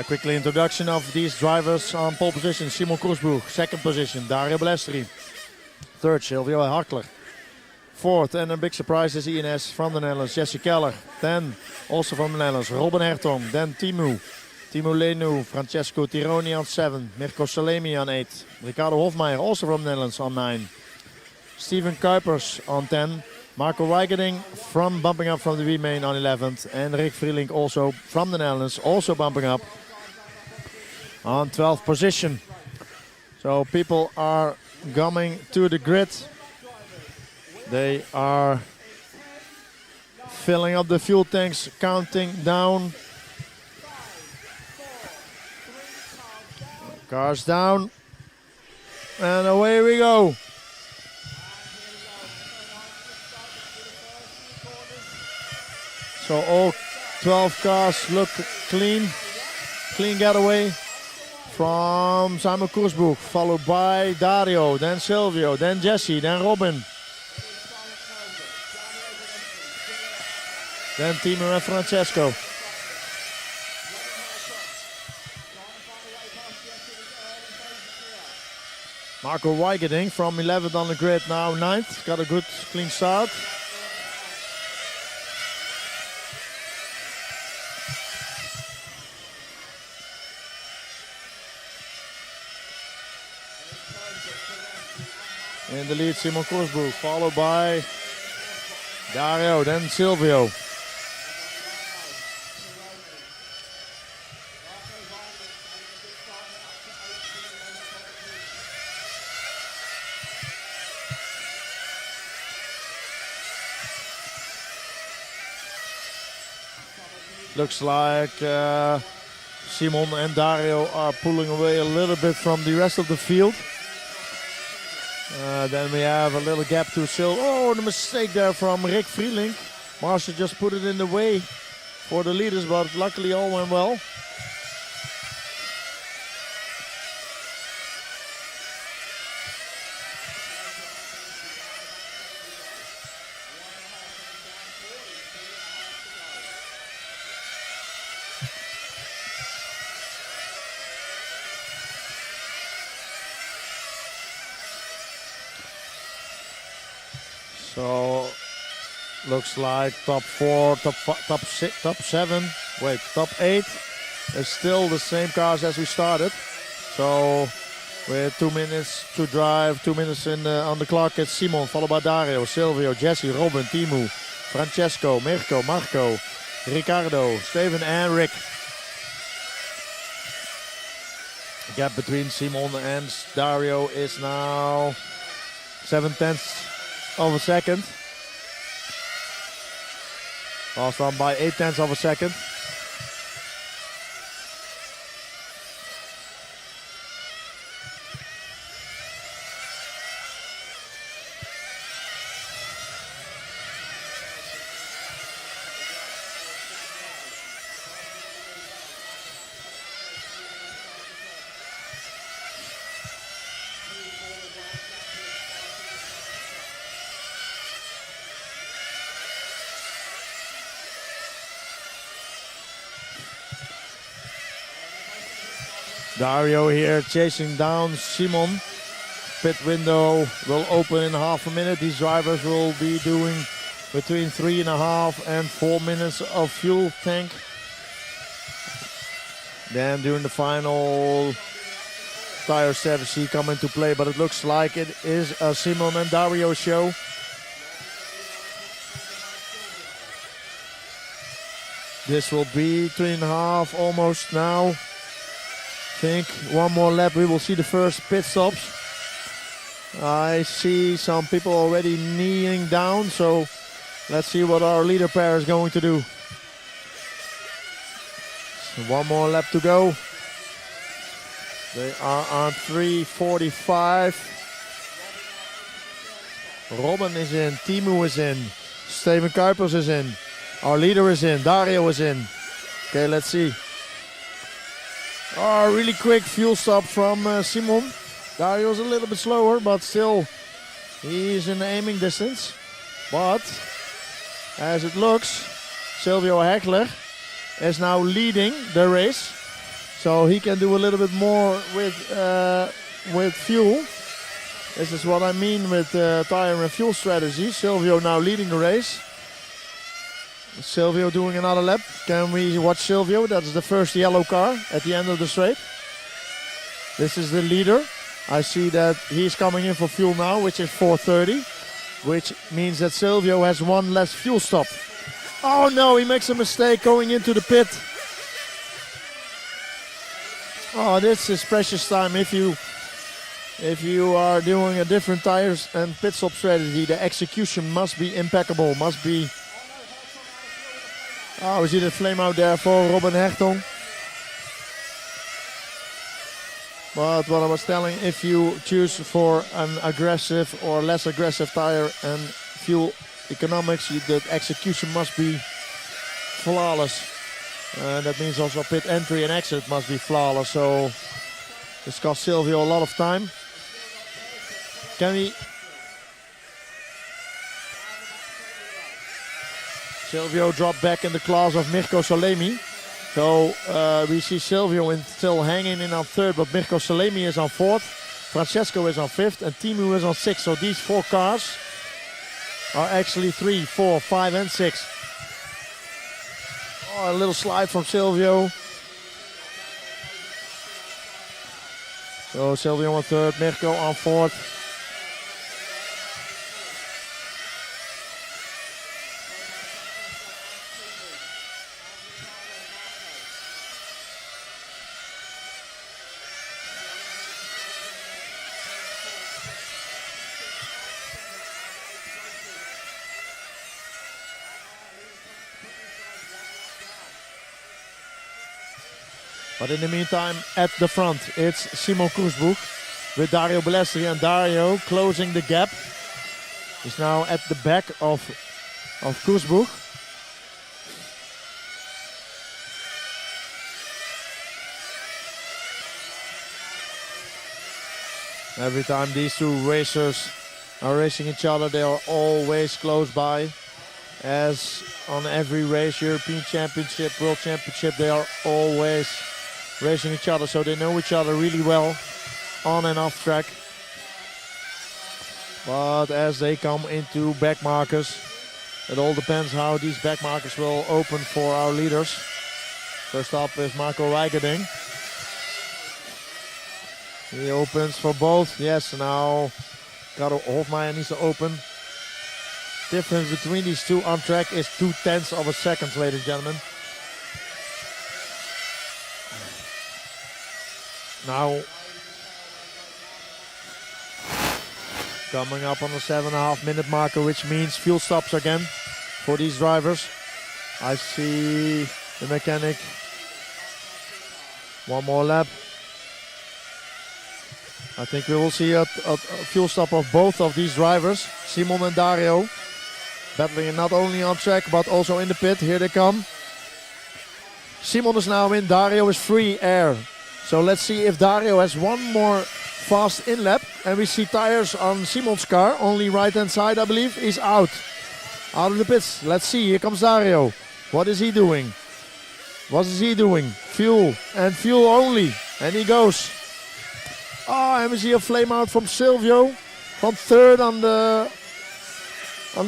Quickly introduction of these drivers on pole position. Simon Koersbroek, second position. Dario Balestri. Third, Silvio Hakler. Fourth, and a big surprise is ENS from the Netherlands, Jesse Keller. Then, also from the Netherlands, Robin Hertong. Then Timo Lenu, Francesco Tironi on 7. Mirko Salemi on 8. Ricardo Hofmeijer, also from the Netherlands, on 9. Steven Kuipers on 10. Marco Weigerding from bumping up from the B-main on 11th. And Rick Vrielink, also from the Netherlands, also bumping up on 12th position. So people are coming to the grid. They are filling up the fuel tanks, counting down. Cars down. And away we go. So all 12 cars look clean. Clean getaway from Simon Koersbroek, followed by Dario, then Silvio, then Jesse, then Robin. Then Timo and Francesco. Marco Weigerding from 11th on the grid, now 9th. Got a good clean start. In the lead, Simon Koersbroek, followed by Dario, then Silvio. Looks like Simon and Dario are pulling away a little bit from the rest of the field. Then we have a little gap to Silvio. Oh, the mistake there from Rick Vrielink. Marcia just put it in the way for the leaders, but luckily all went well. So looks like top 4, top 6, top 7, wait, top 8 is still the same cars as we started. So with 2 minutes to drive, 2 minutes on the clock, it's Simon, followed by Dario, Silvio, Jesse, Robin, Timo, Francesco, Mirko, Marco, Ricardo, Steven and Rick. The gap between Simon and Dario is now 7/10 of a second. Last run by 8/10 of a second. Dario here chasing down Simon. Pit window will open in half a minute. These drivers will be doing between 3.5 and 4 minutes of fuel tank. Then during the final tire strategy come into play, but it looks like it is a Simon and Dario show. This will be 3.5 almost now. I think one more lap we will see the first pit stops. I see some people already kneeling down, so let's see what our leader pair is going to do. So one more lap to go. They are on 3:45. Robin is in, Timo is in, Steven Kuipers is in, our leader is in, Dario is in. Okay, let's see. Oh, really quick fuel stop from Simon. Dario's a little bit slower, but still he's in the aiming distance. But as it looks, Silvio Heckler is now leading the race. So he can do a little bit more with fuel. This is what I mean with tire and fuel strategy. Silvio now leading the race. Silvio doing another lap. Can we watch Silvio? That's the first yellow car at the end of the straight. This is the leader. I see that he's coming in for fuel now, which is 4:30, which means that Silvio has one less fuel stop. Oh no, he makes a mistake going into the pit. Oh, this is precious time. If you are doing a different tires and pit stop strategy, the execution must be impeccable, must be... Oh, we see the flame out there for Robin Hertong. But what I was telling, if you choose for an aggressive or less aggressive tire and fuel economics, the execution must be flawless. That means also pit entry and exit must be flawless. So this cost Silvio a lot of time. Can we... Silvio dropped back in the class of Mirko Salemi. So we see Silvio still hanging in on third, but Mirko Salemi is on fourth. Francesco is on fifth and Timu is on sixth. So these four cars are actually 3, 4, 5 and 6. Oh, a little slide from Silvio. So Silvio on third, Mirko on fourth. But in the meantime, at the front, it's Simon Koersbroek with Dario Bellestri, and Dario closing the gap. He's now at the back of Koersbroek. Every time these two racers are racing each other, they are always close by. As on every race, European Championship, World Championship, they are always racing each other, so they know each other really well on and off track. But as they come into back markers, it all depends how these back markers will open for our leaders. First up is Marco Weigerding. He opens for both. Yes, now Karel Hofmeijer needs to open. Difference between these two on track is 0.2 of a second, ladies and gentlemen. Now coming up on the 7.5 minute marker, which means fuel stops again for these drivers. I see the mechanic. One more lap. I think we will see a fuel stop of both of these drivers, Simon and Dario, battling not only on track but also in the pit. Here they come. Simon is now in, Dario is free air. So let's see if Dario has one more fast in lap. And we see tires on Simon's car, only right hand side I believe. He's out of the pits. Let's see, here comes Dario. What is he doing? What is he doing? Fuel and fuel only. And he goes. Oh, and we see a flame out from Silvio from third on the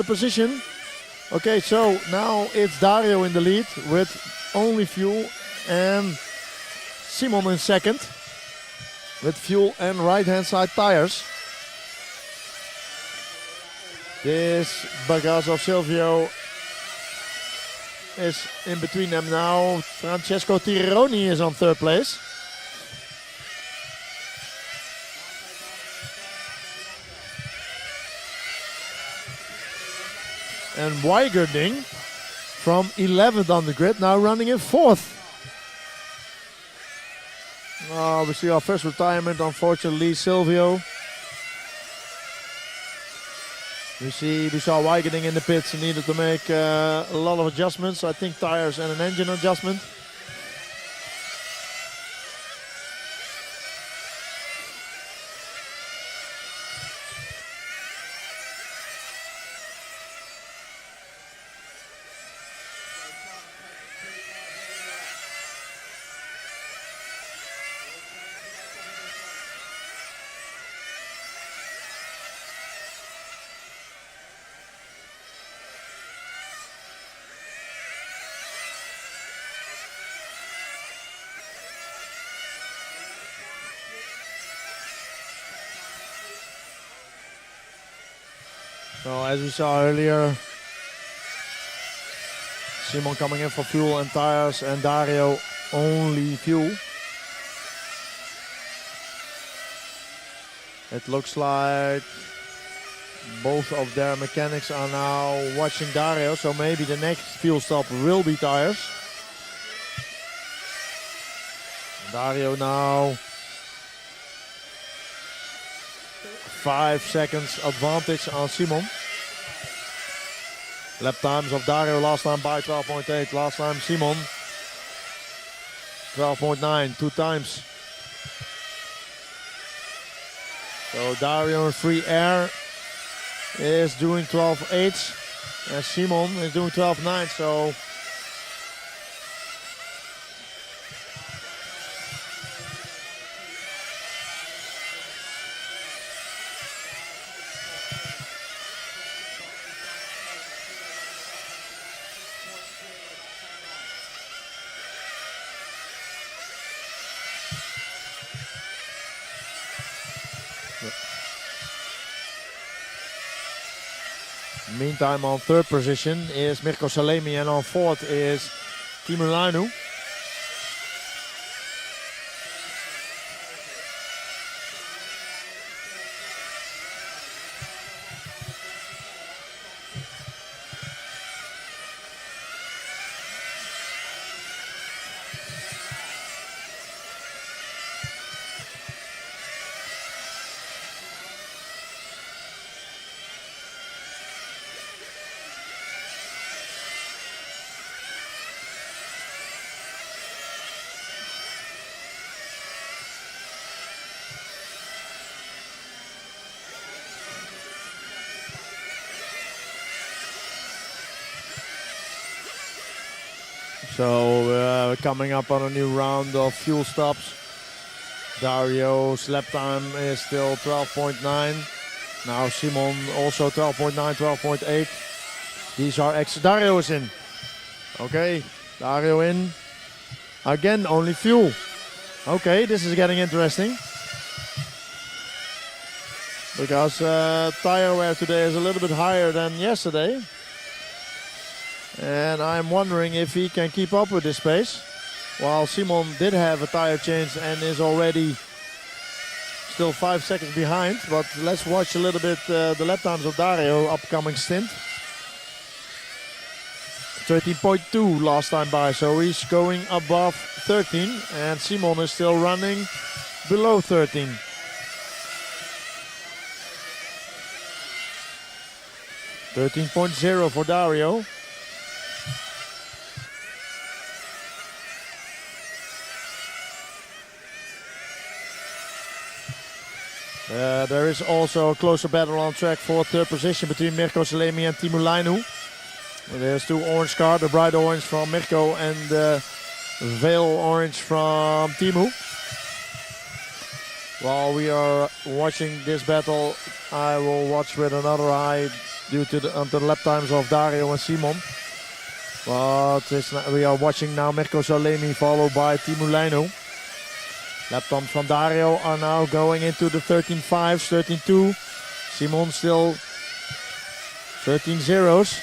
position. Okay, so now it's Dario in the lead with only fuel, and Simon in second with fuel and right hand side tires. This Bagasso Silvio is in between them now. Francesco Tironi is on third place. And Weigerding from 11th on the grid, now running in 4th. Oh, we see our first retirement, unfortunately, Silvio. We saw Weigerding in the pits and needed to make a lot of adjustments. I think tires and an engine adjustment. So as we saw earlier, Simon coming in for fuel and tires, and Dario only fuel. It looks like both of their mechanics are now watching Dario, so maybe the next fuel stop will be tires. Dario now 5 seconds advantage on Simon. Lap times of Dario last time by 12.8, last time Simon 12.9, 2 times. So Dario in free air is doing 12.8 and Simon is doing 12.9, so meantime, on third position is Mirko Salemi, and on fourth is Timo Lainu. So we're coming up on a new round of fuel stops. Dario's lap time is still 12.9. Now Simon also 12.9, 12.8. These are extra. Dario is in. Okay, Dario in. Again, only fuel. Okay, this is getting interesting. Because tire wear today is a little bit higher than yesterday. And I'm wondering if he can keep up with this pace. While Simon did have a tire change and is already still 5 seconds behind. But let's watch a little bit the lap times of Dario upcoming stint. 13.2 last time by, so he's going above 13. And Simon is still running below 13. .0 for Dario. There is also a closer battle on track for third position between Mirko Salemi and Timo Lainu. There's 2 orange cars, the bright orange from Mirko and the veil orange from Timo. While we are watching this battle, I will watch with another eye due to the lap times of Dario and Simon. But we are watching now Mirko Salemi followed by Timo Lainu. Lap times from Dario are now going into the 13.5s, 13.2. Simon still 13.0s.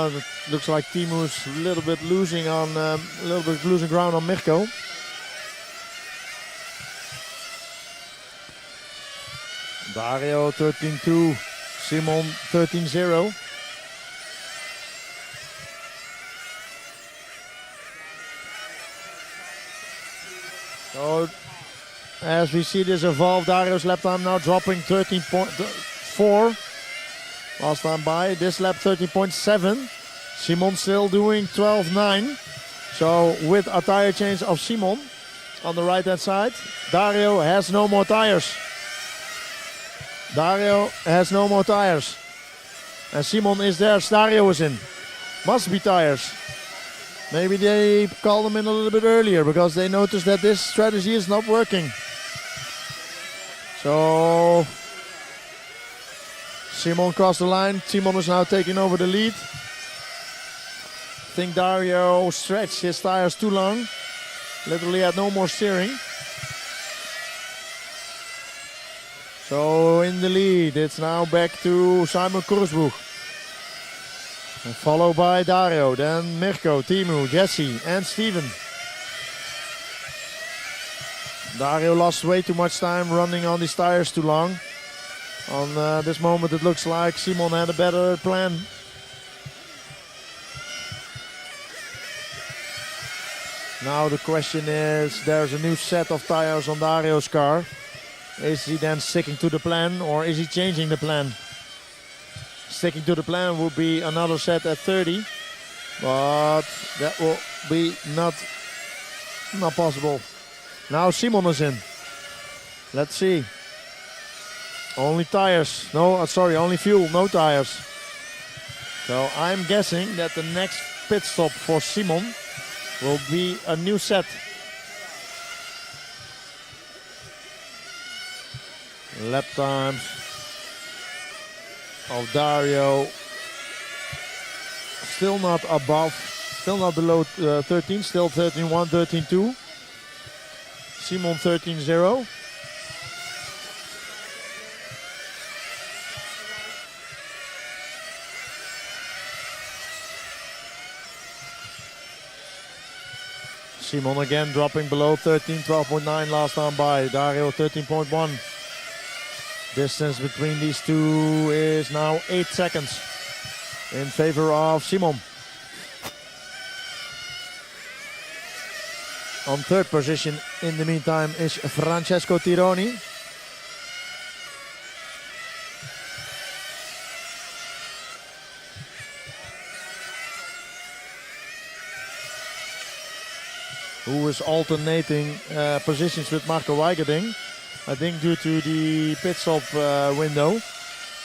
It looks like Timo's a little bit losing ground on Mirko. Dario 13.2, Simon 13.0. So, as we see this evolve, Dario's lap time now dropping 13.4. Last time by, this lap 13.7. Simon still doing 12.9. So, with a tire change of Simon on the right hand side, Dario has no more tires. Dario has no more tires. And Simon is there, Dario is in. Must be tires. Maybe they called them in a little bit earlier because they noticed that this strategy is not working. So Simon crossed the line. Simon is now taking over the lead. I think Dario stretched his tires too long. Literally had no more steering. So in the lead, it's now back to Simon Kurzbuch. Followed by Dario, then Mirko, Timu, Jesse and Steven. Dario lost way too much time running on these tires too long. On this moment it looks like Simon had a better plan. Now the question is, there's a new set of tires on Dario's car. Is he then sticking to the plan or is he changing the plan? Sticking to the plan would be another set at 30, but that will be not possible. Now Simon is in. Let's see. Only tires, only fuel, no tires. So I'm guessing that the next pit stop for Simon will be a new set. Lap times of Dario still not below 13, still 13.1, 13.2. Simon 13.0. Simon again dropping below 13, 12.9 last time by. Dario 13.1. Distance between these two is now 8 seconds in favor of Simon. On third position in the meantime is Francesco Tironi. Who is alternating positions with Marco Weigerding. I think due to the pit stop window.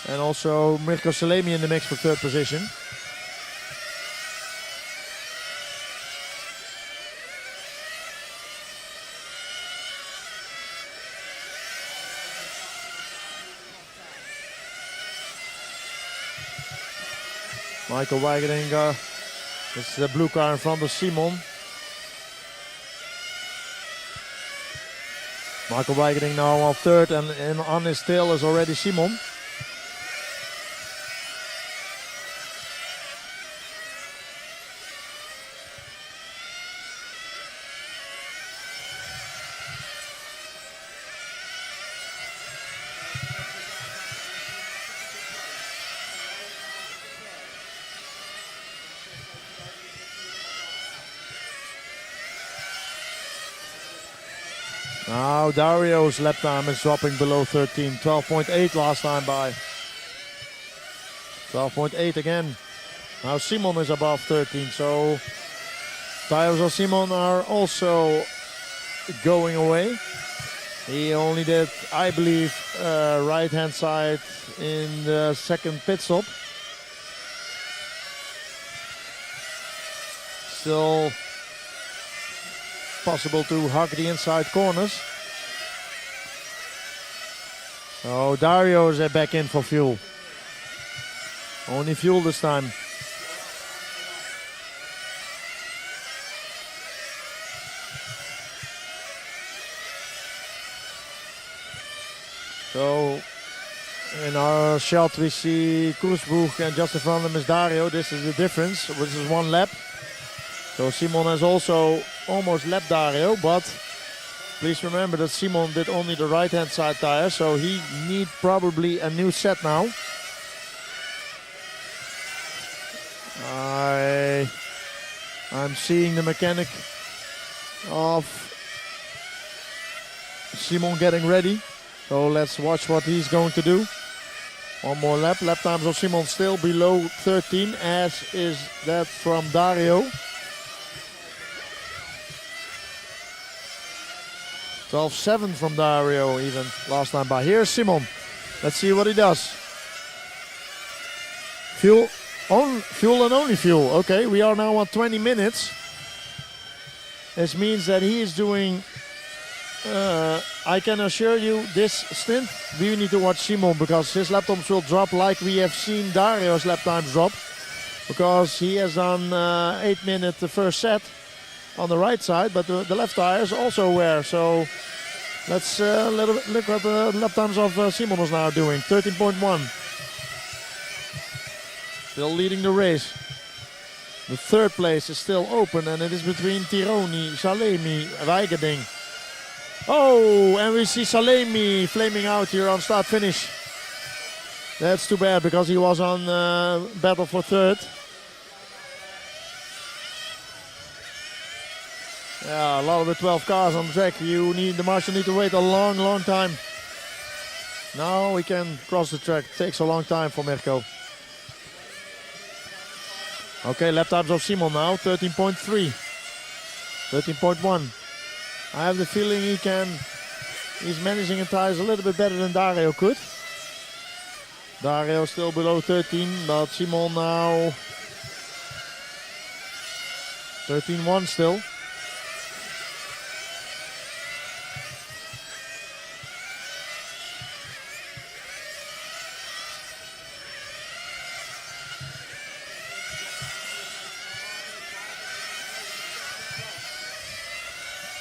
And also Mirko Salemi in the mix for third position. Michael Weigerding is the blue car in front of Simon. Michael Weigerding now on third, and on his tail is already Simon. Now Dario's lap time is dropping below 13, 12.8 last time by. 12.8 again. Now Simon is above 13, so tires of Simon are also going away. He only did, I believe, right hand side in the second pit stop. Still possible to hug the inside corners. So Dario is back in for fuel. Only fuel this time. So in our shot we see Kurzbuch and just in front of him is Dario. This is the difference, which is 1 lap. So Simon has also almost lapped Dario, but please remember that Simon did only the right hand side tire, so he needs probably a new set now. I'm seeing the mechanic of Simon getting ready. So let's watch what he's going to do. One more lap. Lap times of Simon still below 13, as is that from Dario. 12.7 from Dario even last time by. Here's Simon. Let's see what he does. Fuel and only fuel. Okay, we are now on 20 minutes. This means that he is doing, I can assure you, this stint, we need to watch Simon, because his lap times will drop like we have seen Dario's lap times drop. Because he has done 8 minutes the first set on the right side, but the left tire is also wear. So Let's look at the lap times of Simon is now doing. 13.1. Still leading the race. The third place is still open and it is between Tironi, Salemi, Weigerding. Oh, and we see Salemi flaming out here on start finish. That's too bad because he was on battle for third. Yeah, a lot of the 12 cars on the track. The marshal need to wait a long time. Now we can cross the track. Takes a long time for Mirko. Okay, lap times of Simon now, 13.3. 13.1. I have the feeling he's managing the tires a little bit better than Dario could. Dario still below 13, but Simon now 13.1 still.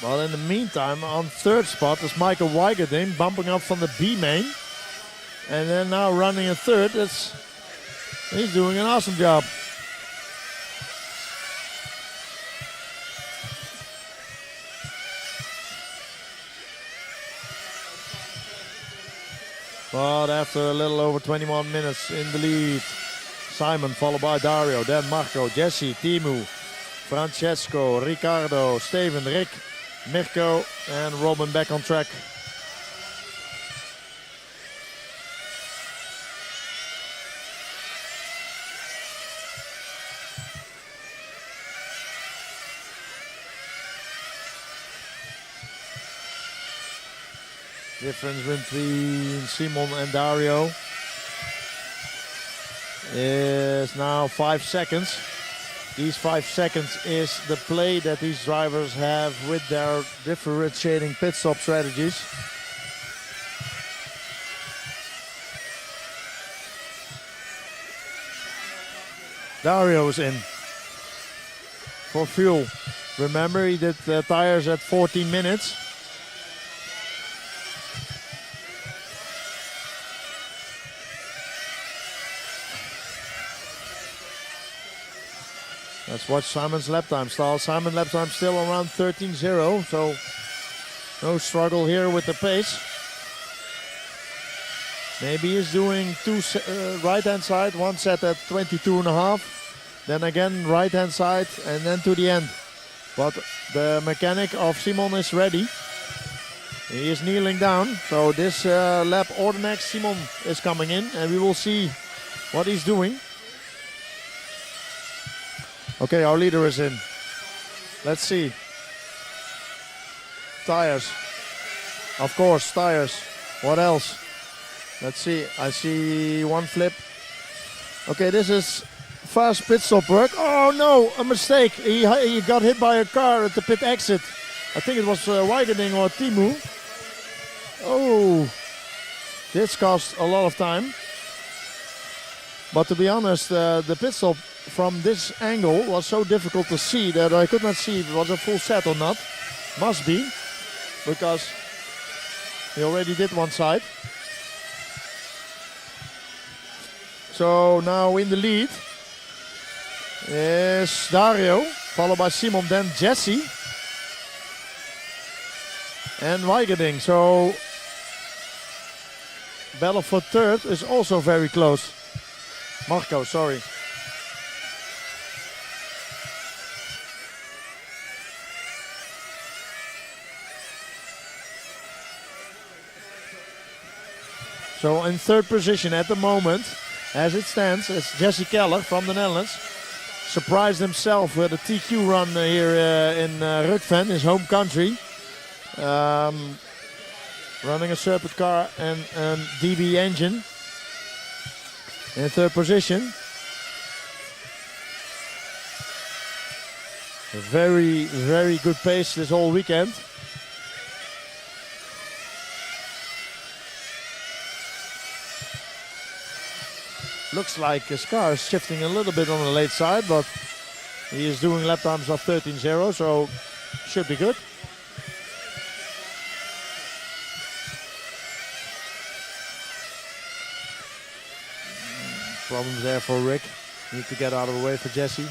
Well, in the meantime, on third spot is Michael Weigerding, bumping up from the B main. And then now running in third. He's doing an awesome job. But after a little over 21 minutes in the lead, Simon followed by Dario, then Marco, Jesse, Timu, Francesco, Ricardo, Steven, Rick, Mirko and Robin back on track. Difference between Simon and Dario is now 5 seconds. These 5 seconds is the play that these drivers have with their differentiating pit stop strategies. Dario is in for fuel. Remember, he did the tires at 14 minutes. Let's watch Simon's lap time style. Simon's lap time still around 13.0, so no struggle here with the pace. Maybe he's doing two right-hand side, one set at 22.5, then again right-hand side, and then to the end. But the mechanic of Simon is ready. He is kneeling down, so this lap or the next Simon is coming in, and we will see what he's doing. Okay, our leader is in. Let's see. Tires. Of course, tires. What else? Let's see. I see one flip. Okay, this is fast pit stop work. Oh no, a mistake. He got hit by a car at the pit exit. I think it was Weigerding or Timu. Oh, this cost a lot of time. But to be honest, the pit stop from this angle was so difficult to see that I could not see if it was a full set or not. Must be, because he already did one side. So now in the lead is Dario, followed by Simon, then Jesse and Weigerding. So battle for third is also very close. Marco, sorry. So in third position at the moment, as it stands, it's Jesse Keller from the Netherlands. Surprised himself with a TQ run here in RUCPHEN, his home country. Running a circuit car and DB engine. In third position. A very, very good pace this whole weekend. Looks like his car is shifting a little bit on the late side, but he is doing lap times of 13.0, so should be good. Problems there for Rick. Need to get out of the way for Jesse.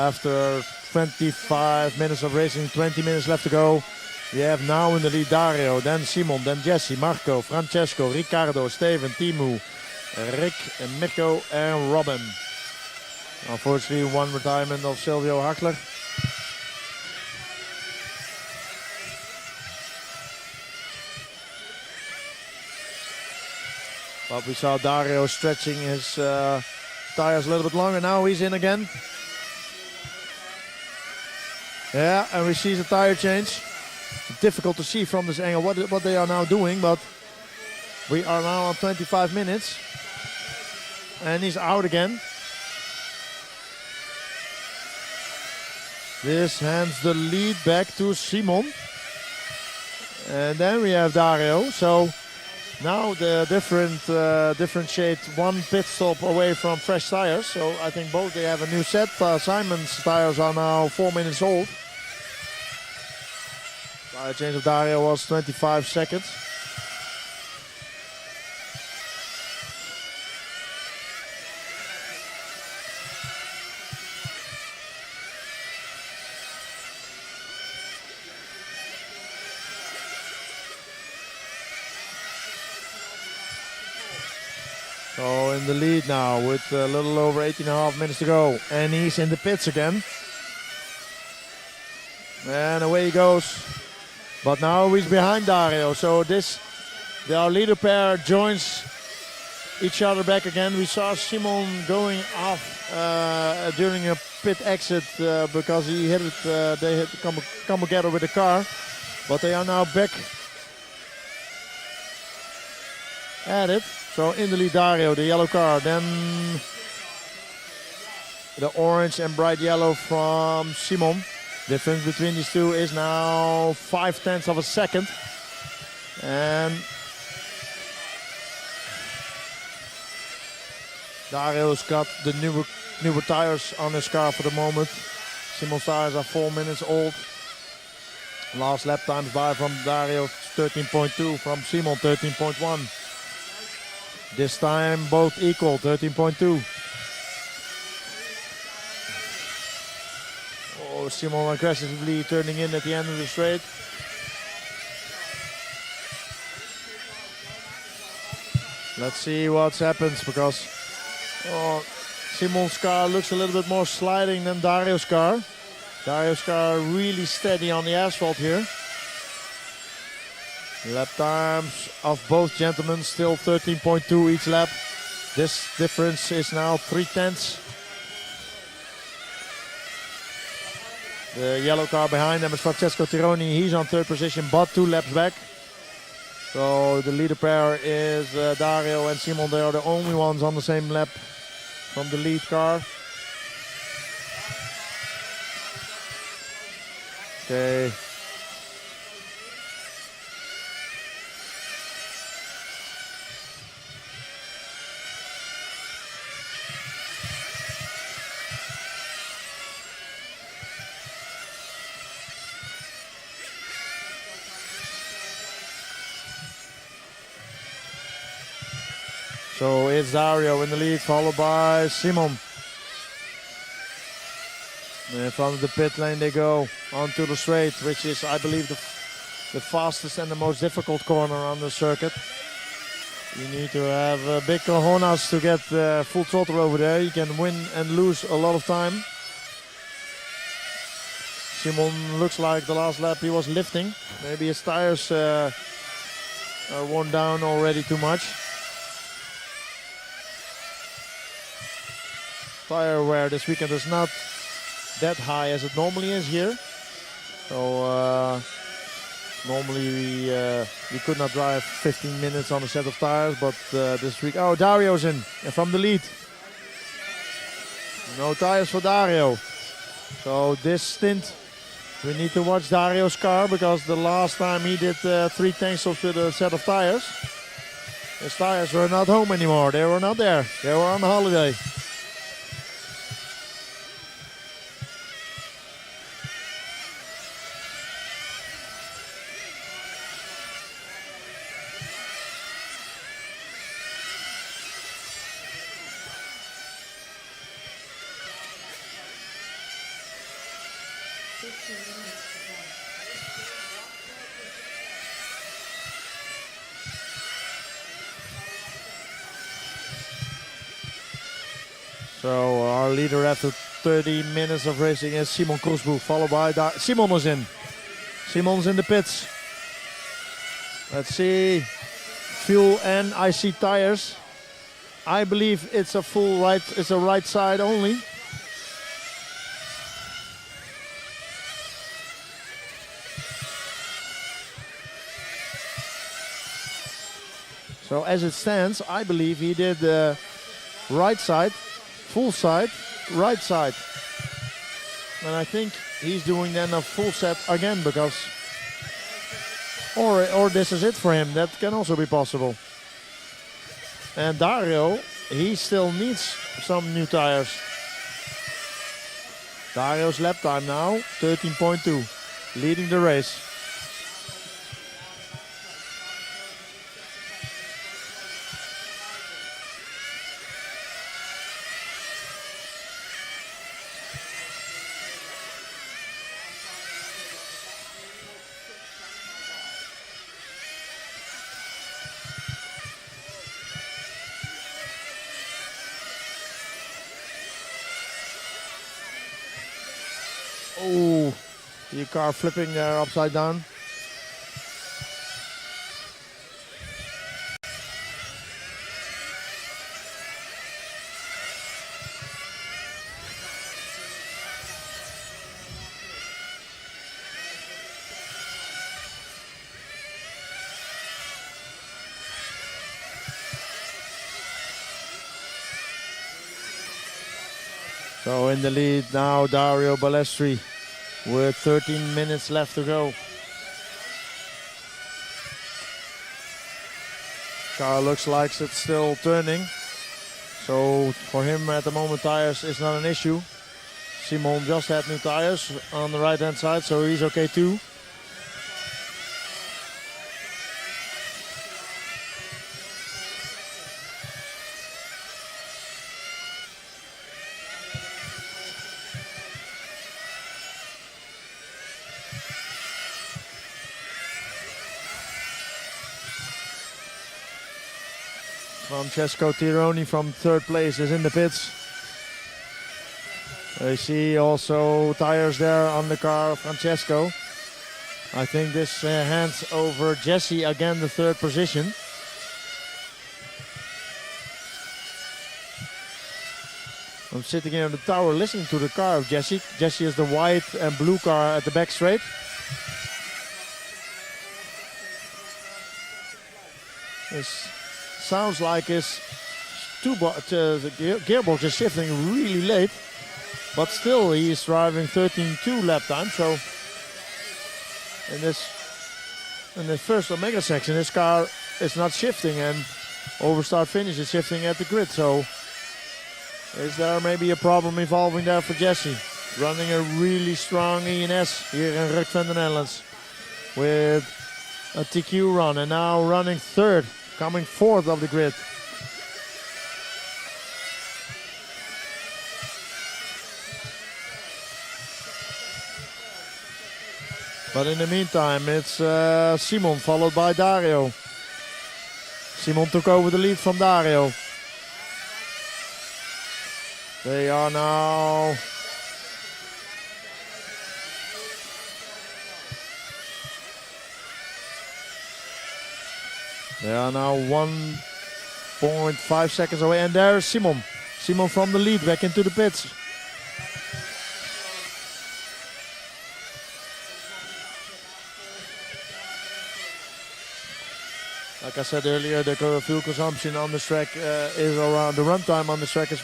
After 25 minutes of racing, 20 minutes left to go. We have now in the lead Dario, then Simon, then Jesse, Marco, Francesco, Riccardo, Steven, Timu, Rick, Mirko and Robin. Unfortunately, one retirement of Silvio Hachler. But we saw Dario stretching his tires a little bit longer. Now he's in again. Yeah, and we see the tire change. Difficult to see from this angle what they are now doing, but we are now on 25 minutes. And he's out again. This hands the lead back to Simon. And then we have Dario. So now the differentiate one pit stop away from fresh tires. So I think both they have a new set. Simon's tires are now 4 minutes old. Tire change of Dario was 25 seconds. So in the lead now with a little over 18.5 minutes to go. And he's in the pits again. And away he goes. But now he's behind Dario. So our leader pair joins each other back again. We saw Simon going off during a pit exit because he hit it. They had to come together with the car. But they are now back at it. So in the lead Dario, the yellow car. Then the orange and bright yellow from Simon. Difference between these two is now 0.5 of a second. And Dario's got the newer tires on his car for the moment. Simon's tires are 4 minutes old. Last lap times by from Dario 13.2, from Simon 13.1. This time both equal, 13.2. Simon aggressively turning in at the end of the straight. Let's see what happens because Simon's car looks a little bit more sliding than Dario's car. Dario's car really steady on the asphalt here. Lap times of both gentlemen still 13.2 each lap. This difference is now 0.3. The yellow car behind them is Francesco Tironi. He's on third position, but 2 laps back. So the leader pair is Dario and Simon. They are the only ones on the same lap from the lead car. Okay. So it's Dario in the lead, followed by Simon. And from the pit lane they go onto the straight, which is, I believe, the fastest and the most difficult corner on the circuit. You need to have big cojones to get full throttle over there. You can win and lose a lot of time. Simon looks like the last lap he was lifting. Maybe his tires are worn down already too much. Tire wear this weekend is not that high as it normally is here. So normally we could not drive 15 minutes on a set of tires, but this week, oh, Dario's in and from the lead. No tires for Dario. So this stint we need to watch Dario's car because the last time he did 3 tank stops with a set of tires. His tires were not home anymore. They were not there. They were on holiday. So our leader after 30 minutes of racing is Simon Krusboek, followed by Simon is in. Simon's in the pits. Let's see. Fuel and IC tires. I believe it's a full right. It's a right side only. So as it stands, I believe he did the right side, full side, right side. And I think he's doing then a full set again because, or this is it for him. That can also be possible. And Dario, he still needs some new tires. Dario's lap time now, 13.2, leading the race. Oh, the car flipping there upside down. So in the lead now, Dario Balestri with 13 minutes left to go. Car looks like it's still turning. So for him at the moment, tires is not an issue. Simon just had new tires on the right hand side, so he's okay too. Francesco Tironi from third place is in the pits. I see also tires there on the car of Francesco. I think this hands over Jesse again, the third position. I'm sitting here on the tower listening to the car of Jesse. Jesse is the white and blue car at the back straight. This sounds like his the gearbox is shifting really late, but still he is driving 13.2 lap time. So in the first Omega section, his car is not shifting, and over start finish is shifting at the grid. So is there maybe a problem evolving there for Jesse? Running a really strong ENS here in RUCPHEN, the Netherlands, with a TQ run, and now running third, coming fourth of the grid. But in the meantime, it's Simon followed by Dario. Simon took over the lead from Dario. They are now They are now 1.5 seconds away, and there's Simon. Simon from the lead back into the pits. Like I said earlier, the fuel consumption on this track is around, the runtime on this track is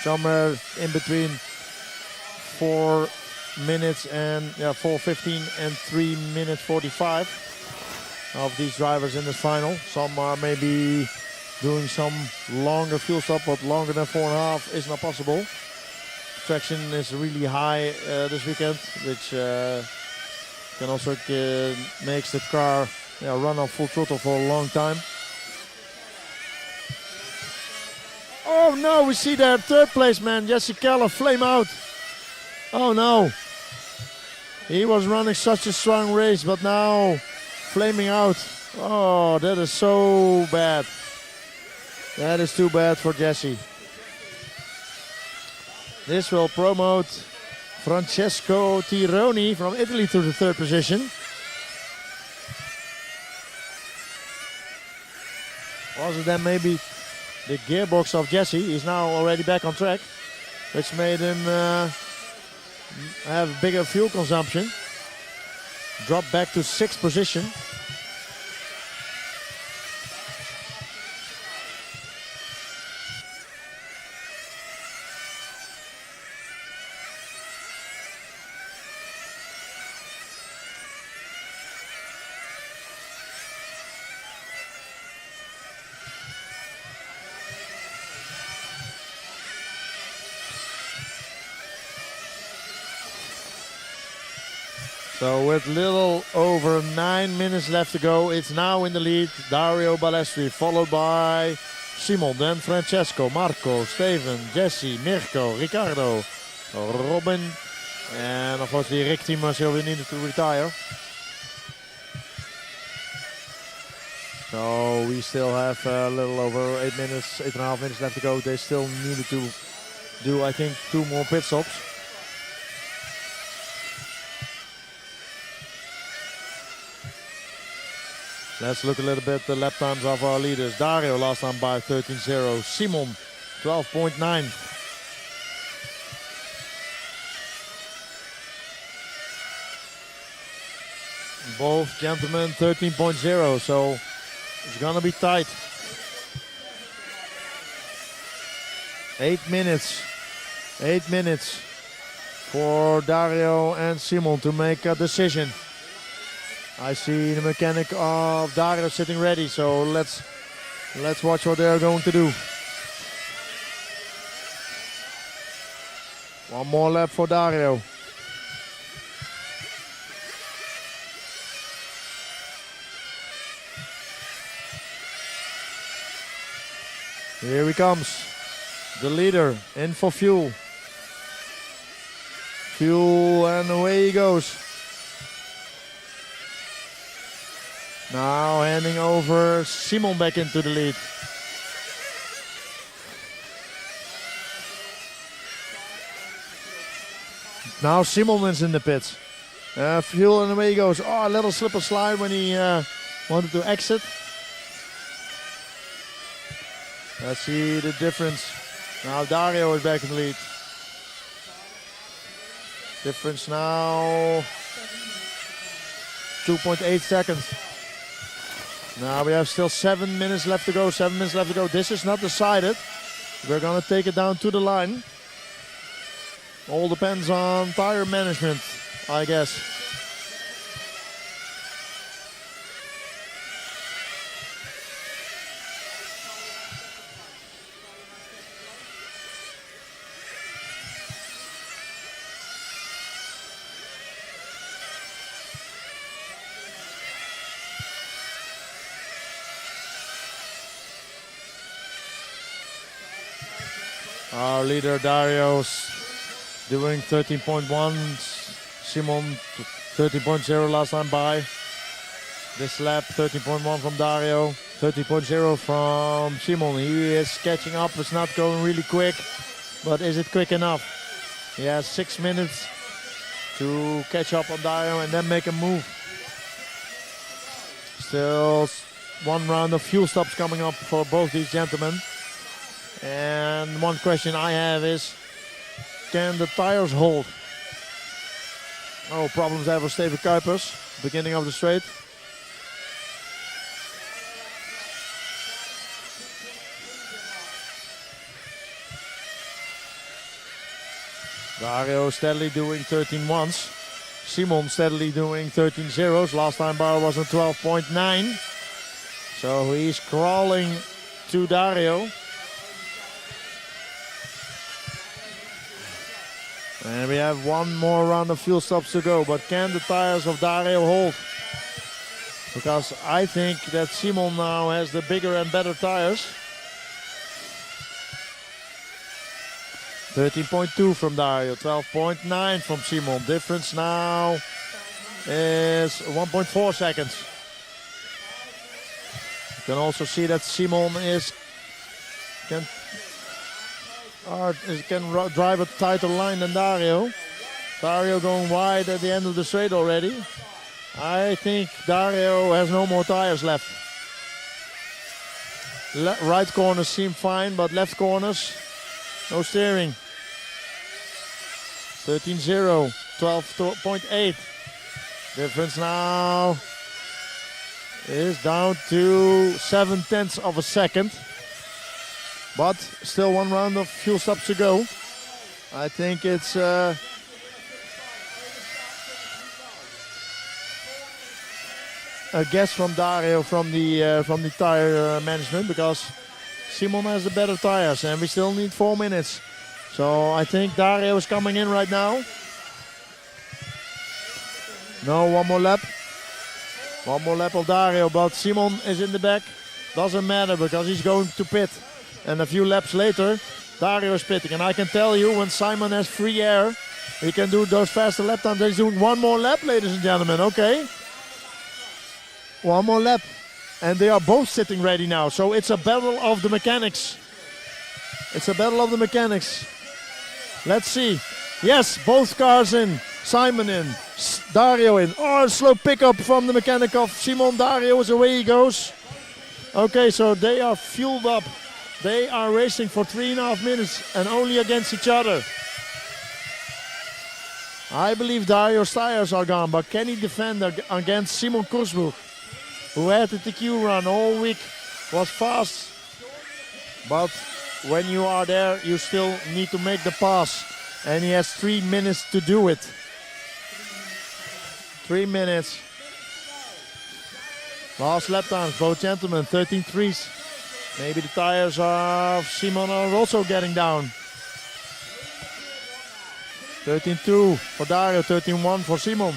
somewhere in between 4 minutes and 4:15 and 3 minutes 45. of these drivers in this final. Some are maybe doing some longer fuel stop, but longer than 4.5 is not possible. Traction is really high this weekend, which can also makes the car run on full throttle for a long time. Oh no, we see their third place man, Jesse Keller, flame out. Oh no. He was running such a strong race, but now flaming out. Oh, that is so bad. That is too bad for Jesse. This will promote Francesco Tironi from Italy to the third position. Also then maybe the gearbox of Jesse is now already back on track, which made him have bigger fuel consumption. Drop back to 6th position. So with little over 9 minutes left to go, it's now in the lead. Dario Balestri, followed by Simon, then Francesco, Marco, Steven, Jesse, Mirko, Ricardo, Robin, and unfortunately Rick Timersilva needed to retire. So we still have a little over 8 minutes, 8.5 minutes left to go. They still needed to do, I think, 2 more pit stops. Let's look a little bit at the lap times of our leaders. Dario last time by 13.0. Simon 12.9. Both gentlemen 13.0, so it's gonna be tight. 8 minutes. 8 minutes for Dario and Simon to make a decision. I see the mechanic of Dario sitting ready, so let's watch what they're going to do. One more lap for Dario. Here he comes, the leader, in for fuel. Fuel, and away he goes. Now handing over Simon back into the lead. Now Simon is in the pits. Fuel, and away he goes. Oh, a little slip and slide when he wanted to exit. Let's see the difference. Now Dario is back in the lead. Difference now 2.8 seconds. Now we have still 7 minutes left to go. 7 minutes left to go. This is not decided. We're gonna take it down to the line. All depends on tire management, I guess. Our leader Dario's doing 13.1, Simon 13.0 last time by. This lap 13.1 from Dario, 13.0 from Simon. He is catching up, it's not going really quick, but is it quick enough? He has 6 minutes to catch up on Dario and then make a move. Still 1 round of fuel stops coming up for both these gentlemen. And one question I have is, can the tires hold? Oh, problems there for Steven Kuipers, beginning of the straight. Dario steadily doing 13 once. Simon steadily doing 13 zeros. Last time bar was on 12.9. So he's crawling to Dario. And we have one more round of fuel stops to go. But can the tires of Dario hold? Because I think that Simon now has the bigger and better tires. 13.2 from Dario, 12.9 from Simon. Difference now is 1.4 seconds. You can also see that Simon can drive a tighter line than Dario. Dario going wide at the end of the straight already. I think Dario has no more tires left. Right corners seem fine, but left corners, no steering. 13.0, 12.8. Difference now is down to 0.7 of a second. But still one round of fuel stops to go. I think it's a guess from Dario from the tire management, because Simon has the better tires and we still need 4 minutes. So I think Dario is coming in right now. No, one more lap. One more lap of Dario, but Simon is in the back. Doesn't matter because he's going to pit. And a few laps later, Dario is pitting. And I can tell you, when Simon has free air, he can do those faster lap times. He's doing one more lap, ladies and gentlemen, okay? One more lap. And they are both sitting ready now. So it's a battle of the mechanics. It's a battle of the mechanics. Let's see. Yes, both cars in. Simon in. Dario in. Oh, a slow pickup from the mechanic of Simon. Dario is away he goes. Okay, so they are fueled up. They are racing for 3.5 minutes and only against each other. I believe Dario's tires are gone, but can he defend against Simon Korsbroek, who had the TQ run all week, was fast. But when you are there, you still need to make the pass. And he has 3 minutes to do it. 3 minutes. Last lap times, both gentlemen, 13.3s. Maybe the tires of Simon are also getting down. 13.2 for Dario, 13.1 for Simon.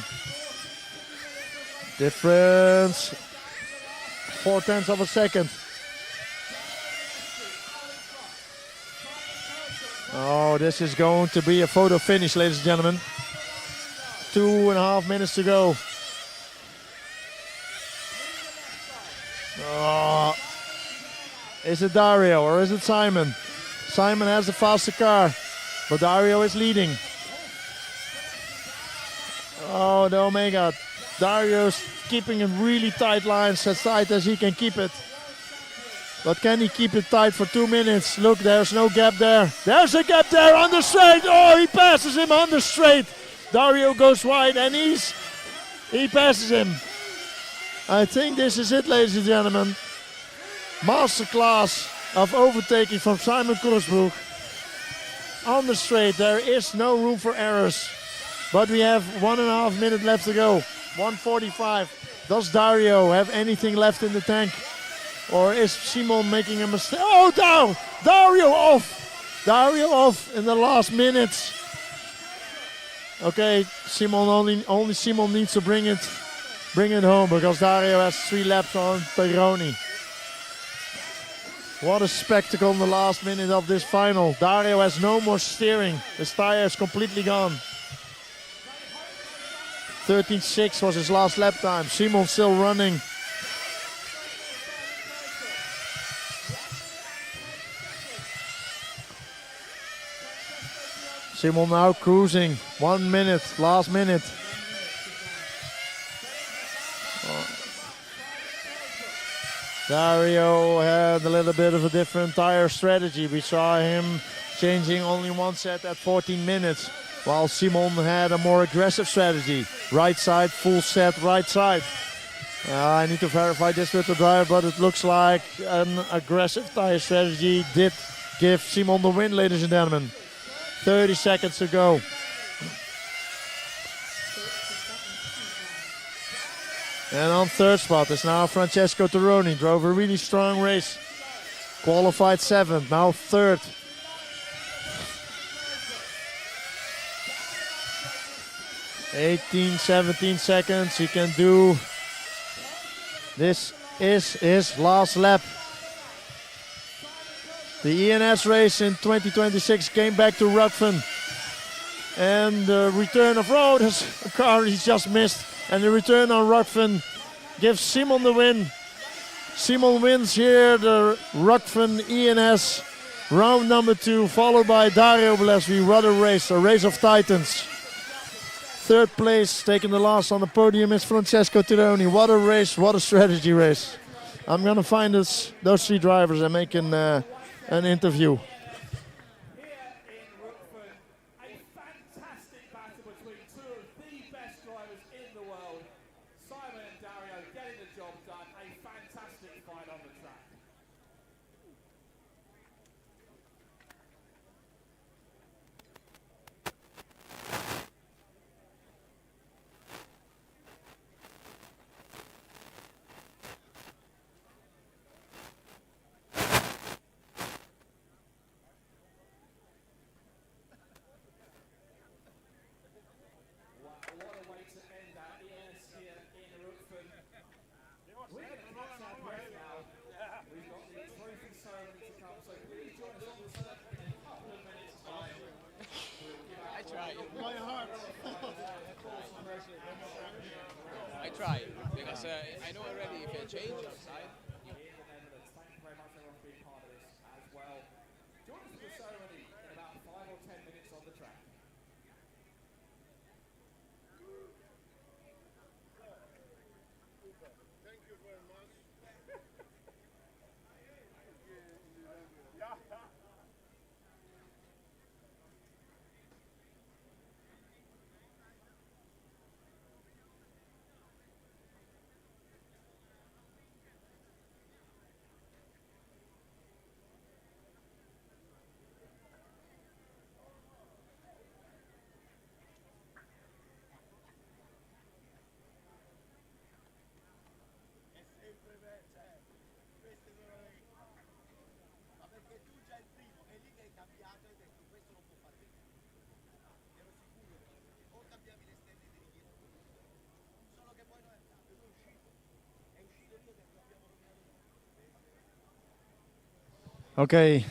Difference 0.4 of a second. Oh, this is going to be a photo finish, ladies and gentlemen. 2.5 minutes to go. Oh. Is it Dario or is it Simon? Simon has the faster car, but Dario is leading. Oh, the Omega. Dario's keeping a really tight lines, as tight as he can keep it. But can he keep it tight for 2 minutes? Look, there's no gap there. There's a gap there on the straight. Oh, he passes him on the straight. Dario goes wide and he passes him. I think this is it, ladies and gentlemen. Masterclass of overtaking from Simon Korsbroek. On the straight, there is no room for errors. But we have 1.5 minutes left to go. 1:45. Does Dario have anything left in the tank? Or is Simon making a mistake? Oh, Dario off! Dario off in the last minutes. Okay, Simon only Simon needs to bring it home, because Dario has 3 laps on Peroni. What a spectacle in the last minute of this final. Dario has no more steering. His tire is completely gone. 13.6 was his last lap time. Simon still running. Simon now cruising. 1 minute, last minute. Dario had a little bit of a different tire strategy. We saw him changing only one set at 14 minutes, while Simon had a more aggressive strategy. Right side, full set, right side. I need to verify this with the driver, but it looks like an aggressive tire strategy did give Simon the win, ladies and gentlemen. 30 seconds to go. And on third spot is now Francesco Toroni. Drove a really strong race. Qualified 7th, now 3rd. (17 seconds). He can do. This is his last lap. The ENS race in 2026 came back to RUCPHEN. And the return of road has a car he's just missed. And the return on RUCPHEN gives Simon the win. Simon wins here the RUCPHEN ENS round number 2, followed by Dario Blesvi. What a race, a race of titans. 3rd place, taking the last on the podium, is Francesco Tironi. What a race, what a strategy race. I'm gonna find those 3 drivers and make an interview. I try, because I know already if I change outside. Thank you very much everyone for being part of this as well. Join us for the ceremony in about 5 or 10 minutes on the track. Thank you very much. Okay,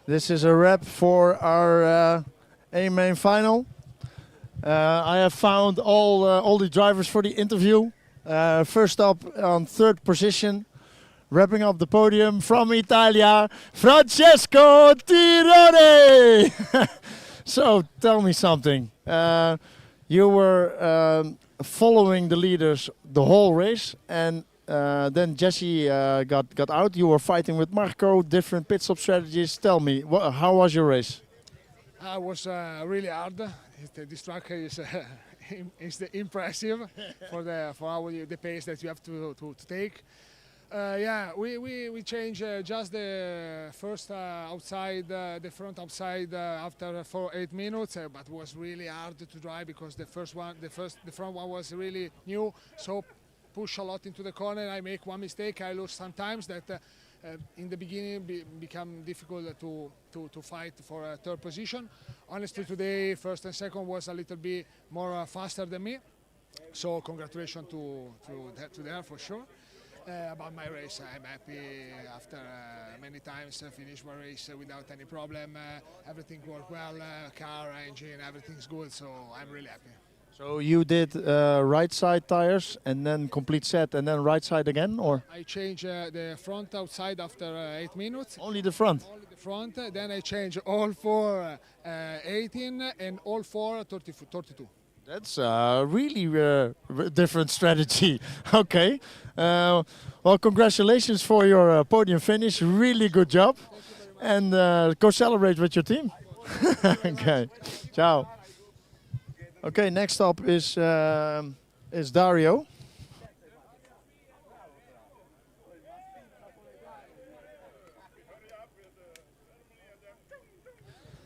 this is a wrap for our A-main final. I have found all the drivers for the interview. First up on 3rd position, wrapping up the podium from Italia, Francesco Tironi. So tell me something. You were following the leaders the whole race, and then Jesse got out. You were fighting with Marco, different pit stop strategies. Tell me, how was your race? I was really hard. This track is impressive for the pace that you have to take. Yeah, we changed just the first outside, the front outside after 8 minutes, but it was really hard to drive because the front one was really new. So push a lot into the corner. I make one mistake. I lose sometimes that in the beginning become difficult to fight for a 3rd position. Honestly, today 1st and 2nd was a little bit more faster than me. So congratulations to them for sure. About my race, I'm happy after many times finish my race without any problem. Everything worked well, car, engine, everything's good, so I'm really happy. So you did right side tires and then complete set and then right side again, or? I changed the front outside after 8 minutes. Only the front? Only the front, then I changed all 4 18 and all 4 32. That's really different strategy. Okay. Well, congratulations for your podium finish. Really good job. And go celebrate with your team. Okay. Ciao. Okay, next up is Dario.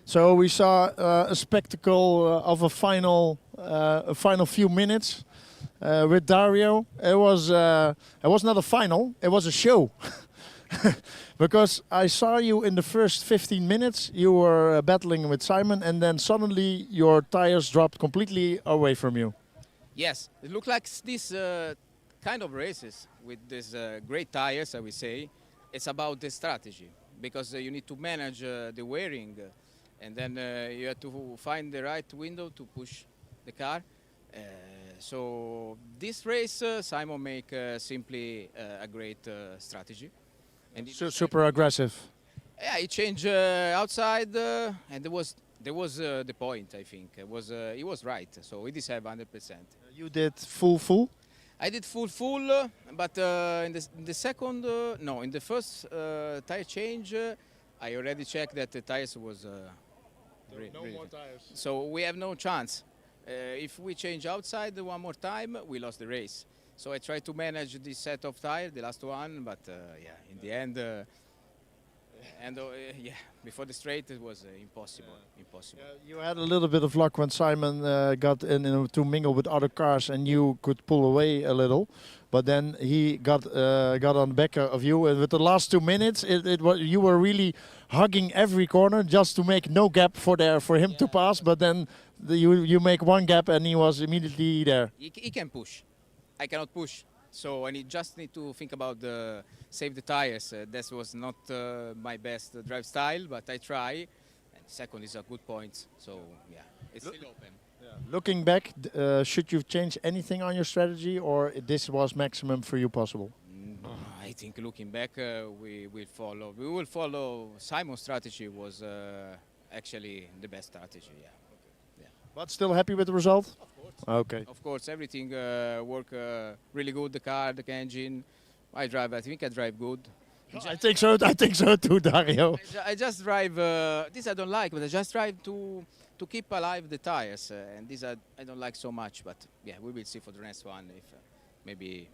So we saw a spectacle of a final few minutes. with Dario. It was not a final, it was a show. Because I saw you in the first 15 minutes, you were battling with Simon, and then suddenly your tires dropped completely away from you. Yes, it looks like this kind of races with these great tires, I would say. It's about the strategy, because you need to manage the wearing, and then you have to find the right window to push the car. So this race, Simon make simply a great strategy. And Super aggressive. Yeah, he changed outside, and there was the point. I think he was right. So he deserved 100%. You did full. I did full, but in the second, no, in the first tire change, I already checked that the tires was. No more tires. So we have no chance. If we change outside one more time, we lost the race. So I tried to manage this set of tires, the last one, but yeah, in the end, yeah, before the straight it was impossible. Impossible. You had a little bit of luck when Simon got in to mingle with other cars, and you could pull away a little. But then he got on the back of you. And with the last 2 minutes, you were really hugging every corner just to make no gap for him to pass. But then you make one gap, and he was immediately there. He can push. I cannot push, so I just need to think about save the tires. That was not my best drive style, but I try. And second is a good point, so yeah, it's still open. Yeah. Looking back, should you change anything on your strategy, or this was maximum for you possible? I think looking back, we will follow Simon's strategy. Was actually the best strategy. Yeah. But still happy with the result? Of course. Okay. Of course, everything worked really good. The car, the engine. I think I drive good. I think so too, Dario. I just drive. This I don't like, but I just drive to keep alive the tires, and this I don't like so much. But yeah, we will see for the next one if maybe.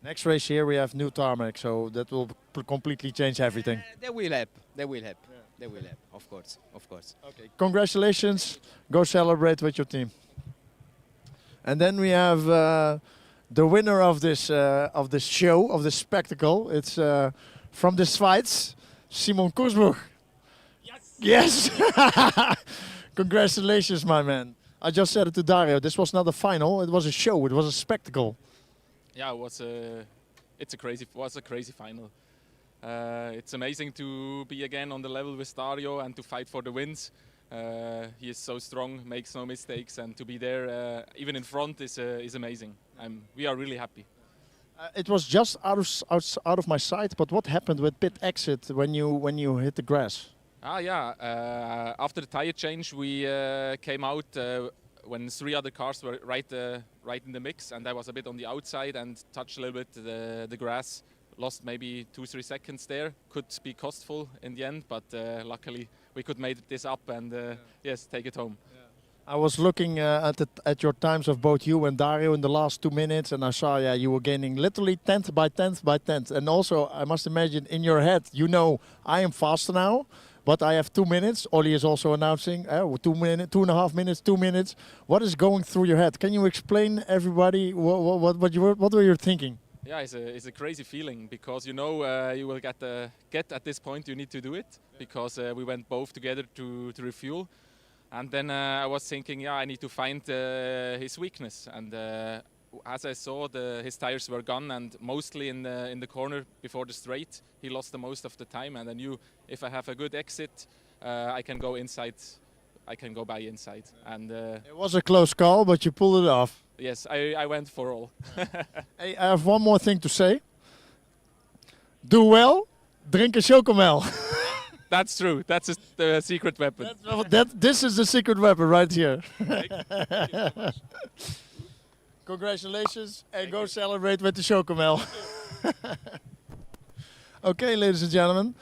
Next race here we have new tarmac, so that will completely change everything. They will help. They will help. They will help. Of course. Of course. Okay. Congratulations. Go celebrate with your team. And then we have the winner of this show, of this spectacle. It's from the Schweiz, Simon Korsbroek. Yes. Congratulations, my man. I just said it to Dario. This was not a final. It was a show. It was a spectacle. Yeah, it was a crazy final. It's amazing to be again on the level with Dario and to fight for the wins. He is so strong, makes no mistakes, and to be there even in front is amazing. We are really happy. It was just out of my sight, but what happened with pit exit when you hit the grass? After the tire change, we came out when 3 other cars were right in the mix, and I was a bit on the outside and touched a little bit the grass. Lost maybe 2-3 seconds there. Could be costful in the end, but luckily we could make this up and yes, take it home. I was looking at your times of both you and Dario in the last 2 minutes, and I saw you were gaining literally 10th by 10th by 10th. And also, I must imagine in your head, I am faster now, but I have 2 minutes. Ollie is also announcing 2 minutes, 2.5 minutes, 2 minutes. What is going through your head? Can you explain everybody what were you thinking? Yeah, it's a crazy feeling because you will get at this point you need to do it because we went both together to refuel, and then I was thinking, I need to find his weakness, and as I saw, his tires were gone, and mostly in the corner before the straight, he lost the most of the time, and I knew if I have a good exit, I can go inside. I can go by inside, and it was a close call, but you pulled it off. Yes, I went for all. Hey, I have one more thing to say. Do well, drink a chocomel. That's true. That's the secret weapon. This is the secret weapon right here. Thank you. Congratulations, and go celebrate with the chocomel. Okay, ladies and gentlemen.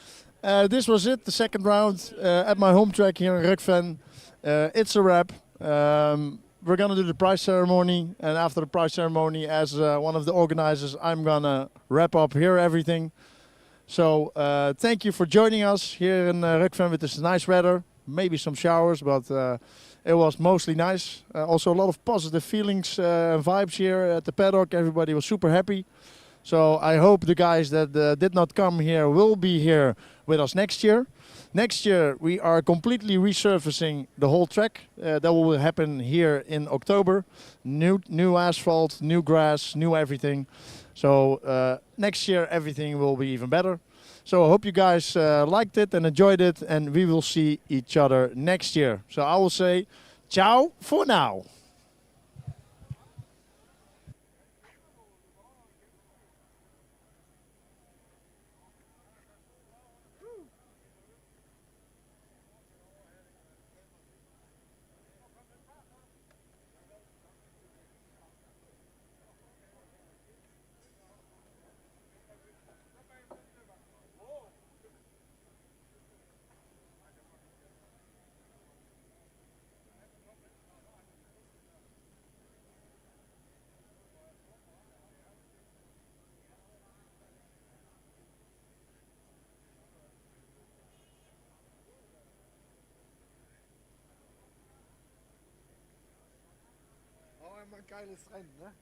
This was it, the second round at my home track here in RUCPHEN. It's a wrap. We're going to do the prize ceremony, and after the prize ceremony, as one of the organizers, I'm going to wrap up here everything. So thank you for joining us here in RUCPHEN with this nice weather. maybe some showers, but it was mostly nice. Also a lot of positive feelings and vibes here at the paddock. Everybody was super happy. So I hope the guys that did not come here will be here with us next year. Next year we are completely resurfacing the whole track. That will happen here in October. New asphalt, new grass, new everything. So next year everything will be even better. So I hope you guys liked it and enjoyed it, and we will see each other next year. So I will say ciao for now. Ein geiles Rennen, ne?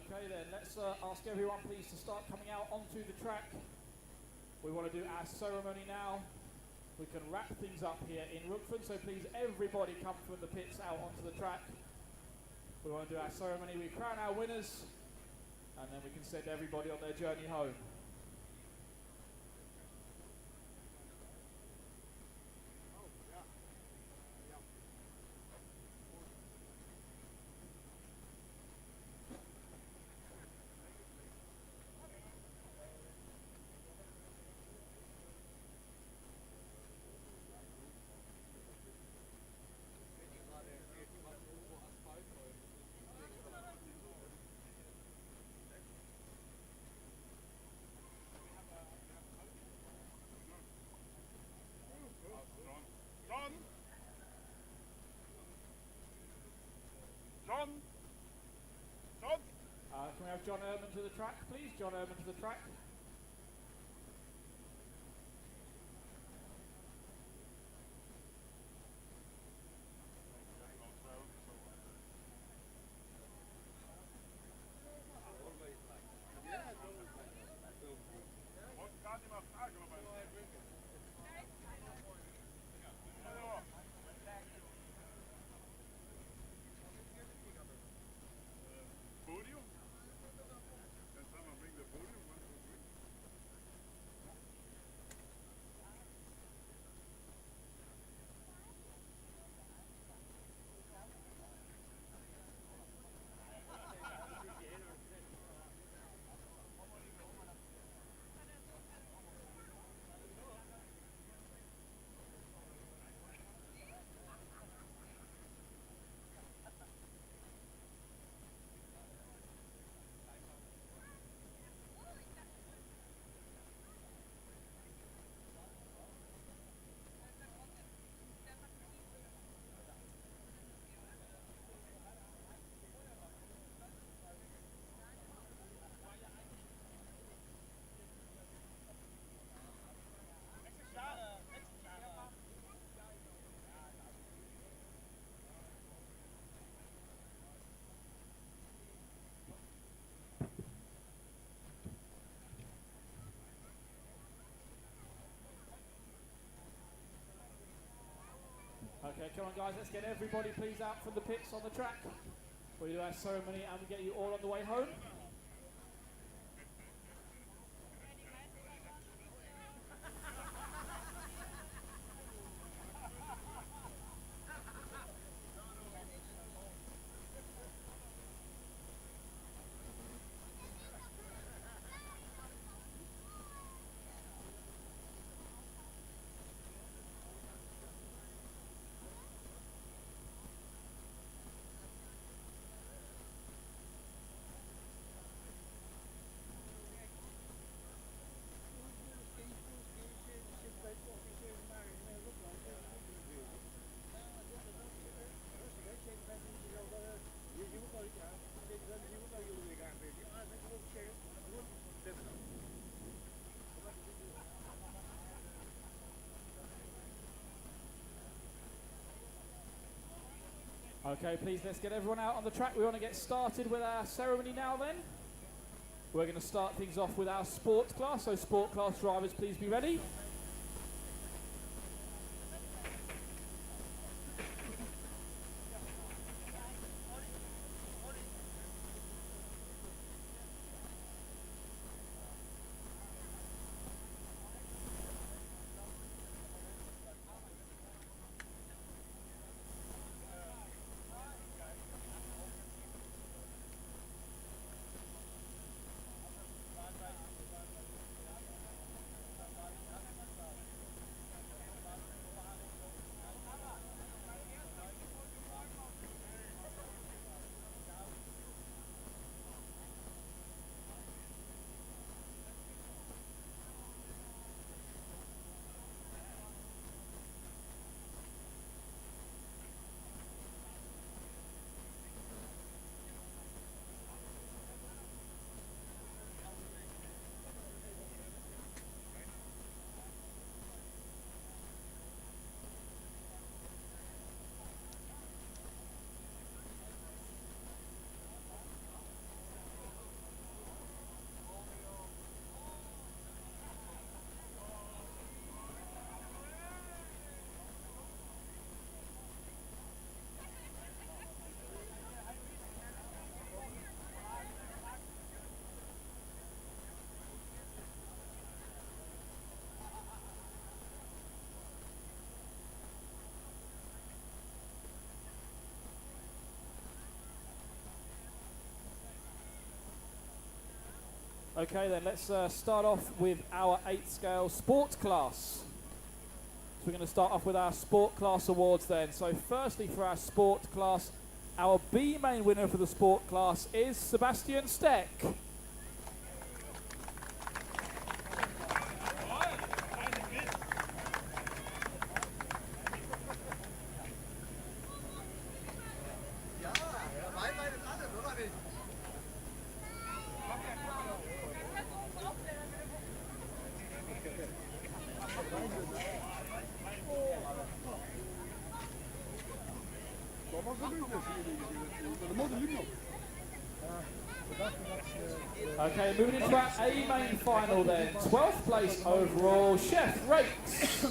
Okay then, let's ask everyone please to start coming out onto the track. We want to do our ceremony now. We can wrap things up here in RUCPHEN, so please everybody come from the pits out onto the track. We want to do our ceremony, we crown our winners, and then we can send everybody on their journey home. Can we have John Ehrman to the track, please? John Ehrman to the track. Okay, come on guys, let's get everybody please out from the pits on the track. We do our ceremony and we get you all on the way home. Okay, please let's get everyone out on the track. We want to get started with our ceremony now then. We're going to start things off with our sports class, so sport class drivers please be ready. Okay, then let's start off with our 8 scale sports class. So we're going to start off with our sport class awards then. So firstly for our sport class, our B main winner for the sport class is Sebastian Steck. Okay, moving into our A main final then. 12th place overall, Chef Rakes.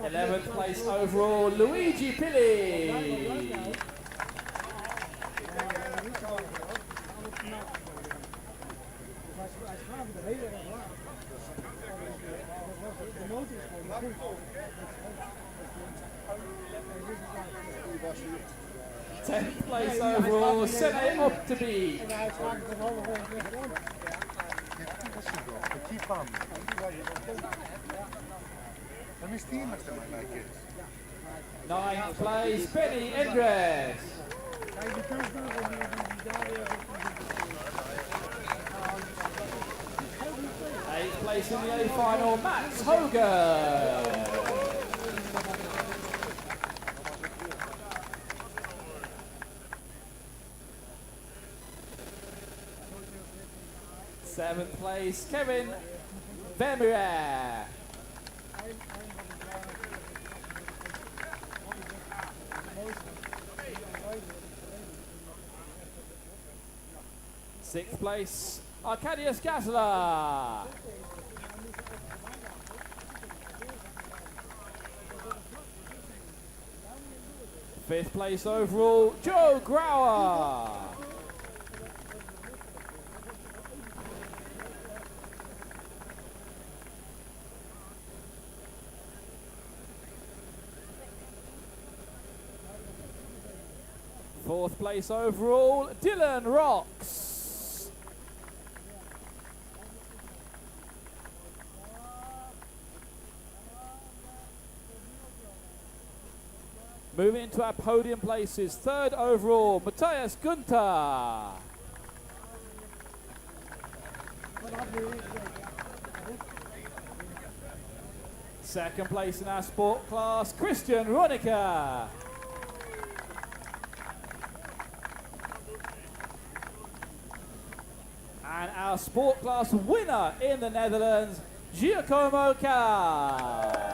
Eleventh place overall, Luigi Pilli. Tenth place overall, Sene Optibi. Ninth place, Benny Endres. Eighth place in the A final, Max Hogan. Seventh place, Kevin Vermeer. Sixth place, Arkadiusz Gazla. Fifth place overall, Joe Grauer. Fourth place overall, Dylan Rocks. Moving into our podium places, third overall, Matthias Gunther. Second place in our sport class, Christian Ronica. And our sport class winner in the Netherlands, Giacomo Cal.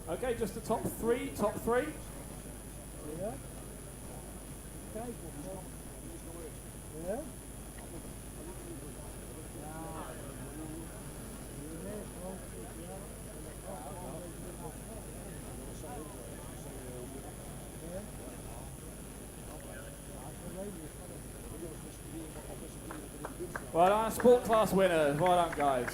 Okay, just the top three. Yeah. Yeah. Well done, sport class winners. Well done, guys.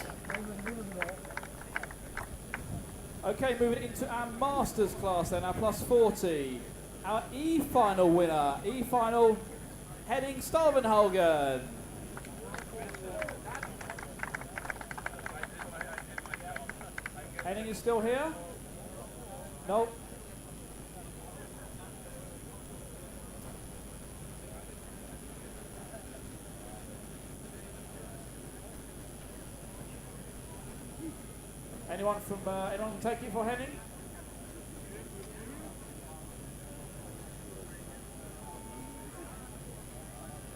Okay, moving into our Masters class then, our plus 40. Our E-final winner, E-final Henning Stavenhagen. Henning is still here? Nope. Anyone take it for Henning?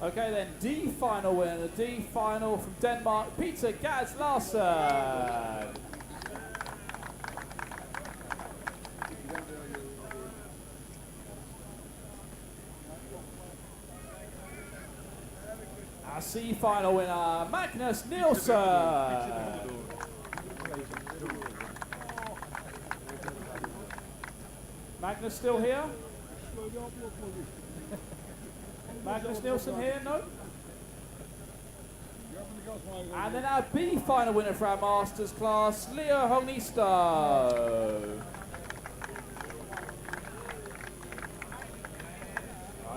Okay then, D final winner, the D final from Denmark, Peter Gads Larsen. Our C final winner, Magnus Nielsen. Magnus still here? Magnus Nielsen here? No? And then our B final winner for our Masters class, Leo Honisto.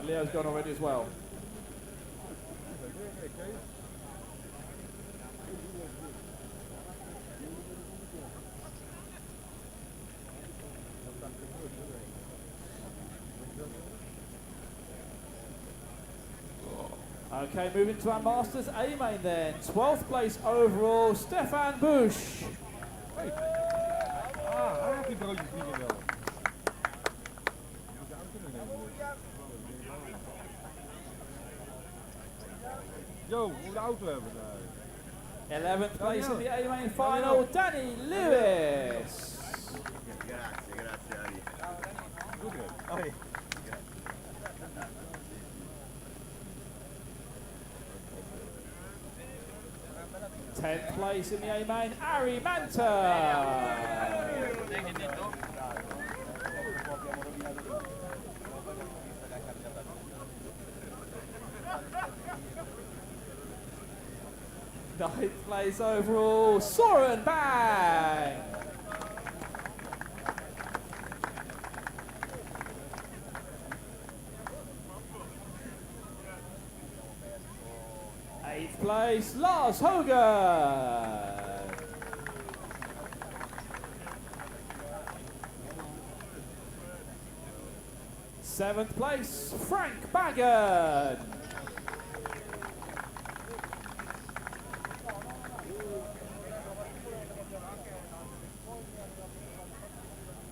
Leo's gone already as well. Okay, moving to our Masters A main then. 12th place overall, Stefan Busch. Yo, hoeveel auto hebben we daar? 11th place in the A main final, Danny Lewis. Grazie, 10th place in the A main, Ari Manta. 9th place overall, Soren Bang. 8th place, Lars Hogan. 7th place, Frank Baggett.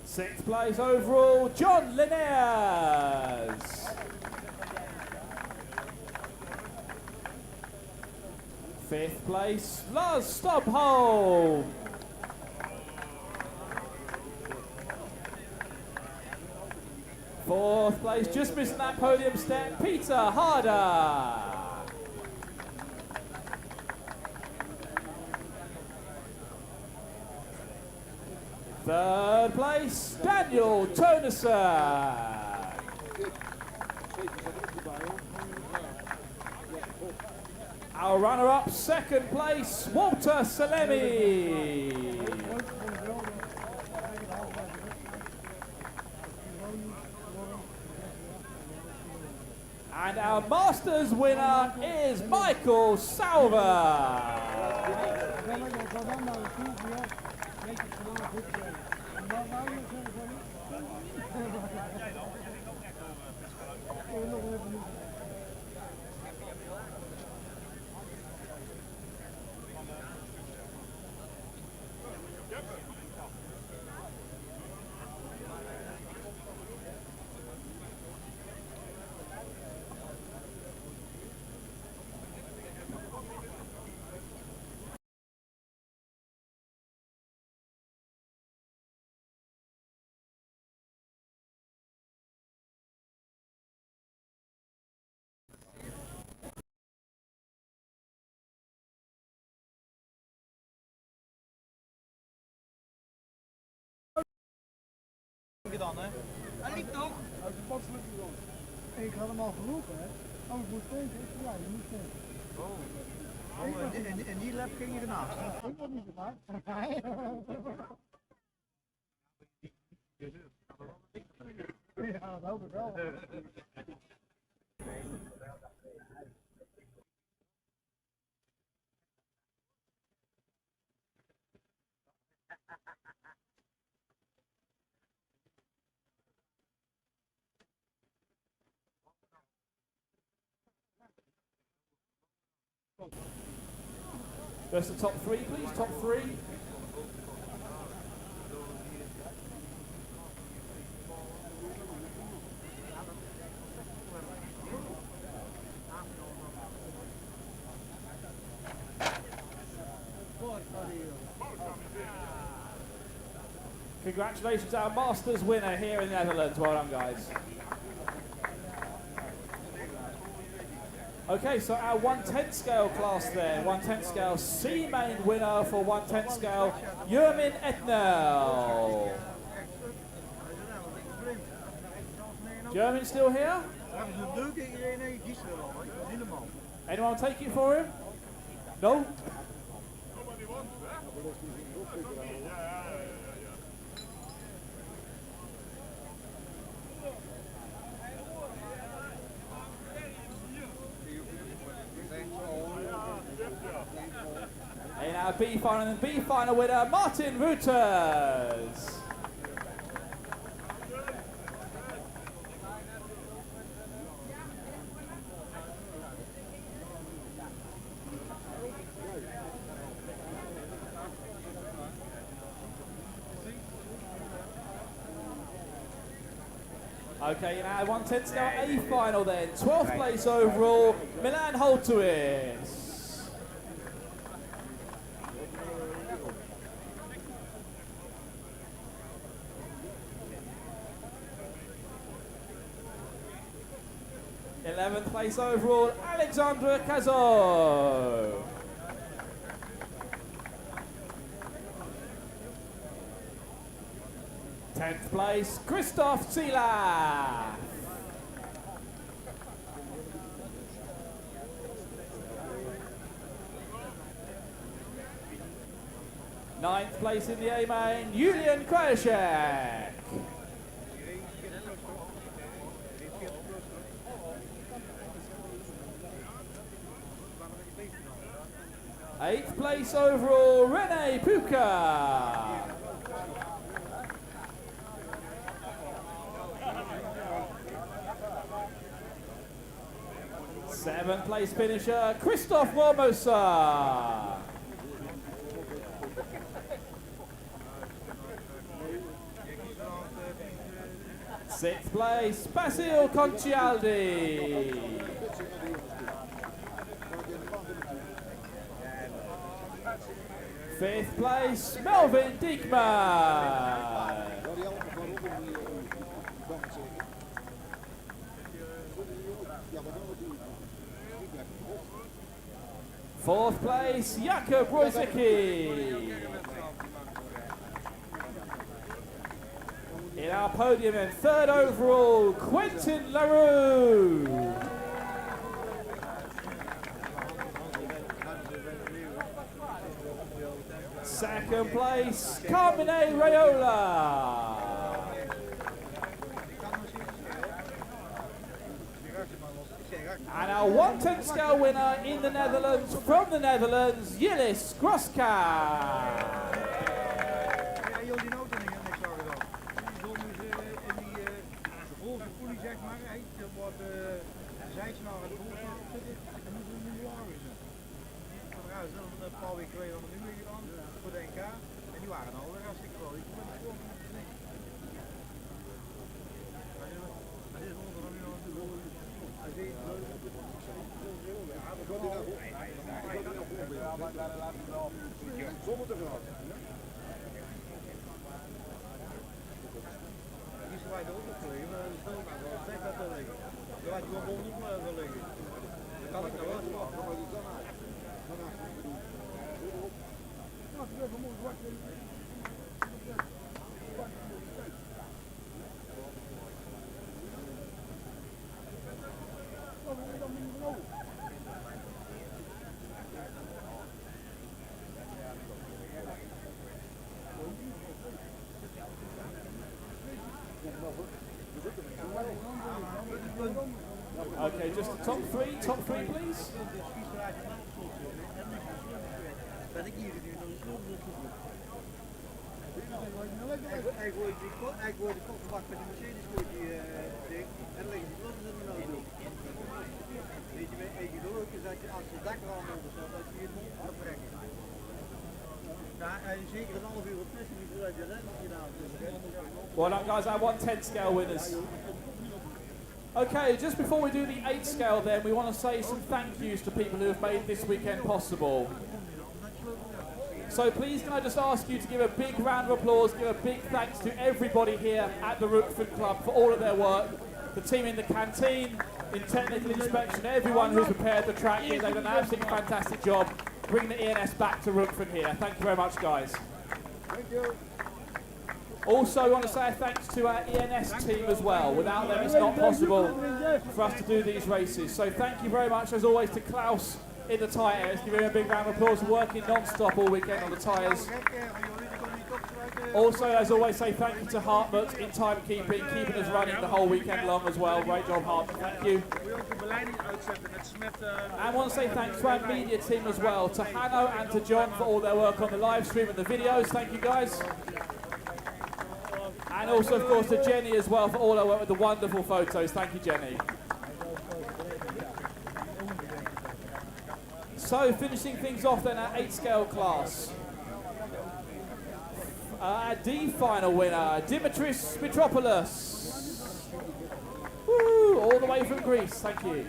6th place overall, John Linnaeus. 5th place, Lars Stobholm. 4th place, just missing that podium step, Peter Harder. 3rd place, Daniel Tonesen. Our runner-up, 2nd place, Walter Salemi. And our Masters winner is Michael Salva. Dan, hè? Hij liep toch? Uit de pas lukt hij dan. Ik had hem al geroepen, hè? Oh, ik moet tegen. Ja, je moet tegen. Oh. In die lap ging je ernaast. Ik word niet ernaast. Ja, dat hoop ik wel. Just the top three, please. Top three. Congratulations to our Masters winner here in the Netherlands. Well done, guys. Okay, so our 110 scale class there. 110 scale C main winner for 110 scale, Jurmin Etnel. Jurmin still here? Anyone take it for him? No? In our B final and B final winner, Martin Reuters. Okay, in our 110 scale A final then, 12th place overall, Milan Holtuis. th place overall, Alexandra Cazo. Tenth place, Christoph Zila. Ninth place in the A main, Julian Krajicek. 8th place overall, Rene Puka. 7th place finisher, Christoph Warmosa. 6th place, Basil Concialdi. 5th place, Melvin Diekman. 4th place, Jakob Rosicki. In our podium and 3rd overall, Quentin LaRue. 2nd place, Carmine Raiola. And our 110 scale winner in the Netherlands, from the Netherlands, Yillis Groska. Een paar weken geleden hadden we nu gedaan voor de NK en die waren al hartstikke wel. Die is wij er ook nog gelegen, maar dat is wel maar wel steeds dat te liggen. Dan laat je gewoon bovenop wel liggen. Dat kan ik nou wel verwachten. Okay, just the top three, please. Hij gooit de kofferbak met de Mercedes ding en dan liggen die kloppen in de auto. Weet je, het geluk is dat je als de dakraam onder staat, dat je je mond gaat brekken. Ja, en zeker een half uur op tussen die vooruit je rent gedaan. Well done, guys. I want 10 scale winners. Okay, just before we do the 8 scale then, we want to say some thank yous to people who have made this weekend possible. So please can I just ask you to give a big round of applause, give a big thanks to everybody here at the RUCPHEN Club for all of their work. The team in the canteen, in technical inspection, everyone who's prepared the track here, they've done an absolutely fantastic job bringing the ENS back to RUCPHEN here. Thank you very much, guys. Thank you. Also, I want to say a thanks to our ENS team as well. Without them, it's not possible for us to do these races. So thank you very much, as always, to Klaus in the tyre areas. Give him a big round of applause for working non-stop all weekend on the tyres. Also, as always, say thank you to Hartmut in timekeeping, keeping us running the whole weekend long as well. Great job, Hartmut. Thank you. And I want to say thanks to our media team as well, to Hanno and to John for all their work on the live stream and the videos. Thank you, guys. And also, of course, to Jenny as well for all her work with the wonderful photos. Thank you, Jenny. So, finishing things off then, our 8 scale class. Our D final winner, Dimitris Mitropoulos. Woo, all the way from Greece. Thank you.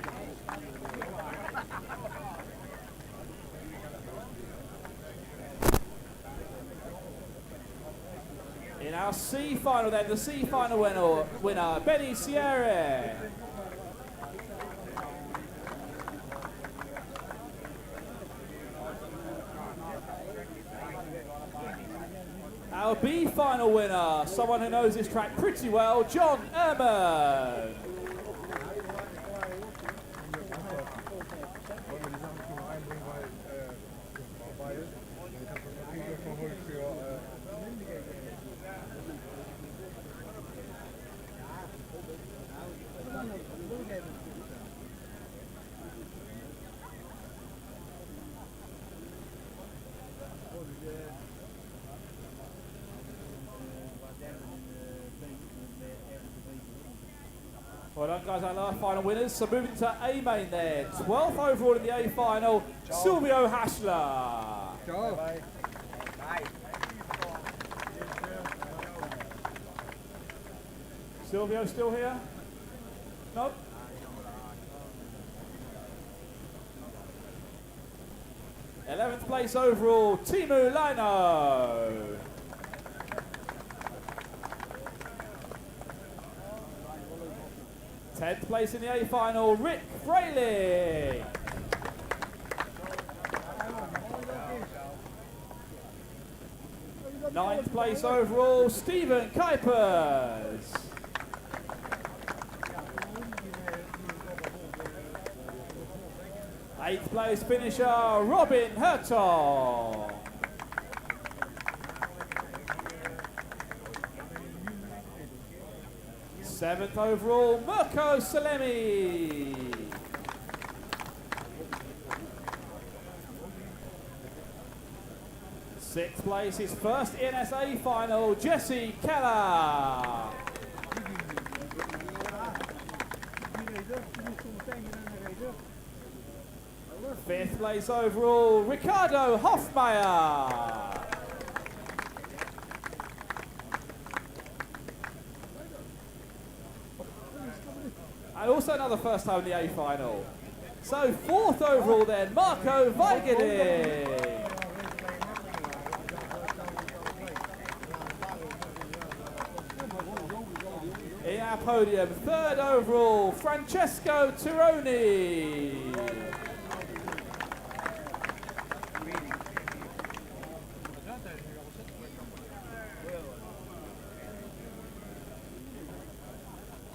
In our C final then, the C final winner Benny Sierra. Our B final winner, someone who knows this track pretty well, John Ehrman. Well done, guys, our last final winners. So moving to A main there. 12th overall in the A final, Silvio Haschler. Silvio still here? No? th place overall, Timu Lino. Tenth place in the A final, Rick Fraley. Ninth place overall, Stephen Kuipers. Eighth place finisher, Robin Hertog. Seventh overall, Mirko Salemi. Sixth place, his first NSA final, Jesse Keller. Fifth place overall, Ricardo Hoffmeyer. And also another first time in the A final. So fourth overall then, Marco Weigedy. In our podium, third overall, Francesco Tironi.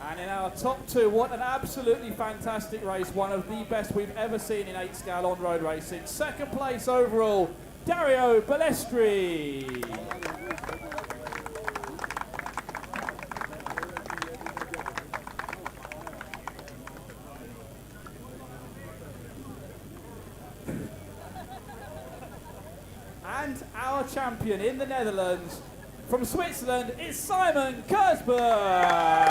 And in our top two, what an absolutely fantastic race. One of the best we've ever seen in 8 scale on-road racing. Second place overall, Dario Balestri. champion in the Netherlands. From Switzerland, it's Simon Kersberg.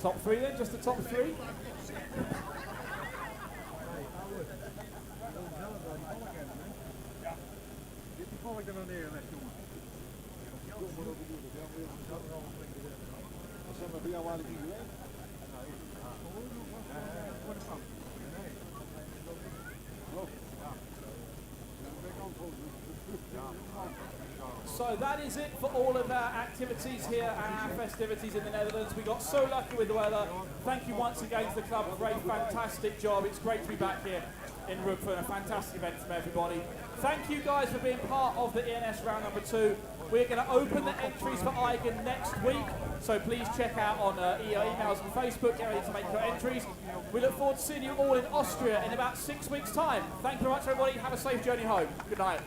Top three then, just the top three. So that is it for all of our activities here and our festivities in the Netherlands. We got so lucky with the weather. Thank you once again to the club for a fantastic job. It's great to be back here in RUCPHEN, a fantastic event from everybody. Thank you guys for being part of the ENS round number 2. We're going to open the entries for Eigen next week, so please check out on emails and Facebook, get ready to make your entries. We look forward to seeing you all in Austria in about 6 weeks' time. Thank you very much, everybody. Have a safe journey home. Good night.